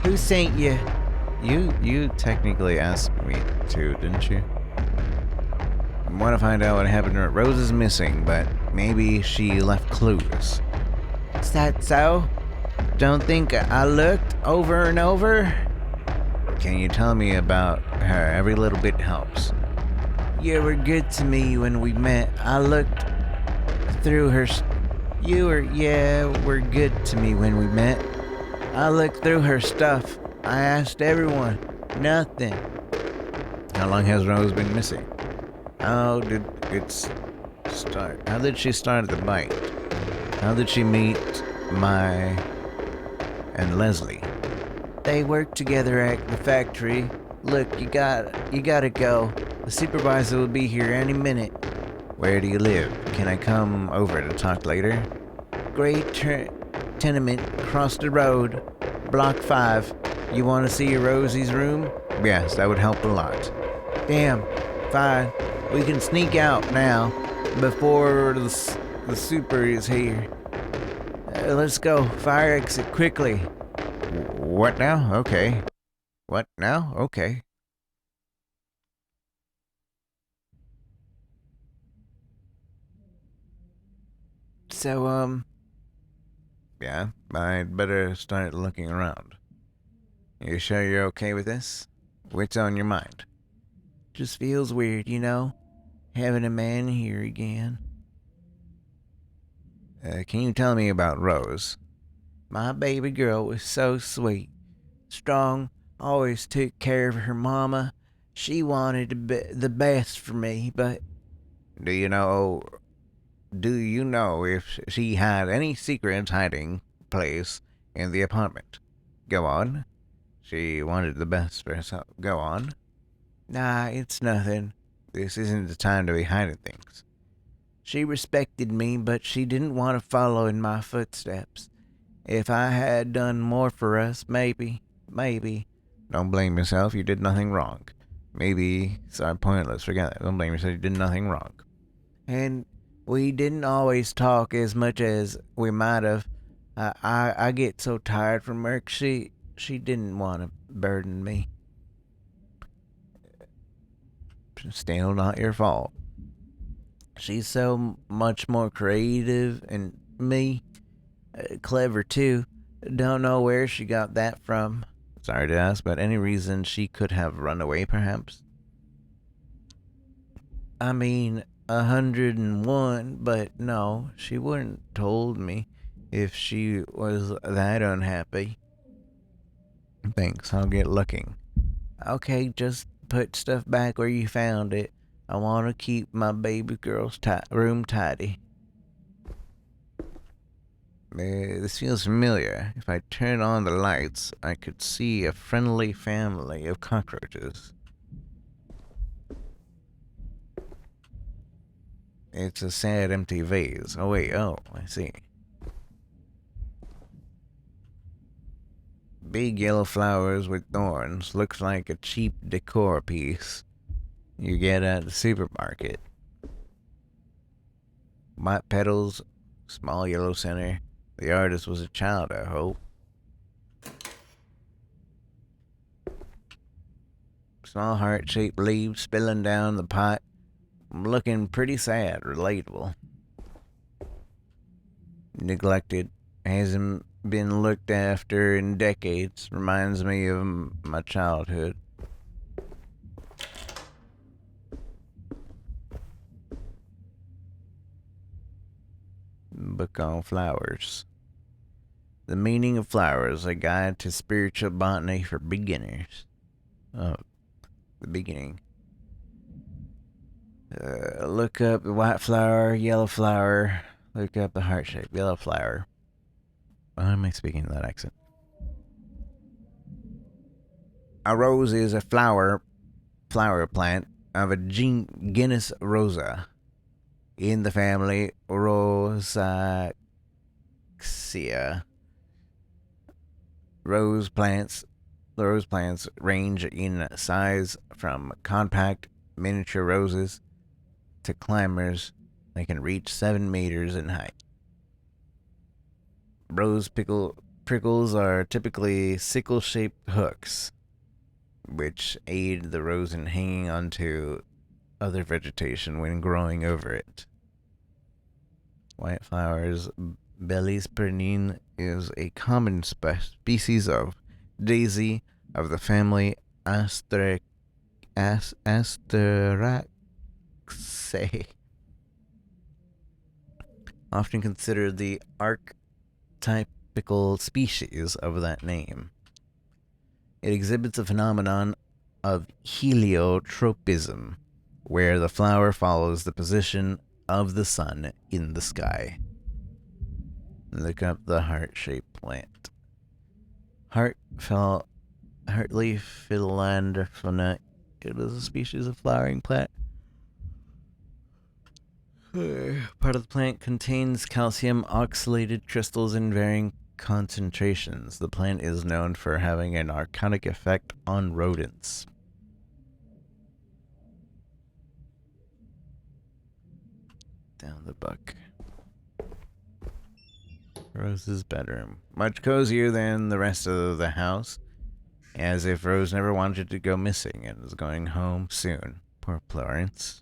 Who sent you? You technically asked me to, didn't you? I want to find out what happened to her. Rose is missing, but maybe she left clues. Is that so? Don't think I looked over and over? Can you tell me about her? Every little bit helps. You were good to me when we met. I looked through her. Were good to me when we met. I looked through her stuff. I asked everyone. Nothing. How long has Rose been missing? How did it start? How did she start the bite? How did she meet my and Leslie? They work together at the factory. Look, you gotta go. The supervisor will be here any minute. Where do you live? Can I come over to talk later? Great tenement across the road, block 5. You want to see Rosie's room? Yes, that would help a lot. Damn, fine. We can sneak out now before the super is here. Let's go. Fire exit quickly. What now? Okay. What now? Okay. So, Yeah, I'd better start looking around. You sure you're okay with this? What's on your mind? just feels weird, you know? Having a man here again. Can you tell me about Rose? My baby girl was so sweet. Strong, always took care of her mama. She wanted the best for me, but Do you know if she had any secrets hiding place in the apartment? Go on. She wanted the best for herself. Go on. nah, it's nothing. This isn't the time to be hiding things. She respected me, but she didn't want to follow in my footsteps. If I had done more for us, maybe. Don't blame yourself. You did nothing wrong. Maybe it's pointless. Forget it. Don't blame yourself. You did nothing wrong. And we didn't always talk as much as we might have. I get so tired from work. She didn't want to burden me. Still not your fault. She's so much more creative and me. Clever too. Don't know where she got that from. Sorry to ask, but any reason she could have run away, perhaps? I mean, 101, but no, she wouldn't told me if she was that unhappy. Thanks, I'll get looking. Okay, just put stuff back where you found it. I want to keep my baby girl's room tidy. This feels familiar. If I turn on the lights, I could see a friendly family of cockroaches. It's a sad, empty vase. Oh, wait, I see. Big yellow flowers with thorns. Looks like a cheap decor piece you get at the supermarket. White petals, small yellow center. The artist was a child, I hope. Small heart-shaped leaves spilling down the pot. Looking pretty sad, relatable. Neglected. Hasn't been looked after in decades. Reminds me of my childhood. Book on flowers. The Meaning of Flowers, a guide to spiritual botany for beginners. Oh, the beginning. Look up the white flower, yellow flower. Look up the heart-shaped yellow flower. Why am I speaking in that accent? A rose is a flower plant of a genus Rosa in the family Rosaceae. Rose plants range in size from compact miniature roses to climbers that can reach 7 meters in height. Rose prickles are typically sickle-shaped hooks, which aid the rose in hanging onto other vegetation when growing over it. White flowers, Bellis pernine, is a common species of daisy of the family Asteraceae. Often considered the archetypical species of that name. It exhibits a phenomenon of heliotropism, where the flower follows the position of the sun in the sky. Look up the heart-shaped plant. Heartleaf philandrophyna. It is a species of flowering plant. Part of the plant contains calcium oxalated crystals in varying concentrations. The plant is known for having a narcotic effect on rodents. Down the book. Rose's bedroom. Much cozier than the rest of the house, as if Rose never wanted to go missing and was going home soon. Poor Florence.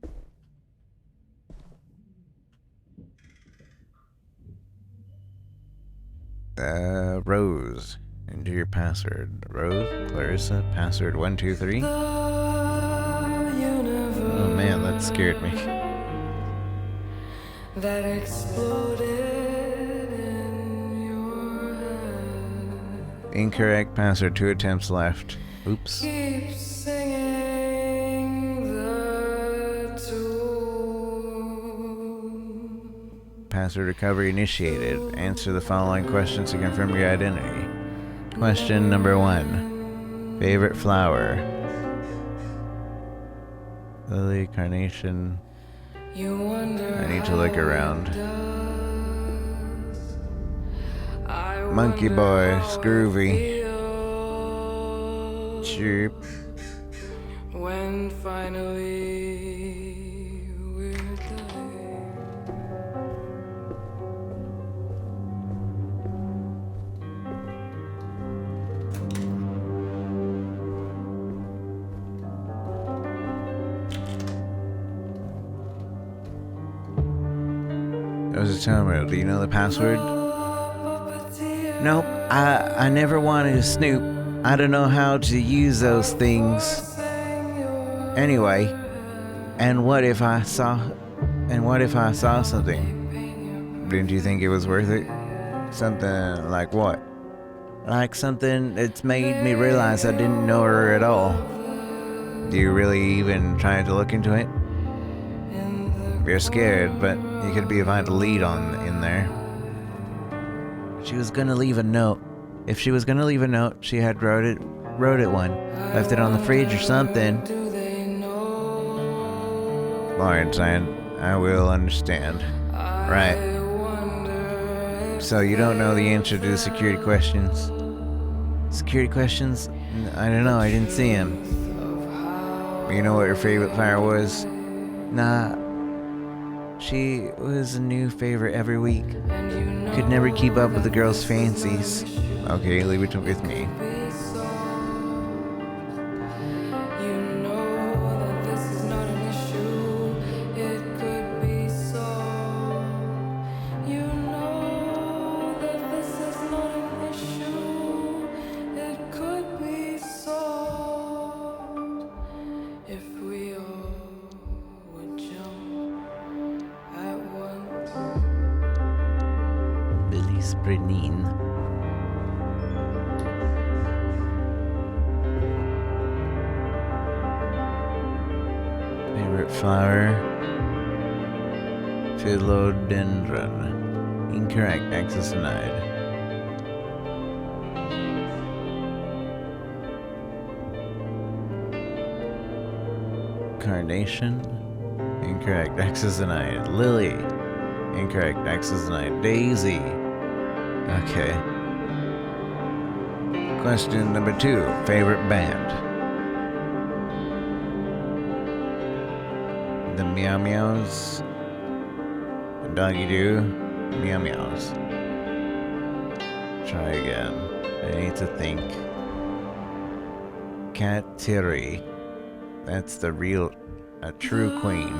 Rose. Enter your password. Rose, Clarissa, password 123. Oh man, that scared me. That exploded in your head. Incorrect password, 2 attempts left. Oops. Keep singing the tune. Password recovery initiated. Answer the following questions to confirm your identity. Question number 1. Favorite flower? Lily, carnation. I need to look around. Monkey boy, Scroovy. Chirp. When finally we're there. There's a timer. Do you know the password? Nope, I never wanted to snoop. I don't know how to use those things. Anyway, and what if I saw something? Didn't you think it was worth it? Something like what? Like something that's made me realize I didn't know her at all. Do you really even try to look into it? You're scared, but you could be a vital lead in there. She was gonna leave a note. If she was gonna leave a note, she had wrote it one. Left it on the fridge or something. Laurenstein, I will understand. Right. So you don't know the answer to the security questions? Security questions? I don't know, I didn't see him. You know what your favorite flower was? Nah. She was a new favorite every week. Could never keep up with the girls' fancies. Okay, leave it with me. Billy's Brenine. Favorite flower? Philodendron. Incorrect, access denied. Carnation? Incorrect, access denied. Lily? Incorrect, access denied. Daisy? Okay. Question number 2. Favorite band? The Meow Meows? The Doggy Doo? Meow Meows. Try again. I need to think. Cat Terry. That's the real, a true queen.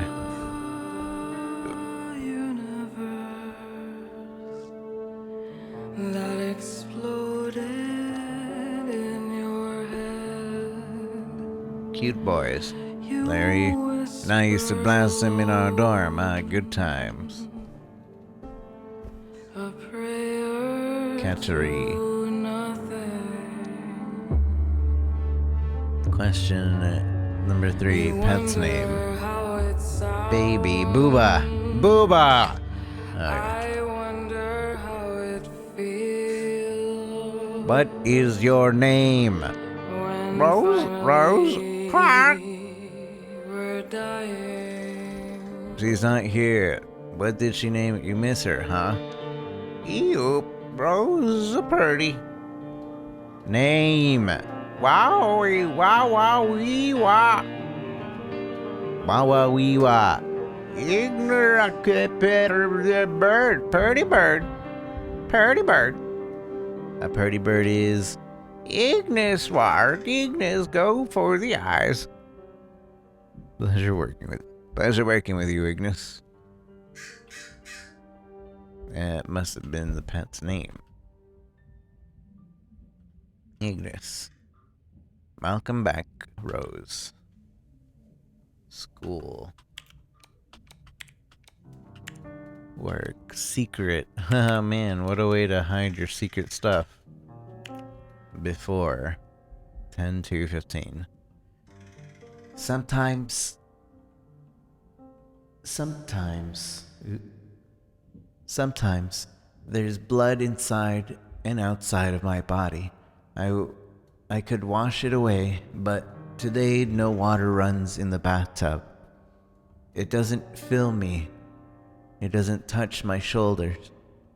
That exploded in your head. Cute boys. Larry and I used to blast them in our dorm. Good times. A prayer Cattery. to nothing. Question number 3. Pet's name. How it sounds. Baby. Booba. Booba! I wonder how it feels. What is your name? When Rose? Rose? Quack! we're dying. She's not here. What did she name it? You miss her, huh? Ew, Rose Purdy. Name. Wowie, wow, wow, wee, wah. Wow, wow, wee, wah. Ignorant bird. Purdy bird. Purdy bird. A purdy bird is Ignis, Wark. Ignis, go for the eyes. Pleasure working with you, Ignis. It must have been the pet's name. Ignis. Welcome back, Rose. School. Work. Secret. Oh man, what a way to hide your secret stuff. Before 10/2/15. Sometimes there's blood inside and outside of my body. I could wash it away, but today no water runs in the bathtub. It doesn't fill me. It doesn't touch my shoulders,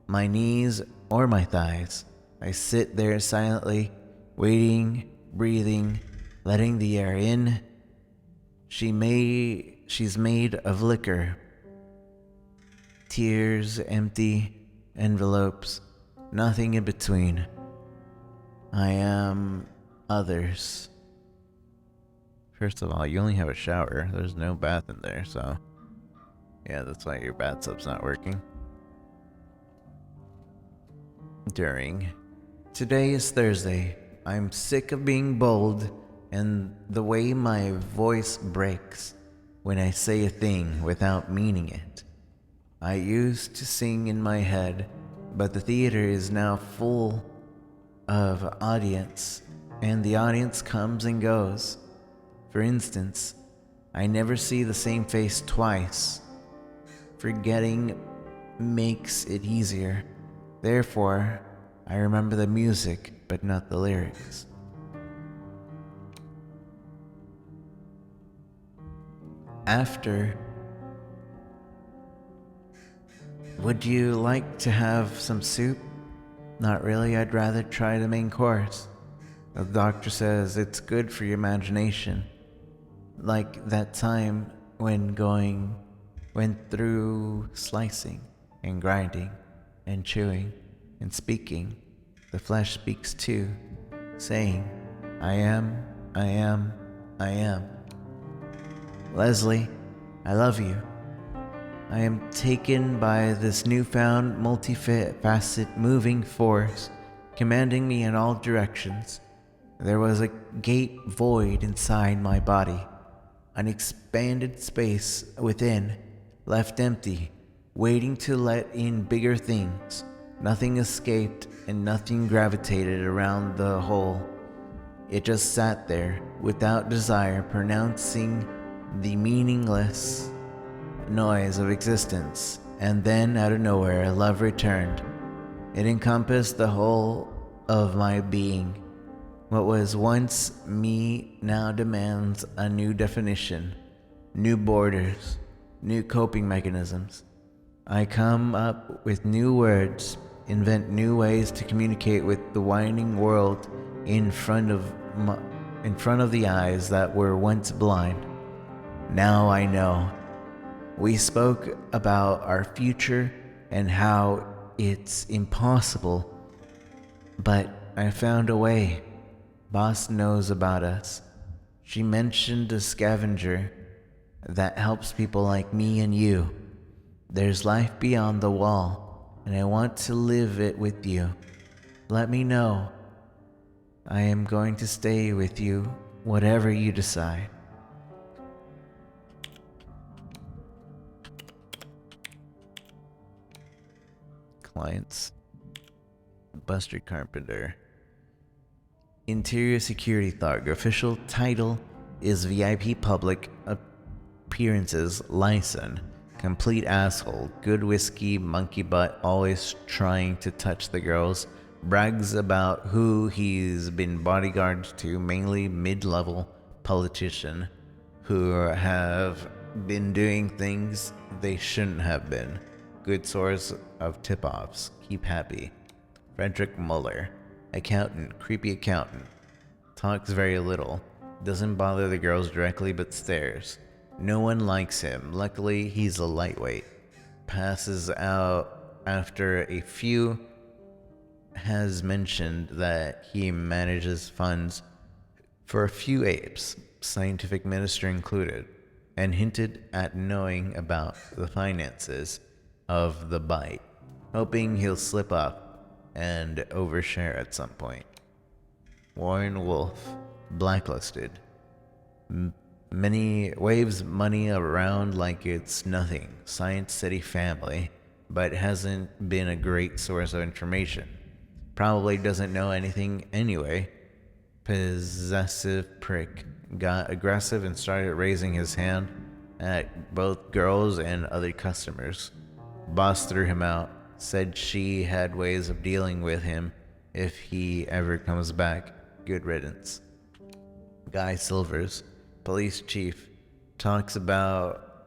my knees, or my thighs. I sit there silently, waiting, breathing, letting the air in. She's made of liquor. Tears, empty envelopes, nothing in between. I am others. First of all, you only have a shower. There's no bath in there, so yeah, that's why your bathtub's not working. Today is Thursday. I'm sick of being bold and the way my voice breaks when I say a thing without meaning it. I used to sing in my head, but the theater is now full of audience, and the audience comes and goes. For instance, I never see the same face twice. Forgetting makes it easier. Therefore, I remember the music, but not the lyrics. After, would you like to have some soup? Not really, I'd rather try the main course. The doctor says it's good for your imagination. Like that time when went through slicing and grinding and chewing and speaking. The flesh speaks too, saying, I am, I am, I am. Leslie, I love you. I am taken by this newfound multifaceted moving force, commanding me in all directions. There was a gate void inside my body, an expanded space within, left empty, waiting to let in bigger things. Nothing escaped and nothing gravitated around the hole. It just sat there, without desire, pronouncing the meaningless noise of existence. And then, out of nowhere, love returned. It encompassed the whole of my being. What was once me now demands a new definition, new borders, new coping mechanisms. I come up with new words, invent new ways to communicate with the winding world in front of the eyes that were once blind. Now I know. We spoke about our future and how it's impossible, but I found a way. Boss knows about us. She mentioned a scavenger that helps people like me and you. There's life beyond the wall, and I want to live it with you. Let me know. I am going to stay with you, whatever you decide. Clients. Buster Carpenter. Interior Security Thug. Official title is VIP Public Appearances License. Complete asshole. Good whiskey, monkey butt, always trying to touch the girls. Brags about who he's been bodyguard to, mainly mid-level politician who have been doing things they shouldn't have been. Good source of tip-offs. Keep happy. Frederick Muller. Accountant. Creepy accountant. Talks very little. Doesn't bother the girls directly but stares. No one likes him. Luckily, he's a lightweight. Passes out after a few. Has mentioned that he manages funds for a few apes, scientific minister included, and hinted at knowing about the finances of the bite, hoping he'll slip up and overshare at some point. Warren Wolf, blacklisted. Many waves money around like it's nothing. Science City family, but hasn't been a great source of information. Probably doesn't know anything anyway. Possessive prick. Got aggressive and started raising his hand at both girls and other customers. Boss threw him out. Said she had ways of dealing with him if he ever comes back. Good riddance. Guy Silvers, police chief, talks about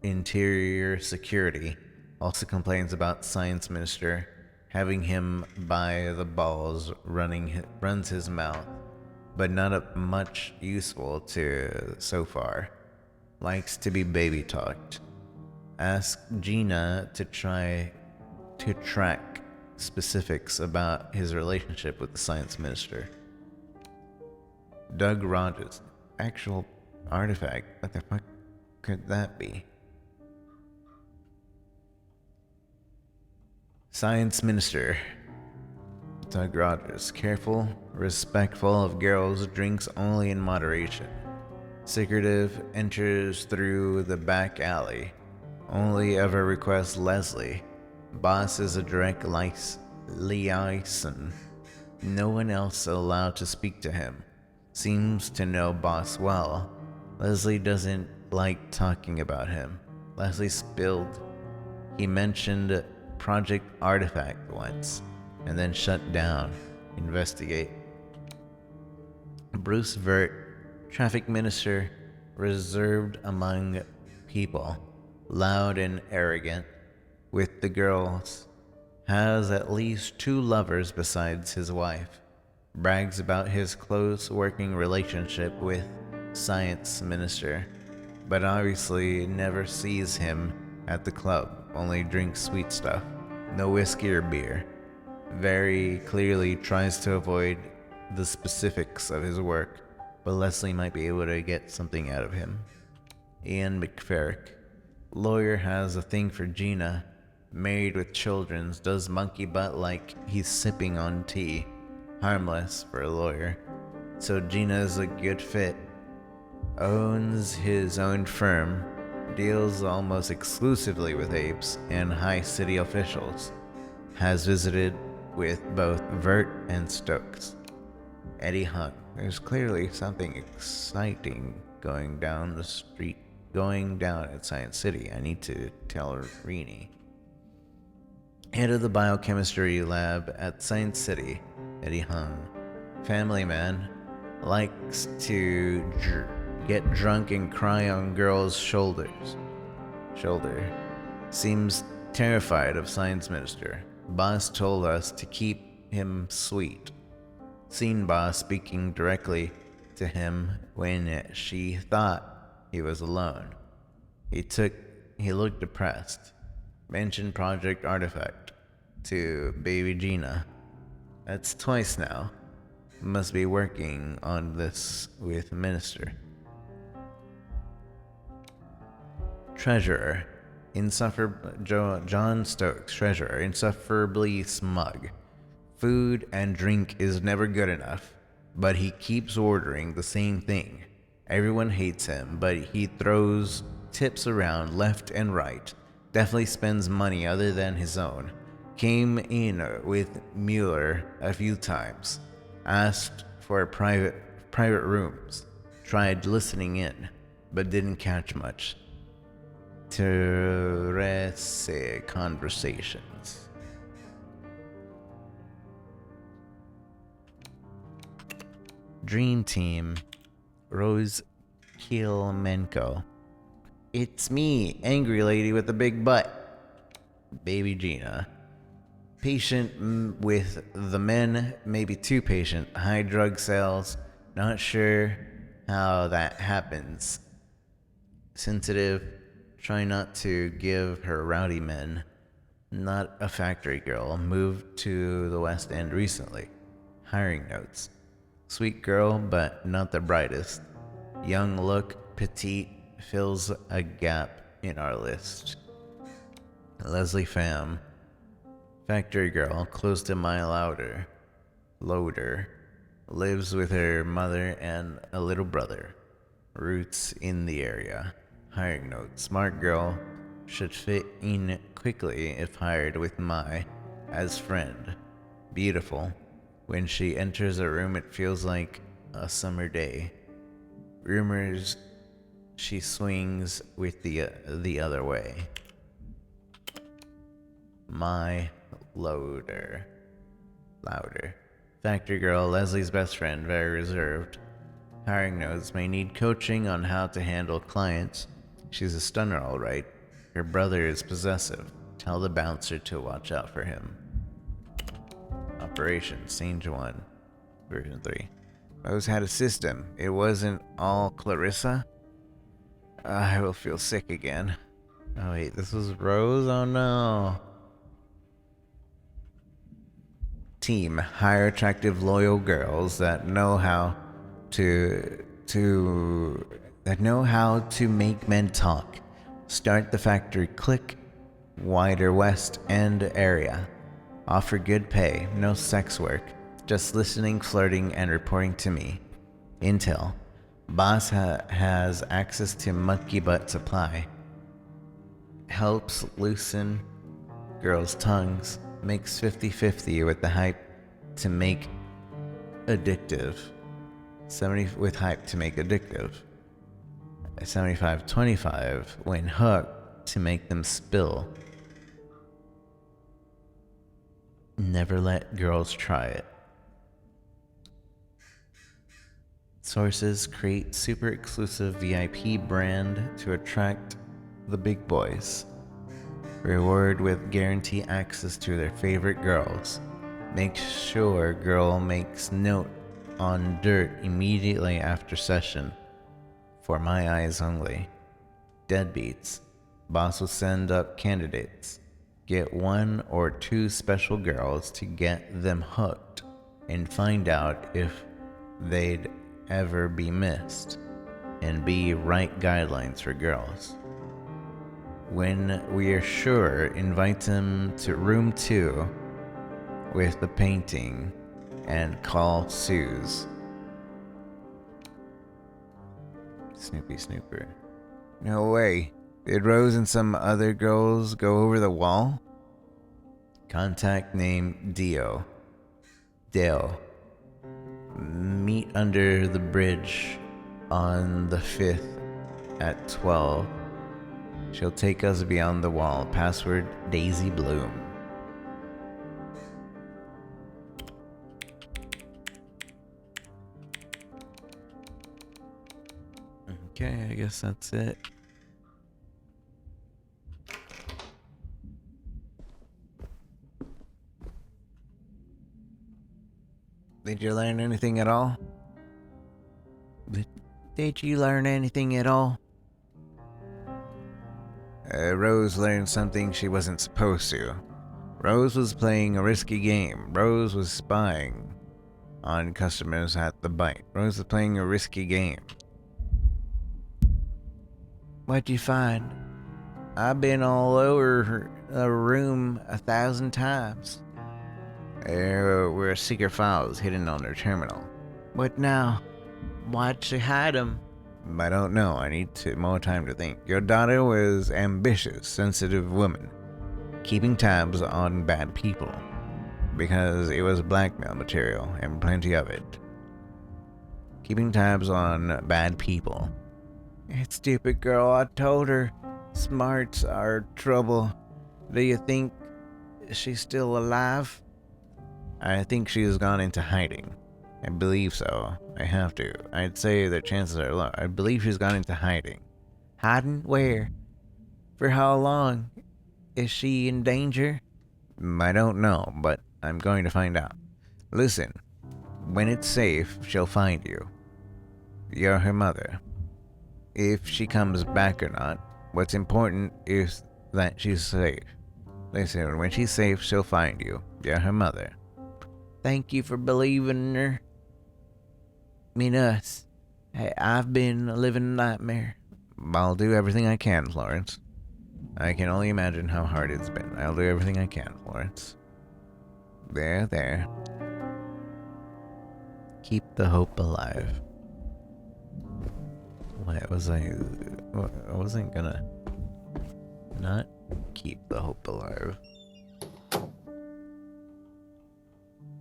interior security. Also complains about science minister having him by the balls, runs his mouth, but not much useful to so far. Likes to be baby talked. Ask Gina to try to track specifics about his relationship with the science minister. Doug Rogers. Actual artifact. What the fuck could that be? Science minister. Doug Rogers. Careful, respectful of girls, drinks only in moderation. Secretive, enters through the back alley. Only ever requests Leslie. Boss is a direct liaison. No one else allowed to speak to him. Seems to know Boss well. Leslie doesn't like talking about him. Leslie spilled. He mentioned Project Artifact once, and then shut down. Investigate. Bruce Vert, traffic minister, reserved among people, loud and arrogant, with the girls, has at least 2 lovers besides his wife, brags about his close working relationship with science minister, but obviously never sees him at the club, only drinks sweet stuff, no whiskey or beer. Very clearly tries to avoid the specifics of his work, but Leslie might be able to get something out of him. Ian McFerrick, lawyer, has a thing for Gina, married with children, does monkey butt like he's sipping on tea. Harmless for a lawyer. So Gina's a good fit. Owns his own firm, deals almost exclusively with apes and high city officials. Has visited with both Vert and Stokes. Eddie Hunt. There's clearly something exciting going down at Science City. I need to tell Rini. Head of the biochemistry lab at Science City, Eddie Hunt. Family man. Likes to get drunk and cry on girls' shoulder. Seems terrified of science minister. Boss told us to keep him sweet. Seen boss speaking directly to him when she thought he was alone. He looked depressed. Mentioned Project Artifact to baby Gina. That's twice now. Must be working on this with minister. Treasurer. John Stokes, treasurer, insufferably smug. Food and drink is never good enough, but he keeps ordering the same thing. Everyone hates him, but he throws tips around left and right. Definitely spends money other than his own. Came in with Mueller a few times. Asked for private rooms. Tried listening in, but didn't catch much. Terese conversations. Dream Team. Rose Kielmenko. It's me, angry lady with the big butt. Baby Gina. Patient with the men, maybe too patient. High drug sales. Not sure how that happens. Sensitive. Try not to give her rowdy men. Not a factory girl. Moved to the West End recently. Hiring notes. Sweet girl, but not the brightest. Young look, petite, fills a gap in our list. Leslie Pham. Factory girl, close to mile loader. Lives with her mother and a little brother. Roots in the area. Hiring note. Smart girl. Should fit in quickly if hired with my as friend. Beautiful. When she enters a room, it feels like a summer day. Rumors she swings with the other way. My louder. Factory girl, Leslie's best friend, very reserved. Hiring notes. May need coaching on how to handle clients. She's a stunner, all right. Her brother is possessive. Tell the bouncer to watch out for him. Operation Scene 1, Version 3. Rose had a system. It wasn't all Clarissa. I will feel sick again. Oh wait, this was Rose? Oh no. Team. Hire attractive, loyal girls that know how to make men talk. Start the factory clique. Wider West End area. Offer good pay, no sex work. Just listening, flirting, and reporting to me. Intel. Boss has access to monkey butt supply. Helps loosen girls' tongues. Makes 50-50 with the hype to make addictive. 70 with hype to make addictive. 75-25 when hooked to make them spill. Never let girls try it. Sources create super exclusive VIP brand to attract the big boys. Reward with guarantee access to their favorite girls. Make sure girl makes note on dirt immediately after session. For my eyes only. Deadbeats. Boss will send up candidates. Get 1 or 2 special girls to get them hooked and find out if they'd ever be missed and be right guidelines for girls. When we are sure, invite them to room 2 with the painting and call Suze. Snoopy Snooper. No way. Did Rose and some other girls go over the wall? Contact name Dio. Dale. Meet under the bridge on the 5th at 12. She'll take us beyond the wall. Password Daisy Bloom. Okay, I guess that's it. Did you learn anything at all? Did you learn anything at all? Rose learned something she wasn't supposed to. Rose was playing a risky game. Rose was spying on customers at the bite. Rose was playing a risky game. What'd you find? I've been all over the room 1,000 times. There were secret files hidden on her terminal. What now? Why'd she hide them? I don't know. I need more time to think. Your daughter was ambitious, sensitive woman, keeping tabs on bad people, because it was blackmail material, and plenty of it. Keeping tabs on bad people. It's stupid girl. I told her smarts are trouble. Do you think she's still alive? I think she has gone into hiding. I believe so. I have to. I'd say the chances are low. I believe she's gone into hiding. Hiding? Where? For how long? Is she in danger? I don't know, but I'm going to find out. Listen, when it's safe, she'll find you. You're her mother. If she comes back or not, what's important is that she's safe. Listen, when she's safe, she'll find you. You're her mother. Thank you for believing in her. mean us. Hey, I've been living a nightmare. I'll do everything I can, Florence. I can only imagine how hard it's been. I'll do everything I can, Florence. There. Keep the hope alive. What was I wasn't gonna not keep the hope alive.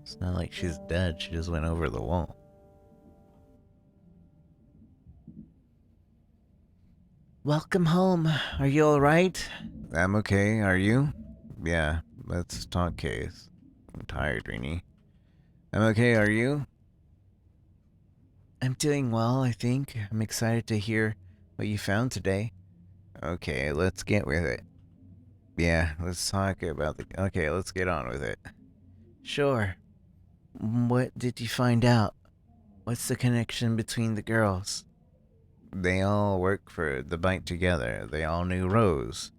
It's not like she's dead, she just went over the wall. Welcome home. Are you alright? I'm okay, are you? Yeah, let's talk case. I'm tired, Rini. I'm okay, are you? I'm doing well, I think. I'm excited to hear what you found today. Okay, let's get with it. Yeah, let's talk about the... Okay, let's get on with it. Sure. What did you find out? What's the connection between the girls? They all work for the bite together. They all knew Rose.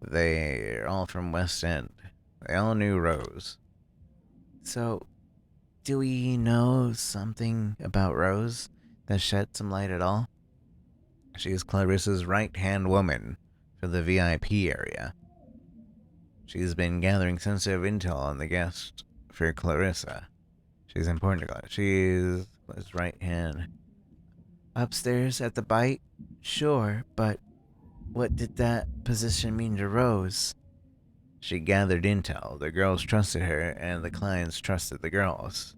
They're all from West End. They all knew Rose. So, do we know something about Rose that shed some light at all? She's Clarissa's right-hand woman for the VIP area. She's been gathering sensitive intel on the guest for Clarissa. She's important to Clarissa. She's his right hand. Upstairs at the bite? Sure, but what did that position mean to Rose? She gathered intel. The girls trusted her, and the clients trusted the girls.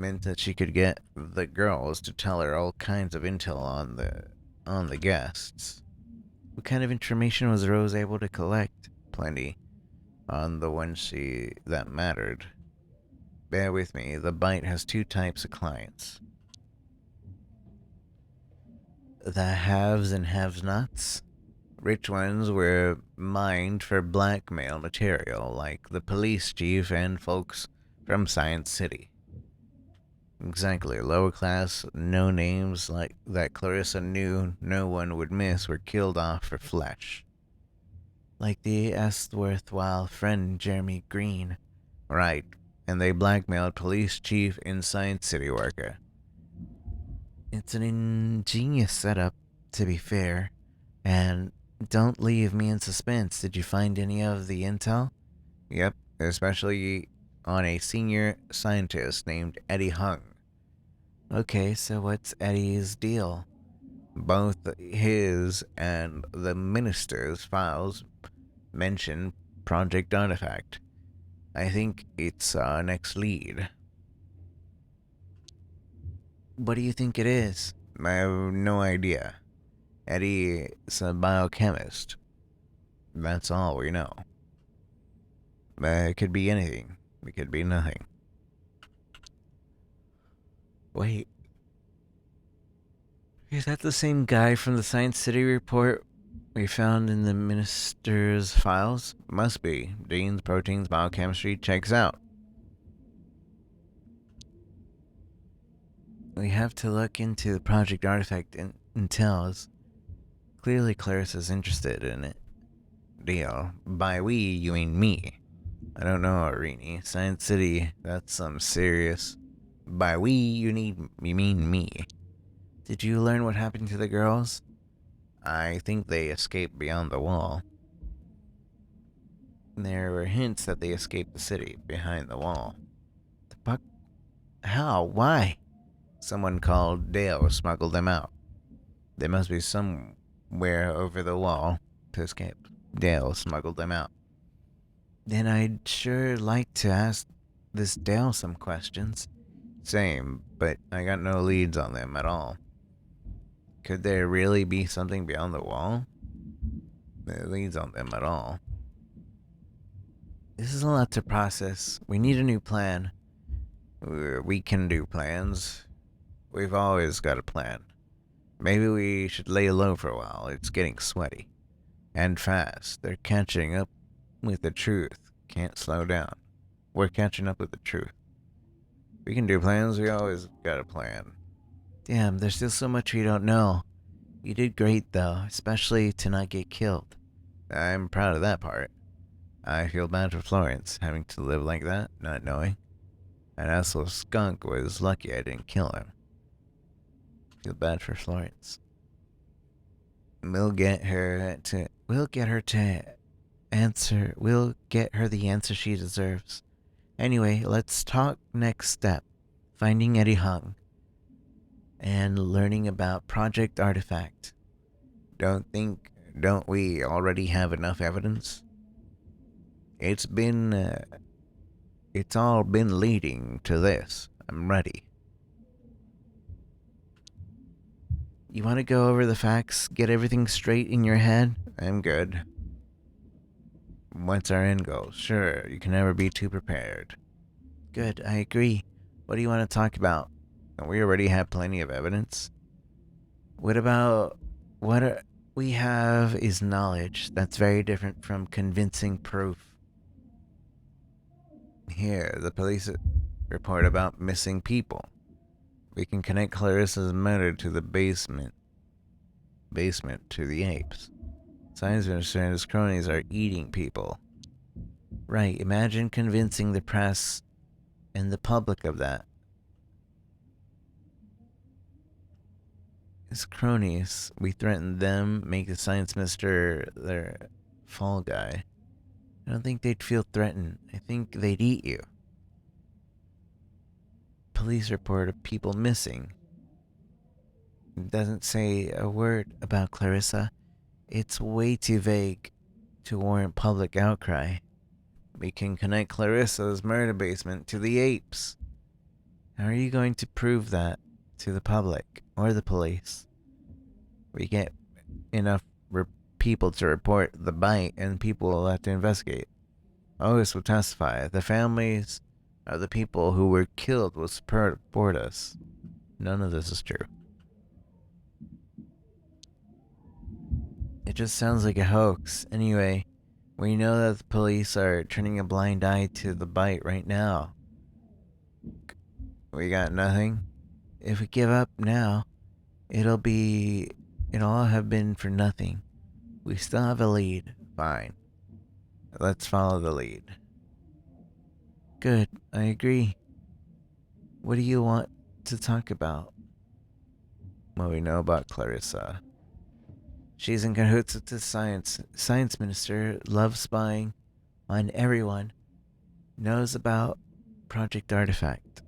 meant that she could get the girls to tell her all kinds of intel on the guests. What kind of information was Rose able to collect? Plenty. On the one that mattered. Bear with me, the Bite has two types of clients. The haves and have-nots. Rich ones were mined for blackmail material, like the police chief and folks from Science City. Exactly, lower class, no names like that Clarissa knew no one would miss were killed off for flesh. Like the worthwhile friend Jeremy Green. Right, and they blackmailed police chief and Science City worker. It's an ingenious setup, to be fair, and don't leave me in suspense. Did you find any of the intel? Yep, especially on a senior scientist named Eddie Hung. Okay, so what's Eddie's deal? Both his and the minister's files mention Project Artifact. I think it's our next lead. What do you think it is? I have no idea. Eddie is a biochemist. That's all we know. It could be anything. It could be nothing. Wait. Is that the same guy from the Science City report we found in the minister's files? Must be. Genes, proteins, biochemistry checks out. We have to look into the Project Artifact intels. Clearly Clarissa's interested in it. Deal. By we, you mean me. I don't know, Arini. Science City, that's some serious. By we, you mean me. Did you learn what happened to the girls? I think they escaped beyond the wall. There were hints that they escaped the city behind the wall. The fuck? How? Why? Someone called Dale smuggled them out. They must be somewhere over the wall to escape. Dale smuggled them out. Then I'd sure like to ask this Dale some questions. Same, but I got no leads on them at all. Could there really be something beyond the wall? No leads on them at all. This is a lot to process. We need a new plan. We can do plans. We've always got a plan. Maybe we should lay low for a while. It's getting sweaty. And fast. They're catching up with the truth. Can't slow down. We're catching up with the truth. We can do plans. We always got a plan. Damn, there's still so much we don't know. You did great, though, especially to not get killed. I'm proud of that part. I feel bad for Florence, having to live like that, not knowing. And asshole skunk was lucky I didn't kill him. Feel bad for Florence. We'll get her the answer she deserves. Anyway, let's talk next step. Finding Eddie Hung. And learning about Project Artifact. Don't we already have enough evidence? It's all been leading to this. I'm ready. You want to go over the facts, get everything straight in your head? I'm good. What's our end goal? Sure, you can never be too prepared. Good, I agree. What do you want to talk about? We already have plenty of evidence. What we have is knowledge. That's very different from convincing proof. Here, the police report about missing people. We can connect Clarissa's murder to the basement to the apes. Science Minister and his cronies are eating people. Right, imagine convincing the press and the public of that. His cronies, we threaten them, make the Science Minister their fall guy. I don't think they'd feel threatened. I think they'd eat you. Police report of people missing. It doesn't say a word about Clarissa. It's way too vague to warrant public outcry. We can connect Clarissa's murder basement to the apes. How are you going to prove that to the public or the police? We get enough people to report the bite, and people will have to investigate. August will testify. The families of the people who were killed will support us. None of this is true. It just sounds like a hoax. Anyway, we know that the police are turning a blind eye to the bite right now. We got nothing. If we give up now, it'll all have been for nothing. We still have a lead. Fine. Let's follow the lead. Good, I agree. What do you want to talk about? What we know about Clarissa. She's in cahoots with the science minister, loves spying on everyone, knows about Project Artifact.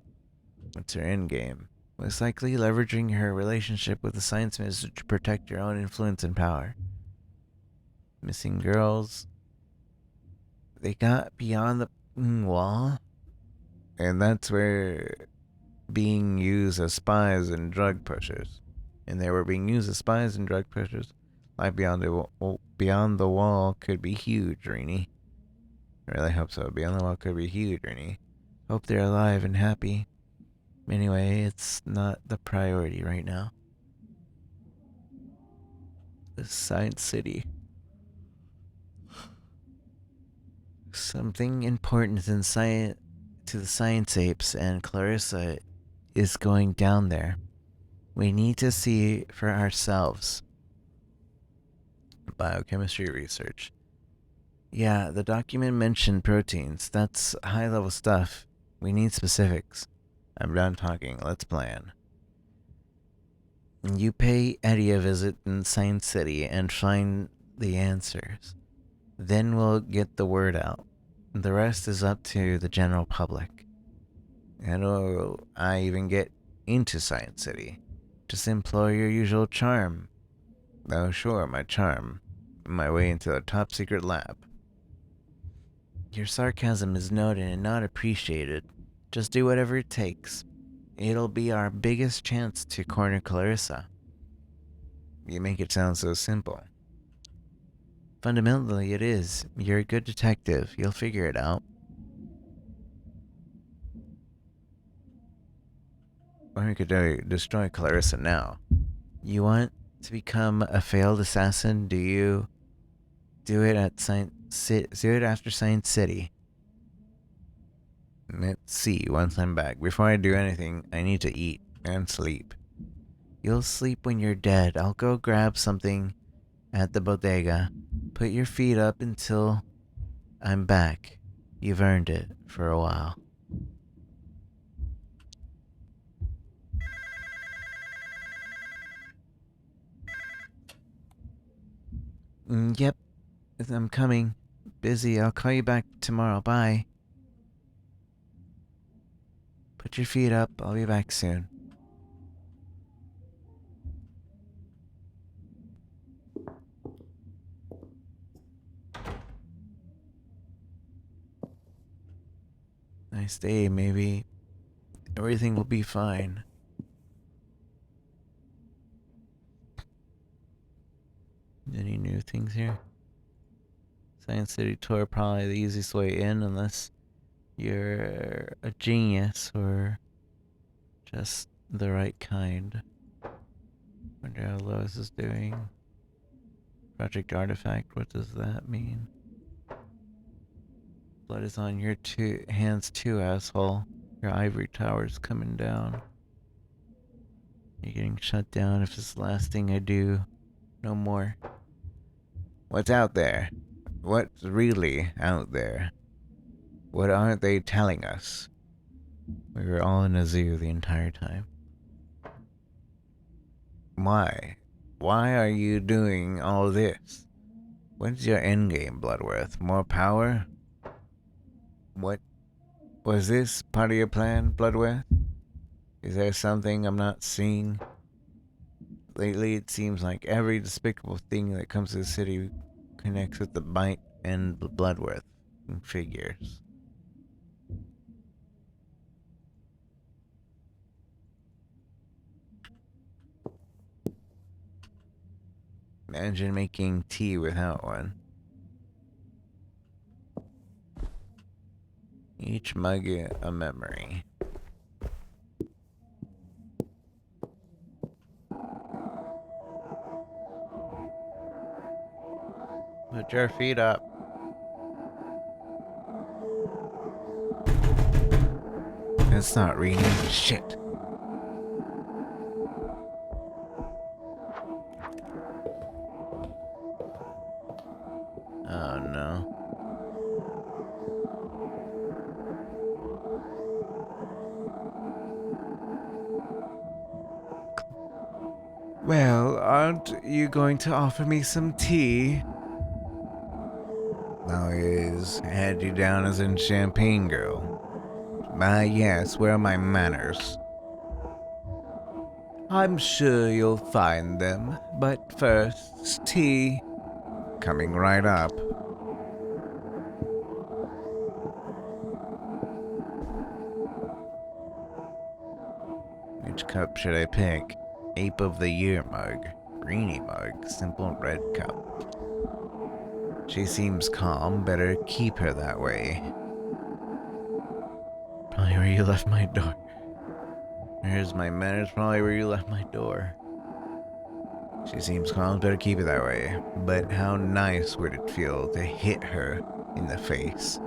What's her endgame? Most likely leveraging her relationship with the science minister to protect her own influence and power. Missing girls. They got beyond the wall, and that's where being used as spies and drug pushers. And they were being used as spies and drug pushers. Life beyond the wall could be huge, Rini. I really hope so. Beyond the wall could be huge, Rini. Hope they're alive and happy. Anyway, it's not the priority right now. The Science City. Something important in to the science apes, and Clarissa is going down there. We need to see for ourselves. Biochemistry research. Yeah, the document mentioned proteins. That's high-level stuff. We need specifics. I'm done talking. Let's plan. You pay Eddie a visit in Science City and find the answers. Then we'll get the word out. The rest is up to the general public. How do I even get into Science City? Just employ your usual charm. Oh, sure, my charm. My way into a top-secret lab. Your sarcasm is noted and not appreciated. Just do whatever it takes. It'll be our biggest chance to corner Clarissa. You make it sound so simple. Fundamentally, it is. You're a good detective. You'll figure it out. Or we could destroy Clarissa now. You want to become a failed assassin? Do you do it at do it after Science City? Let's see once I'm back. Before I do anything, I need to eat and sleep. You'll sleep when you're dead. I'll go grab something at the bodega. Put your feet up until I'm back. You've earned it for a while. Yep, I'm coming. Busy. I'll call you back tomorrow. Bye. Put your feet up. I'll be back soon. Nice day, maybe everything will be fine. Any new things here? Science City tour, probably the easiest way in, unless you're a genius or just the right kind. Wonder how Lois is doing. Project Artifact, what does that mean? Blood is on your hands too, asshole. Your ivory tower's coming down. You're getting shut down if it's the last thing I do. No more. What's out there? What's really out there? What aren't they telling us? We were all in a zoo the entire time. Why? Why are you doing all this? What's your endgame, Bloodworth? More power? What? Was this part of your plan, Bloodworth? Is there something I'm not seeing? Lately, it seems like every despicable thing that comes to the city connects with the bite and Bloodworth figures. Imagine making tea without one. Each mug a memory. Put your feet up. It's not reading. Shit. Oh no. Well, aren't you going to offer me some tea? Always had you down as in Champagne Girl. Yes, where are my manners? I'm sure you'll find them, but first, tea. Coming right up. Which cup should I pick? Ape of the Year mug. Greenie mug. Simple red cup. She seems calm. Better keep her that way. Probably where you left my door. Here's my manners. Probably where you left my door. She seems calm. Better keep it that way. But how nice would it feel to hit her in the face?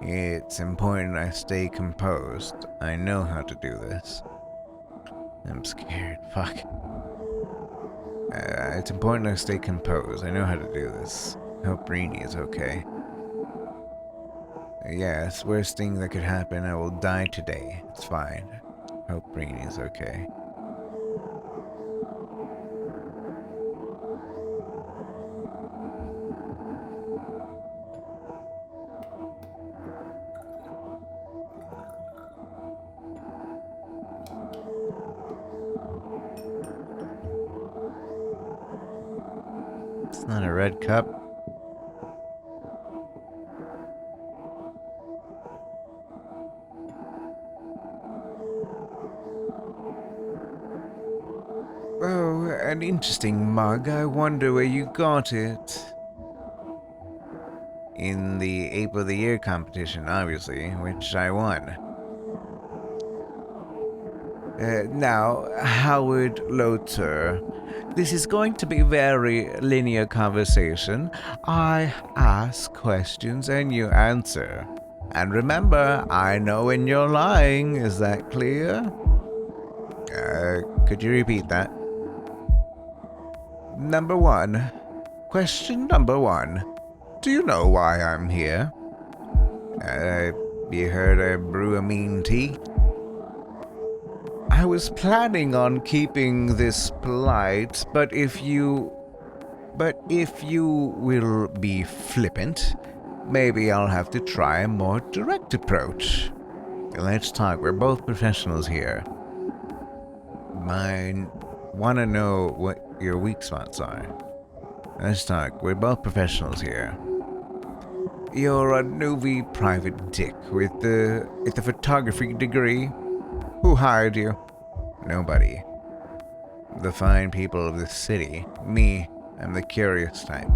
It's important I stay composed. I know how to do this. I'm scared. Fuck. It's important I stay composed. I know how to do this. Hope Greenie is okay. Yes, worst thing that could happen, I will die today. It's fine. Hope Greenie is okay. It's not a red cup. Oh, an interesting mug. I wonder where you got it. In the Ape of the Year competition, obviously, which I won. Now, Howard Lothar, this is going to be a very linear conversation. I ask questions and you answer. And remember, I know when you're lying. Is that clear? Could you repeat that? Number one. Question number one. Do you know why I'm here? You heard I brew a mean tea? I was planning on keeping this polite, but if you will be flippant, maybe I'll have to try a more direct approach. Let's talk. We're both professionals here. I want to know what your weak spots are. Let's talk. We're both professionals here. You're a newbie private dick with the photography degree. Who hired you? Nobody. The fine people of this city. Me. I'm the curious type.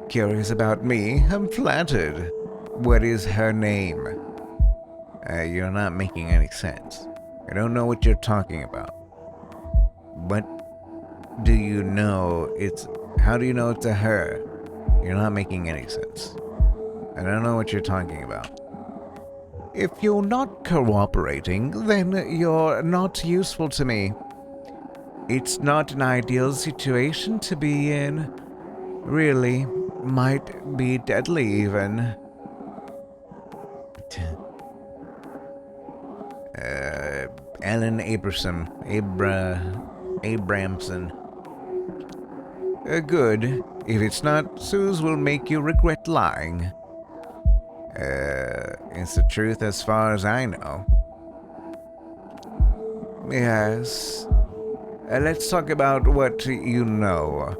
Curious about me? I'm flattered. What is her name? You're not making any sense. I don't know what you're talking about. What do you know how do you know it's a her? You're not making any sense. I don't know what you're talking about. If you're not cooperating, then you're not useful to me. It's not an ideal situation to be in. Really, might be deadly even. Alan Abramson. Good. If it's not, Suze will make you regret lying. It's the truth as far as I know. Yes. Let's talk about what you know.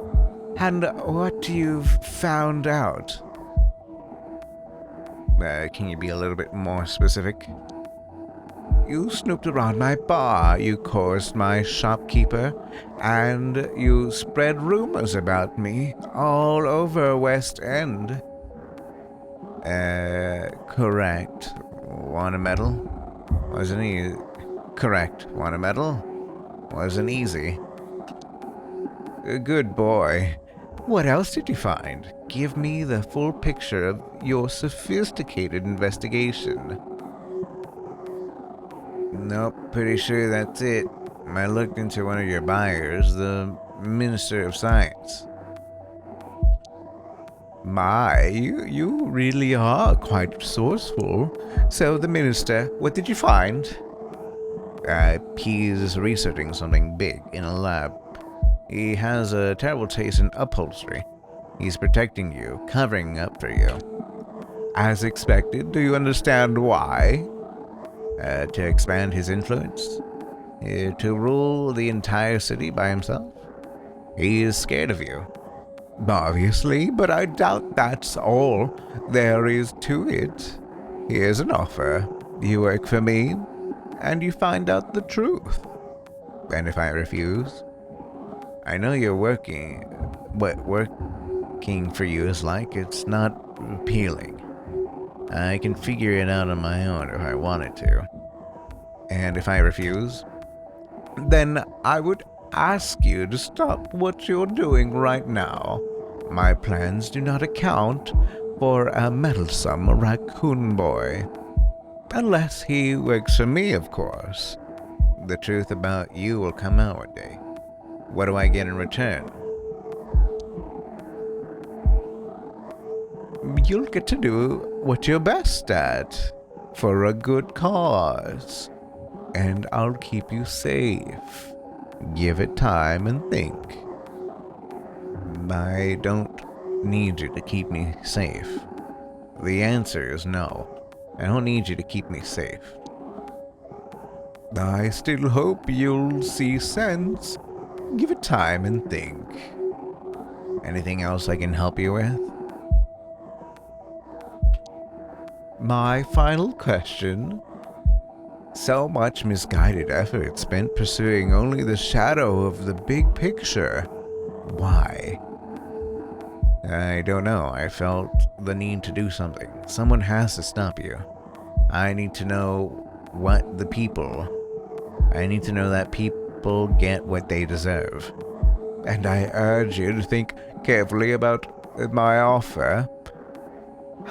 And what you've found out. Can you be a little bit more specific? You snooped around my bar, you coerced my shopkeeper, and you spread rumors about me all over West End. Correct. Want a medal? Wasn't easy. Correct. Want a medal? Wasn't easy. Good boy. What else did you find? Give me the full picture of your sophisticated investigation. Nope, pretty sure that's it. I looked into one of your buyers, the Minister of Science. My, you really are quite resourceful. So, the minister, what did you find? He's researching something big in a lab. He has a terrible taste in upholstery. He's protecting you, covering up for you. As expected, do you understand why? To expand his influence? To rule the entire city by himself? He is scared of you. Obviously, but I doubt that's all there is to it. Here's an offer. You work for me, and you find out the truth. And if I refuse? I know you're working. What working for you is like. It's not appealing. I can figure it out on my own if I wanted to. And if I refuse? Then I would ask you to stop what you're doing right now. My plans do not account for a meddlesome raccoon boy. Unless he works for me, of course. The truth about you will come out one day. What do I get in return? You'll get to do what you're best at, for a good cause. And I'll keep you safe. Give it time and think. I don't need you to keep me safe. The answer is no. I don't need you to keep me safe. I still hope you'll see sense. Give it time and think. Anything else I can help you with? My final question. So much misguided effort spent pursuing only the shadow of the big picture. Why? I don't know. I felt the need to do something. Someone has to stop you. I need to know I need to know that people get what they deserve. And I urge you to think carefully about my offer.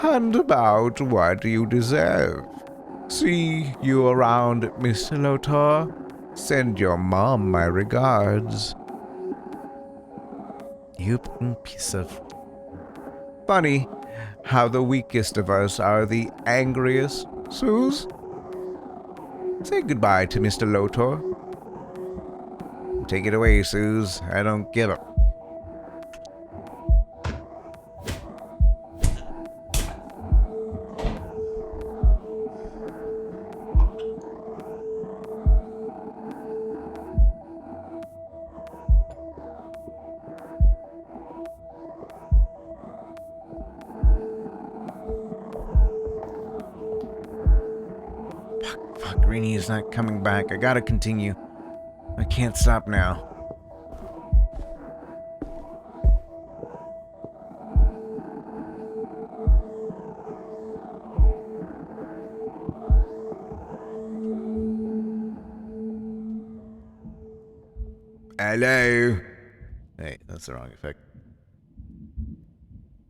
And about what you deserve. See you around, Mr. Lotor. Send your mom my regards. You piece of... Funny how the weakest of us are the angriest, Suze. Say goodbye to Mr. Lotor. Take it away, Suze. I don't give a... Fuck, Greenie is not coming back. I gotta continue. I can't stop now. Hello? Hey, that's the wrong effect.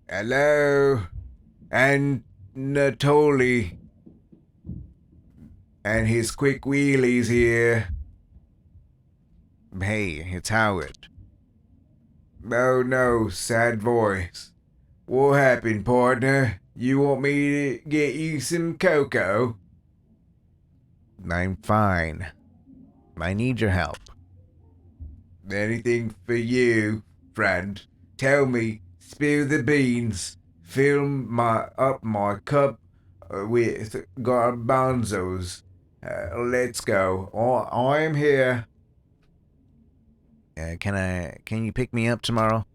Hello? Anatoly. And his quick wheelies here. Hey, it's Howard. Oh no, sad voice. What happened, partner? You want me to get you some cocoa? I'm fine. I need your help. Anything for you, friend. Tell me, spill the beans. Fill my cup with garbanzos. Let's go. I am here. Can you pick me up tomorrow?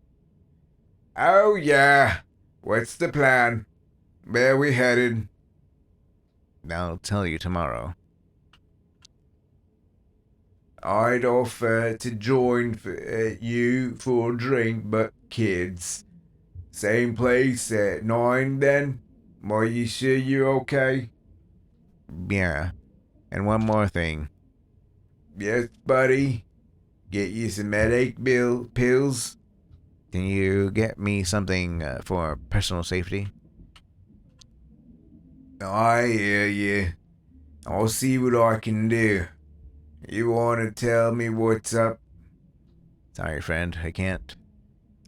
Oh yeah. What's the plan? Where we headed? I'll tell you tomorrow. I'd offer to join you for a drink, but kids. Same place at 9 then? Are you sure you're okay? Yeah. And one more thing. Yes, buddy. Get you some headache pills? Can you get me something for personal safety? I hear you. I'll see what I can do. You want to tell me what's up? Sorry, friend, I can't.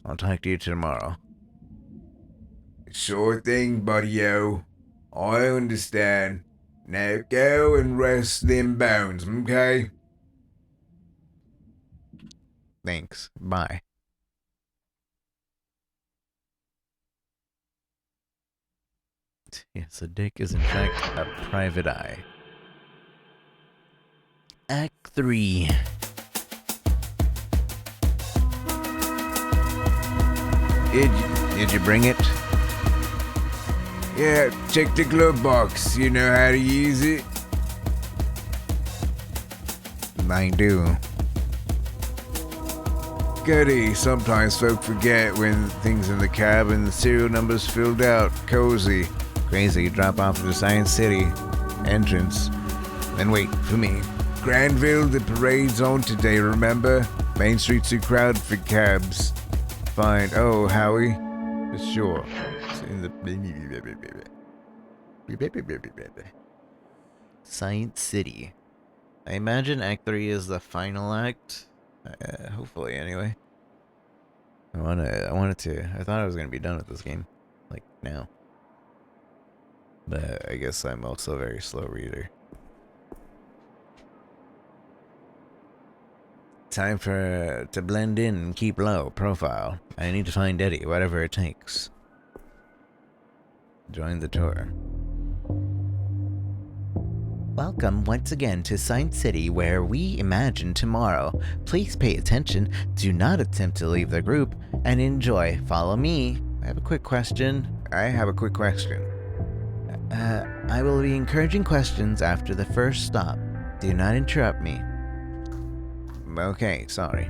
I'll talk to you tomorrow. Sure thing, buddy-o. I understand. Now go and rest them bones, okay? Thanks. Bye. Yes, a dick is in fact a private eye. Act 3. Did you bring it? Yeah, check the glove box. You know how to use it? I do. Goody, sometimes folk forget when things in the cab and the serial number's filled out. Cozy. Crazy, drop off at the Science City entrance. Then wait for me. Granville, the parade's on today, remember? Main Street's too crowded for cabs. Fine. Oh, Howie? Sure. It's in the Science City. I imagine Act 3 is the final act. Hopefully, anyway. I thought I was gonna be done with this game, like now. But I guess I'm also a very slow reader. Time to blend in and keep low profile. I need to find Eddie, whatever it takes. Join the tour. Welcome once again to Science City, where we imagine tomorrow. Please pay attention, do not attempt to leave the group, and enjoy. Follow me. I have a quick question. I will be encouraging questions after the first stop. Do not interrupt me. Okay, sorry.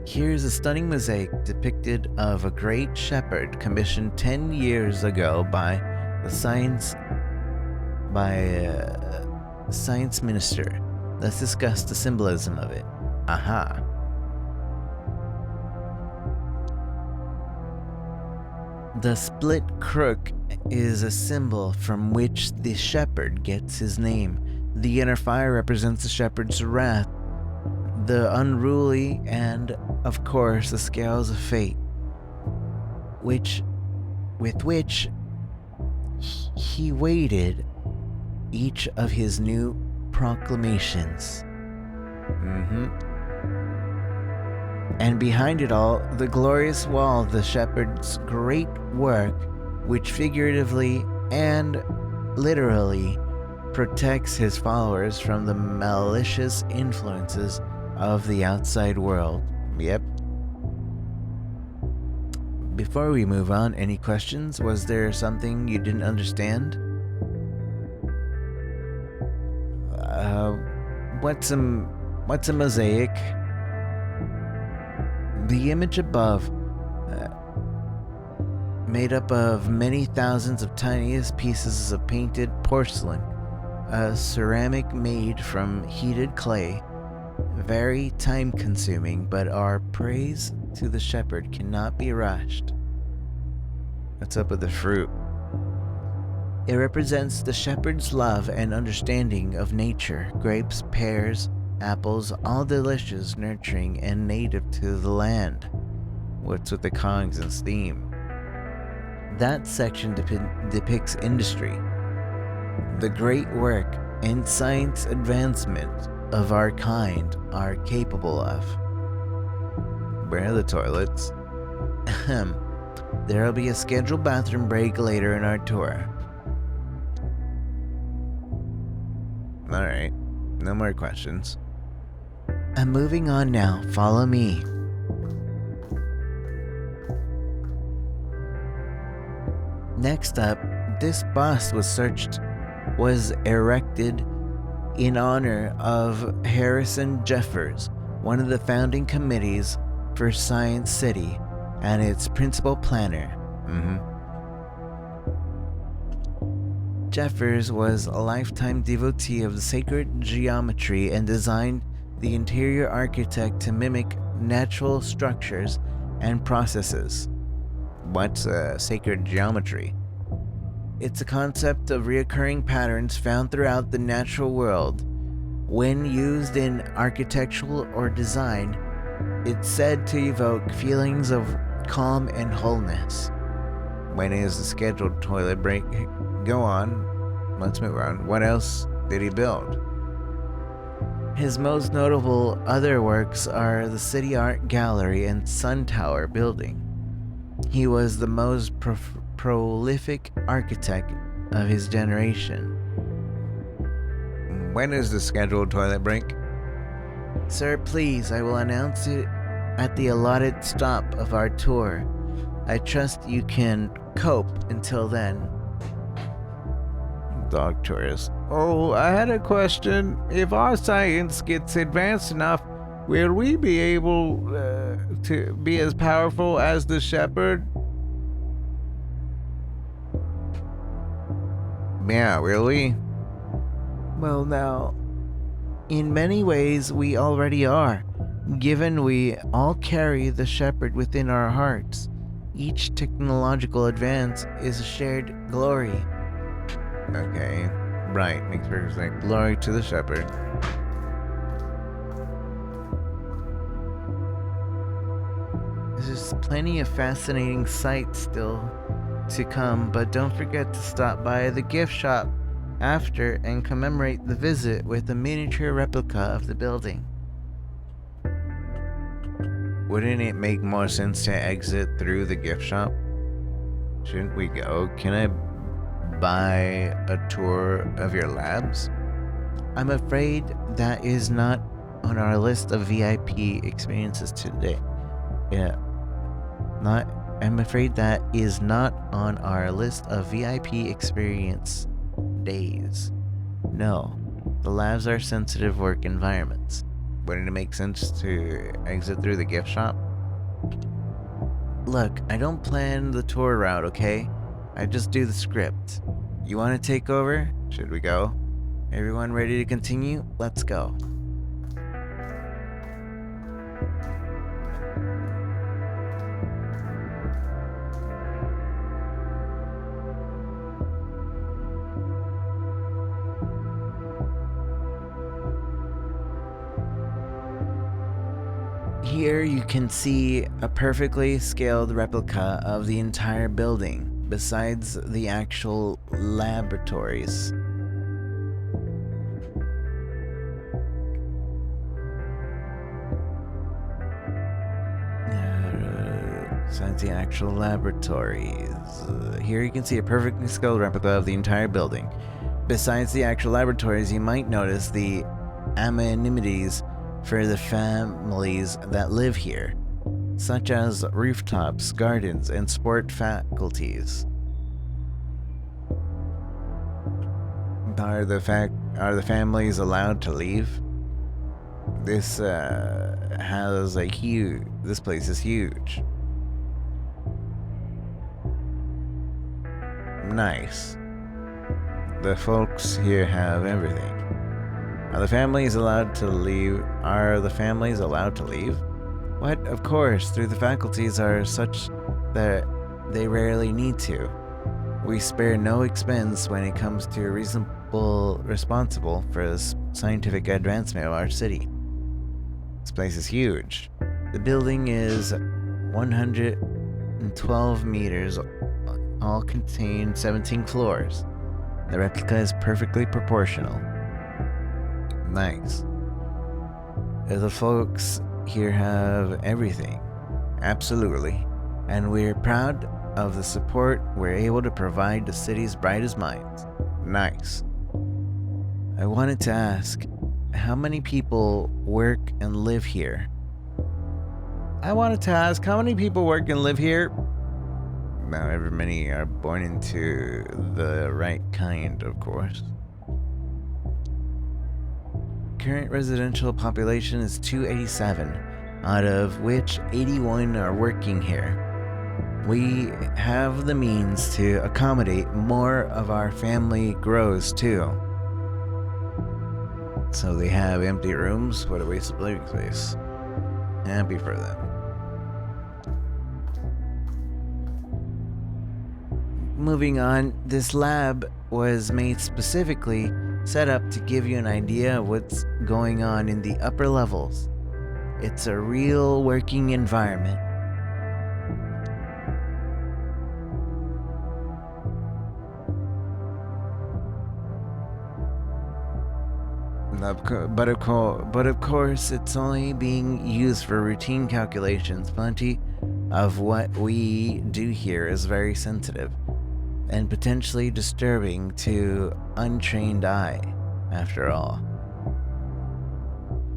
Here's a stunning mosaic depicted of a great shepherd commissioned 10 years ago by the science minister. Let's discuss the symbolism of it. Aha. The split crook is a symbol from which the shepherd gets his name. The inner fire represents the shepherd's wrath, the unruly, and, of course, the scales of fate, with which he weighted each of his new proclamations. And behind it all, the glorious wall of the shepherd's great work, which figuratively and literally protects his followers from the malicious influences of the outside world. Yep. Before we move on, any questions? Was there something you didn't understand? What's a mosaic? The image above, made up of many thousands of tiniest pieces of painted porcelain, a ceramic made from heated clay, very time-consuming, but our praise to the shepherd cannot be rushed. What's up with the fruit? It represents the shepherd's love and understanding of nature. Grapes, pears, apples, all delicious, nurturing, and native to the land. What's with the cogs and steam? That section depicts industry, the great work and science advancement of our kind are capable of. Where are the toilets? There'll be a scheduled bathroom break later in our tour. Alright, no more questions. I'm moving on now, follow me. Next up, this bust was erected in honor of Harrison Jeffers, one of the founding committees for Science City and its principal planner. Jeffers was a lifetime devotee of the sacred geometry and designed the interior architect to mimic natural structures and processes. What's sacred geometry? It's a concept of recurring patterns found throughout the natural world. When used in architectural or design, it's said to evoke feelings of calm and wholeness. When is the scheduled toilet break? Go on. Let's move on. What else did he build? His most notable other works are the City Art Gallery and Sun Tower building. He was the most prolific architect of his generation. When is the scheduled toilet break? Sir, please, I will announce it at the allotted stop of our tour. I trust you can cope until then. Dog tourist. Oh, I had a question. If our science gets advanced enough, will we be able to be as powerful as the shepherd? Yeah, will we? Well, now, in many ways we already are, given we all carry the shepherd within our hearts. Each technological advance is a shared glory. Okay, right, makes perfect sense. Glory to the shepherd. There's plenty of fascinating sights still to come, but don't forget to stop by the gift shop after and commemorate the visit with a miniature replica of the building. Wouldn't it make more sense to exit through the gift shop? Shouldn't we go? Can I buy a tour of your labs? I'm afraid that is not on our list of VIP experiences today. I'm afraid that is not on our list of VIP experience days. No, the labs are sensitive work environments. Wouldn't it make sense to exit through the gift shop? Look, I don't plan the tour route, okay? I just do the script. You want to take over? Should we go? Everyone ready to continue? Let's go. Here you can see a perfectly scaled replica of the entire building, besides the actual laboratories. Here you can see a perfectly scaled replica of the entire building. Besides the actual laboratories, you might notice the amenities for the families that live here, such as rooftops, gardens, and sport faculties. Are the families allowed to leave? This place is huge. Nice. The folks here have everything. Are the families allowed to leave? What? Of course, through the faculties are such that they rarely need to. We spare no expense when it comes to responsible for the scientific advancement of our city. This place is huge. The building is 112 meters, all contain 17 floors. The replica is perfectly proportional. Nice. The folks here have everything. Absolutely. And we're proud of the support we're able to provide the city's brightest minds. Nice. I wanted to ask, how many people work and live here? However many are born into the right kind, of course. current residential population is 287, out of which 81 are working here. We have the means to accommodate more of our family grows too. So they have empty rooms. What a waste of living space. Happy for them. Moving on, this lab was made specifically set up to give you an idea of what's going on in the upper levels. It's a real working environment. But of course, it's only being used for routine calculations. Plenty of what we do here is very sensitive and potentially disturbing to untrained eye, after all.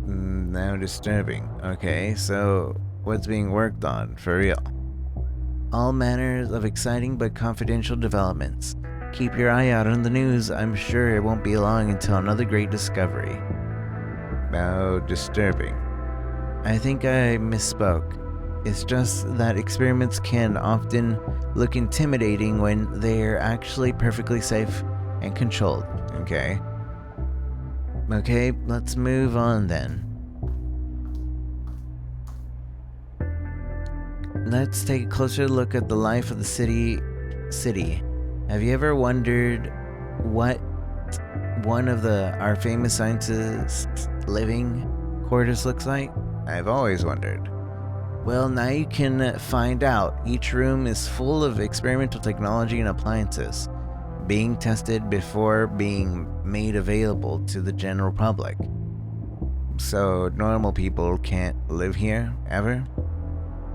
Now disturbing. Okay, so what's being worked on, for real? All manners of exciting but confidential developments. Keep your eye out on the news. I'm sure it won't be long until another great discovery. How disturbing. I think I misspoke. It's just that experiments can often look intimidating when they're actually perfectly safe and controlled. Okay, let's move on then. Let's take a closer look at the life of the city. Have you ever wondered what one of our famous scientists' living quarters looks like? I've always wondered. Well, now you can find out. Each room is full of experimental technology and appliances being tested before being made available to the general public. So normal people can't live here, ever?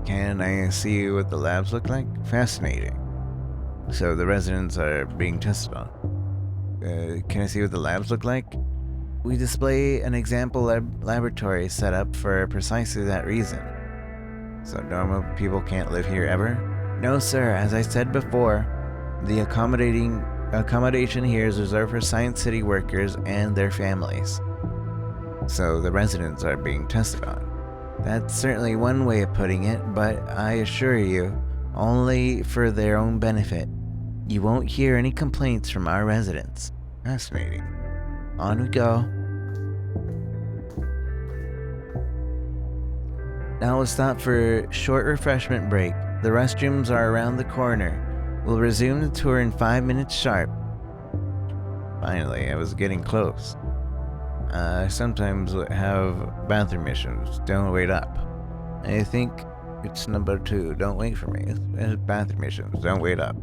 Can I see what the labs look like? Fascinating. So the residents are being tested on. Can I see what the labs look like? We display an example laboratory set up for precisely that reason. So normal people can't live here ever? No, sir. As I said before, the accommodation here is reserved for Science City workers and their families. So the residents are being tested on. That's certainly one way of putting it, but I assure you, only for their own benefit. You won't hear any complaints from our residents. Fascinating. On we go. Now we'll stop for a short refreshment break. The restrooms are around the corner. We'll resume the tour in 5 minutes sharp. Finally, I was getting close. Sometimes have bathroom issues. Don't wait up. I think it's number 2. Don't wait for me. It's bathroom issues. Don't wait up.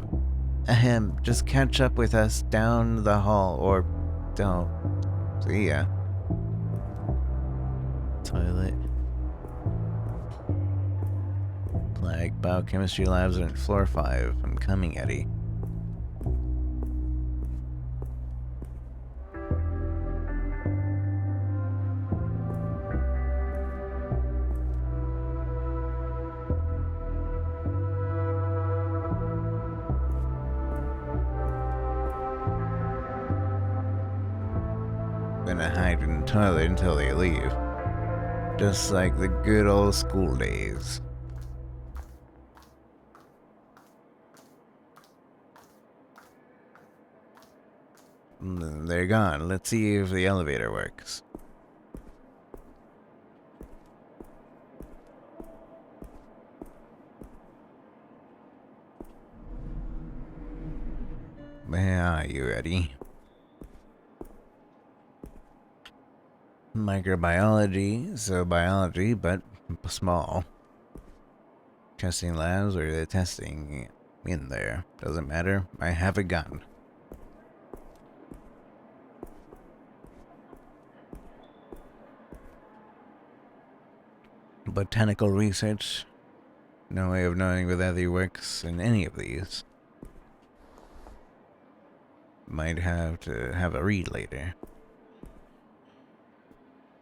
Ahem. Just catch up with us down the hall, or don't. See ya. Toilet. Like biochemistry labs are in floor 5. I'm coming, Eddie. Gonna hide in the toilet until they leave. Just like the good old school days. They're gone. Let's see if the elevator works. Where are you, Eddie? Microbiology, so biology, but small. Testing labs, or they're testing in there. Doesn't matter. I have a gun. Botanical research. No way of knowing whether he works in any of these. Might have to have a read later.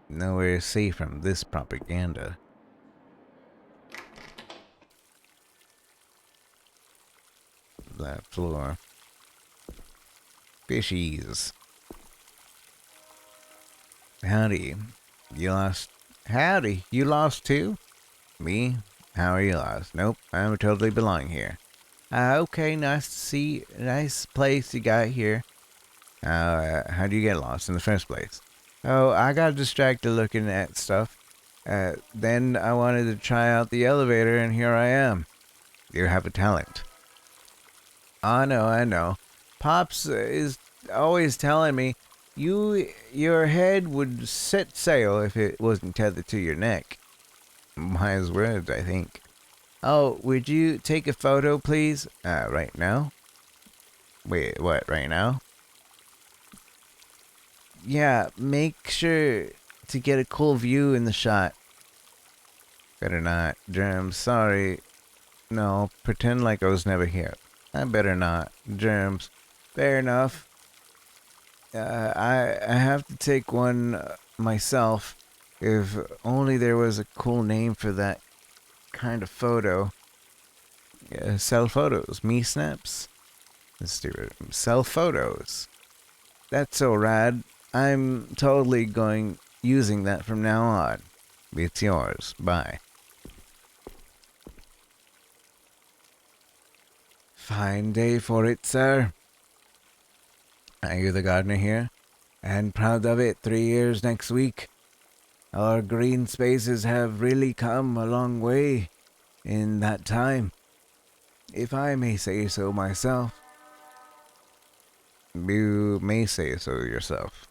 Nowhere safe from this propaganda. That floor. Fishies. Howdy. You lost. Howdy. You lost too? Me? How are you lost? Nope, I totally belong here. Okay, nice to see. Nice place you got here. How do you get lost in the first place? Oh, I got distracted looking at stuff. Then I wanted to try out the elevator, and here I am. You have a talent. I know. Pops is always telling me your head would set sail if it wasn't tethered to your neck. Wise words, I think. Oh, would you take a photo, please? Right now? Wait, what, right now? Yeah, make sure to get a cool view in the shot. Better not. Germs, sorry. No, pretend like I was never here. I better not. Germs. Fair enough. I have to take one myself. If only there was a cool name for that kind of photo. Sell photos. Me snaps. Let's do it. Sell photos. That's so rad. I'm totally using that from now on. It's yours. Bye. Fine day for it, sir. Are you the gardener here? And proud of it. 3 years next week. Our green spaces have really come a long way in that time, if I may say so myself. You may say so yourself.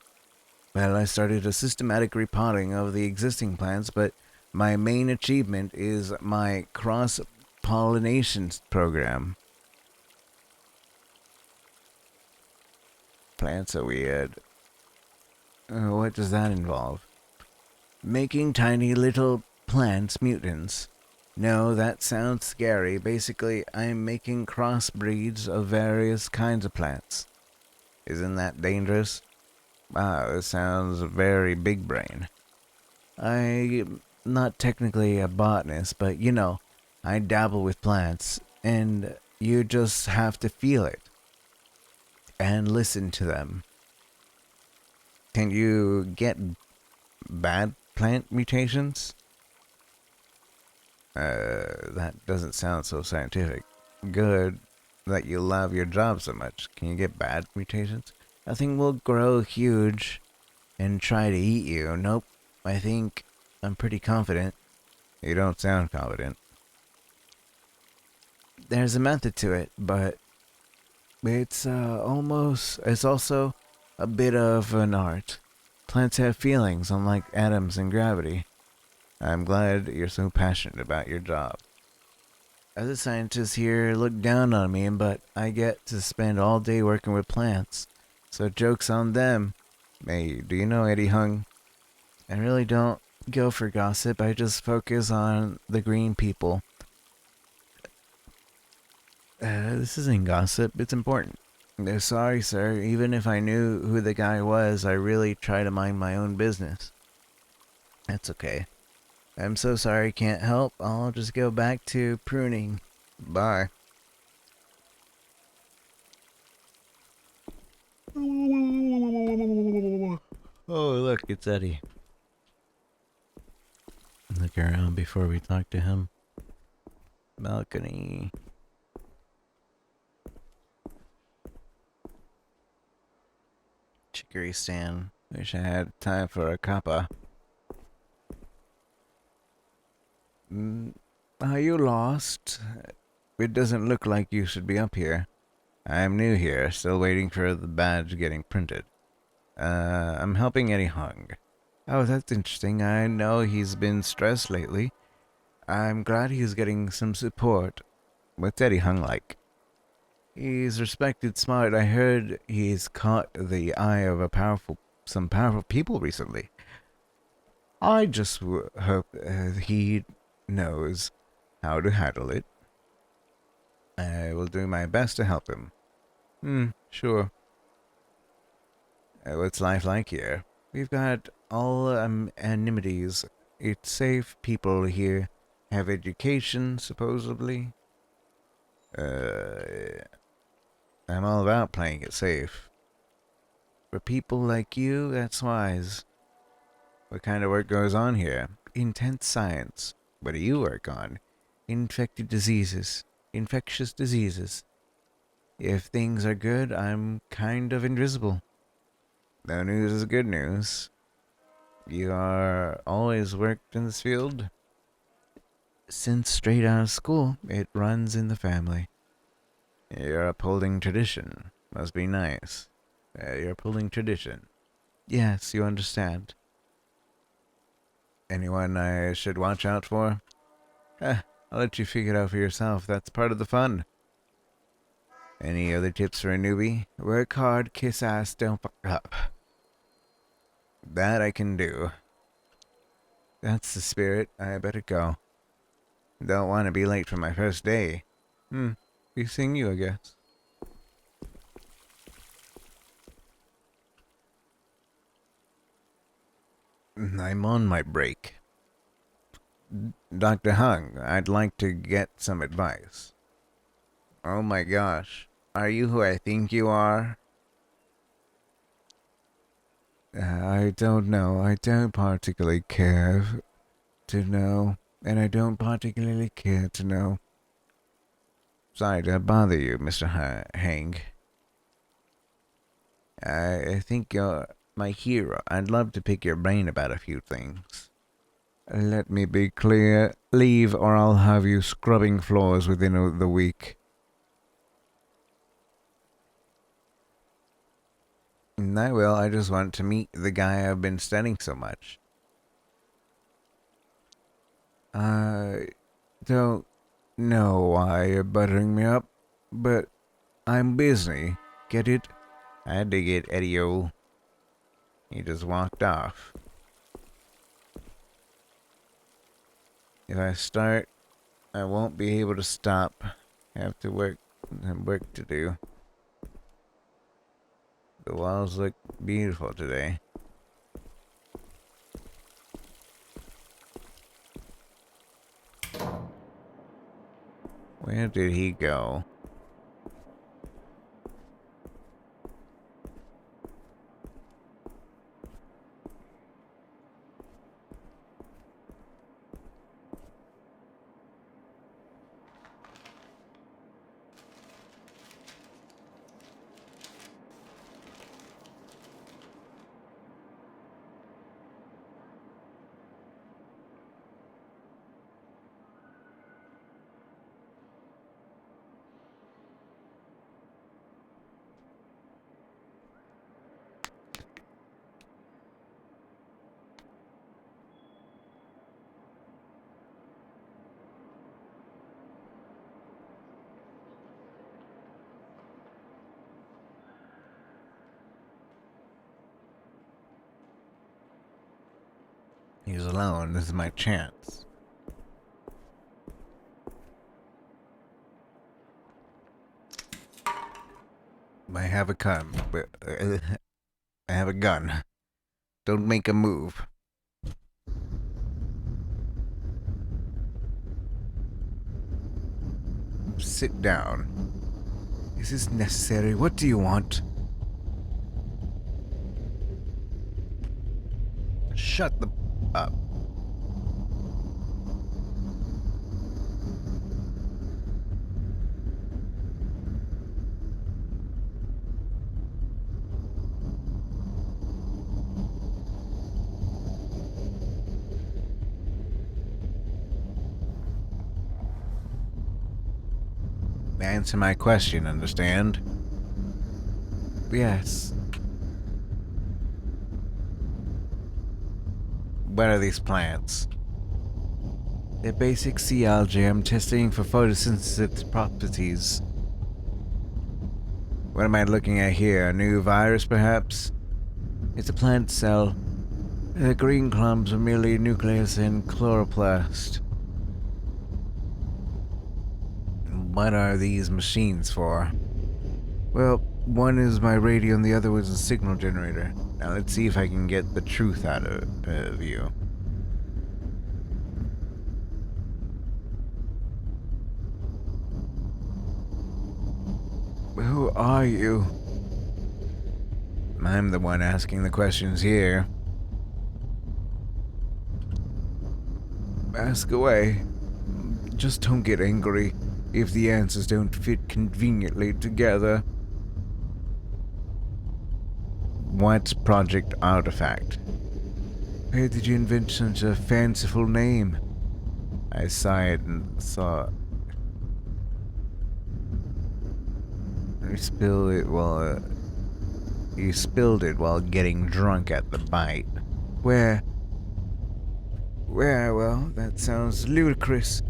Well, I started a systematic repotting of the existing plants, but my main achievement is my cross-pollination program. Plants are weird. What does that involve? Making tiny little plants mutants. No, that sounds scary. Basically, I'm making crossbreeds of various kinds of plants. Isn't that dangerous? Wow, it sounds very big brain. I'm not technically a botanist, but I dabble with plants, and you just have to feel it and listen to them. Can you get bad plant mutations? That doesn't sound so scientific. Good that you love your job so much. Can you get bad mutations? Nothing will grow huge and try to eat you. Nope. I think I'm pretty confident. You don't sound confident. There's a method to it, but it's also a bit of an art. Plants have feelings, unlike atoms and gravity. I'm glad you're so passionate about your job. Other scientists here look down on me, but I get to spend all day working with plants. So joke's on them. Hey, do you know Eddie Hung? I really don't go for gossip. I just focus on the green people. This isn't gossip. It's important. Sorry, sir. Even if I knew who the guy was, I really try to mind my own business. That's okay. I'm so sorry, can't help. I'll just go back to pruning. Bye. Oh, look, it's Eddie. Look around before we talk to him. Balcony. Chicory stand. Wish I had time for a cuppa. Are you lost? It doesn't look like you should be up here. I'm new here, still waiting for the badge getting printed. I'm helping Eddie Hung. Oh, that's interesting. I know he's been stressed lately. I'm glad he's getting some support. What's Eddie Hung like? He's respected, smart. I heard he's caught the eye of some powerful people recently. I just hope he knows how to handle it. I will do my best to help him. Sure. What's life like here? We've got all amenities. It's safe. People here have education, supposedly. I'm all about playing it safe. For people like you, that's wise. What kind of work goes on here? Intense science. What do you work on? Infected diseases. Infectious diseases. If things are good, I'm kind of invisible. No news is good news. You are always worked in this field? Since straight out of school, it runs in the family. You're upholding tradition. Must be nice. You're upholding tradition. Yes, you understand. Anyone I should watch out for? I'll let you figure it out for yourself. That's part of the fun. Any other tips for a newbie? Work hard, kiss ass, don't fuck up. That I can do. That's the spirit. I better go. Don't want to be late for my first day. Be seeing you, I guess. I'm on my break. Dr. Hung, I'd like to get some advice. Oh my gosh. Are you who I think you are? I don't know. I don't particularly care to know. And I don't particularly care to know. Sorry to bother you, Mr. Hang. I think you're my hero. I'd love to pick your brain about a few things. Let me be clear. Leave or I'll have you scrubbing floors within the week. I will. I just want to meet the guy I've been studying so much. I don't know why you're buttering me up, but I'm busy. Get it? I dig it, Eddie-o. He just walked off. If I start, I won't be able to stop. I have to work to do. The walls look beautiful today. Where did he go? He's alone. This is my chance. I have a gun, but I have a gun. Don't make a move. Sit down. Is this necessary? What do you want? Shut the up. Answer my question, understand? Yes. What are these plants? They're basic sea algae. I'm testing for photosynthesis properties. What am I looking at here? A new virus, perhaps? It's a plant cell. The green clumps are merely nucleus and chloroplast. What are these machines for? Well, one is my radio and the other was a signal generator. Now let's see if I can get the truth out of you. Who are you? I'm the one asking the questions here. Ask away. Just don't get angry if the answers don't fit conveniently together. What's Project Artifact? Where did you invent such a fanciful name? I saw it and saw. You spilled it while. You spilled it while getting drunk at the bite. Where? Well, that sounds ludicrous.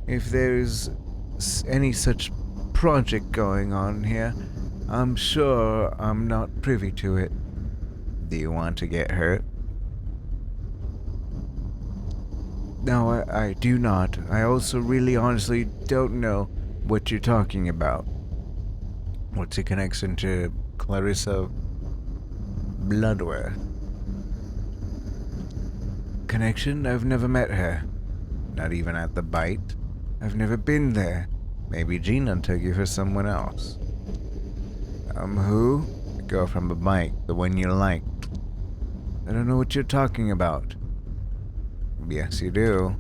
If there is any such project going on here, I'm sure I'm not privy to it. Do you want to get hurt? No, I do not. I also really honestly don't know what you're talking about. What's your connection to Clarissa Bloodworth? Connection? I've never met her. Not even at the bite? I've never been there. Maybe Gina took you for someone else. Who? The girl from the bike, the one you liked. I don't know what you're talking about. Yes, you do.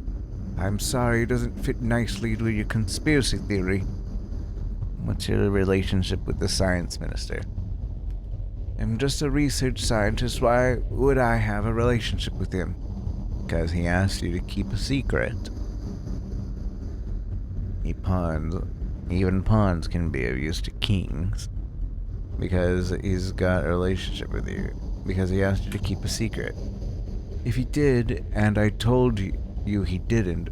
I'm sorry, it doesn't fit nicely with your conspiracy theory. What's your relationship with the science minister? I'm just a research scientist. Why would I have a relationship with him? Because he asked you to keep a secret. Even pawns can be of use to kings. Because he's got a relationship with you. Because he asked you to keep a secret. If he did, and I told you he didn't,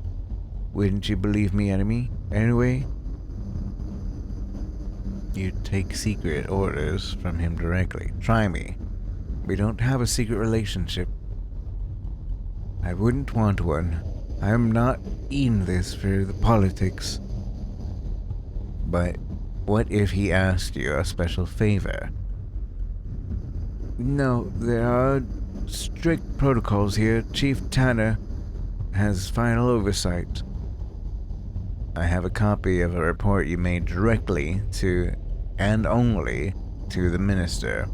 wouldn't you believe me anyway? You take secret orders from him directly. Try me. We don't have a secret relationship. I wouldn't want one. I'm not in this for the politics. But what if he asked you a special favor? No, there are strict protocols here. Chief Tanner has final oversight. I have a copy of a report you made directly to, and only, to the minister.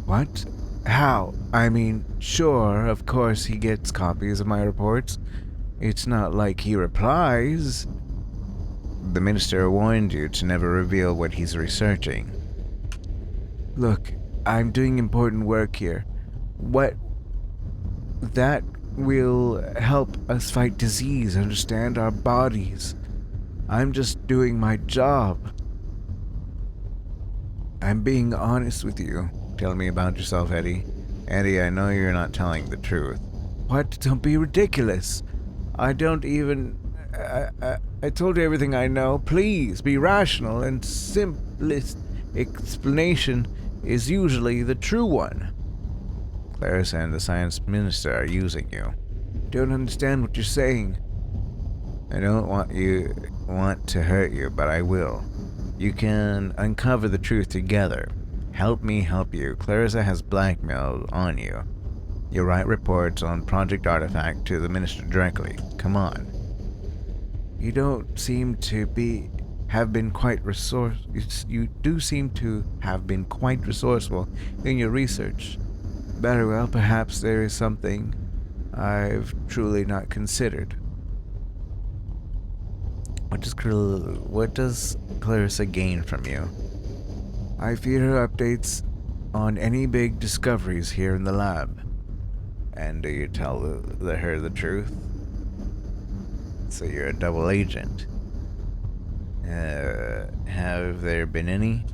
What? How? I mean, sure, of course he gets copies of my reports. It's not like he replies. The minister warned you to never reveal what he's researching. Look, I'm doing important work here. That will help us fight disease, understand our bodies. I'm just doing my job. I'm being honest with you. Tell me about yourself, Eddie. Eddie, I know you're not telling the truth. What? Don't be ridiculous. I don't even... I told you everything I know. Please, be rational, and simplest explanation is usually the true one. Clarissa and the science minister are using you. Don't understand what you're saying. I don't want to hurt you, but I will. You can uncover the truth together. Help me help you. Clarissa has blackmailed on you. You write reports on Project Artifact to the minister directly. Come on. You don't seem to have been quite resourceful. You do seem to have been quite resourceful in your research. Very well, perhaps there is something I've truly not considered. What does Clarissa gain from you? I feed her updates on any big discoveries here in the lab. And do you tell her the truth? So you're a double agent. Have there been any?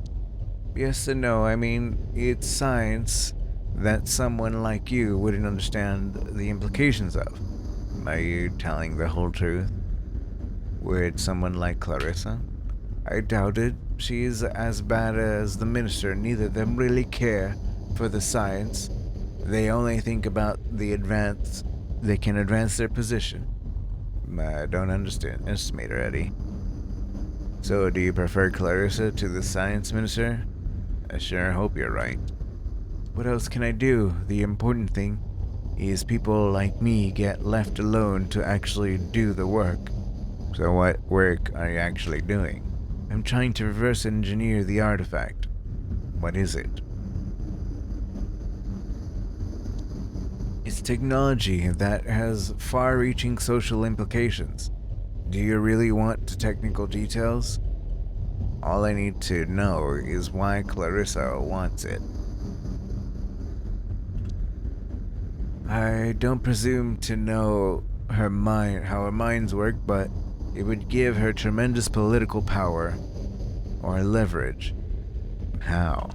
Yes and no. I mean, it's science that someone like you wouldn't understand the implications of. Are you telling the whole truth? With someone like Clarissa? I doubt it. She's as bad as the minister. Neither of them really care for the science. They only think about they can advance their position. I don't estimate her, Eddie. So, do you prefer Clarissa to the science minister? I sure hope you're right. What else can I do? The important thing is people like me get left alone to actually do the work. So what work are you actually doing? I'm trying to reverse engineer the artifact. What is it? It's technology that has far-reaching social implications. Do you really want the technical details? All I need to know is why Clarissa wants it. I don't presume to know her mind, how her minds work, but it would give her tremendous political power or leverage. How?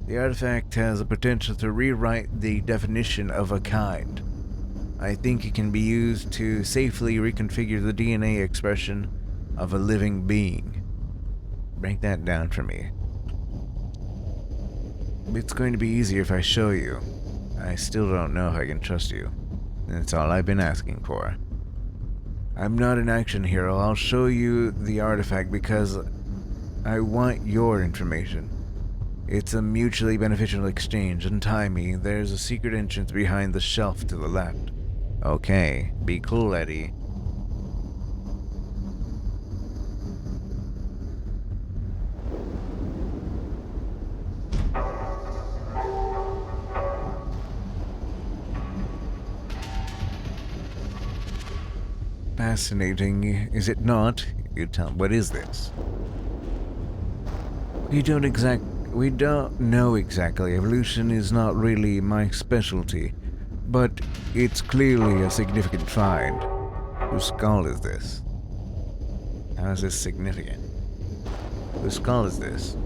The artifact has the potential to rewrite the definition of a kind. I think it can be used to safely reconfigure the DNA expression of a living being. Break that down for me. It's going to be easier if I show you. I still don't know if I can trust you. That's all I've been asking for. I'm not an action hero. I'll show you the artifact because I want your information. It's a mutually beneficial exchange. Untie me. There's a secret entrance behind the shelf to the left. Okay, be cool, Eddie. Fascinating, is it not? You tell me, what is this? We don't know exactly. Evolution is not really my specialty, but it's clearly a significant find. Whose skull is this? How is this significant? Whose skull is this?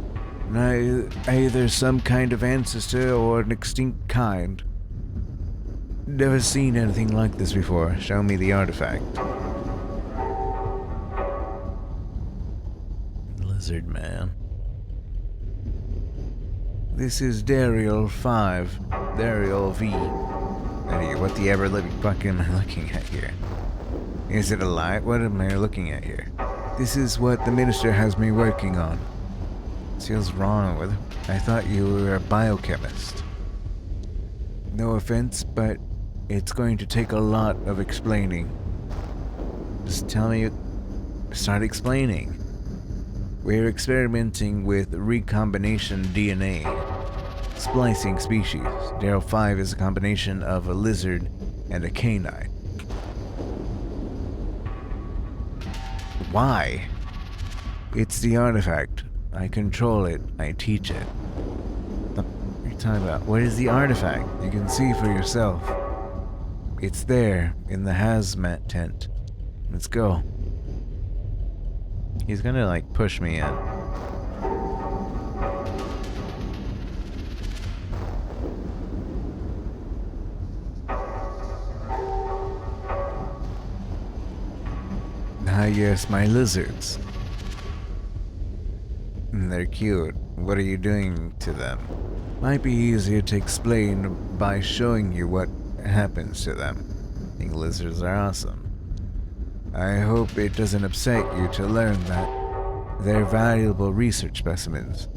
Either some kind of ancestor or an extinct kind. Never seen anything like this before. Show me the artifact. Lizard man. This is Dariel 5. Dariel V. Eddie, what the ever-living fuck am I looking at here? Is it alive? What am I looking at here? This is what the minister has me working on. What's wrong with it? I thought you were a biochemist. No offense, but it's going to take a lot of explaining. Just tell me. Start explaining. We're experimenting with recombination DNA. Splicing species. Daryl 5 is a combination of a lizard and a canine. Why? It's the artifact. I control it. I teach it. What are you talking about? What is the artifact? You can see for yourself. It's there, in the hazmat tent. Let's go. He's gonna, like, push me in. Ah, yes, my lizards. They're cute. What are you doing to them? Might be easier to explain by showing you what happens to them. I think lizards are awesome. I hope it doesn't upset you to learn that they're valuable research specimens.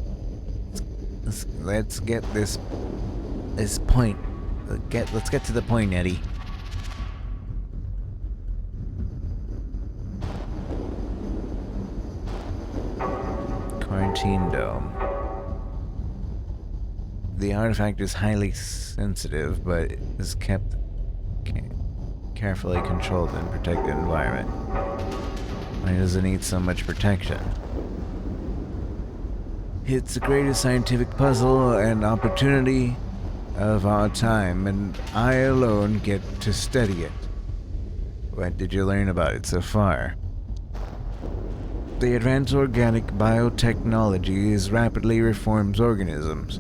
Let's get this point. Let's get to the point, Eddie. Quarantine dome. The artifact is highly sensitive, but is kept carefully controlled and protected environment. Why does it need so much protection? It's the greatest scientific puzzle and opportunity of our time, and I alone get to study it. What did you learn about it so far? The advanced organic biotechnology rapidly reforms organisms,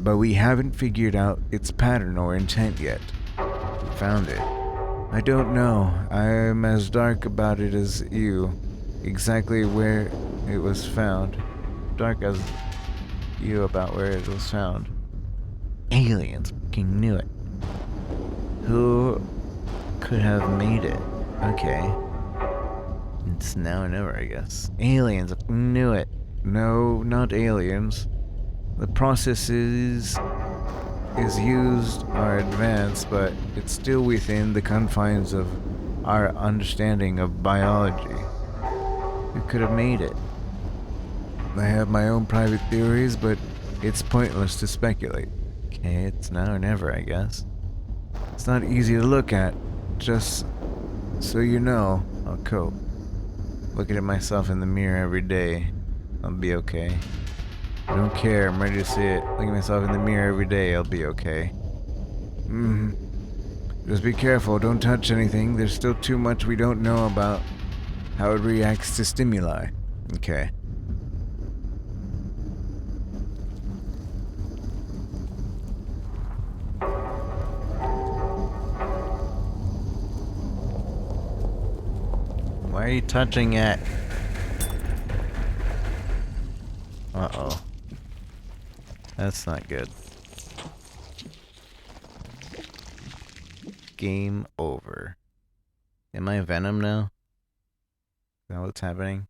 but we haven't figured out its pattern or intent yet. You found it. I don't know. I'm as dark about it as you. Exactly where it was found. Dark as you about where it was found. Aliens fucking knew it. Who could have made it? Okay. It's now or never, I guess. Aliens knew it. No, not aliens. The processes used are advanced, but it's still within the confines of our understanding of biology. Who could have made it? I have my own private theories, but it's pointless to speculate. Okay, it's now or never, I guess. It's not easy to look at. Just so you know, I'll cope. Looking at myself in the mirror every day, I'll be okay. I don't care, I'm ready to see it. Looking at myself in the mirror every day, I'll be okay. Just be careful, don't touch anything. There's still too much we don't know about how it reacts to stimuli. Okay. Why are you touching it? Uh-oh. That's not good. Game over. Am I Venom now? Is that what's happening?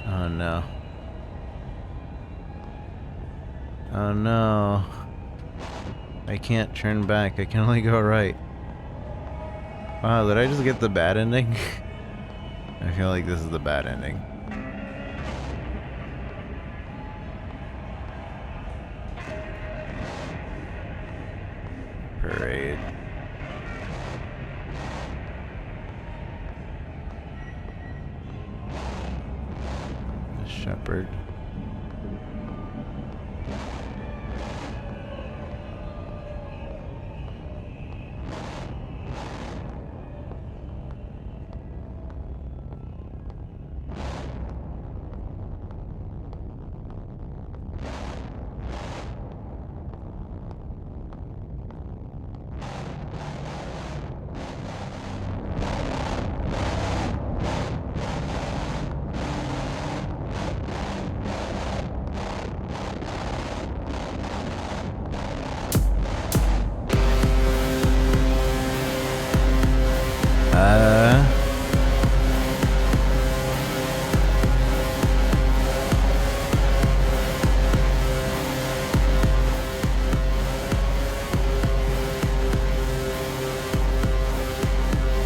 Oh no. Oh no. I can't turn back. I can only go right. Wow, did I just get the bad ending? I feel like this is the bad ending. Parade. The shepherd.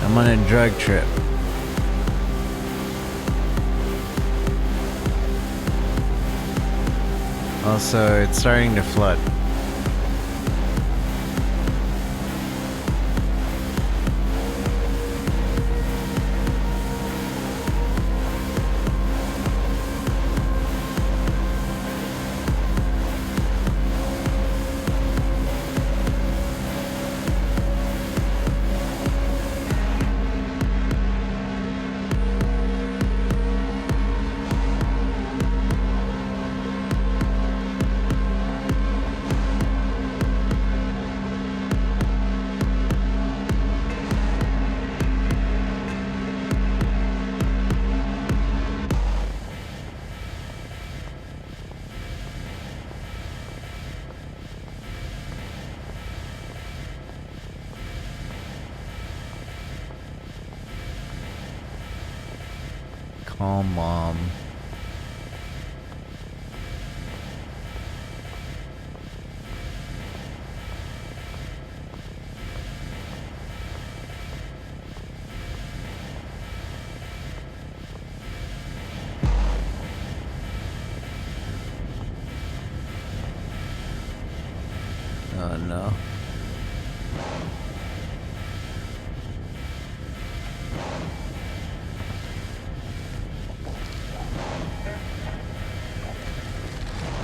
I'm on a drug trip. Also, it's starting to flood. Call mom. Oh no.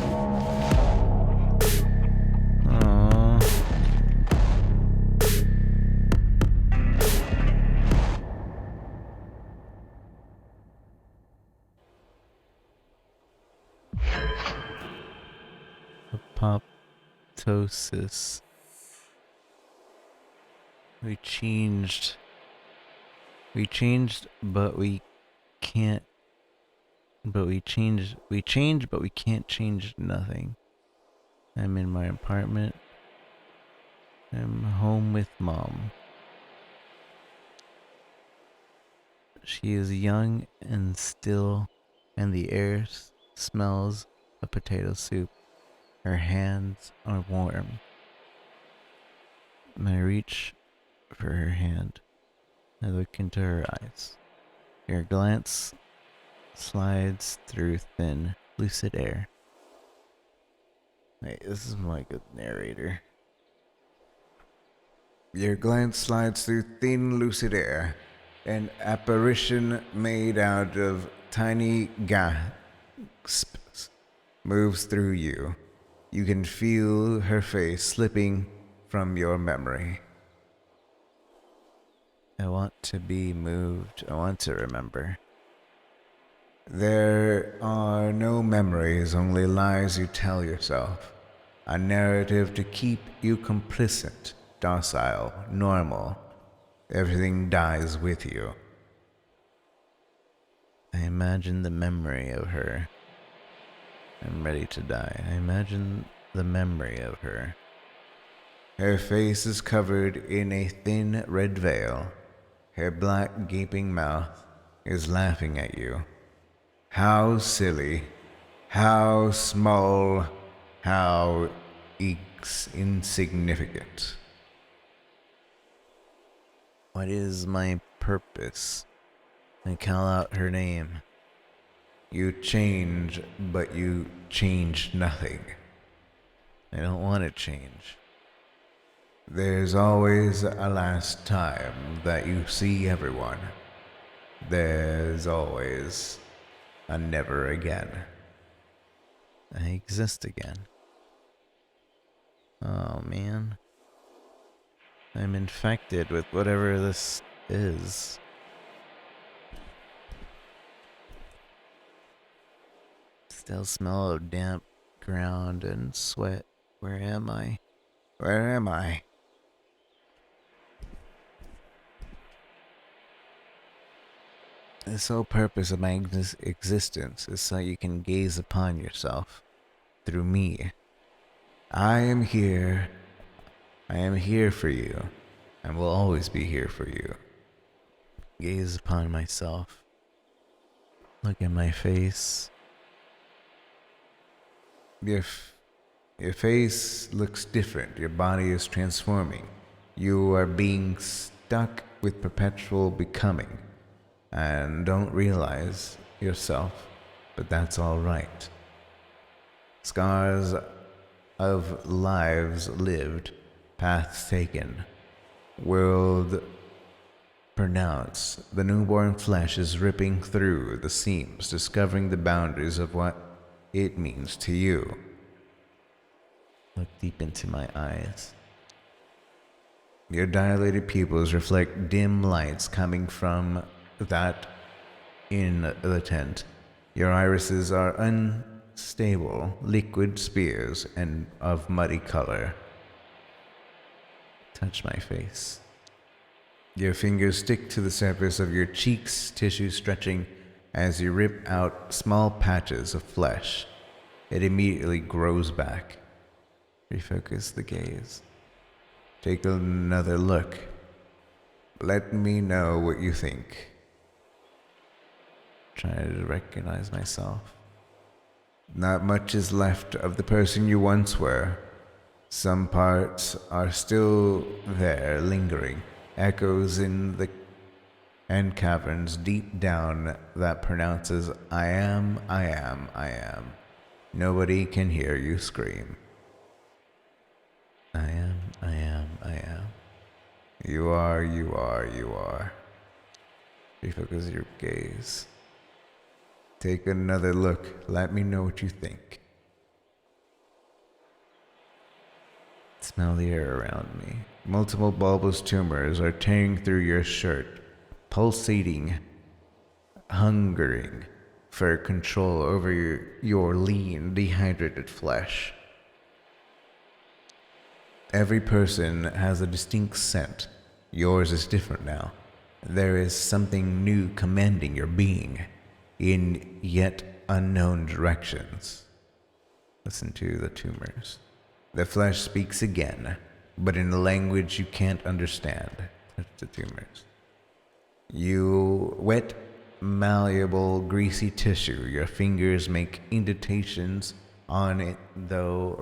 Aw. Apoptosis. We changed, but we can't, we changed, but we can't change nothing. I'm in my apartment. I'm home with mom. She is young and still, and the air smells of potato soup. Her hands are warm. I reach for her hand. I look into her eyes. Her glance slides through thin, lucid air. Wait, this is like a narrator. Your glance slides through thin, lucid air. An apparition made out of tiny gasps moves through you. You can feel her face slipping from your memory. I want to be moved. I want to remember. There are no memories, only lies you tell yourself. A narrative to keep you complicit, docile, normal. Everything dies with you. I imagine the memory of her. I'm ready to die. I imagine the memory of her. Her face is covered in a thin red veil. Her black gaping mouth is laughing at you. How silly, how small, how insignificant. What is my purpose? I call out her name. You change, but you change nothing. I don't want to change. There's always a last time that you see everyone. There's always a never again. I exist again. Oh man. I'm infected with whatever this is. Still smell of damp ground and sweat. Where am I? Where am I? The sole purpose of my existence is so you can gaze upon yourself through me. I am here. I am here for you, and will always be here for you. Gaze upon myself. Look at my face. Your face looks different. Your body is transforming. You are being stuck with perpetual becoming, and don't realize yourself, but that's all right. Scars of lives lived, paths taken, world pronounced. The newborn flesh is ripping through the seams, discovering the boundaries of what it means to you. Look deep into my eyes. Your dilated pupils reflect dim lights coming from that in the tent. Your irises are unstable, liquid spears and of muddy color. Touch my face. Your fingers stick to the surface of your cheeks, tissue stretching as you rip out small patches of flesh. It immediately grows back. Refocus the gaze. Take another look. Let me know what you think. Try to recognize myself. Not much is left of the person you once were. Some parts are still there, lingering, echoes in the caverns deep down that pronounces, I am, I am, I am. Nobody can hear you scream. I am, I am, I am. You are, you are, you are. Refocus your gaze. Take another look. Let me know what you think. Smell the air around me. Multiple bulbous tumors are tearing through your shirt, pulsating, hungering for control over your lean, dehydrated flesh. Every person has a distinct scent. Yours is different now. There is something new commanding your being in yet unknown directions. Listen to the tumors. The flesh speaks again, but in a language you can't understand. Touch the tumors. You wet, malleable, greasy tissue. Your fingers make indentations on it, though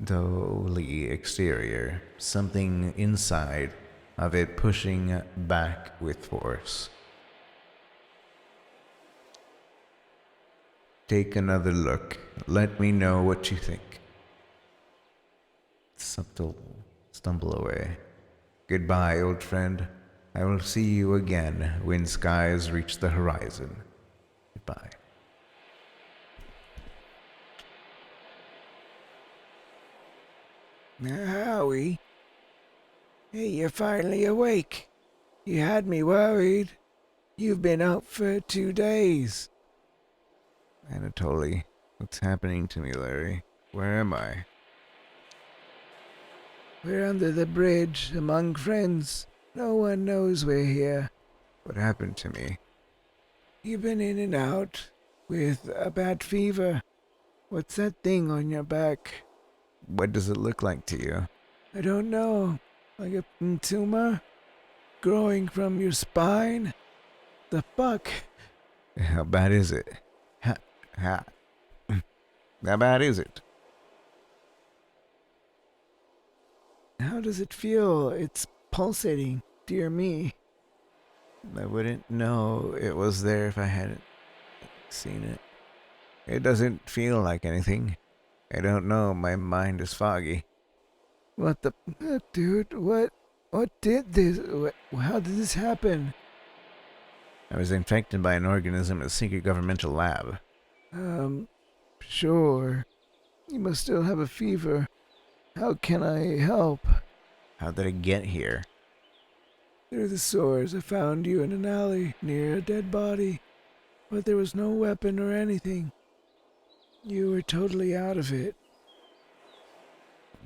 doughy exterior. Something inside of it pushing back with force. Take another look. Let me know what you think. Stumble away. Goodbye, old friend. I will see you again when skies reach the horizon. Goodbye. Howie. Hey, you're finally awake. You had me worried. You've been out for 2 days. Anatoly, what's happening to me, Larry? Where am I? We're under the bridge, among friends. No one knows we're here. What happened to me? You've been in and out with a bad fever. What's that thing on your back? What does it look like to you? I don't know. Like a tumor? Growing from your spine? The fuck? How bad is it? How bad is it? How does it feel? It's pulsating. Dear me. I wouldn't know it was there if I hadn't seen it. It doesn't feel like anything. I don't know. My mind is foggy. What the... dude, what did this... how did this happen? I was infected by an organism at a secret governmental lab. Sure. You must still have a fever. How can I help? How did it get here? Through the sores, I found you in an alley near a dead body, but there was no weapon or anything. You were totally out of it.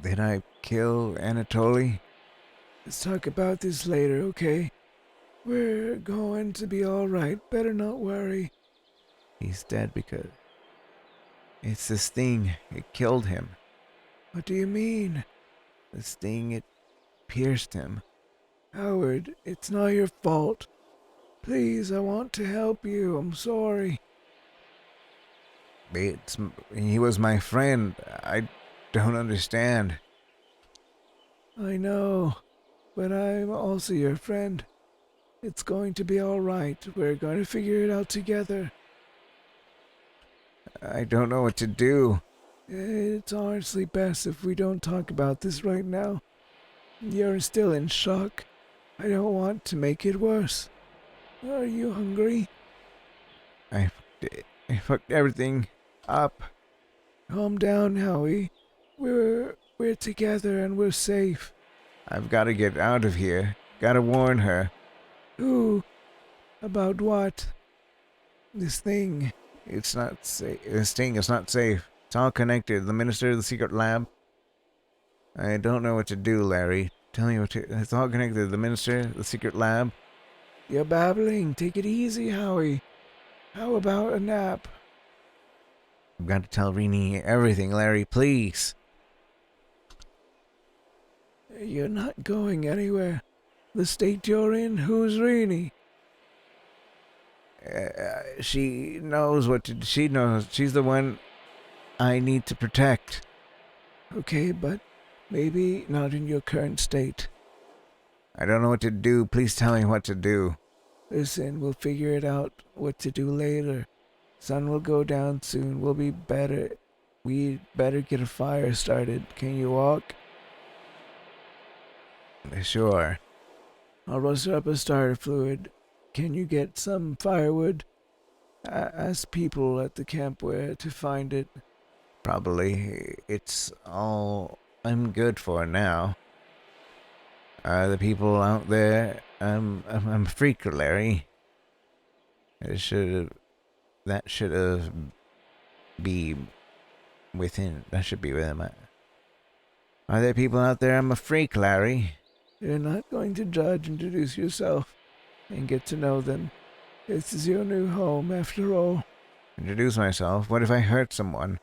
Did I kill Anatoly? Let's talk about this later, okay? We're going to be all right. Better not worry. He's dead because... It's this thing. It killed him. What do you mean? This thing, it pierced him. Howard, it's not your fault. Please, I want to help you. I'm sorry. He was my friend. I don't understand. I know, but I'm also your friend. It's going to be all right. We're going to figure it out together. I don't know what to do. It's honestly best if we don't talk about this right now. You're still in shock. I don't want to make it worse. Are you hungry? I fucked everything up. Calm down, Howie. We're together and we're safe. I've got to get out of here. Gotta warn her. Who? About what? This thing. It's not safe. This thing is not safe. It's all connected. The minister of the secret lab. I don't know what to do, Larry. Tell me what to... It's all connected. The minister, the secret lab. You're babbling. Take it easy, Howie. How about a nap? I've got to tell Rini everything, Larry, please. You're not going anywhere. The state you're in, who's Rini? She knows what to... She knows. She's the one I need to protect. Okay, but maybe not in your current state. I don't know what to do. Please tell me what to do. Listen, we'll figure it out what to do later. Sun will go down soon. We'll be better. We'd better get a fire started. Can you walk? Sure. I'll rustle up a starter fluid. Can you get some firewood? Ask people at the camp where to find it. Probably. It's all I'm good for now. The people out there, I'm a freak, Larry. That should have be within. That should be within my... Are there people out there? I'm a freak, Larry. You're not going to judge. Introduce yourself and get to know them. This is your new home, after all. Introduce myself? What if I hurt someone?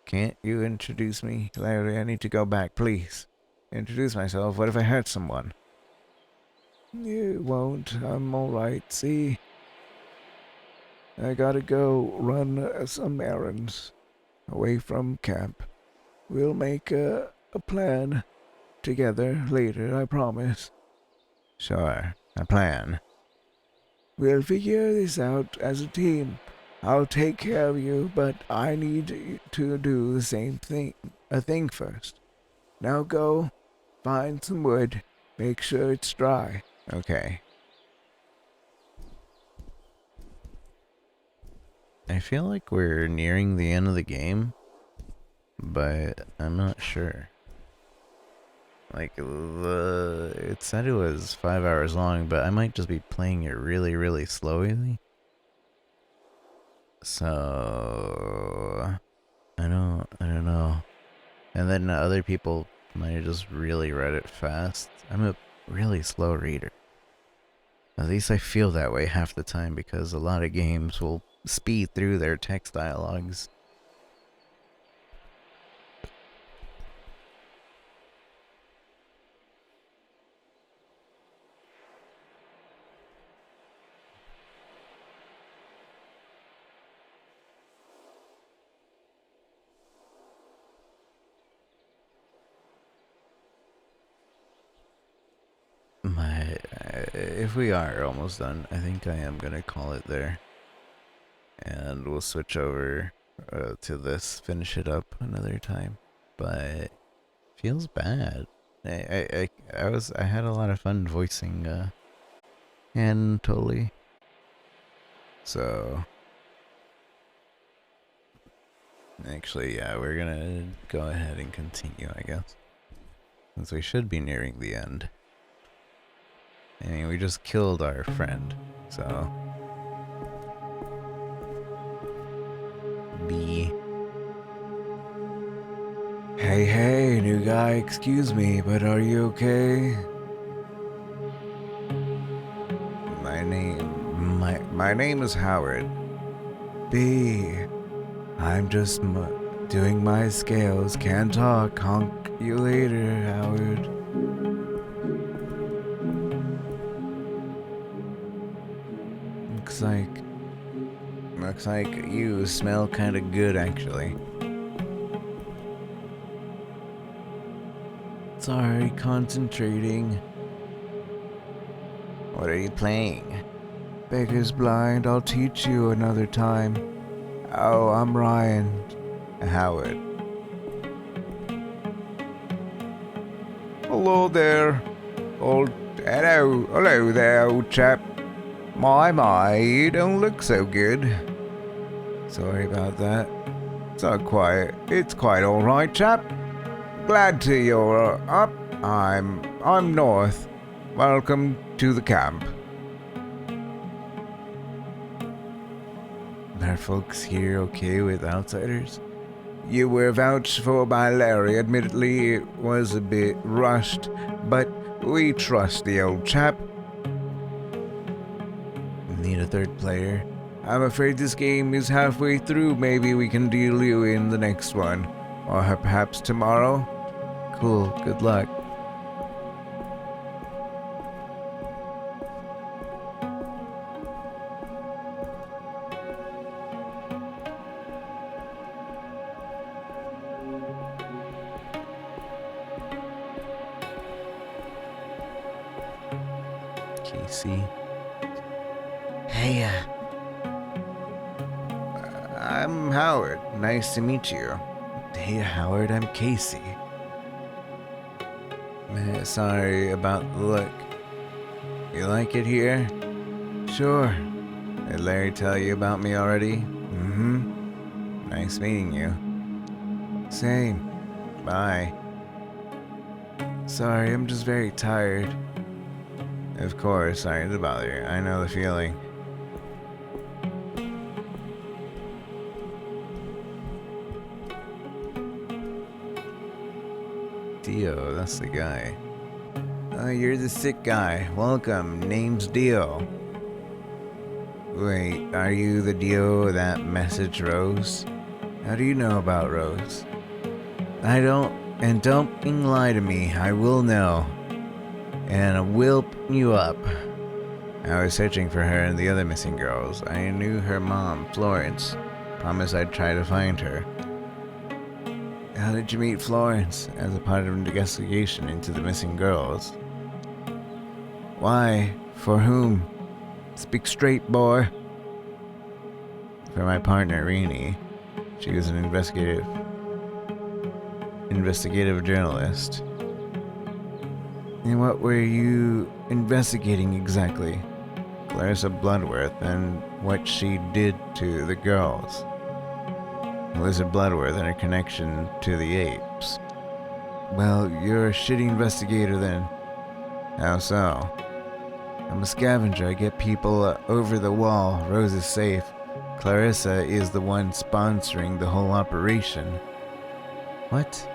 Can't you introduce me, Larry? I need to go back, please. Introduce myself. What if I hurt someone? You won't. I'm all right. See, I gotta go run some errands away from camp. We'll make a plan together later, I promise. Sure. A plan. We'll figure this out as a team. I'll take care of you, but I need to do the same thing. A thing first. Now go, find some wood. Make sure it's dry. Okay. I feel like we're nearing the end of the game, but I'm not sure. Like, it said it was 5 hours long, but I might just be playing it really, really slowly. So, I don't know. And then other people might have just really read it fast. I'm a really slow reader. At least I feel that way half the time, because a lot of games will speed through their text dialogues. If we are almost done, I think I am gonna call it there. And we'll switch over to this, finish it up another time. But feels bad. I had a lot of fun voicing and totally. So actually, yeah, we're gonna go ahead and continue, I guess, since we should be nearing the end. I mean, we just killed our friend, so B. Hey, new guy, excuse me, but are you okay? My name is Howard. B. I'm just doing my scales. Can't talk. Honk you later, Howard. Looks like you smell kind of good, actually. Sorry, concentrating. What are you playing? Beggar's Blind, I'll teach you another time. Oh, I'm Ryan. Howard. Hello there. Hello there, old chap. My, you don't look so good. Sorry about that. It's quite alright, chap. Glad to you're up. I'm North. Welcome to the camp. Are folks here okay with outsiders? You were vouched for by Larry. Admittedly, it was a bit rushed, but we trust the old chap. Need a third player? I'm afraid this game is halfway through. Maybe we can deal you in the next one. Or perhaps tomorrow? Cool, good luck. Casey. Hey, I'm Howard. Nice to meet you. Hey, Howard, I'm Casey. Sorry about the look. You like it here? Sure. Did Larry tell you about me already? Mm-hmm. Nice meeting you. Same. Bye. Sorry, I'm just very tired. Of course, sorry to bother you. I know the feeling. Dio, that's the guy. Oh, you're the sick guy. Welcome. Name's Dio. Wait, are you the Dio that messaged Rose? How do you know about Rose? I don't, and don't lie to me. I will know. And I will put you up. I was searching for her and the other missing girls. I knew her mom, Florence. Promised I'd try to find her. How did you meet Florence? As a part of an investigation into the missing girls. Why? For whom? Speak straight, boy. for my partner, Rini. She was an investigative journalist. And what were you investigating exactly? Clarissa Bloodworth and what she did to the girls. Melissa Bloodworth and her connection to the apes. Well, you're a shitty investigator then. How so? I'm a scavenger. I get people over the wall. Rose is safe. Clarissa is the one sponsoring the whole operation. What?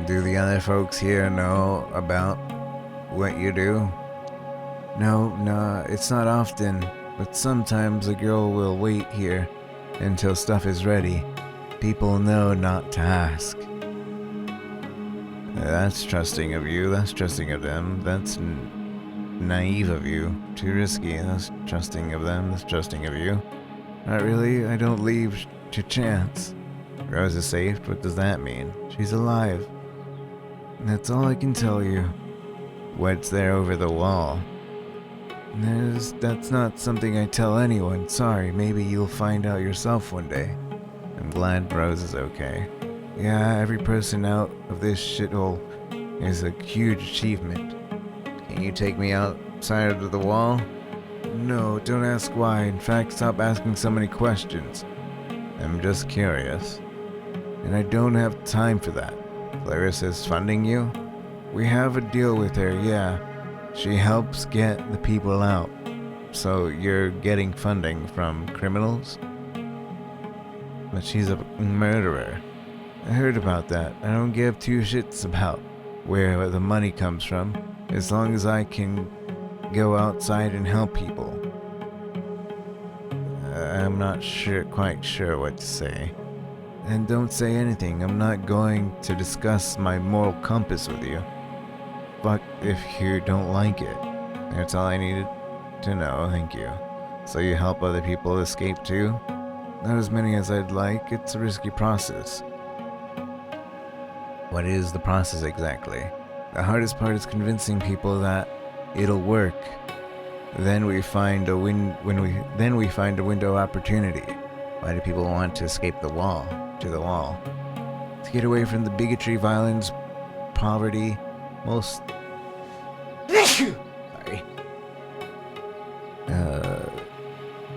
Do the other folks here know about what you do? No, it's not often, but sometimes a girl will wait here until stuff is ready. People know not to ask. That's trusting of you. That's trusting of them. That's naive of you. Too risky. That's trusting of them. That's trusting of you. Not really. I don't leave to chance. Rose is safe? What does that mean? She's alive. That's all I can tell you. What's there over the wall? That's not something I tell anyone. Sorry, maybe you'll find out yourself one day. I'm glad Rose is okay. Yeah, every person out of this shithole is a huge achievement. Can you take me outside of the wall? No, don't ask why. In fact, stop asking so many questions. I'm just curious. And I don't have time for that. Clarissa's funding you? We have a deal with her, yeah. She helps get the people out. So you're getting funding from criminals? But she's a murderer. I heard about that. I don't give two shits about where the money comes from, as long as I can go outside and help people. I'm not quite sure what to say. And don't say anything. I'm not going to discuss my moral compass with you. Fuck if you don't like it. That's all I needed to know, thank you. So you help other people escape too? Not as many as I'd like. It's a risky process. What is the process exactly? The hardest part is convincing people that it'll work. Then we find a window opportunity. Why do people want to escape the wall? To the wall? To get away from the bigotry, violence, poverty,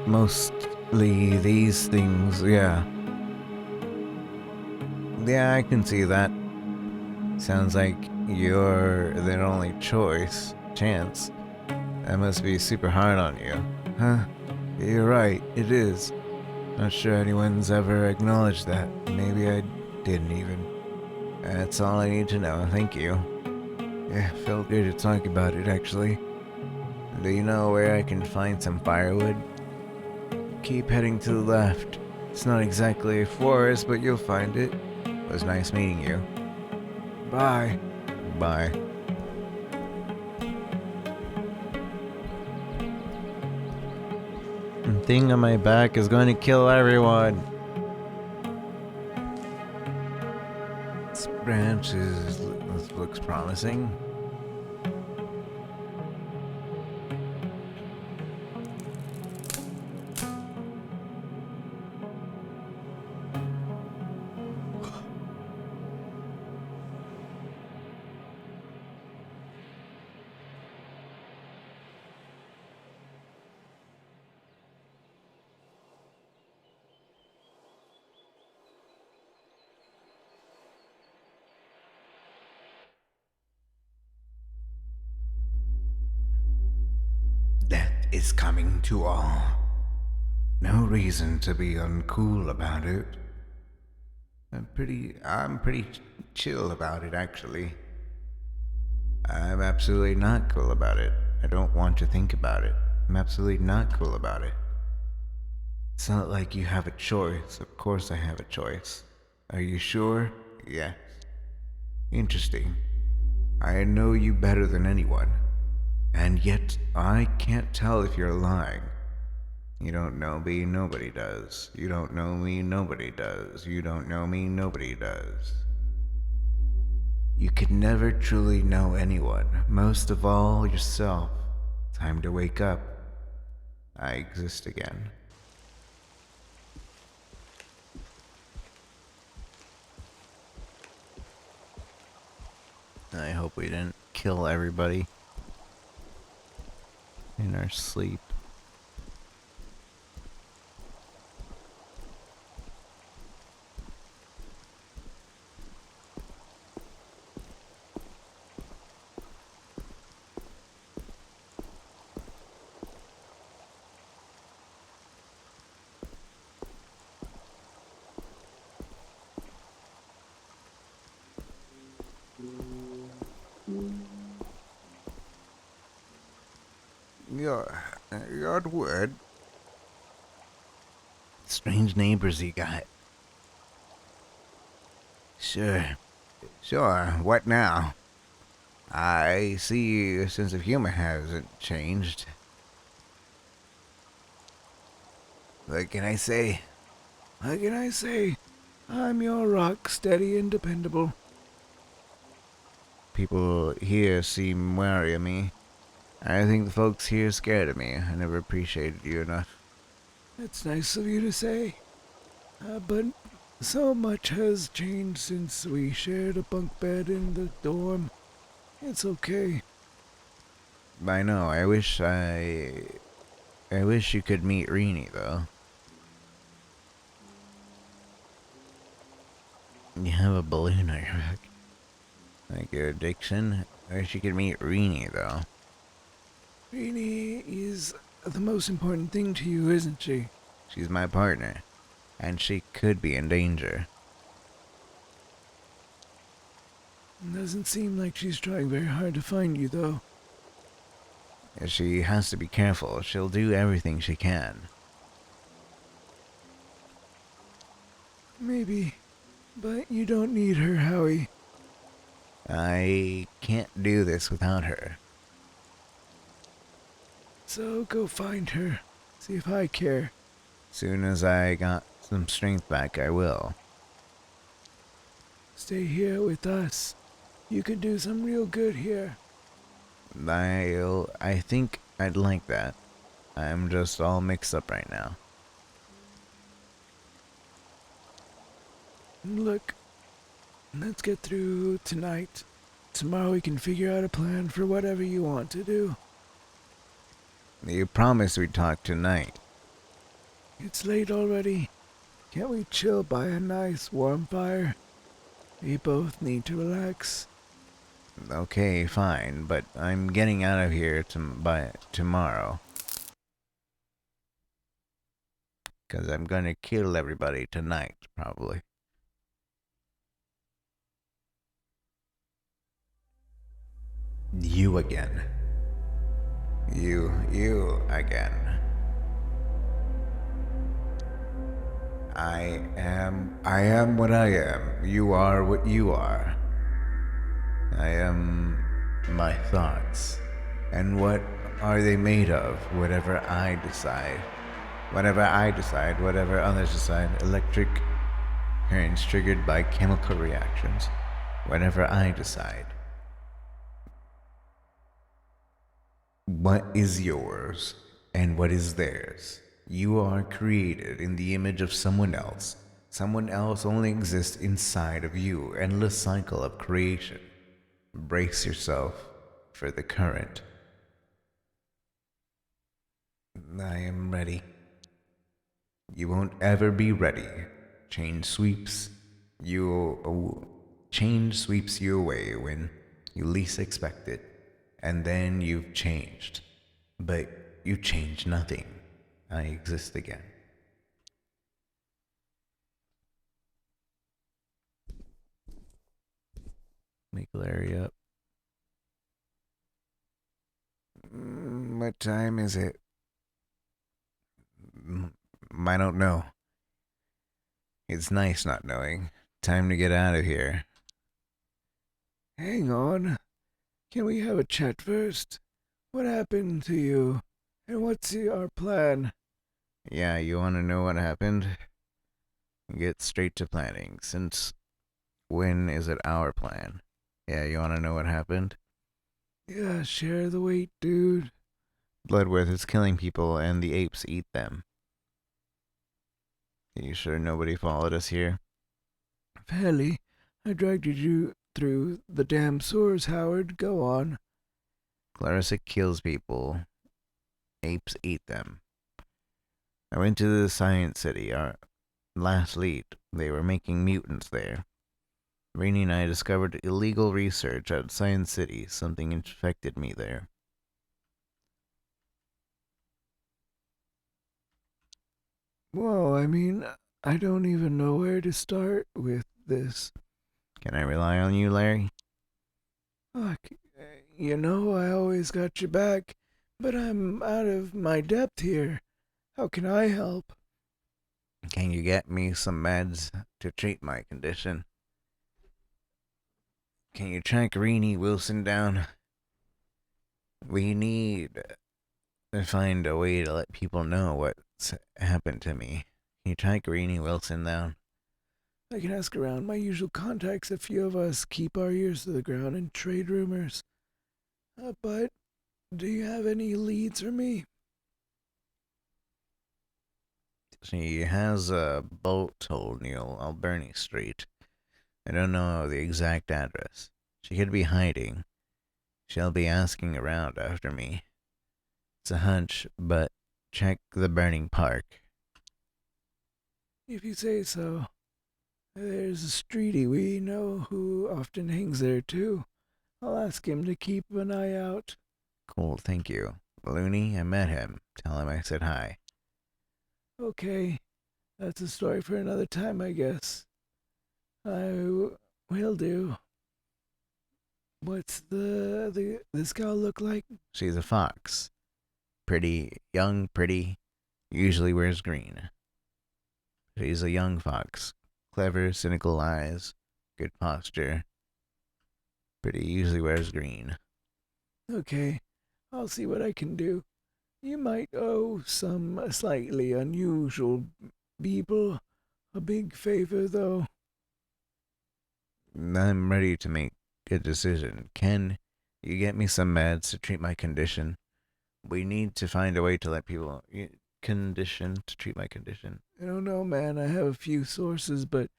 mostly these things, yeah. Yeah, I can see that. Sounds like you're their only chance. That must be super hard on you. Huh? You're right, it is. Not sure anyone's ever acknowledged that. Maybe I didn't even. That's all I need to know, thank you. Yeah, felt good to talk about it, actually. Do you know where I can find some firewood? Keep heading to the left. It's not exactly a forest, but you'll find it. It was nice meeting you. Bye. Bye. The thing on my back is going to kill everyone. This branch looks promising. Death is coming to all. No reason to be uncool about it. I'm pretty chill about it, actually. I'm absolutely not cool about it. I don't want to think about it. I'm absolutely not cool about it. It's not like you have a choice. Of course I have a choice. Are you sure? Yes. Interesting. I know you better than anyone. And yet, I can't tell if you're lying. You don't know me, nobody does. You don't know me, nobody does. You don't know me, nobody does. You can never truly know anyone, most of all yourself. Time to wake up. I exist again. I hope we didn't kill everybody in our sleep. Your word. Strange neighbors you got. Sure. What now? I see your sense of humor hasn't changed. What can I say? What can I say? I'm your rock steady and dependable. People here seem wary of me. I think the folks here are scared of me. I never appreciated you enough. That's nice of you to say. But so much has changed since we shared a bunk bed in the dorm. It's okay. I know. I wish you could meet Rini, though. You have a balloon on your back. Like your addiction. I wish you could meet Rini, though. Rini is the most important thing to you, isn't she? She's my partner. And she could be in danger. Doesn't seem like she's trying very hard to find you, though. She has to be careful. She'll do everything she can. Maybe. But you don't need her, Howie. I can't do this without her. So go find her. See if I care. Soon as I got some strength back, I will. Stay here with us. You could do some real good here. I think I'd like that. I'm just all mixed up right now. Look, let's get through tonight. Tomorrow we can figure out a plan for whatever you want to do. You promised we'd talk tonight. It's late already. Can't we chill by a nice warm fire? We both need to relax. Okay, fine, but I'm getting out of here by tomorrow. 'Cause I'm gonna kill everybody tonight, probably. You again. You again. I am what I am. You are what you are. I am my thoughts. And what are they made of? Whatever I decide. Whatever I decide, whatever others decide. Electric currents triggered by chemical reactions. Whatever I decide. What is yours and what is theirs? You are created in the image of someone else. Someone else only exists inside of you. Endless cycle of creation. Brace yourself for the current. I am ready. You won't ever be ready. Change sweeps you away when you least expect it. And then you've changed. But you changed nothing. I exist again. Make Larry up. What time is it? I don't know. It's nice not knowing. Time to get out of here. Hang on. Can we have a chat first? What happened to you? And what's our plan? Yeah, you want to know what happened? Get straight to planning. Since when is it our plan? Yeah, you want to know what happened? Yeah, share the weight, dude. Bloodworth is killing people and the apes eat them. Are you sure nobody followed us here? Fairly, I dragged you through the damn sewers, Howard. Go on. Clarissa kills people. Apes eat them. I went to the Science City, our last lead. They were making mutants there. Rainey and I discovered illegal research at Science City. Something infected me there. Whoa, I mean, I don't even know where to start with this. Can I rely on you, Larry? Look, you know I always got your back, but I'm out of my depth here. How can I help? Can you get me some meds to treat my condition? Can you track Rainey Wilson down? We need to find a way to let people know what's happened to me. Can you track Rainey Wilson down? I can ask around my usual contacts. A few of us keep our ears to the ground and trade rumors. But do you have any leads for me? She has a boat towed near Alberni Street. I don't know the exact address. She could be hiding. She'll be asking around after me. It's a hunch, but check the burning park. If you say so. There's a streety we know who often hangs there too. I'll ask him to keep an eye out. Cool, thank you. Looney, I met him. Tell him I said hi. Okay, that's a story for another time, I guess. Will do. What's this gal look like? She's a fox. Pretty, usually wears green. She's a young fox. Clever, cynical eyes, good posture. Pretty, usually wears green. Okay, I'll see what I can do. You might owe some slightly unusual people a big favor, though. I'm ready to make a decision. Can you get me some meds to treat my condition? We need to find a way to let people to treat my condition. I don't know, man. I have a few sources, but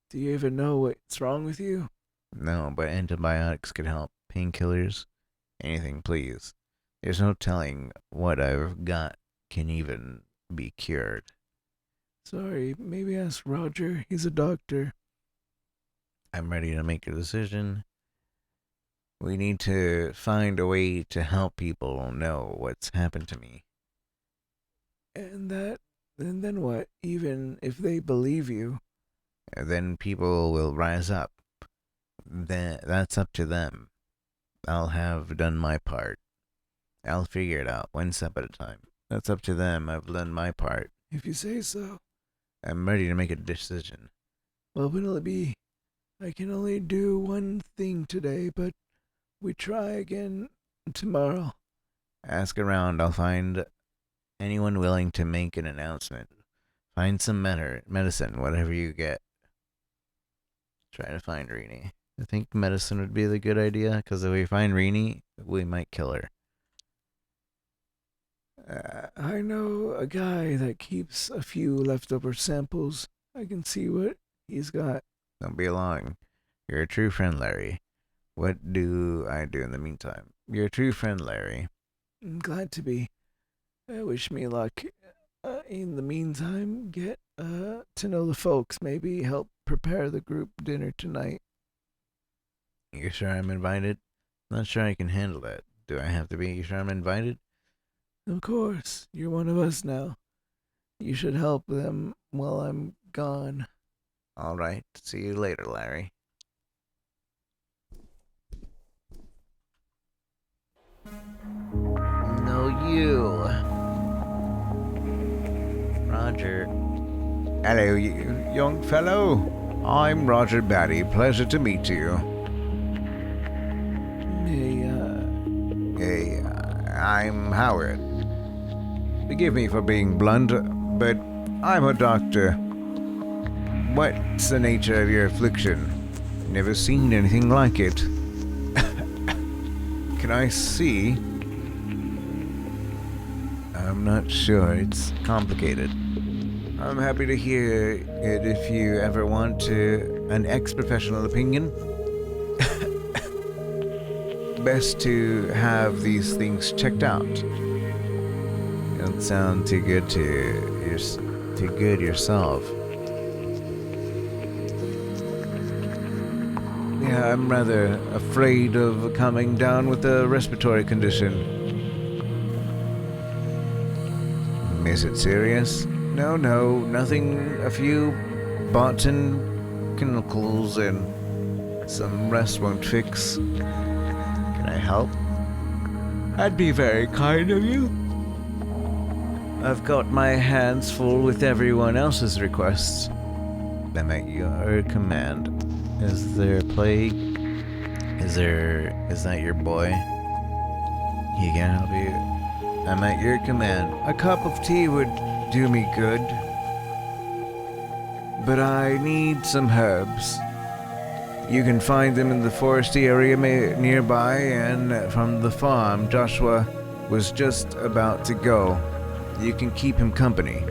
do you even know what's wrong with you? No, but antibiotics could help. Painkillers, anything, please. There's no telling what I've got can even be cured. Sorry, maybe ask Roger. He's a doctor. I'm ready to make a decision. We need to find a way to help people know what's happened to me. And then what? Even if they believe you. And then people will rise up. Then that's up to them. I'll have done my part. I'll figure it out one step at a time. That's up to them. I've done my part. If you say so. I'm ready to make a decision. Well, what'll it be? I can only do one thing today, but we try again tomorrow. Ask around. I'll find anyone willing to make an announcement. Find some medicine, whatever you get. Try to find Rini. I think medicine would be the good idea, because if we find Rini, we might kill her. I know a guy that keeps a few leftover samples. I can see what he's got. Don't be long. You're a true friend, Larry. What do I do in the meantime? You're a true friend, Larry. I'm glad to be. Wish me luck. In the meantime, get to know the folks. Maybe help prepare the group dinner tonight. You sure I'm invited? Not sure I can handle that. Do I have to be? You sure I'm invited? Of course. You're one of us now. You should help them while I'm gone. All right. See you later, Larry. No, you. Roger. Hello, you young fellow. I'm Roger Batty. Pleasure to meet you. Hey, I'm Howard. Forgive me for being blunt, but I'm a doctor. What's the nature of your affliction? Never seen anything like it. Can I see? I'm not sure. It's Complicated. I'm happy to hear it if you ever want to an ex-professional opinion. Best to have these things checked out. You don't sound too good yourself. Yeah, I'm rather afraid of coming down with a respiratory condition. Is it serious? No, nothing. A few botanicals and some rest won't fix. Can I help? That'd be very kind of you. I've got my hands full with everyone else's requests. I'm at your command. Is there a plague? Is that your boy? He can help you. I'm at your command. A cup of tea would do me good. But I need some herbs. You can find them in the foresty area nearby and from the farm Joshua was just about to go. You can keep him company.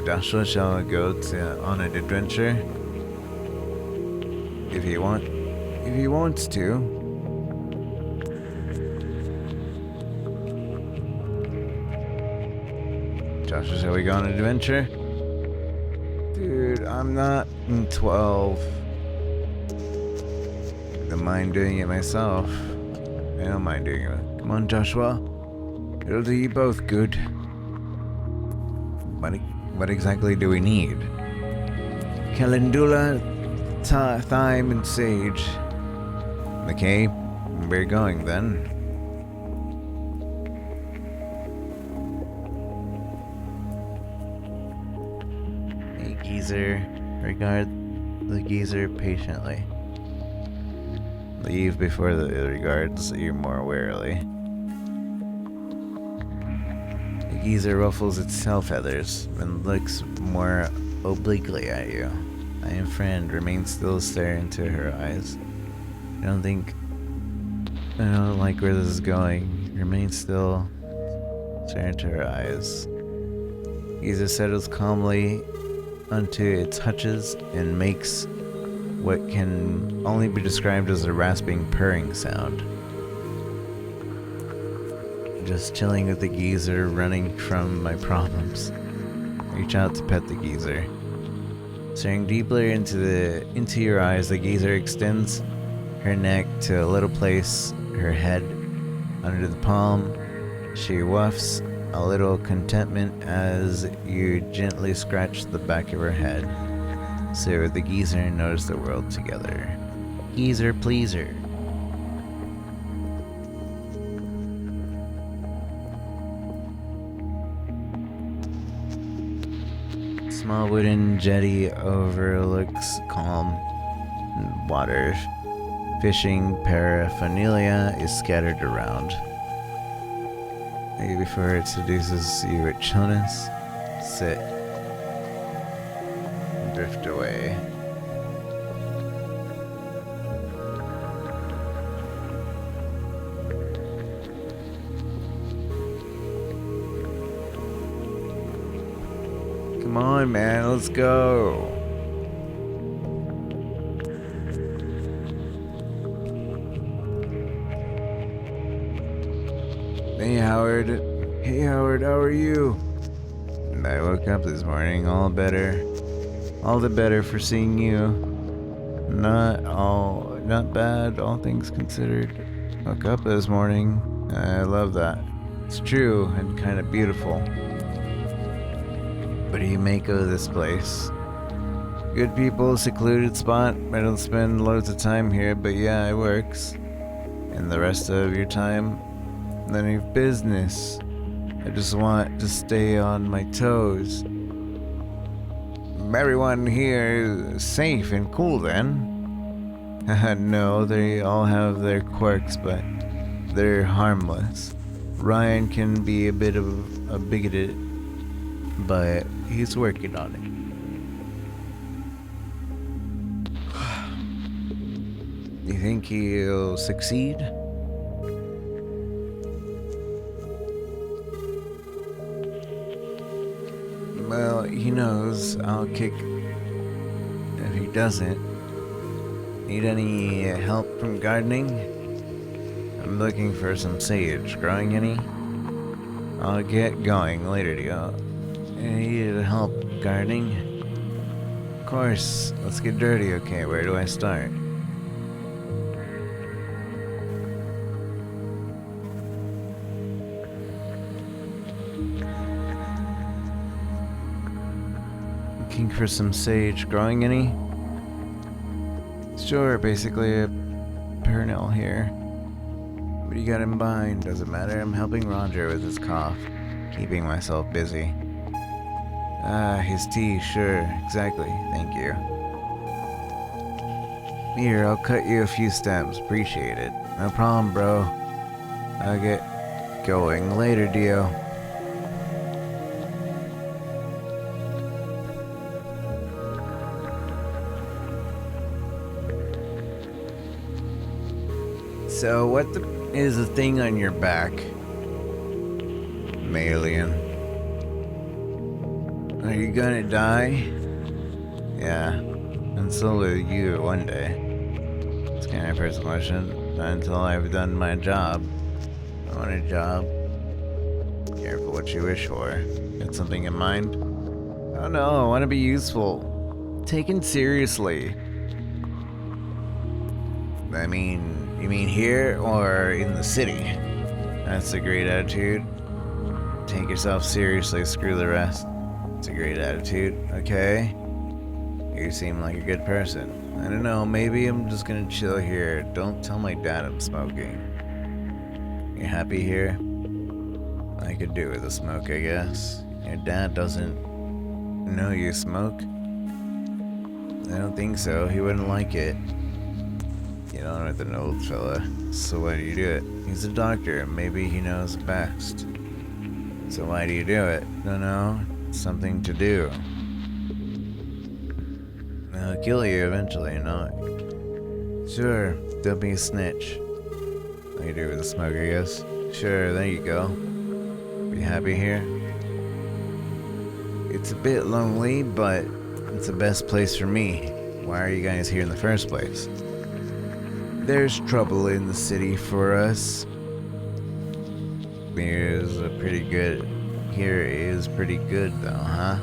Joshua shall go on an adventure if he wants to. Joshua, shall we go on an adventure? Dude, I'm not 12. I don't mind doing it myself. I don't mind doing it. Come on, Joshua. It'll do you both good. What exactly do we need? Calendula, thyme, and sage. Okay, we're going then. Hey, geezer. Regard the geezer patiently. Leave before the regards you more warily. The geezer ruffles its tail feathers and looks more obliquely at you. I am friend, remain still, stare into her eyes. I don't like where this is going. Remain still, stare into her eyes. Geezer settles calmly onto its hutches and makes what can only be described as a rasping purring sound. Just chilling with the geezer, running from my problems. Reach out to pet the geezer. Staring deeply into your eyes, the geezer extends her neck to a little place her head under the palm. She wafts a little contentment as you gently scratch the back of her head. So the geezer and notice the world together. Geezer pleaser. Small wooden jetty overlooks calm water. Fishing paraphernalia is scattered around. Maybe before it seduces you with chillness, sit. Drift away. Come on, man, let's go. Hey, Howard, how are you? I woke up this morning all the better for seeing you. Not bad, all things considered. Woke up this morning. I love that. It's true and kind of beautiful. What do you make of this place? Good people, secluded spot. I don't spend loads of time here, but yeah, it works. And the rest of your time? None of business. I just want to stay on my toes. Everyone here is safe and cool then? No, they all have their quirks, but they're harmless. Ryan can be a bit of a bigoted, but he's working on it. You think he'll succeed? Well, he knows I'll kick if he doesn't. Need any help from gardening? I'm looking for some sage. Growing any? I'll get going later, deal. Need help gardening? Of course. Let's get dirty, okay? Where do I start? Looking for some sage. Growing any? Sure, basically a Pernell here. What do you got in mind? Doesn't matter. I'm helping Roger with his cough. Keeping myself busy. His tea, sure. Exactly. Thank you. Here, I'll cut you a few stems. Appreciate it. No problem, bro. I'll get going later, Dio. So, what is the thing on your back, Malian? Are you gonna die? Yeah, and so will you one day. It's kind of first question. Not until I've done my job. I want a job. Careful what you wish for. Got something in mind? Oh no, I want to be useful. Taken seriously. I mean, you mean here or in the city? That's a great attitude. Take yourself seriously, screw the rest. It's a great attitude, okay? You seem like a good person. I don't know, maybe I'm just gonna chill here. Don't tell my dad I'm smoking. You happy here? I could do with a smoke, I guess. Your dad doesn't know you smoke? I don't think so, he wouldn't like it. You don't with an old fella, so why do you do it? He's a doctor, maybe he knows best. So why do you do it? Don't know, it's something to do. I'll kill you eventually, not. Sure, don't be a snitch. What do you do with the smoke, I guess? Sure, there you go. Be happy here? It's a bit lonely, but it's the best place for me. Why are you guys here in the first place? There's trouble in the city for us. Here is pretty good though, huh?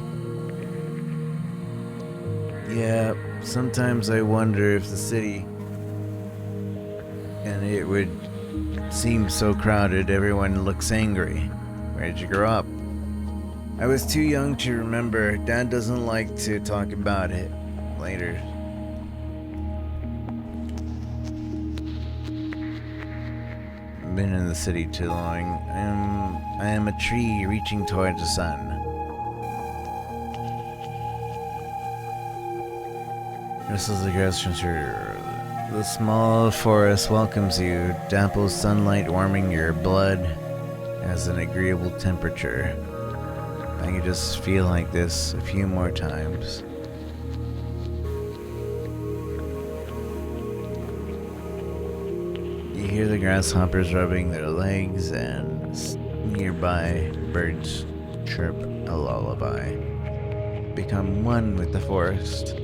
Yeah, sometimes I wonder if the city and it would seem so crowded, everyone looks angry. Where'd you grow up? I was too young to remember. Dad doesn't like to talk about it later. Been in the city too long. I am a tree reaching towards the sun. This is the grass transfer. The small forest welcomes you. Dapple sunlight warming your blood as an agreeable temperature. I can just feel like this a few more times. You hear the grasshoppers rubbing their legs and nearby birds chirp a lullaby. Become one with the forest.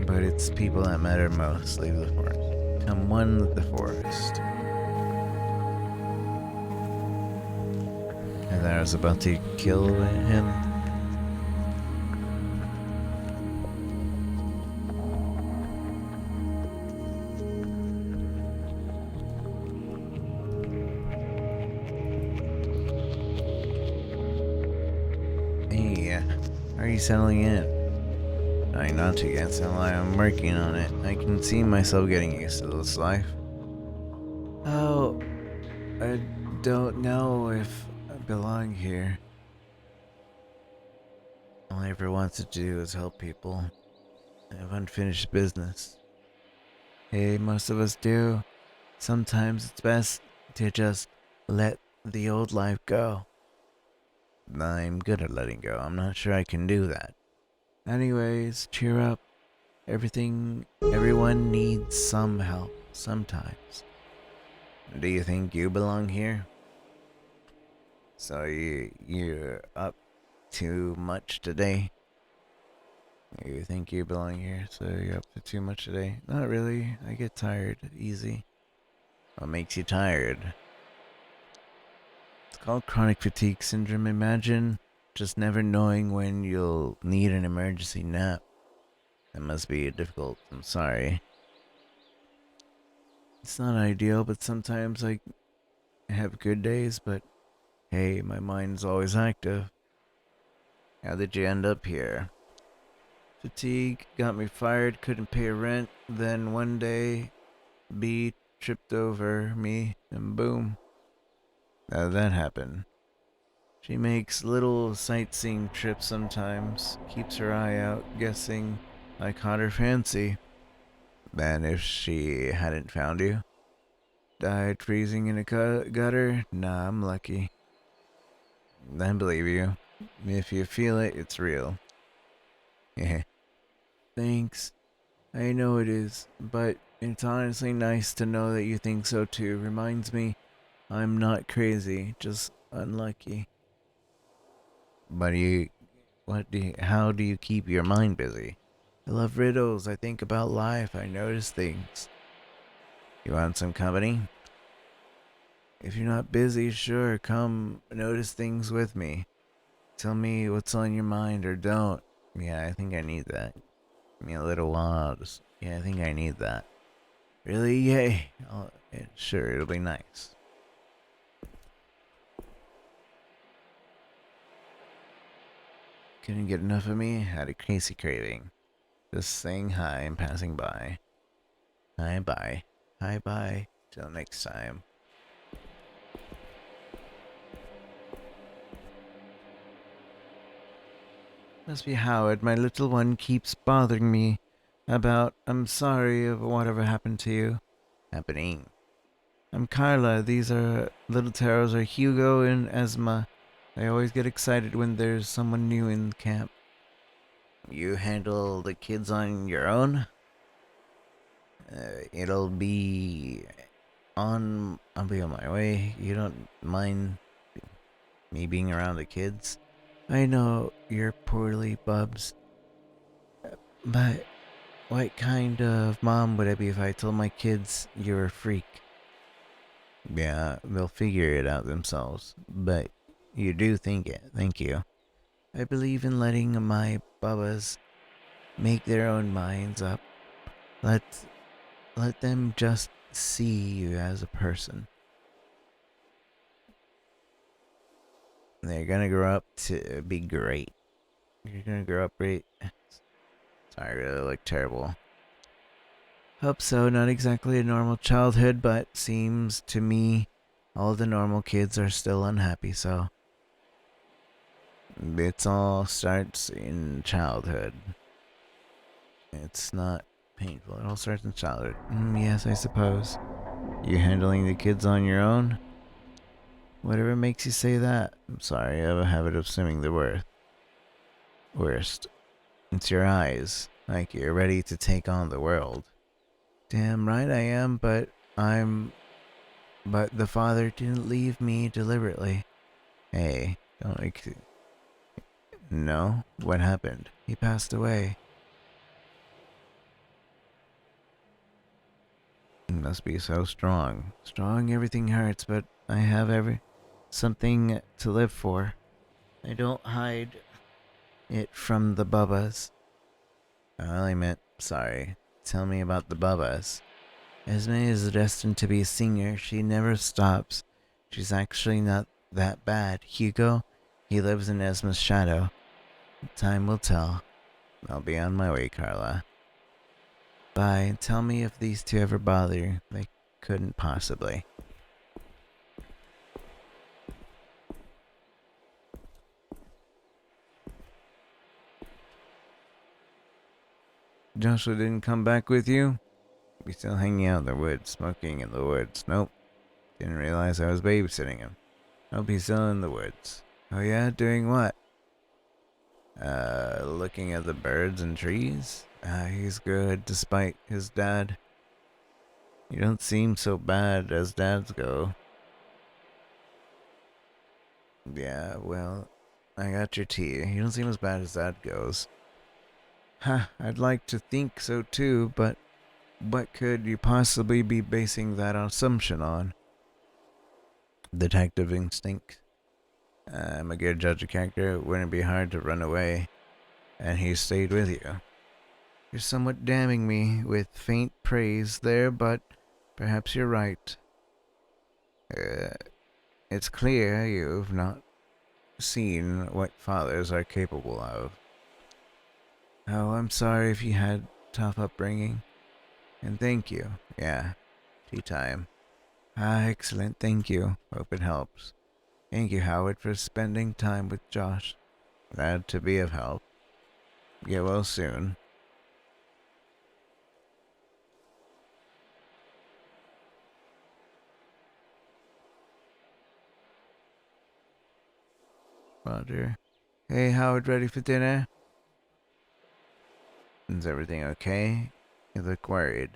But it's people that matter most. Leave the forest. Become one with the forest. And I was about to kill him. Hey, how are you settling in? Trying not to get so I'm working on it. I can see myself getting used to this life. Oh, I don't know if I belong here. All I ever wanted to do is help people. I have unfinished business. Hey, most of us do. Sometimes it's best to just let the old life go. I'm good at letting go. I'm not sure I can do that. Anyways, cheer up. Everyone needs some help sometimes. Do you think you belong here? So you're up too much today? You think you belong here, so you're up to too much today? Not really. I get tired easy. What makes you tired? It's called chronic fatigue syndrome. Imagine just never knowing when you'll need an emergency nap. That must be difficult. I'm sorry. It's not ideal, but sometimes I have good days, but hey, my mind's always active. How did you end up here? Fatigue got me fired, couldn't pay rent. Then one day, B tripped over me, and boom. How did that happen? She makes little sightseeing trips sometimes, keeps her eye out, guessing I caught her fancy. Then if she hadn't found you? Died freezing in a gutter? Nah, I'm lucky. I believe you. If you feel it, it's real. Yeah. Thanks. I know it is, but it's honestly nice to know that you think so too. Reminds me I'm not crazy, just unlucky. But how do you keep your mind busy? I love riddles, I think about life, I notice things. You want some company? If you're not busy, sure, come notice things with me. Tell me what's on your mind or don't. Yeah, I think I need that. Give me a little while. Yeah, I think I need that. Really? Yay. Sure, it'll be nice. Couldn't get enough of me? Had a crazy craving. Just saying hi and passing by. Hi, bye. Hi, bye. Till next time. Must be Howard. My little one keeps bothering me about I'm sorry of whatever happened to you. Happening. I'm Carla. These are little Taros are Hugo and Esma. I always get excited when there's someone new in camp. You handle the kids on your own? It'll be on. I'll be on my way. You don't mind me being around the kids? I know you're poorly, Bubs. But what kind of mom would I be if I told my kids you're a freak? Yeah, they'll figure it out themselves. But you do think it. Thank you. I believe in letting my bubbas make their own minds up. Let them just see you as a person. They're gonna grow up to be great. You're gonna grow up great. Sorry, I really look terrible. Hope so. Not exactly a normal childhood, but seems to me all the normal kids are still unhappy, so. It all starts in childhood. It's not painful. It all starts in childhood. Yes, I suppose. You handling the kids on your own? Whatever makes you say that. I'm sorry, I have a habit of assuming the worst. It's your eyes. Like you're ready to take on the world. Damn right I am, but the father didn't leave me deliberately. Hey, don't like... No? What happened? He passed away. He must be so strong. Strong, everything hurts, but I have something to live for. I don't hide it from the bubbas. I only meant, sorry. Tell me about the bubbas. Esme is destined to be a singer. She never stops. She's actually not that bad. Hugo, he lives in Esma's shadow. Time will tell. I'll be on my way, Carla. Bye. Tell me if these two ever bother you. They couldn't possibly. Joshua didn't come back with you? We still hanging out in the woods, smoking in the woods. Nope. Didn't realize I was babysitting him. Hope he's still in the woods. Oh yeah? Doing what? Looking at the birds and trees? He's good, despite his dad. You don't seem so bad as dads go. Yeah, well, I got your tea. You don't seem as bad as that goes. Huh, I'd like to think so too, but what could you possibly be basing that assumption on? Detective instinct. I'm a good judge of character. It wouldn't be hard to run away. And he stayed with you. You're somewhat damning me with faint praise there, but perhaps you're right. It's clear you've not seen what fathers are capable of. Oh, I'm sorry if you had tough upbringing. And thank you. Yeah, tea time. Ah, excellent, thank you. Hope it helps. Thank you, Howard, for spending time with Josh. Glad to be of help. Get well soon. Roger. Hey, Howard, ready for dinner? Is everything okay? You look worried.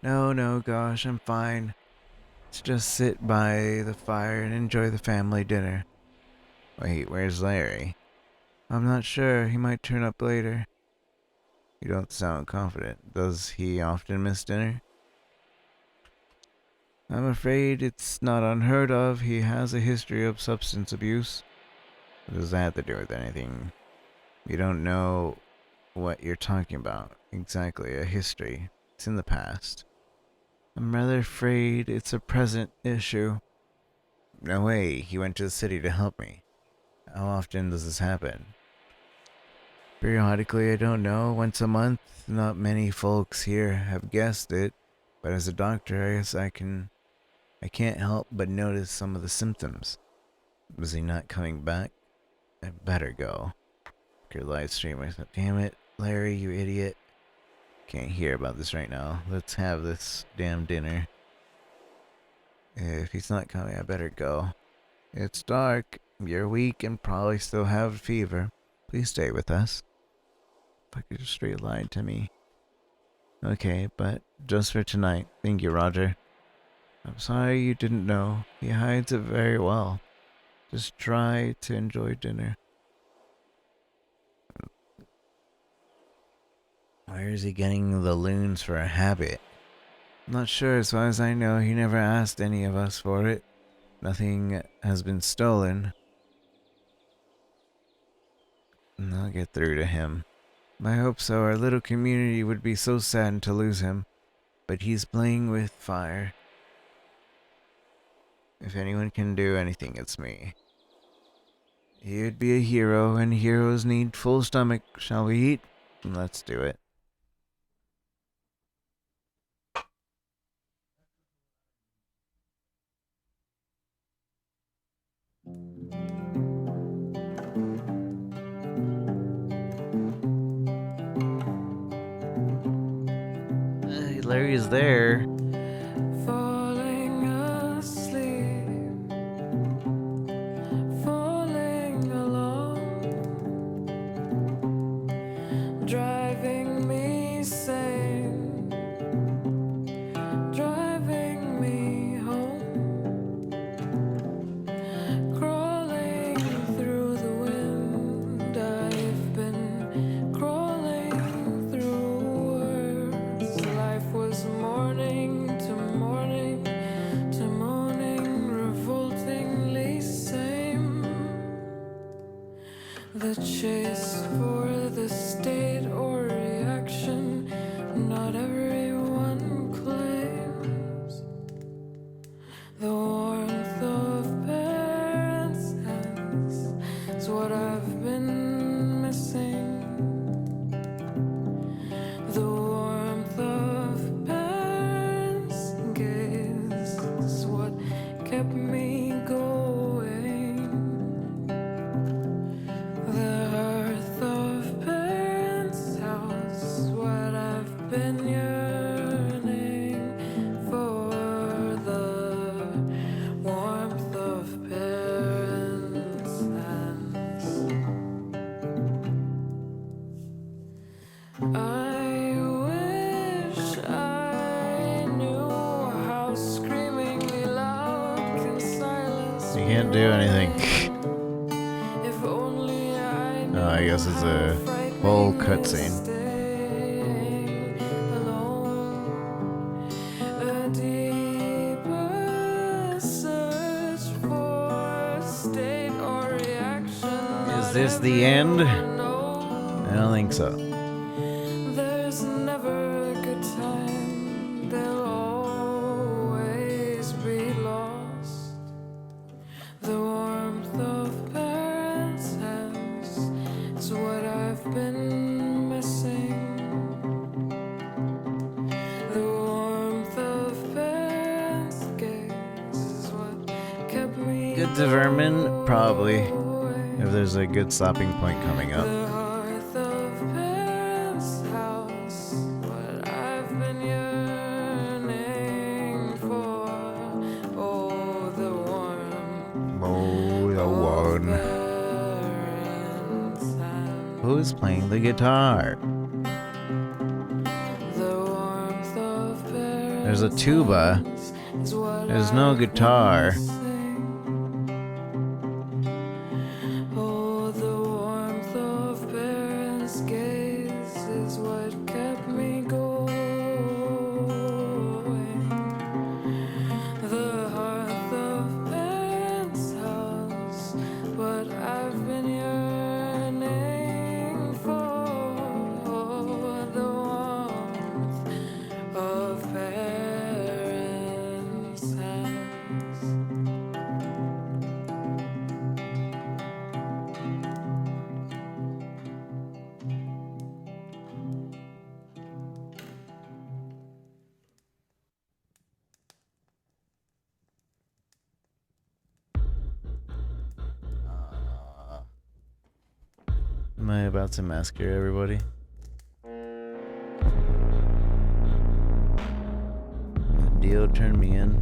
No, gosh, I'm fine. Let's just sit by the fire and enjoy the family dinner. Wait, where's Larry? I'm not sure. He might turn up later. You don't sound confident. Does he often miss dinner? I'm afraid it's not unheard of. He has a history of substance abuse. What does that have to do with anything? You don't know what you're talking about. Exactly, a history. It's in the past. I'm rather afraid it's a present issue. No way, he went to the city to help me. How often does this happen? Periodically, I don't know, once a month. Not many folks here have guessed it, but as a doctor, I guess I can't help but notice some of the symptoms. Was he not coming back? I better go. Your live stream. I said, damn it, Larry, you idiot. Can't hear about this right now. Let's have this damn dinner. If he's not coming, I better go. It's dark. You're weak and probably still have a fever. Please stay with us. Fucker just straight lied to me. Okay, but just for tonight. Thank you, Roger. I'm sorry you didn't know. He hides it very well. Just try to enjoy dinner. Where is he getting the loons for a habit? I'm not sure. As far as I know, he never asked any of us for it. Nothing has been stolen. And I'll get through to him. I hope so. Our little community would be so saddened to lose him. But he's playing with fire. If anyone can do anything, it's me. He'd be a hero, and heroes need full stomach. Shall we eat? Let's do it. Larry is there. Falling asleep, falling alone, driving me sane, driving me home, crawling through the wind. I've been crawling through words. Life was morning to morning to morning, revoltingly same. The chase for the state or reaction, not everyone claims. The warmth of parents' hands is what I've been missing. The warmth of parents' gaze is what kept me going. The hearth of parents' house is what I've been yearning for. The warmth of parents' hands. I wish I knew how screamingly loud can silence You can't do anything. if only I guess it's a whole cutscene. Is this the end? I don't think so. There's never a good time, they'll always be lost. The warmth of parents' hands is what I've been missing. The warmth of parents' gaze is what kept me Good to Vermin? Probably. If there's a good stopping point coming up. the hearth of parents' house, what I've been yearning for. Oh, the warmth Oh, the one. parents' hand. Who's playing the guitar? The warmth of parents' There's a tuba. is what There's no I've been guitar. missing. Oh, the warmth of parents' gaze is what kept me going. The hearth of parents' house, what I've been yearning for. The warmth of parents' hands. Am I about to massacre everybody? Dio turned me in.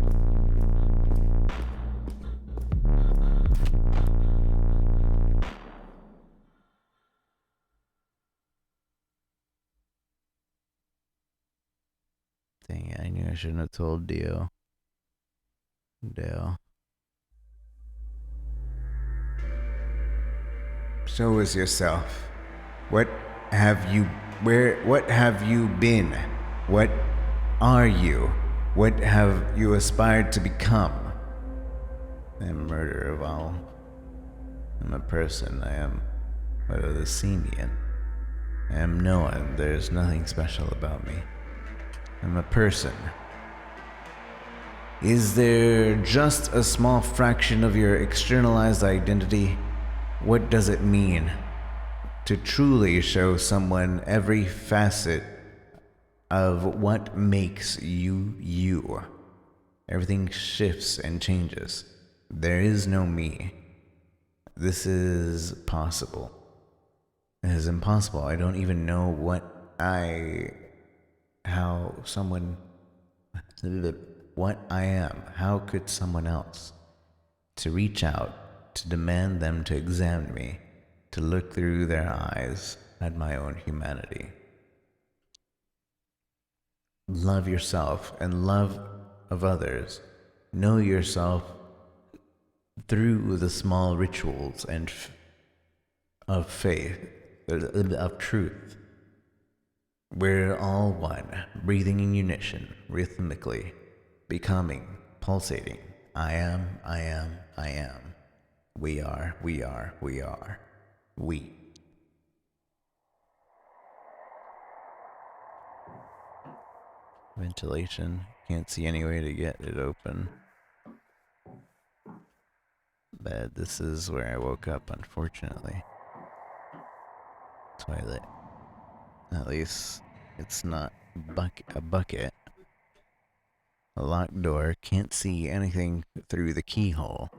Dang it, I knew I shouldn't have told Dio. Dale. Show us yourself. What have you been? What are you? What have you aspired to become? I am murderer of all. I'm a person. I am what of the simian. I am no one. There's nothing special about me. I'm a person. Is there just a small fraction of your externalized identity? What does it mean to truly show someone every facet of what makes you you? Everything shifts and changes. There is no me. This is possible. It is impossible. I don't even know what I am. How could someone else? To reach out, to demand them to examine me, to look through their eyes at my own humanity. Love yourself and love of others. Know yourself through the small rituals and of faith, of truth. We're all one, breathing in unison, rhythmically, becoming, pulsating. I am, I am, I am. We are, we are, we are. We. Ventilation. Can't see any way to get it open. But this is where I woke up, unfortunately. Toilet. At least it's not a bucket. A locked door. Can't see anything through the keyhole.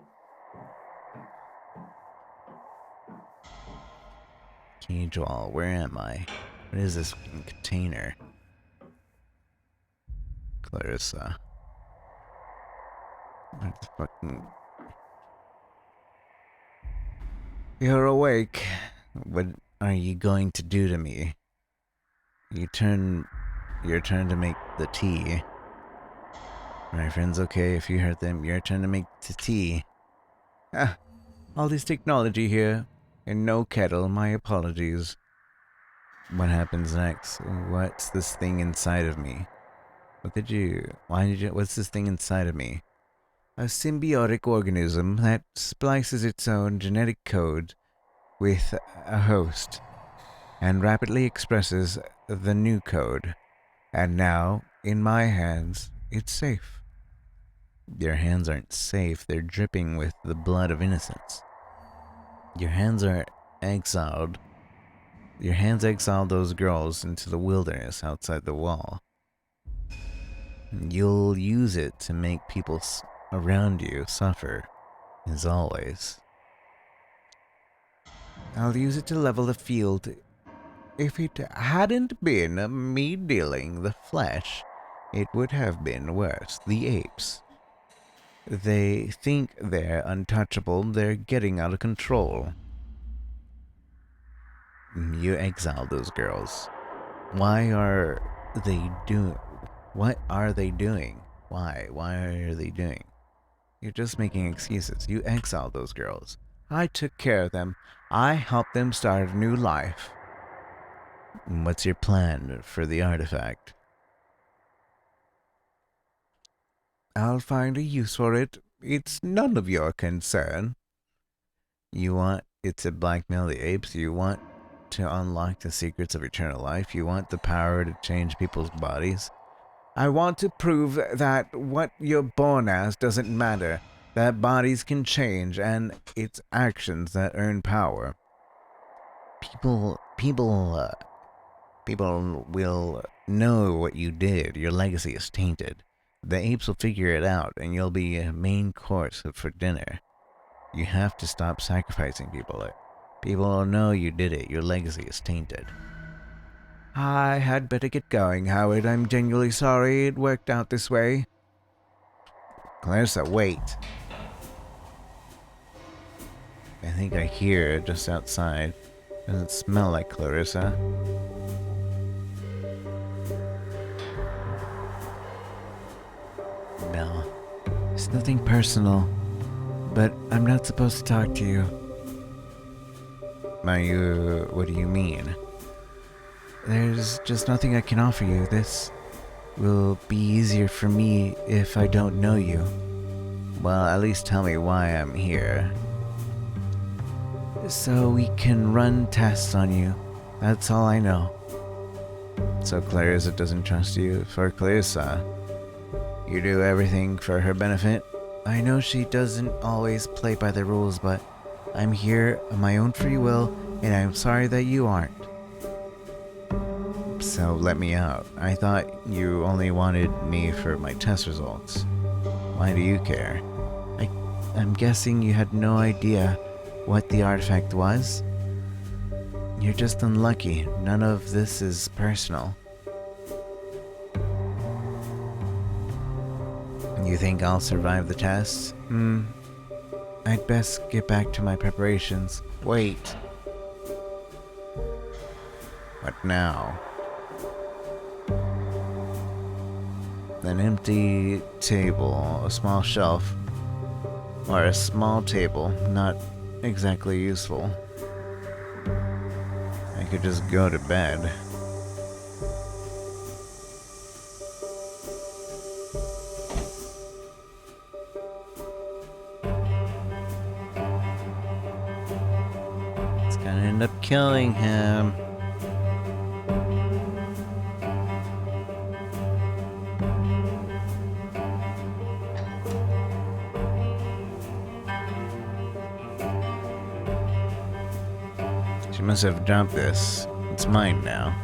Cage wall. Where am I? What is this container? Clarissa. What the fucking... You're awake. What are you going to do to me? Your turn to make the tea. My friends, okay, if you hurt them, your turn to make the tea. Ah, all this technology here. And no kettle, my apologies. What happens next? What's this thing inside of me? What's this thing inside of me? A symbiotic organism that splices its own genetic code with a host and rapidly expresses the new code. And now, in my hands, it's safe. Your hands aren't safe, they're dripping with the blood of innocence. Your hands are exiled. Your hands exiled those girls into the wilderness outside the wall. You'll use it to make people around you suffer, as always. I'll use it to level the field. If it hadn't been me dealing the flesh, it would have been worse. The apes. They think they're untouchable, they're getting out of control. You exiled those girls. What are they doing? Why are they doing? You're just making excuses. You exiled those girls. I took care of them. I helped them start a new life. What's your plan for the artifact? I'll find a use for it. It's none of your concern. You want it to blackmail the apes? You want to unlock the secrets of eternal life? You want the power to change people's bodies? I want to prove that what you're born as doesn't matter, that bodies can change, and it's actions that earn power. People will know what you did. Your legacy is tainted. The apes will figure it out, and you'll be a main course for dinner. You have to stop sacrificing people. People will know you did it. Your legacy is tainted. I had better get going, Howard. I'm genuinely sorry it worked out this way. Clarissa, wait. I think I hear it just outside. Doesn't smell like Clarissa. No, it's nothing personal, but I'm not supposed to talk to you. What do you mean? There's just nothing I can offer you. This will be easier for me if I don't know you. Well, at least tell me why I'm here. So we can run tests on you. That's all I know. So Clarissa doesn't trust you. For Clarissa, you do everything for her benefit. I know she doesn't always play by the rules, but I'm here on my own free will, and I'm sorry that you aren't. So let me out. I thought you only wanted me for my test results. Why do you care? I'm guessing you had no idea what the artifact was? You're just unlucky. None of this is personal. You think I'll survive the test? I'd best get back to my preparations. Wait. What now? An empty table, a small shelf, or a small table, not exactly useful. I could just go to bed. It's gonna end up killing him. She must have dumped this. It's mine now.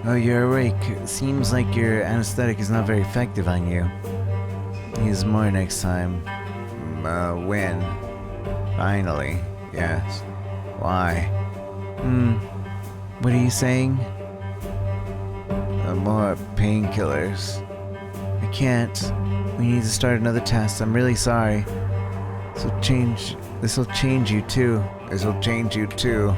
Oh, you're awake. It seems like your anesthetic is not very effective on you. Use more next time. When? Finally. Yes. Why? What are you saying? More painkillers. I can't. We need to start another test. I'm really sorry. This'll change you too. This'll change you too.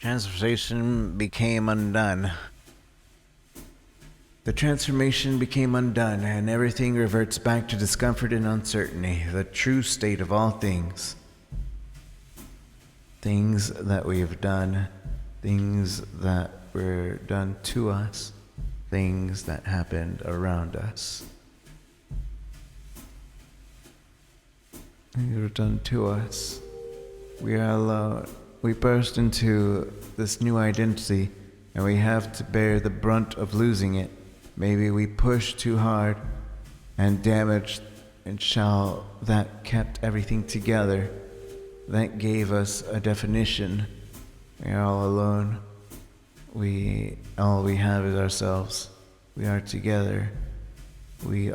transformation became undone. The transformation became undone, and everything reverts back to discomfort and uncertainty, the true state of all things. Things that we have done, things that were done to us, things that happened around us. Things were done to us. We are alone. We burst into this new identity, and we have to bear the brunt of losing it. Maybe we pushed too hard and damaged and shall that kept everything together. That gave us a definition. We are all alone. All we have is ourselves. We are together. We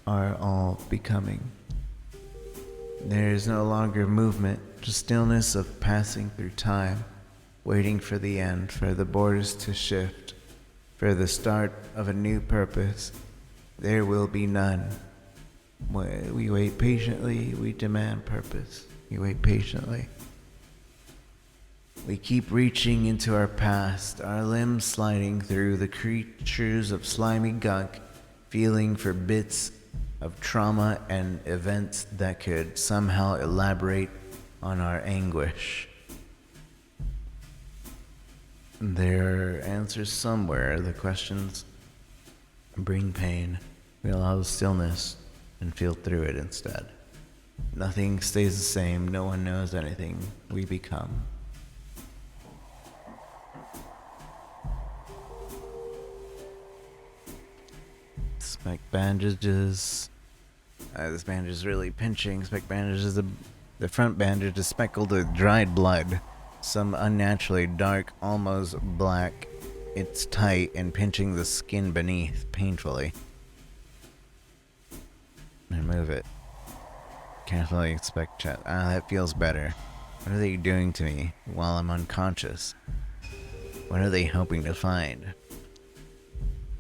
are all becoming. There is no longer movement, just stillness of passing through time, waiting for the end, for the borders to shift, for the start of a new purpose. There will be none. We wait patiently, we demand purpose. We wait patiently. We keep reaching into our past, our limbs sliding through the creatures of slimy gunk, feeling for bits of trauma and events that could somehow elaborate on our anguish. There are answers somewhere. The questions bring pain. We allow stillness and feel through it instead. Nothing stays the same. No one knows anything. We become. Spec bandages. This bandage is really pinching. Spec bandages. The front bandage is speckled with dried blood. Some unnaturally dark, almost black. It's tight and pinching the skin beneath painfully. Remove it. Carefully inspect chest. That feels better. What are they doing to me while I'm unconscious? What are they hoping to find?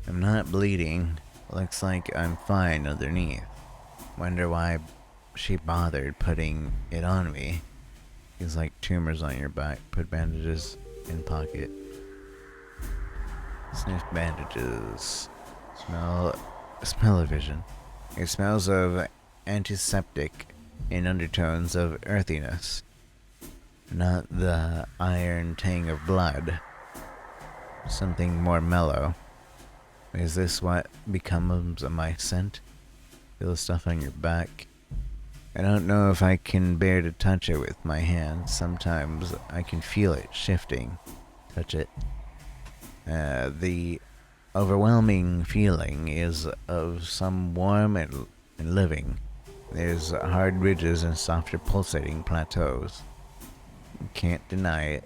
I'm not bleeding. Looks like I'm fine underneath. Wonder why she bothered putting it on me. Feels like tumors on your back. Put bandages in pocket. Sniff bandages. Smell-o-vision. It smells of antiseptic in undertones of earthiness. Not the iron tang of blood. Something more mellow. Is this what becomes of my scent? Feel the stuff on your back? I don't know if I can bear to touch it with my hands. Sometimes I can feel it shifting. Touch it. The overwhelming feeling is of some warm and living. There's hard ridges and softer pulsating plateaus. Can't deny it.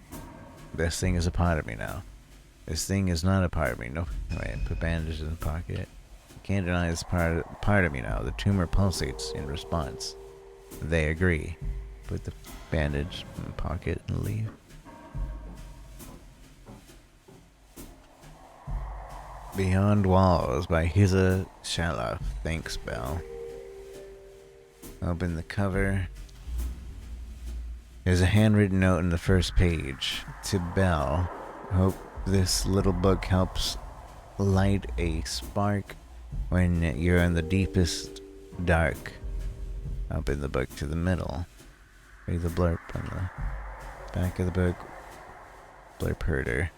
This thing is a part of me now. This thing is not a part of me. No, wait, put bandages in the pocket. Can't deny it's part of me now. The tumor pulsates in response. They agree. Put the bandage in the pocket and leave. Beyond Walls by Hiza Shalaf. Thanks, Belle. Open the cover. There's a handwritten note in the first page. To Belle. Hope this little book helps light a spark when you're in the deepest dark. Open the book to the middle. Read the blurb on the back of the book. Blurb herder.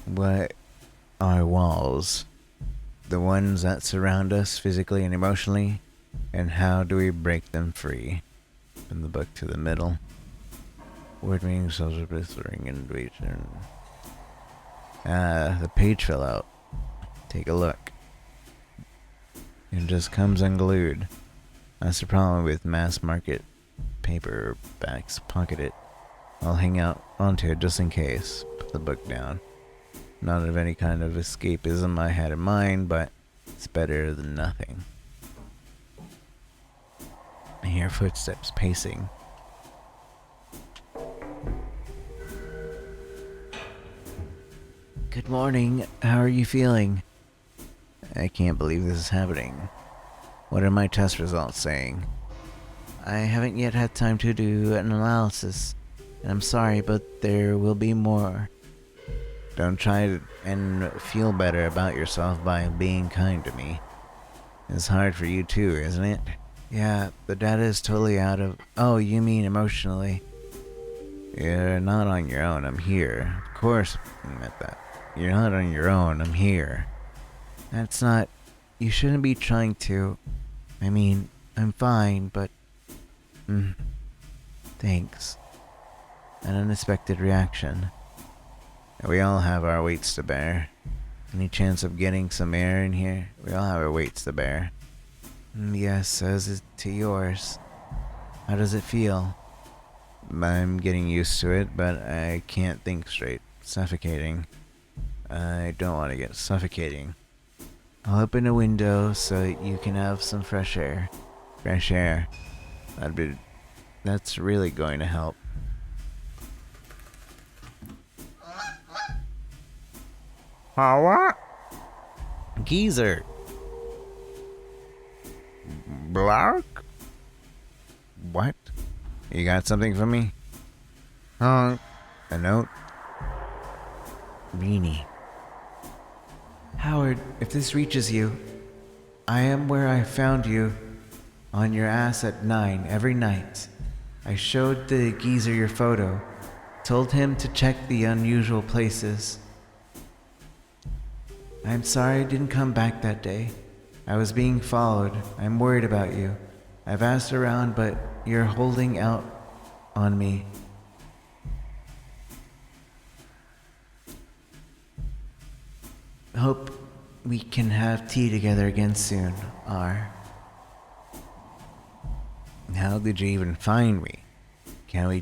What are walls? The ones that surround us physically and emotionally, and how do we break them free? Open the book to the middle. Word meaning, social blistering, invasion. The page fell out. Take a look. It just comes unglued. That's the problem with mass market paperbacks. Pocket it. I'll hang out onto it just in case. Put the book down. Not of any kind of escapism I had in mind, but it's better than nothing. I hear footsteps pacing. Good morning. How are you feeling? I can't believe this is happening. What are my test results saying? I haven't yet had time to do an analysis. And I'm sorry, but there will be more. Don't try and feel better about yourself by being kind to me. It's hard for you too, isn't it? Yeah, the data is totally out of... Oh, you mean emotionally. You're not on your own, I'm here. Of course I meant that. You're not on your own, I'm here. That's not... You shouldn't be trying to... I mean, I'm fine, but... Thanks. An unexpected reaction. We all have our weights to bear. Any chance of getting some air in here? We all have our weights to bear. Yes, as is to yours. How does it feel? I'm getting used to it, but I can't think straight. Suffocating. I don't want to get suffocating. I'll open a window so you can have some fresh air. Fresh air. That's really going to help. What? Geezer! Black? What? You got something for me? Huh? A note? Reenie. Howard, if this reaches you, I am where I found you, on your ass at 9 every night. I showed the geezer your photo, told him to check the unusual places. I'm sorry I didn't come back that day. I was being followed. I'm worried about you. I've asked around, but you're holding out on me. Hope we can have tea together again soon, R. How did you even find me? Can you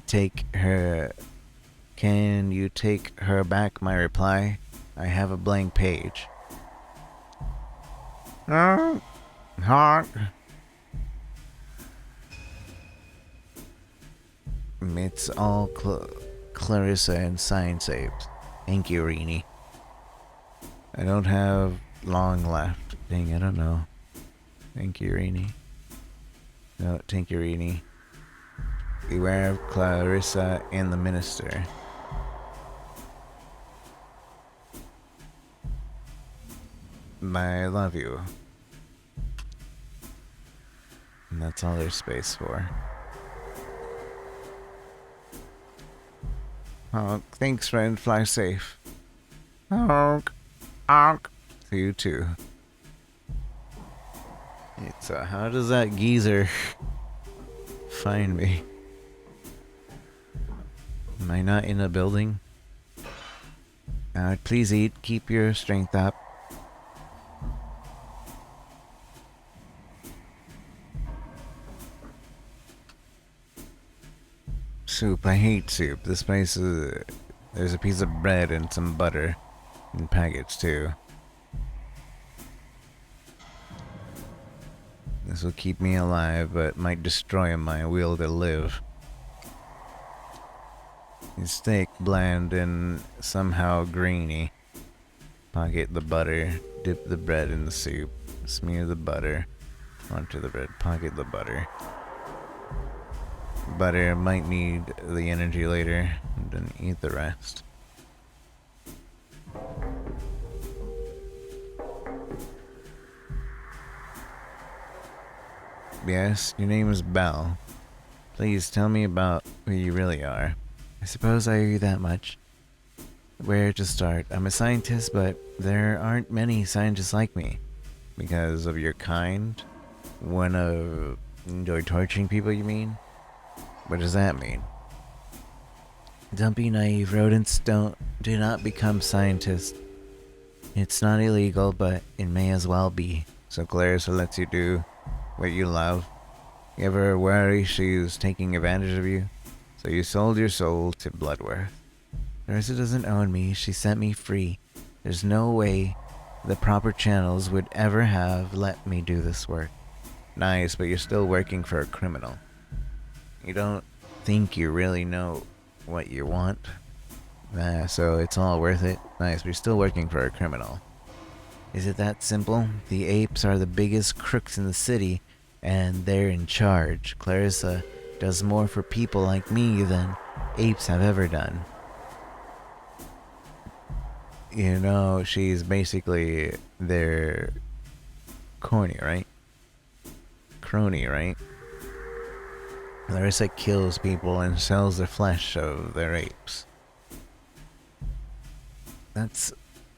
take her back my reply? I have a blank page. Hawk. It's all Clarissa and Science Apes. Thank you, Reenie. I don't have long left. Dang, I don't know. Thank you, Reenie. No, thank you, Reenie. Beware of Clarissa and the Minister. I love you. And that's all there's space for. Oh, thanks, friend. Fly safe. Honk. Honk. To you too. It's how does that geezer find me? Am I not in a building? Please eat. Keep your strength up. Soup. I hate soup. This place is... There's a piece of bread and some butter. And packets too. This will keep me alive, but might destroy my will to live. It's thick, bland, and somehow grainy. Pocket the butter. Dip the bread in the soup. Smear the butter onto the bread. Pocket the butter. Butter might need the energy later, and then eat the rest. Yes, your name is Belle. Please tell me about who you really are. I suppose I owe you that much. Where to start? I'm a scientist, but there aren't many scientists like me. Because of your kind? Enjoy torturing people, you mean? What does that mean? Don't be naive. Rodents do not become scientists. It's not illegal, but it may as well be. So Clarissa lets you do what you love. You ever worry she's taking advantage of you? So you sold your soul to Bloodworth. Clarissa doesn't own me. She set me free. There's no way the proper channels would ever have let me do this work. Nice, but you're still working for a criminal. You don't think you really know what you want? So it's all worth it? Nice, but you're still working for a criminal. Is it that simple? The apes are the biggest crooks in the city, and they're in charge. Clarissa does more for people like me than apes have ever done. You know, she's basically their crony, right? Larissa kills people and sells the flesh of their apes.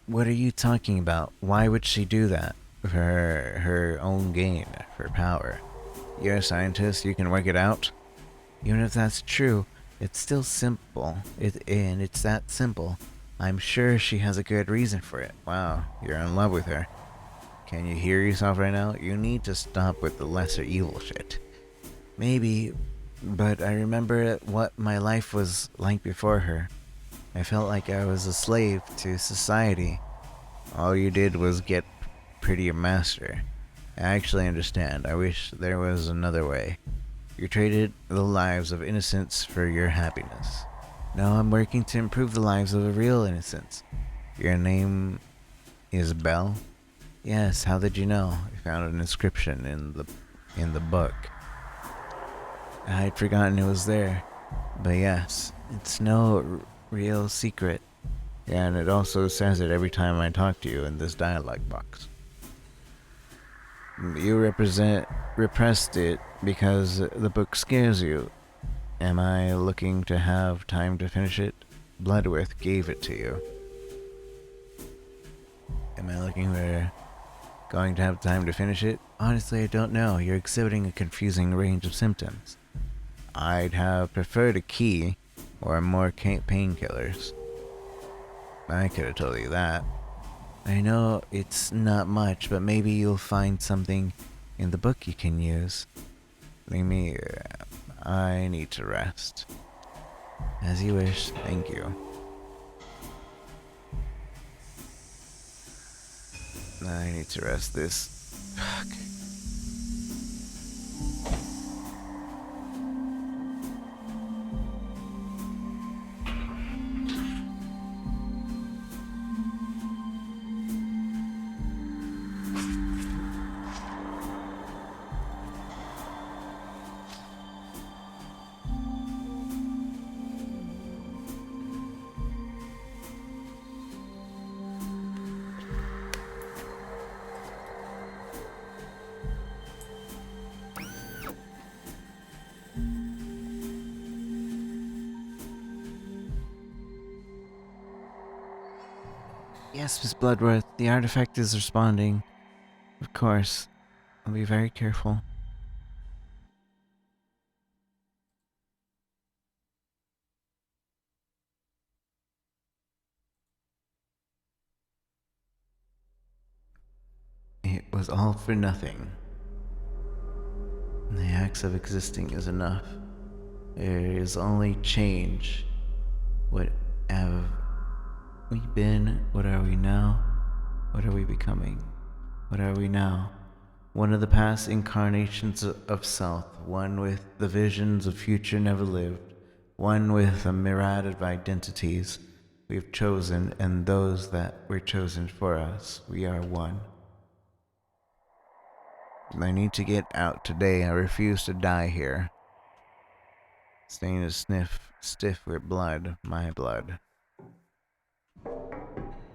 What are you talking about? Why would she do that? For her own gain, for power. You're a scientist, you can work it out. Even if that's true, it's still simple. It's that simple. I'm sure she has a good reason for it. Wow, you're in love with her. Can you hear yourself right now? You need to stop with the lesser evil shit. Maybe, but I remember what my life was like before her. I felt like I was a slave to society. All you did was get prettier master. I actually understand. I wish there was another way. You traded the lives of innocents for your happiness. Now I'm working to improve the lives of the real innocents. Your name is Belle? Yes, how did you know? I found an inscription in the book. I'd forgotten it was there. But yes, it's no real secret. Yeah, and it also says it every time I talk to you in this dialogue box. You repressed it because the book scares you. Am I looking to have time to finish it? Bloodworth gave it to you. Am I looking for going to have time to finish it? Honestly, I don't know. You're exhibiting a confusing range of symptoms. I'd have preferred a key or more painkillers. I could have told you that. I know it's not much, but maybe you'll find something in the book you can use. I need to rest. As you wish, thank you. I need to rest this. Fuck. Yes, Miss Bloodworth, the artifact is responding. Of course. I'll be very careful. It was all for nothing. The acts of existing is enough. There is only change. What have we been? What are we now? What are we becoming? What are we now? One of the past incarnations of self, one with the visions of future never lived, one with a myriad of identities we've chosen and those that were chosen for us. We are one. I need to get out today. I refuse to die here. Staying is stiff with blood, my blood.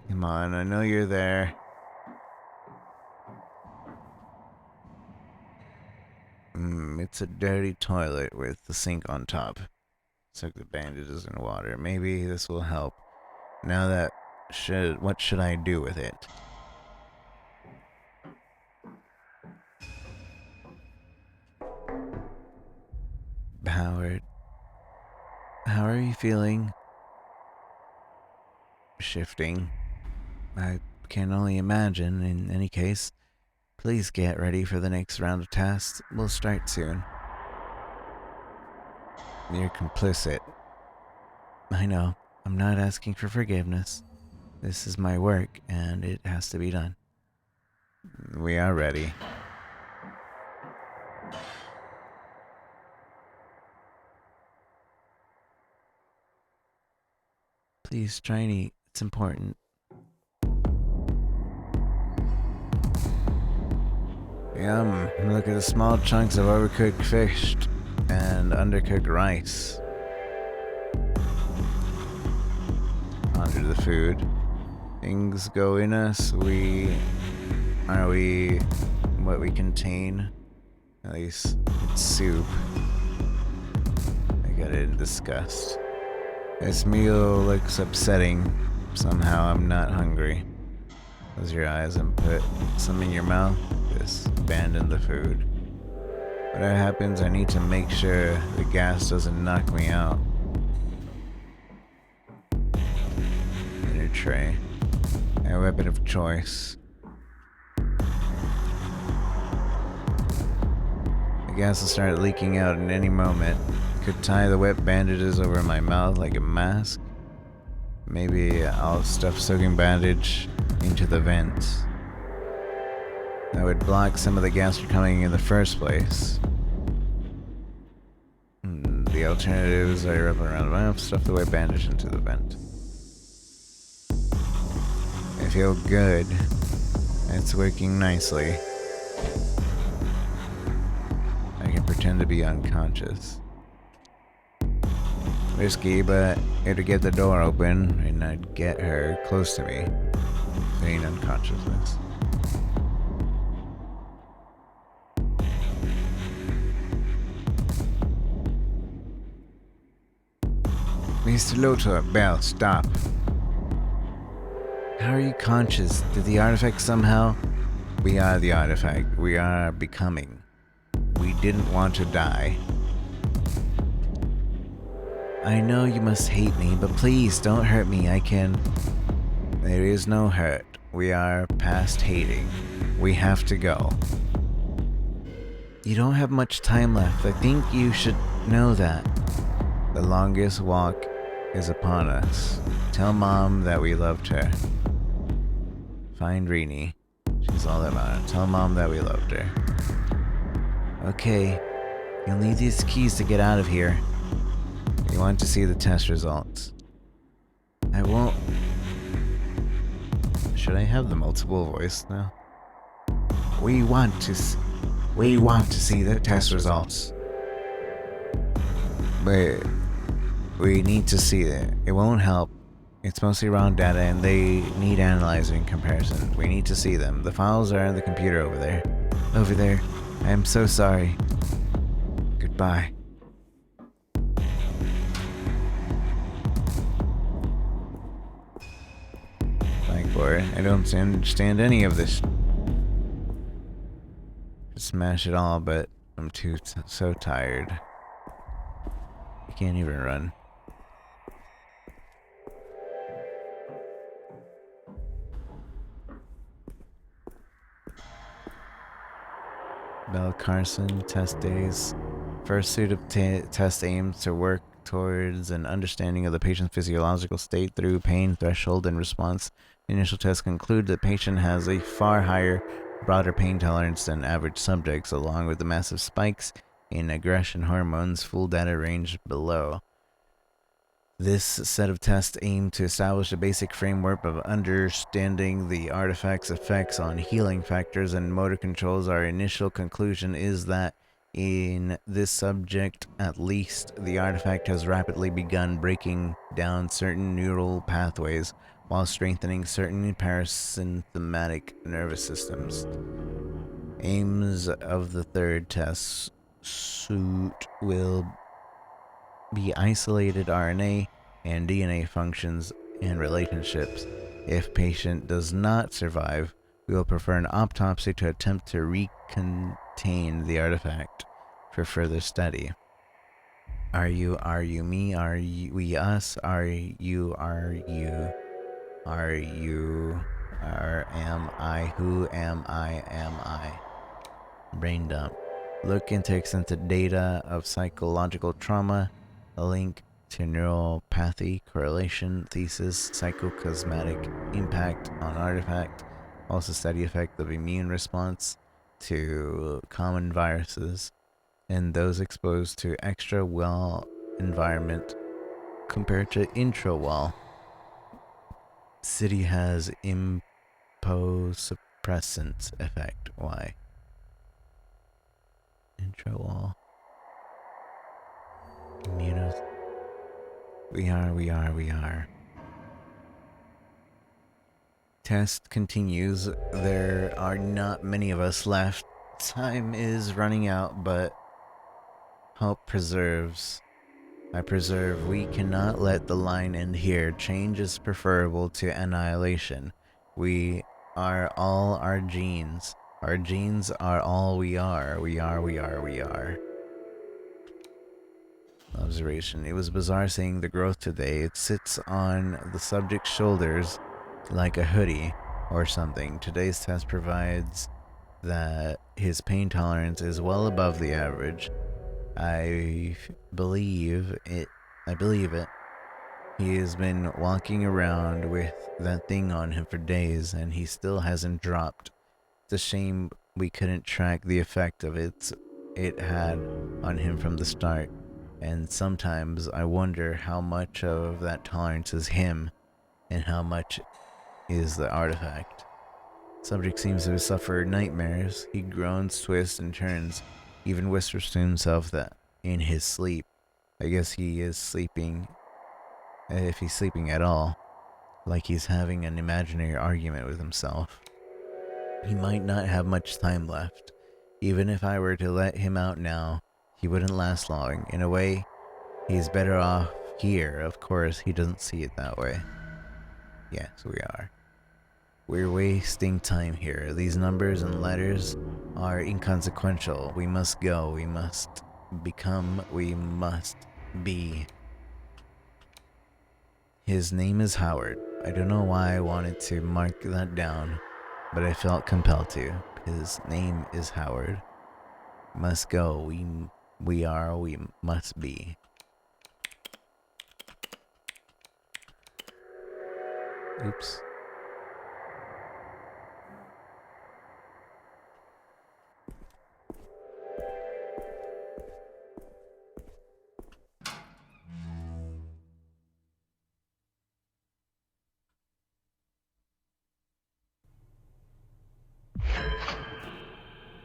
Come on, I know you're there. It's a dirty toilet with the sink on top. Soak the bandages in water. Maybe this will help. Now that what should I do with it? Howard, how are you feeling? Shifting. I can only imagine. In any case, please get ready for the next round of tasks. We'll start soon. You're complicit. I know. I'm not asking for forgiveness. This is my work, and it has to be done. We are ready. Please try and eat. It's important. Yum. Look at the small chunks of overcooked fish and undercooked rice. the food. Things go in us. Are we what we contain? At least it's soup. I got it in disgust. This meal looks upsetting. Somehow I'm not hungry. Close your eyes and put some in your mouth. Just abandon the food. Whatever happens, I need to make sure the gas doesn't knock me out. Inner tray. A weapon of choice. The gas will start leaking out in any moment. Could tie the wet bandages over my mouth like a mask. Maybe I'll stuff soaking bandage into the vents. That would block some of the gas from coming in the first place. The alternatives are wrap around the mouth, stuff the wet bandage into the vent. I feel good. It's working nicely. I can pretend to be unconscious. Risky, but it'd get the door open and I'd get her close to me, feign unconsciousness. Mr. Lothar, Bell, stop. How are you conscious? Did the artifact somehow? We are the artifact. We are becoming. We didn't want to die. I know you must hate me, but please don't hurt me. There is no hurt. We are past hating. We have to go. You don't have much time left. I think you should know that. The longest walk is upon us. Tell Mom that we loved her. Find Rini. She's all that matters. Tell Mom that we loved her. Okay. You'll need these keys to get out of here. You want to see the test results. I won't... Should I have the multiple voice now? We want to see the test results. But we need to see it. It won't help. It's mostly raw data and they need analyzing in comparison. We need to see them. The files are in the computer over there. Over there. I am so sorry. Goodbye. For I don't understand any of this. Smash it all, but I'm so tired. I can't even run. Bell Carson, test days. First suit of test aims to work towards an understanding of the patient's physiological state through pain threshold and response. The initial tests conclude the patient has a far higher, broader pain tolerance than average subjects, along with the massive spikes in aggression hormones. Full data range below. This set of tests aim to establish a basic framework of understanding the artifact's effects on healing factors and motor controls. Our initial conclusion is that in this subject, at least, the artifact has rapidly begun breaking down certain neural pathways while strengthening certain parasympathetic nervous systems. Aims of the third test suit will be isolated RNA and DNA functions and relationships. If patient does not survive, we will prefer an autopsy to attempt to recontain the artifact for further study. Are you me? Are we us? Are you? Am I? Who am I? Brain dump. Look into extensive data of psychological trauma, a link to neuropathy, correlation, thesis, psychocosmetic impact on artifact, also study effect of immune response to common viruses, and those exposed to extra-well environment compared to intra-well. City has immunosuppressant effect. Why? Intra-wall. We are. test continues. There are not many of us left. Time is running out, but hope preserves. I preserve. We cannot let the line end here. Change is preferable to annihilation. We are all our genes. Our genes are all we are. We are. Observation. It was bizarre seeing the growth today. It sits on the subject's shoulders like a hoodie or something. Today's test provides that his pain tolerance is well above the average. I believe it. He has been walking around with that thing on him for days, and he still hasn't dropped. It's a shame we couldn't track the effect of it had on him from the start. And sometimes I wonder how much of that tolerance is him, and how much is the artifact. Subject seems to suffer nightmares. He groans, twists, and turns. Even whispers to himself that in his sleep. I guess he is sleeping, if he's sleeping at all, like he's having an imaginary argument with himself. He might not have much time left. Even if I were to let him out now, he wouldn't last long. In a way, he's better off here. Of course, he doesn't see it that way. Yes, we are. We're wasting time here. These numbers and letters are inconsequential. We must go. We must become. We must be. His name is Howard. I don't know why I wanted to mark that down, but I felt compelled to. His name is Howard. Must go. We are. We must be. Oops.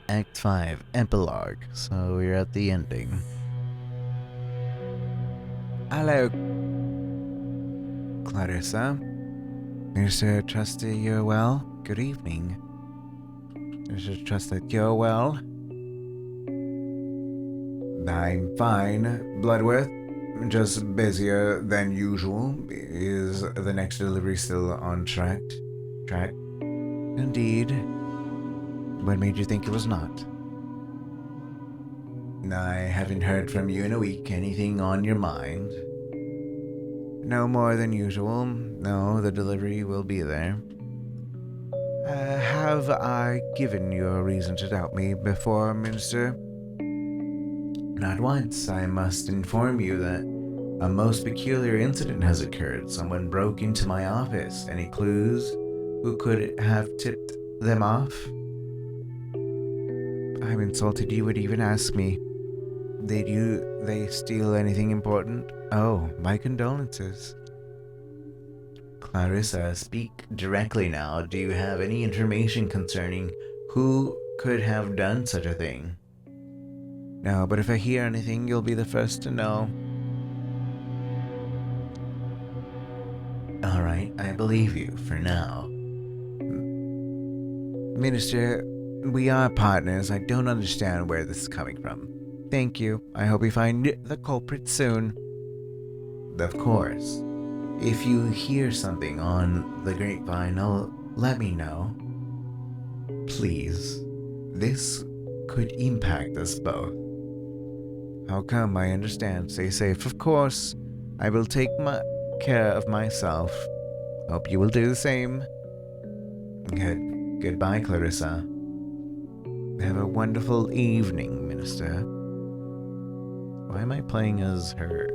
Act 5, Epilogue. So we're at the ending. Hello, Clarissa. Mr. Trusty, you're well? Good evening. Mr. Trusty, you're well? I'm fine, Bloodworth. Just busier than usual. Is the next delivery still on track? Indeed. What made you think it was not? I haven't heard from you in a week. Anything on your mind? No more than usual. No, the delivery will be there. Have I given you a reason to doubt me before, Minister? Not once. I must inform you that a most peculiar incident has occurred. Someone broke into my office. Any clues? Who could have tipped them off? I'm insulted you would even ask me. Did they steal anything important? Oh, my condolences. Clarissa, speak directly now. Do you have any information concerning who could have done such a thing? No, but if I hear anything, you'll be the first to know. Alright, I believe you for now. Minister, we are partners. I don't understand where this is coming from. Thank you. I hope we find the culprit soon. Of course. If you hear something on the grapevine, let me know. Please. This could impact us both. How come? I understand. Stay safe. Of course. I will take care of myself. Hope you will do the same. Goodbye, Clarissa. Have a wonderful evening, Minister. Why am I playing as her?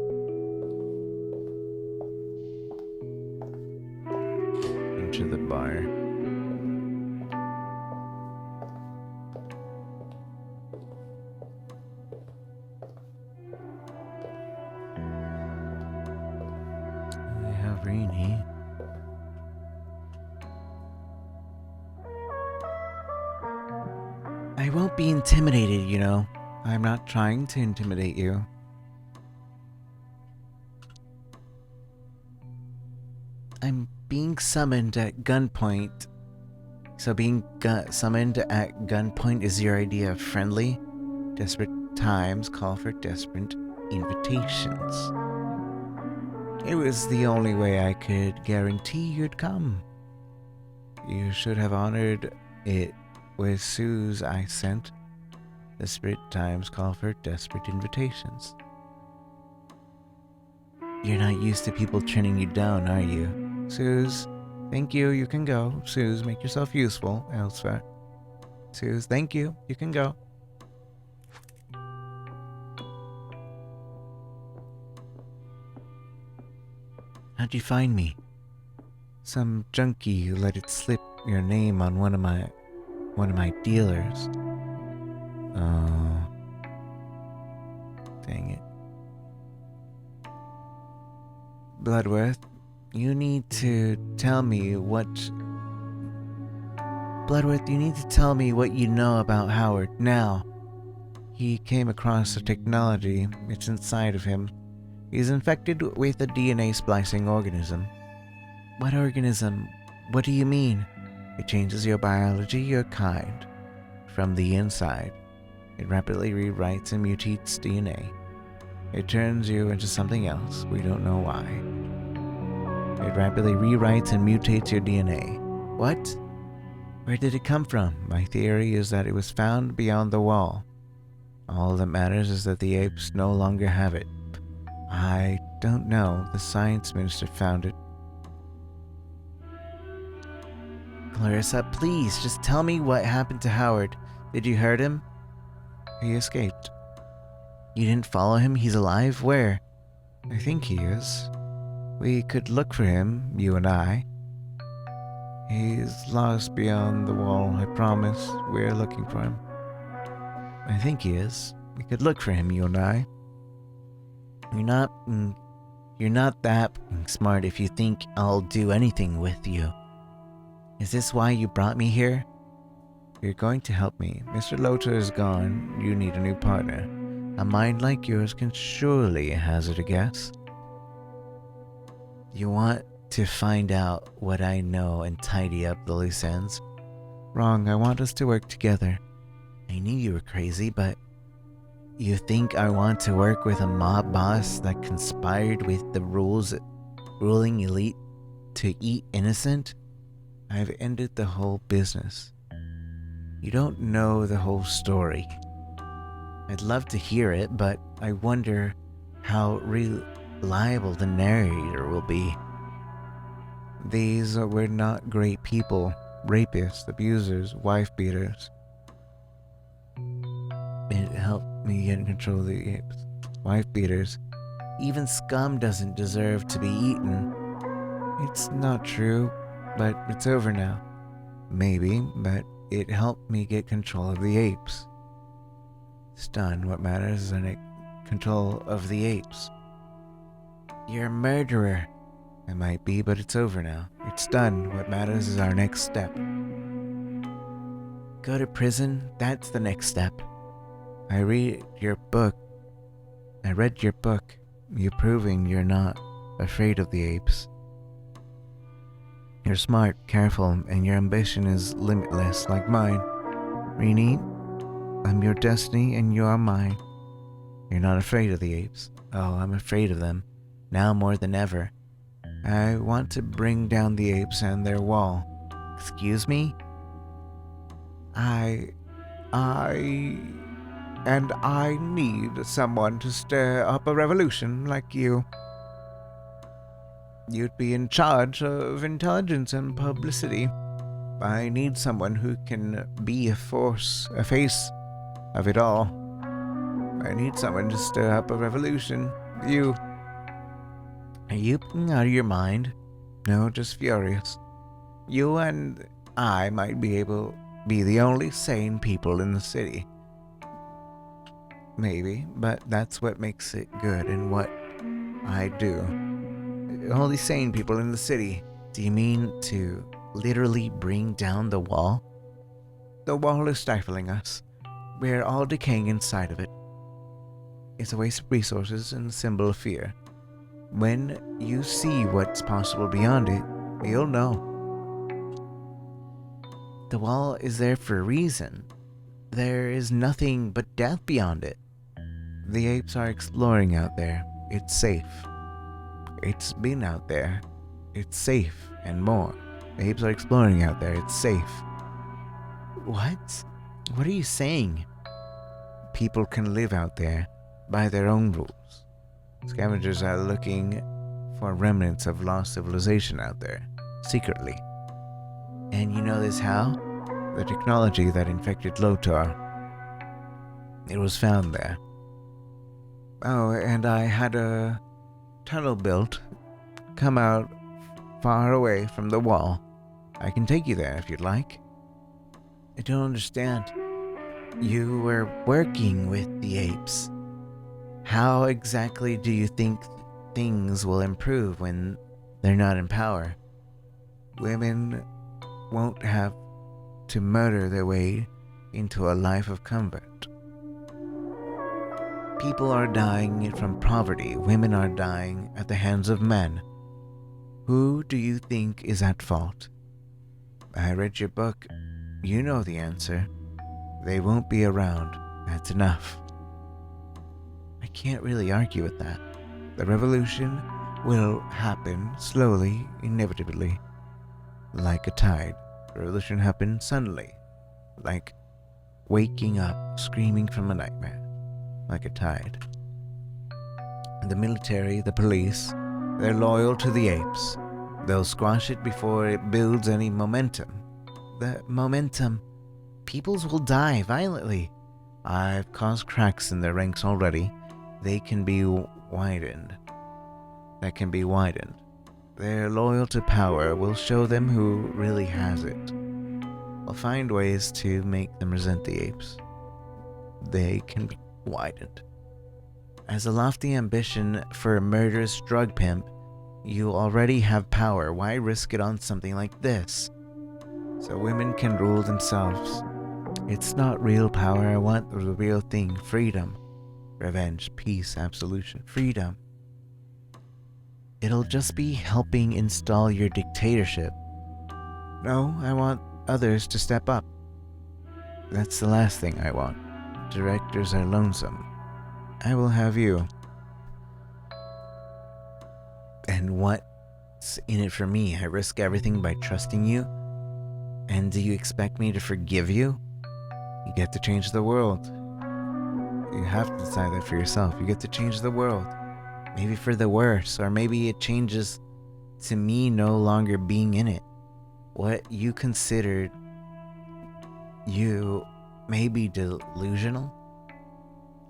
Into the bar. I have Rainy. I won't be intimidated, you know. I'm not trying to intimidate you. I'm being summoned at gunpoint. So being summoned at gunpoint is your idea of friendly? Desperate times call for desperate invitations. It was the only way I could guarantee you'd come. You should have honored it with Sue's I sent. Desperate times call for desperate invitations. You're not used to people turning you down, are you? Suze, thank you, you can go. Suze, make yourself useful elsewhere. Suze, thank you, you can go. How'd you find me? Some junkie let it slip your name on one of my dealers. Oh. Dang it. Bloodworth, you need to tell me what... Bloodworth, you need to tell me what you know about Howard, now. He came across a technology. It's inside of him. He's infected with a DNA splicing organism. What organism? What do you mean? It changes your biology, your kind. From the inside. It rapidly rewrites and mutates DNA. It turns you into something else. We don't know why. It rapidly rewrites and mutates your DNA. What? Where did it come from? My theory is that it was found beyond the wall. All that matters is that the apes no longer have it. I don't know. The science minister found it. Clarissa, please, just tell me what happened to Howard. Did you hurt him? He escaped. You didn't follow him? He's alive? Where? I think he is. We could look for him, you and I. He's lost beyond the wall, I promise. We're looking for him. I think he is. We could look for him, you and I. You're not that smart if you think I'll do anything with you. Is this why you brought me here? You're going to help me. Mr. Lothar is gone. You need a new partner. A mind like yours can surely hazard a guess. You want to find out what I know and tidy up the loose ends? Wrong. I want us to work together. I knew you were crazy, but you think I want to work with a mob boss that conspired with the ruling elite to eat innocent? I've ended the whole business. You don't know the whole story. I'd love to hear it, but I wonder how reliable the narrator will be. These were not great people. Rapists, abusers, wife-beaters. It helped me get in control of the apes. Wife-beaters. Even scum doesn't deserve to be eaten. It's not true, but it's over now. Maybe, but it helped me get control of the apes. It's done. What matters is control of the apes. You're a murderer. I might be, but it's over now. It's done. What matters is our next step. Go to prison? That's the next step. I read your book. You proving you're not afraid of the apes. You're smart, careful, and your ambition is limitless, like mine. Rini, I'm your destiny and you are mine. You're not afraid of the apes. Oh, I'm afraid of them. Now more than ever. I want to bring down the apes and their wall. Excuse me? I need someone to stir up a revolution like you. You'd be in charge of intelligence and publicity. I need someone who can be a face of it all. I need someone to stir up a revolution. You. Are you out of your mind? No, just furious. You and I might be the only sane people in the city. Maybe, but that's what makes it good and what I do. Only sane people in the city. Do you mean to literally bring down the wall? The wall is stifling us. We're all decaying inside of it. It's a waste of resources and a symbol of fear. When you see what's possible beyond it, You'll know. The wall is there for a reason. There is nothing but death beyond it. The apes are exploring out there. It's safe. It's been out there. It's safe and more. The apes are exploring out there. It's safe. What? What are you saying? People can live out there by their own rules. Scavengers are looking for remnants of lost civilization out there, secretly. And you know this how? The technology that infected Lotar. It was found there. Oh, and I had a tunnel built. Come out far away from the wall. I can take you there if you'd like. I don't understand. You were working with the apes. How exactly do you think things will improve when they're not in power? Women won't have to murder their way into a life of comfort. People are dying from poverty. Women are dying at the hands of men. Who do you think is at fault? I read your book. You know the answer. They won't be around. That's enough. I can't really argue with that. The revolution will happen slowly, inevitably. Like a tide. The revolution happens suddenly. Like waking up, screaming from a nightmare. Like a tide. The military, the police, they're loyal to the apes. They'll squash it before it builds any momentum. The momentum. Peoples will die violently. I've caused cracks in their ranks already. They can be widened. That can be widened. Their loyal to power will show them who really has it. I'll find ways to make them resent the apes. They can be widened. As a lofty ambition for a murderous drug pimp, you already have power. Why risk it on something like this? So women can rule themselves. It's not real power. I want the real thing. Freedom. Revenge. Peace. Absolution. Freedom. It'll just be helping install your dictatorship. No, I want others to step up. That's the last thing I want. Directors are lonesome. I will have you. And what's in it for me? I risk everything by trusting you? And do you expect me to forgive you? You get to change the world. You have to decide that for yourself. You get to change the world. Maybe for the worse, or maybe it changes to me no longer being in it. What you considered you may be delusional?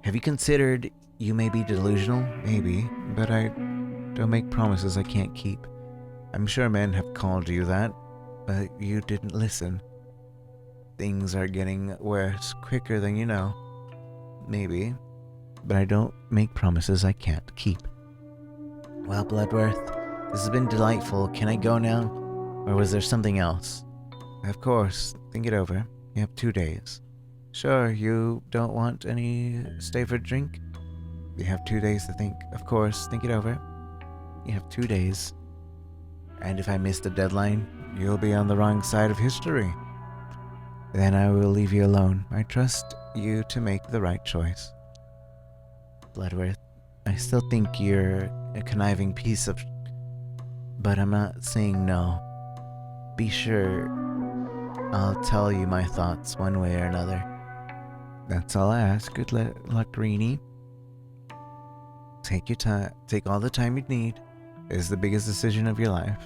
Have you considered you may be delusional? Maybe, but I don't make promises I can't keep. I'm sure men have called you that, but you didn't listen. Things are getting worse quicker than you know. Maybe, but I don't make promises I can't keep. Well, Bloodworth, this has been delightful. Can I go now? Or was there something else? Of course. Think it over. You have 2 days. Sure, you don't want any stay for a drink? You have 2 days to think. Of course, think it over. You have 2 days. And if I miss the deadline, you'll be on the wrong side of history. Then I will leave you alone. I trust you to make the right choice. Bloodworth, I still think you're a conniving piece of... But I'm not saying no. Be sure I'll tell you my thoughts one way or another. That's all I ask. Good luck, Rini. Take your time. Take all the time you need. It's the biggest decision of your life.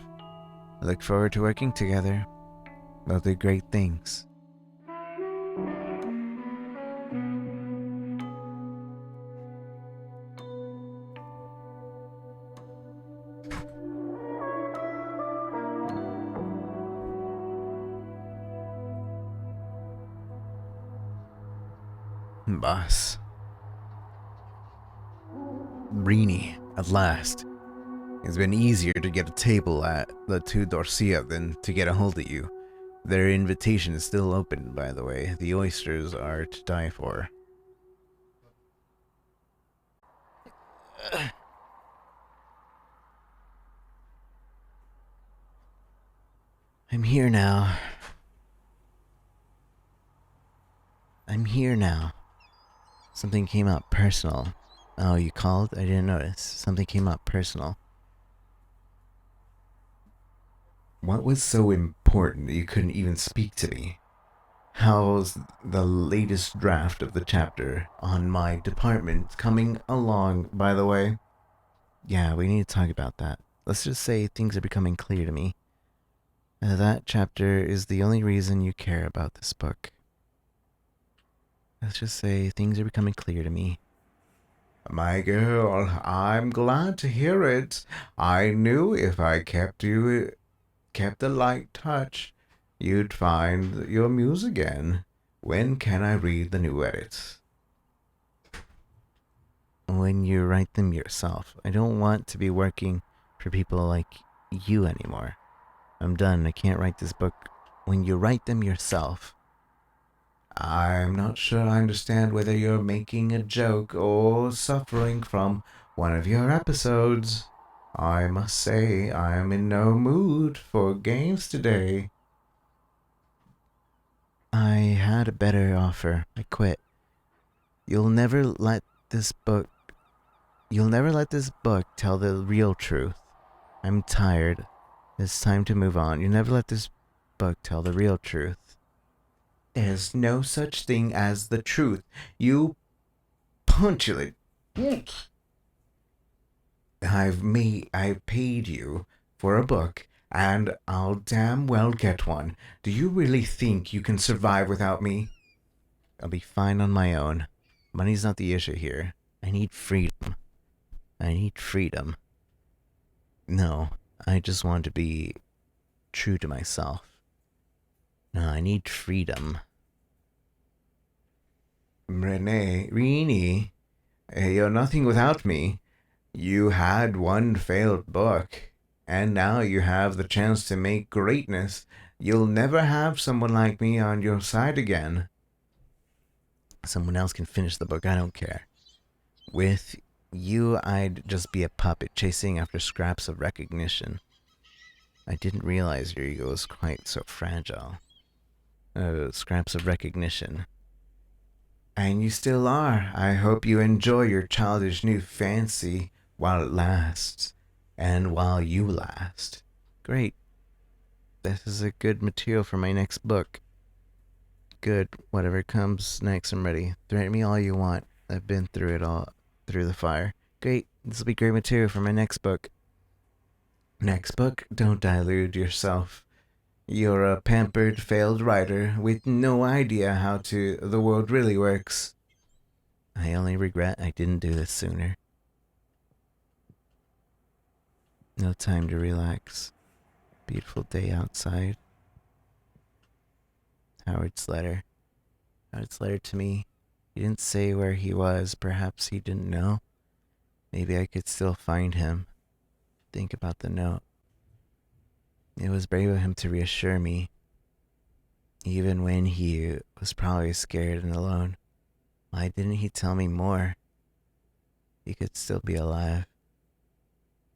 I look forward to working together. We'll do great things. Boss. Rini, at last. It's been easier to get a table at the Two Dorcia than to get a hold of you. Their invitation is still open, by the way. The oysters are to die for. I'm here now. I'm here now. Something came up personal. Oh, you called? I didn't notice. Something came up personal. What was so important that you couldn't even speak to me? How's the latest draft of the chapter on my department coming along, by the way? Yeah, we need to talk about that. Let's just say things are becoming clear to me. That chapter is the only reason you care about this book. Let's just say things are becoming clear to me. My girl, I'm glad to hear it. I knew if I kept a light touch, you'd find your muse again. When can I read the new edits? When you write them yourself. I don't want to be working for people like you anymore. I'm done. I can't write this book when you write them yourself. I'm not sure I understand whether you're making a joke or suffering from one of your episodes. I must say, I am in no mood for games today. I had a better offer. I quit. You'll never let this book tell the real truth. I'm tired. It's time to move on. You never let this book tell the real truth. There's no such thing as the truth. You punctulant. I've paid you for a book, and I'll damn well get one. Do you really think you can survive without me? I'll be fine on my own. Money's not the issue here. I need freedom. No, I just want to be true to myself. No, I need freedom. Rini, you're nothing without me. You had one failed book, and now you have the chance to make greatness. You'll never have someone like me on your side again. Someone else can finish the book, I don't care. With you, I'd just be a puppet chasing after scraps of recognition. I didn't realize your ego was quite so fragile. Scraps of recognition. And you still are. I hope you enjoy your childish new fancy while it lasts. And while you last. Great. This is a good material for my next book. Good. Whatever comes next, I'm ready. Threaten me all you want. I've been through it all. Through the fire. Great. This will be great material for my next book. Next book? Don't delude yourself. You're a pampered, failed writer with no idea how the world really works. I only regret I didn't do this sooner. No time to relax. Beautiful day outside. Howard's letter. Howard's letter to me. He didn't say where he was. Perhaps he didn't know. Maybe I could still find him. Think about the note. It was brave of him to reassure me, even when he was probably scared and alone. Why didn't he tell me more? He could still be alive.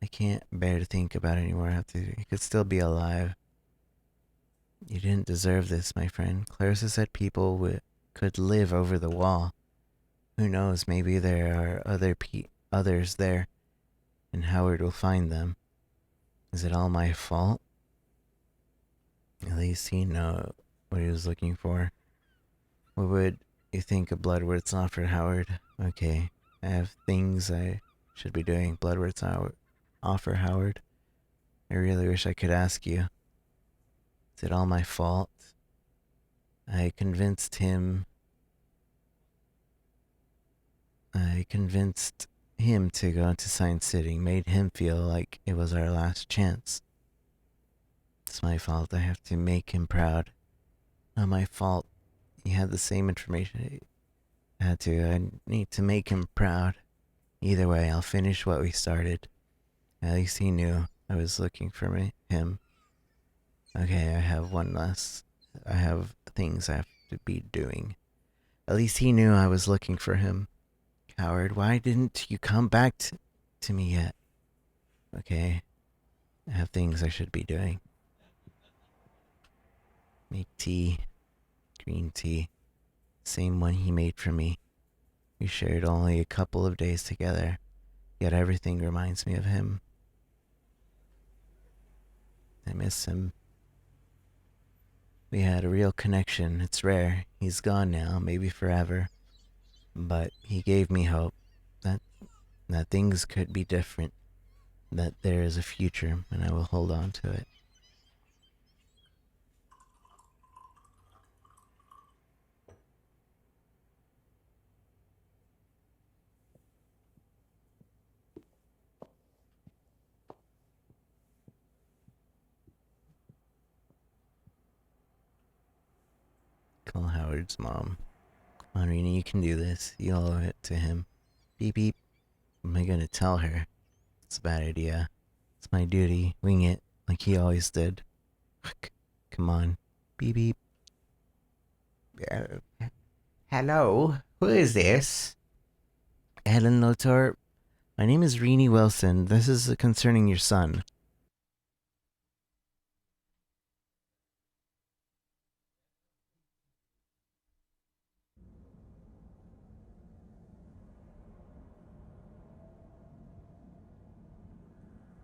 I can't bear to think about it anymore. He could still be alive. You didn't deserve this, my friend. Clarissa said people could live over the wall. Who knows, maybe there are others there, and Howard will find them. Is it all my fault? At least he knew what he was looking for. What would you think of Bloodworth's offer, Howard? Okay, I have things I should be doing. Bloodworth's offer, Howard. I really wish I could ask you. Is it all my fault? I convinced him to go into Science City, made him feel like it was our last chance. It's my fault. I have to make him proud. Not my fault. He had the same information. I need to make him proud. Either way, I'll finish what we started. At least he knew I was looking for him. Okay, I have things I have to be doing. At least he knew I was looking for him. Howard, why didn't you come back to me yet? Okay, I have things I should be doing. make tea, green tea, same one he made for me. We shared only a couple of days together, yet everything reminds me of him. I miss him. We had a real connection. It's rare. He's gone now, maybe forever. But he gave me hope that things could be different, that there is a future, and I will hold on to it. Call Howard's mom. Come on, Rena, you can do this. You owe it to him. Beep beep. What am I gonna tell her? It's a bad idea. It's my duty. Wing it, like he always did. Come on. Beep beep. Hello, who is this? Helen Lotor, my name is Renee Wilson. This is concerning your son.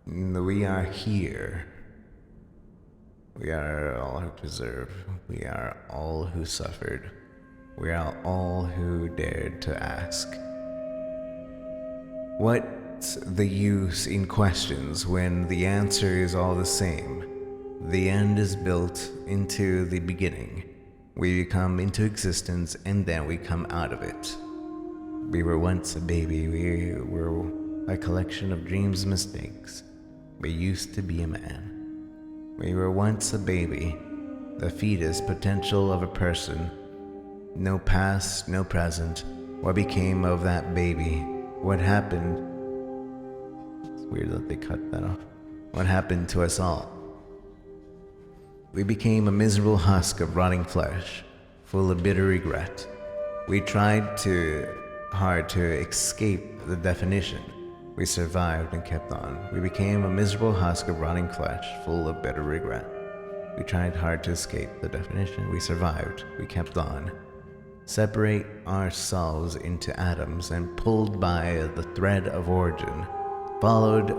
We are here. We are all who preserve. We are all who suffered. We are all who dared to ask. What's the use in questions when the answer is all the same? The end is built into the beginning. We come into existence and then we come out of it. We were once a baby. We were a collection of dreams and mistakes. We used to be a man. We were once a baby, the fetus potential of a person. No past, no present. What became of that baby? What happened? It's weird that they cut that off. What happened to us all? We became a miserable husk of rotting flesh, full of bitter regret. We tried hard to escape the definition. We survived and kept on. We became a miserable husk of rotting flesh, full of bitter regret. We tried hard to escape the definition. We survived. We kept on. Separate ourselves into atoms and pulled by the thread of origin, followed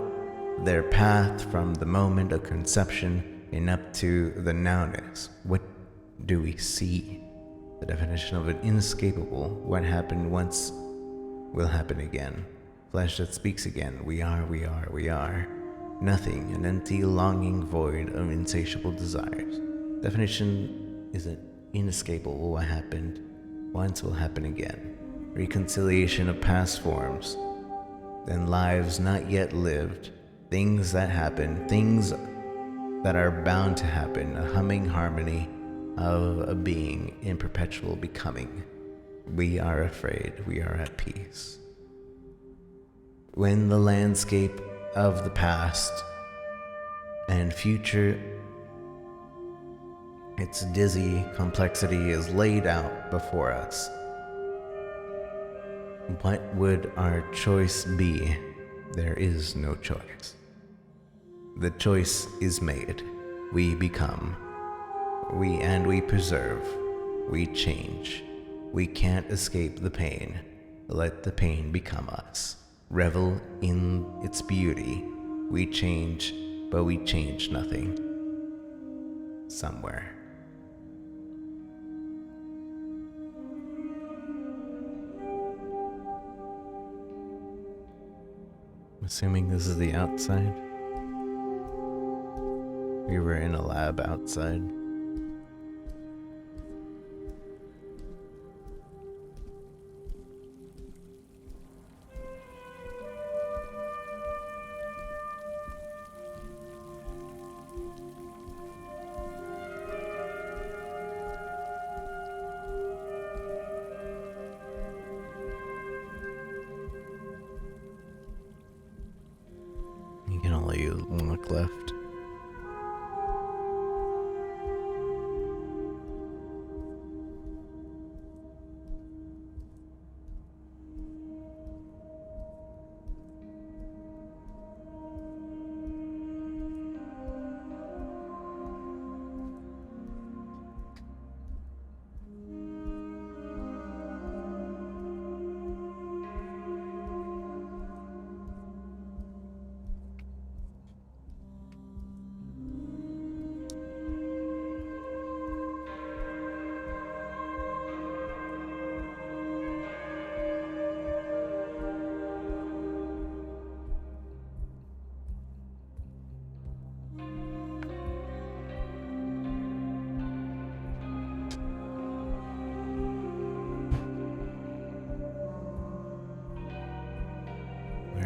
their path from the moment of conception and up to the nowness. What do we see? The definition of an inescapable. What happened once will happen again. Flesh that speaks again. We are. Nothing, an empty, longing void of insatiable desires. Definition isn't inescapable. What happened once will happen again. Reconciliation of past forms, then lives not yet lived, things that happen, things that are bound to happen, a humming harmony of a being in perpetual becoming. We are afraid, we are at peace. When the landscape of the past and future, its dizzy complexity is laid out before us, what would our choice be? There is no choice. The choice is made. We become. We preserve. We change. We can't escape the pain. Let the pain become us. Revel in its beauty. We change, but we change nothing. Somewhere. I'm assuming this is the outside. We were in a lab outside. You can only use one look left.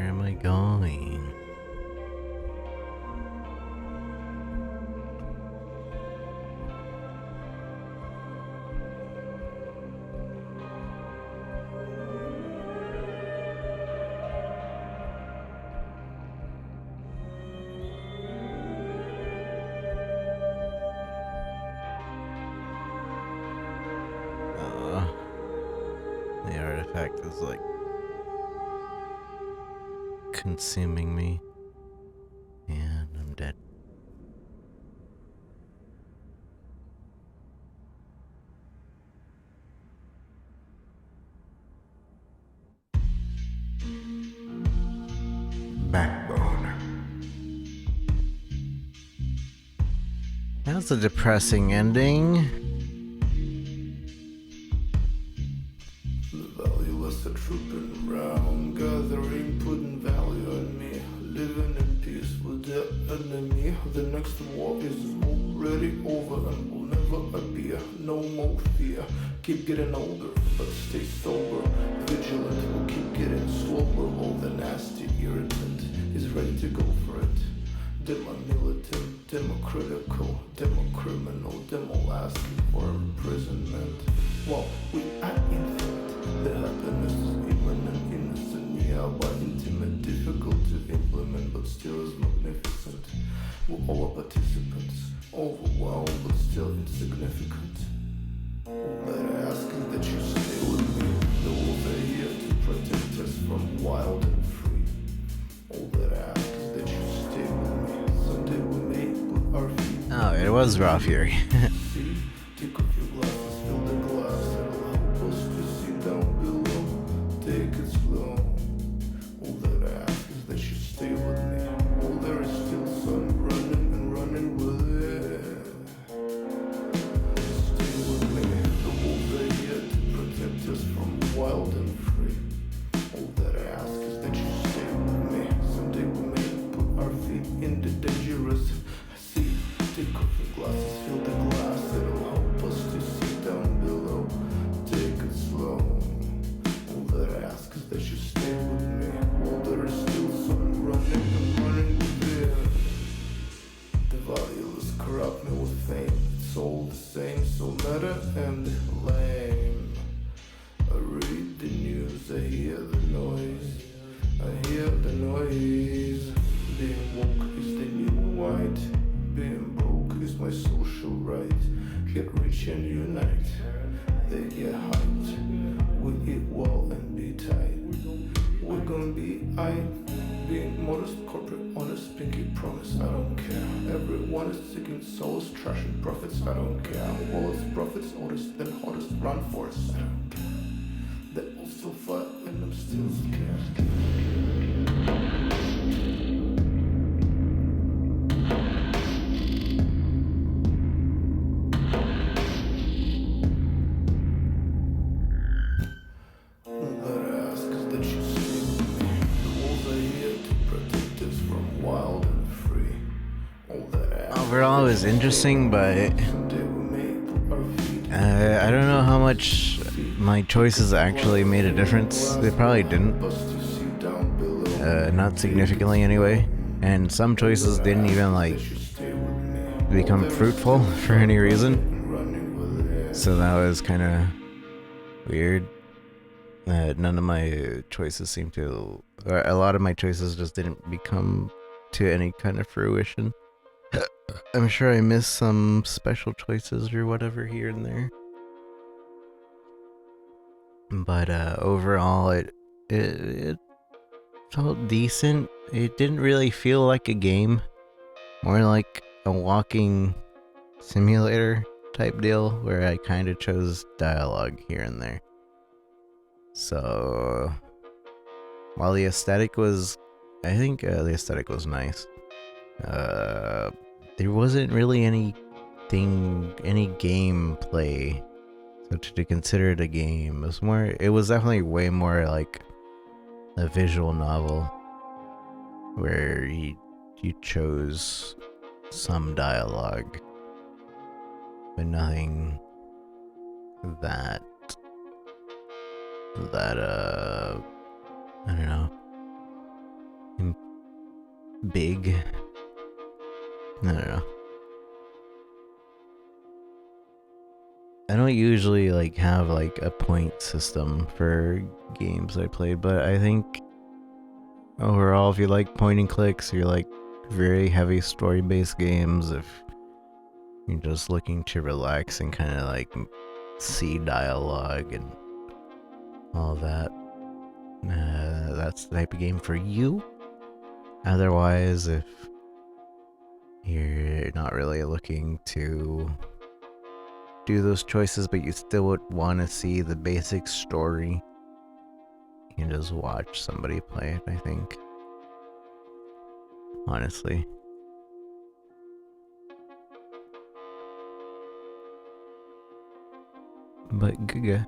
Where am I going? The artifact is like consuming me, and I'm dead. Backbone. That's a depressing ending. The valueless are trooping round, gathering, putting value on me. Living in peace with the enemy. The next war is already over and will never appear. No more fear. Keep getting older, but stay sober. Vigilant will keep getting slower. All the nasty irritant is ready to go for it. Demo-militant, demo-critical, demo-criminal, demo-asking for imprisonment. Well, we are infinite. The happiness is imminent, innocent, yeah, but intimate, difficult to implement, but still is magnificent. We're all participants, overwhelmed, but still insignificant. All that I ask is that you stay with me. The wolves are here to protect us from wild and free. All that I ask is that you stay with me. Someday we may put our feet. Oh, it was Raw Fury. See, take off your glasses, fill the glass, it'll help us to see down below. Take it slow. All that I ask is that you stay with me. All there is still sun running and running with it. Stay with me. The wolves are here to protect us from wild and free. All that I ask is that you stay with me. Someday we may put our feet in the dangerous sea. Take off your glasses, fill the glass, it'll help us to see down below. Take it slow. All that I ask is that you stay with me. While there is still sun running and running with it. The valueless corrupt me with fame. It's all the same, so meta and lame. I read the news, I hear the noise. I hear the noise. Being woke is the new white. Being broke is my social right. Get rich and unite. They get hyped. We eat well and be tight. We're gonna be being modest, corporate, honest, pinky promise. I don't care. Everyone is seeking souls, trashing profits. I don't care. Wallets, profits, oldest and hottest, run for us. I don't care. They all still fight and I'm still scared. All that I ask is that you stay with me. The wolves are here to protect us from wild and free. All that I ask Overall, it was interesting, but someday we may put our feet. I don't know how much my choices actually made a difference. They probably didn't. Not significantly anyway. And some choices didn't even like become fruitful for any reason. So that was kind of weird. None of my choices seemed to, or a lot of my choices just didn't become to any kind of fruition. I'm sure I missed some special choices or whatever here and there. But overall, it felt decent. It didn't really feel like a game, more like a walking simulator type deal where I kind of chose dialogue here and there. So while the aesthetic was, I think the aesthetic was nice. There wasn't really any gameplay. So to consider it a game, it was definitely way more like a visual novel where you chose some dialogue, but nothing that I don't know, big. I don't know. I don't usually like have like a point system for games I played, but I think overall, if you like point and clicks, you like very heavy story-based games, if you're just looking to relax and kind of like see dialogue and all that, that's the type of game for you. Otherwise, if you're not really looking to do those choices, but you still would want to see the basic story, you can just watch somebody play it, I think. Honestly. But Giga.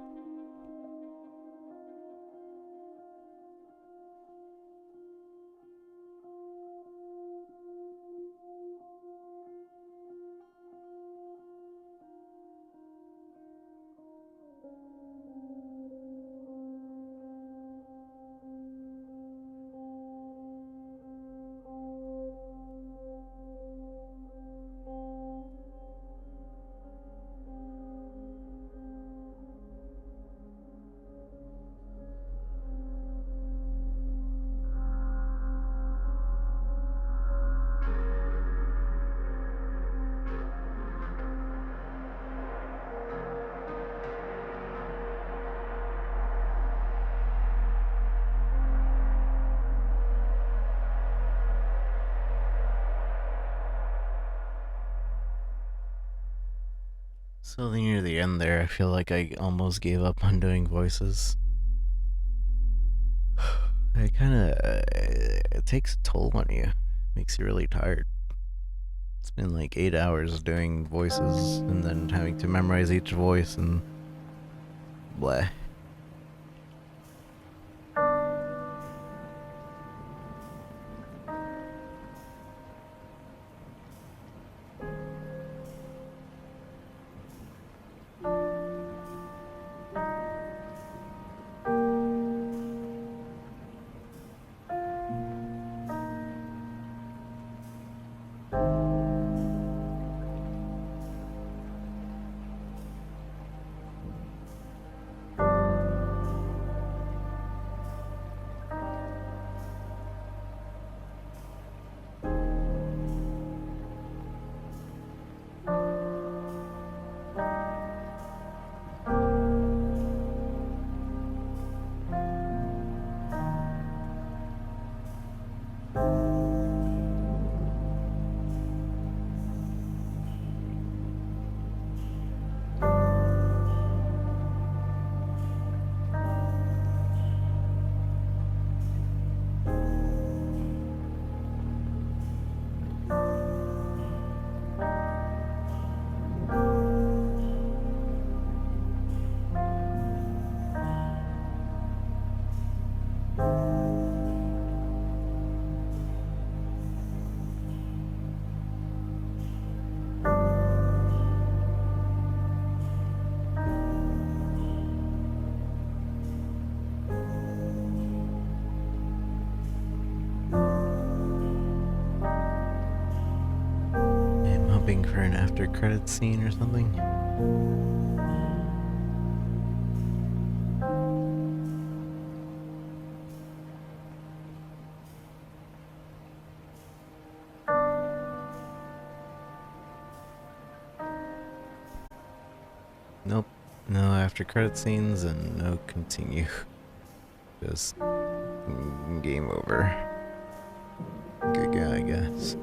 So near the end there, I feel like I almost gave up on doing voices. It kind of it takes a toll on you. Makes you really tired. It's been like 8 hours doing voices and then having to memorize each voice and blah. Hoping for an after credits scene or something. Nope, no after credit scenes and no continue. Just game over. Good guy, I guess.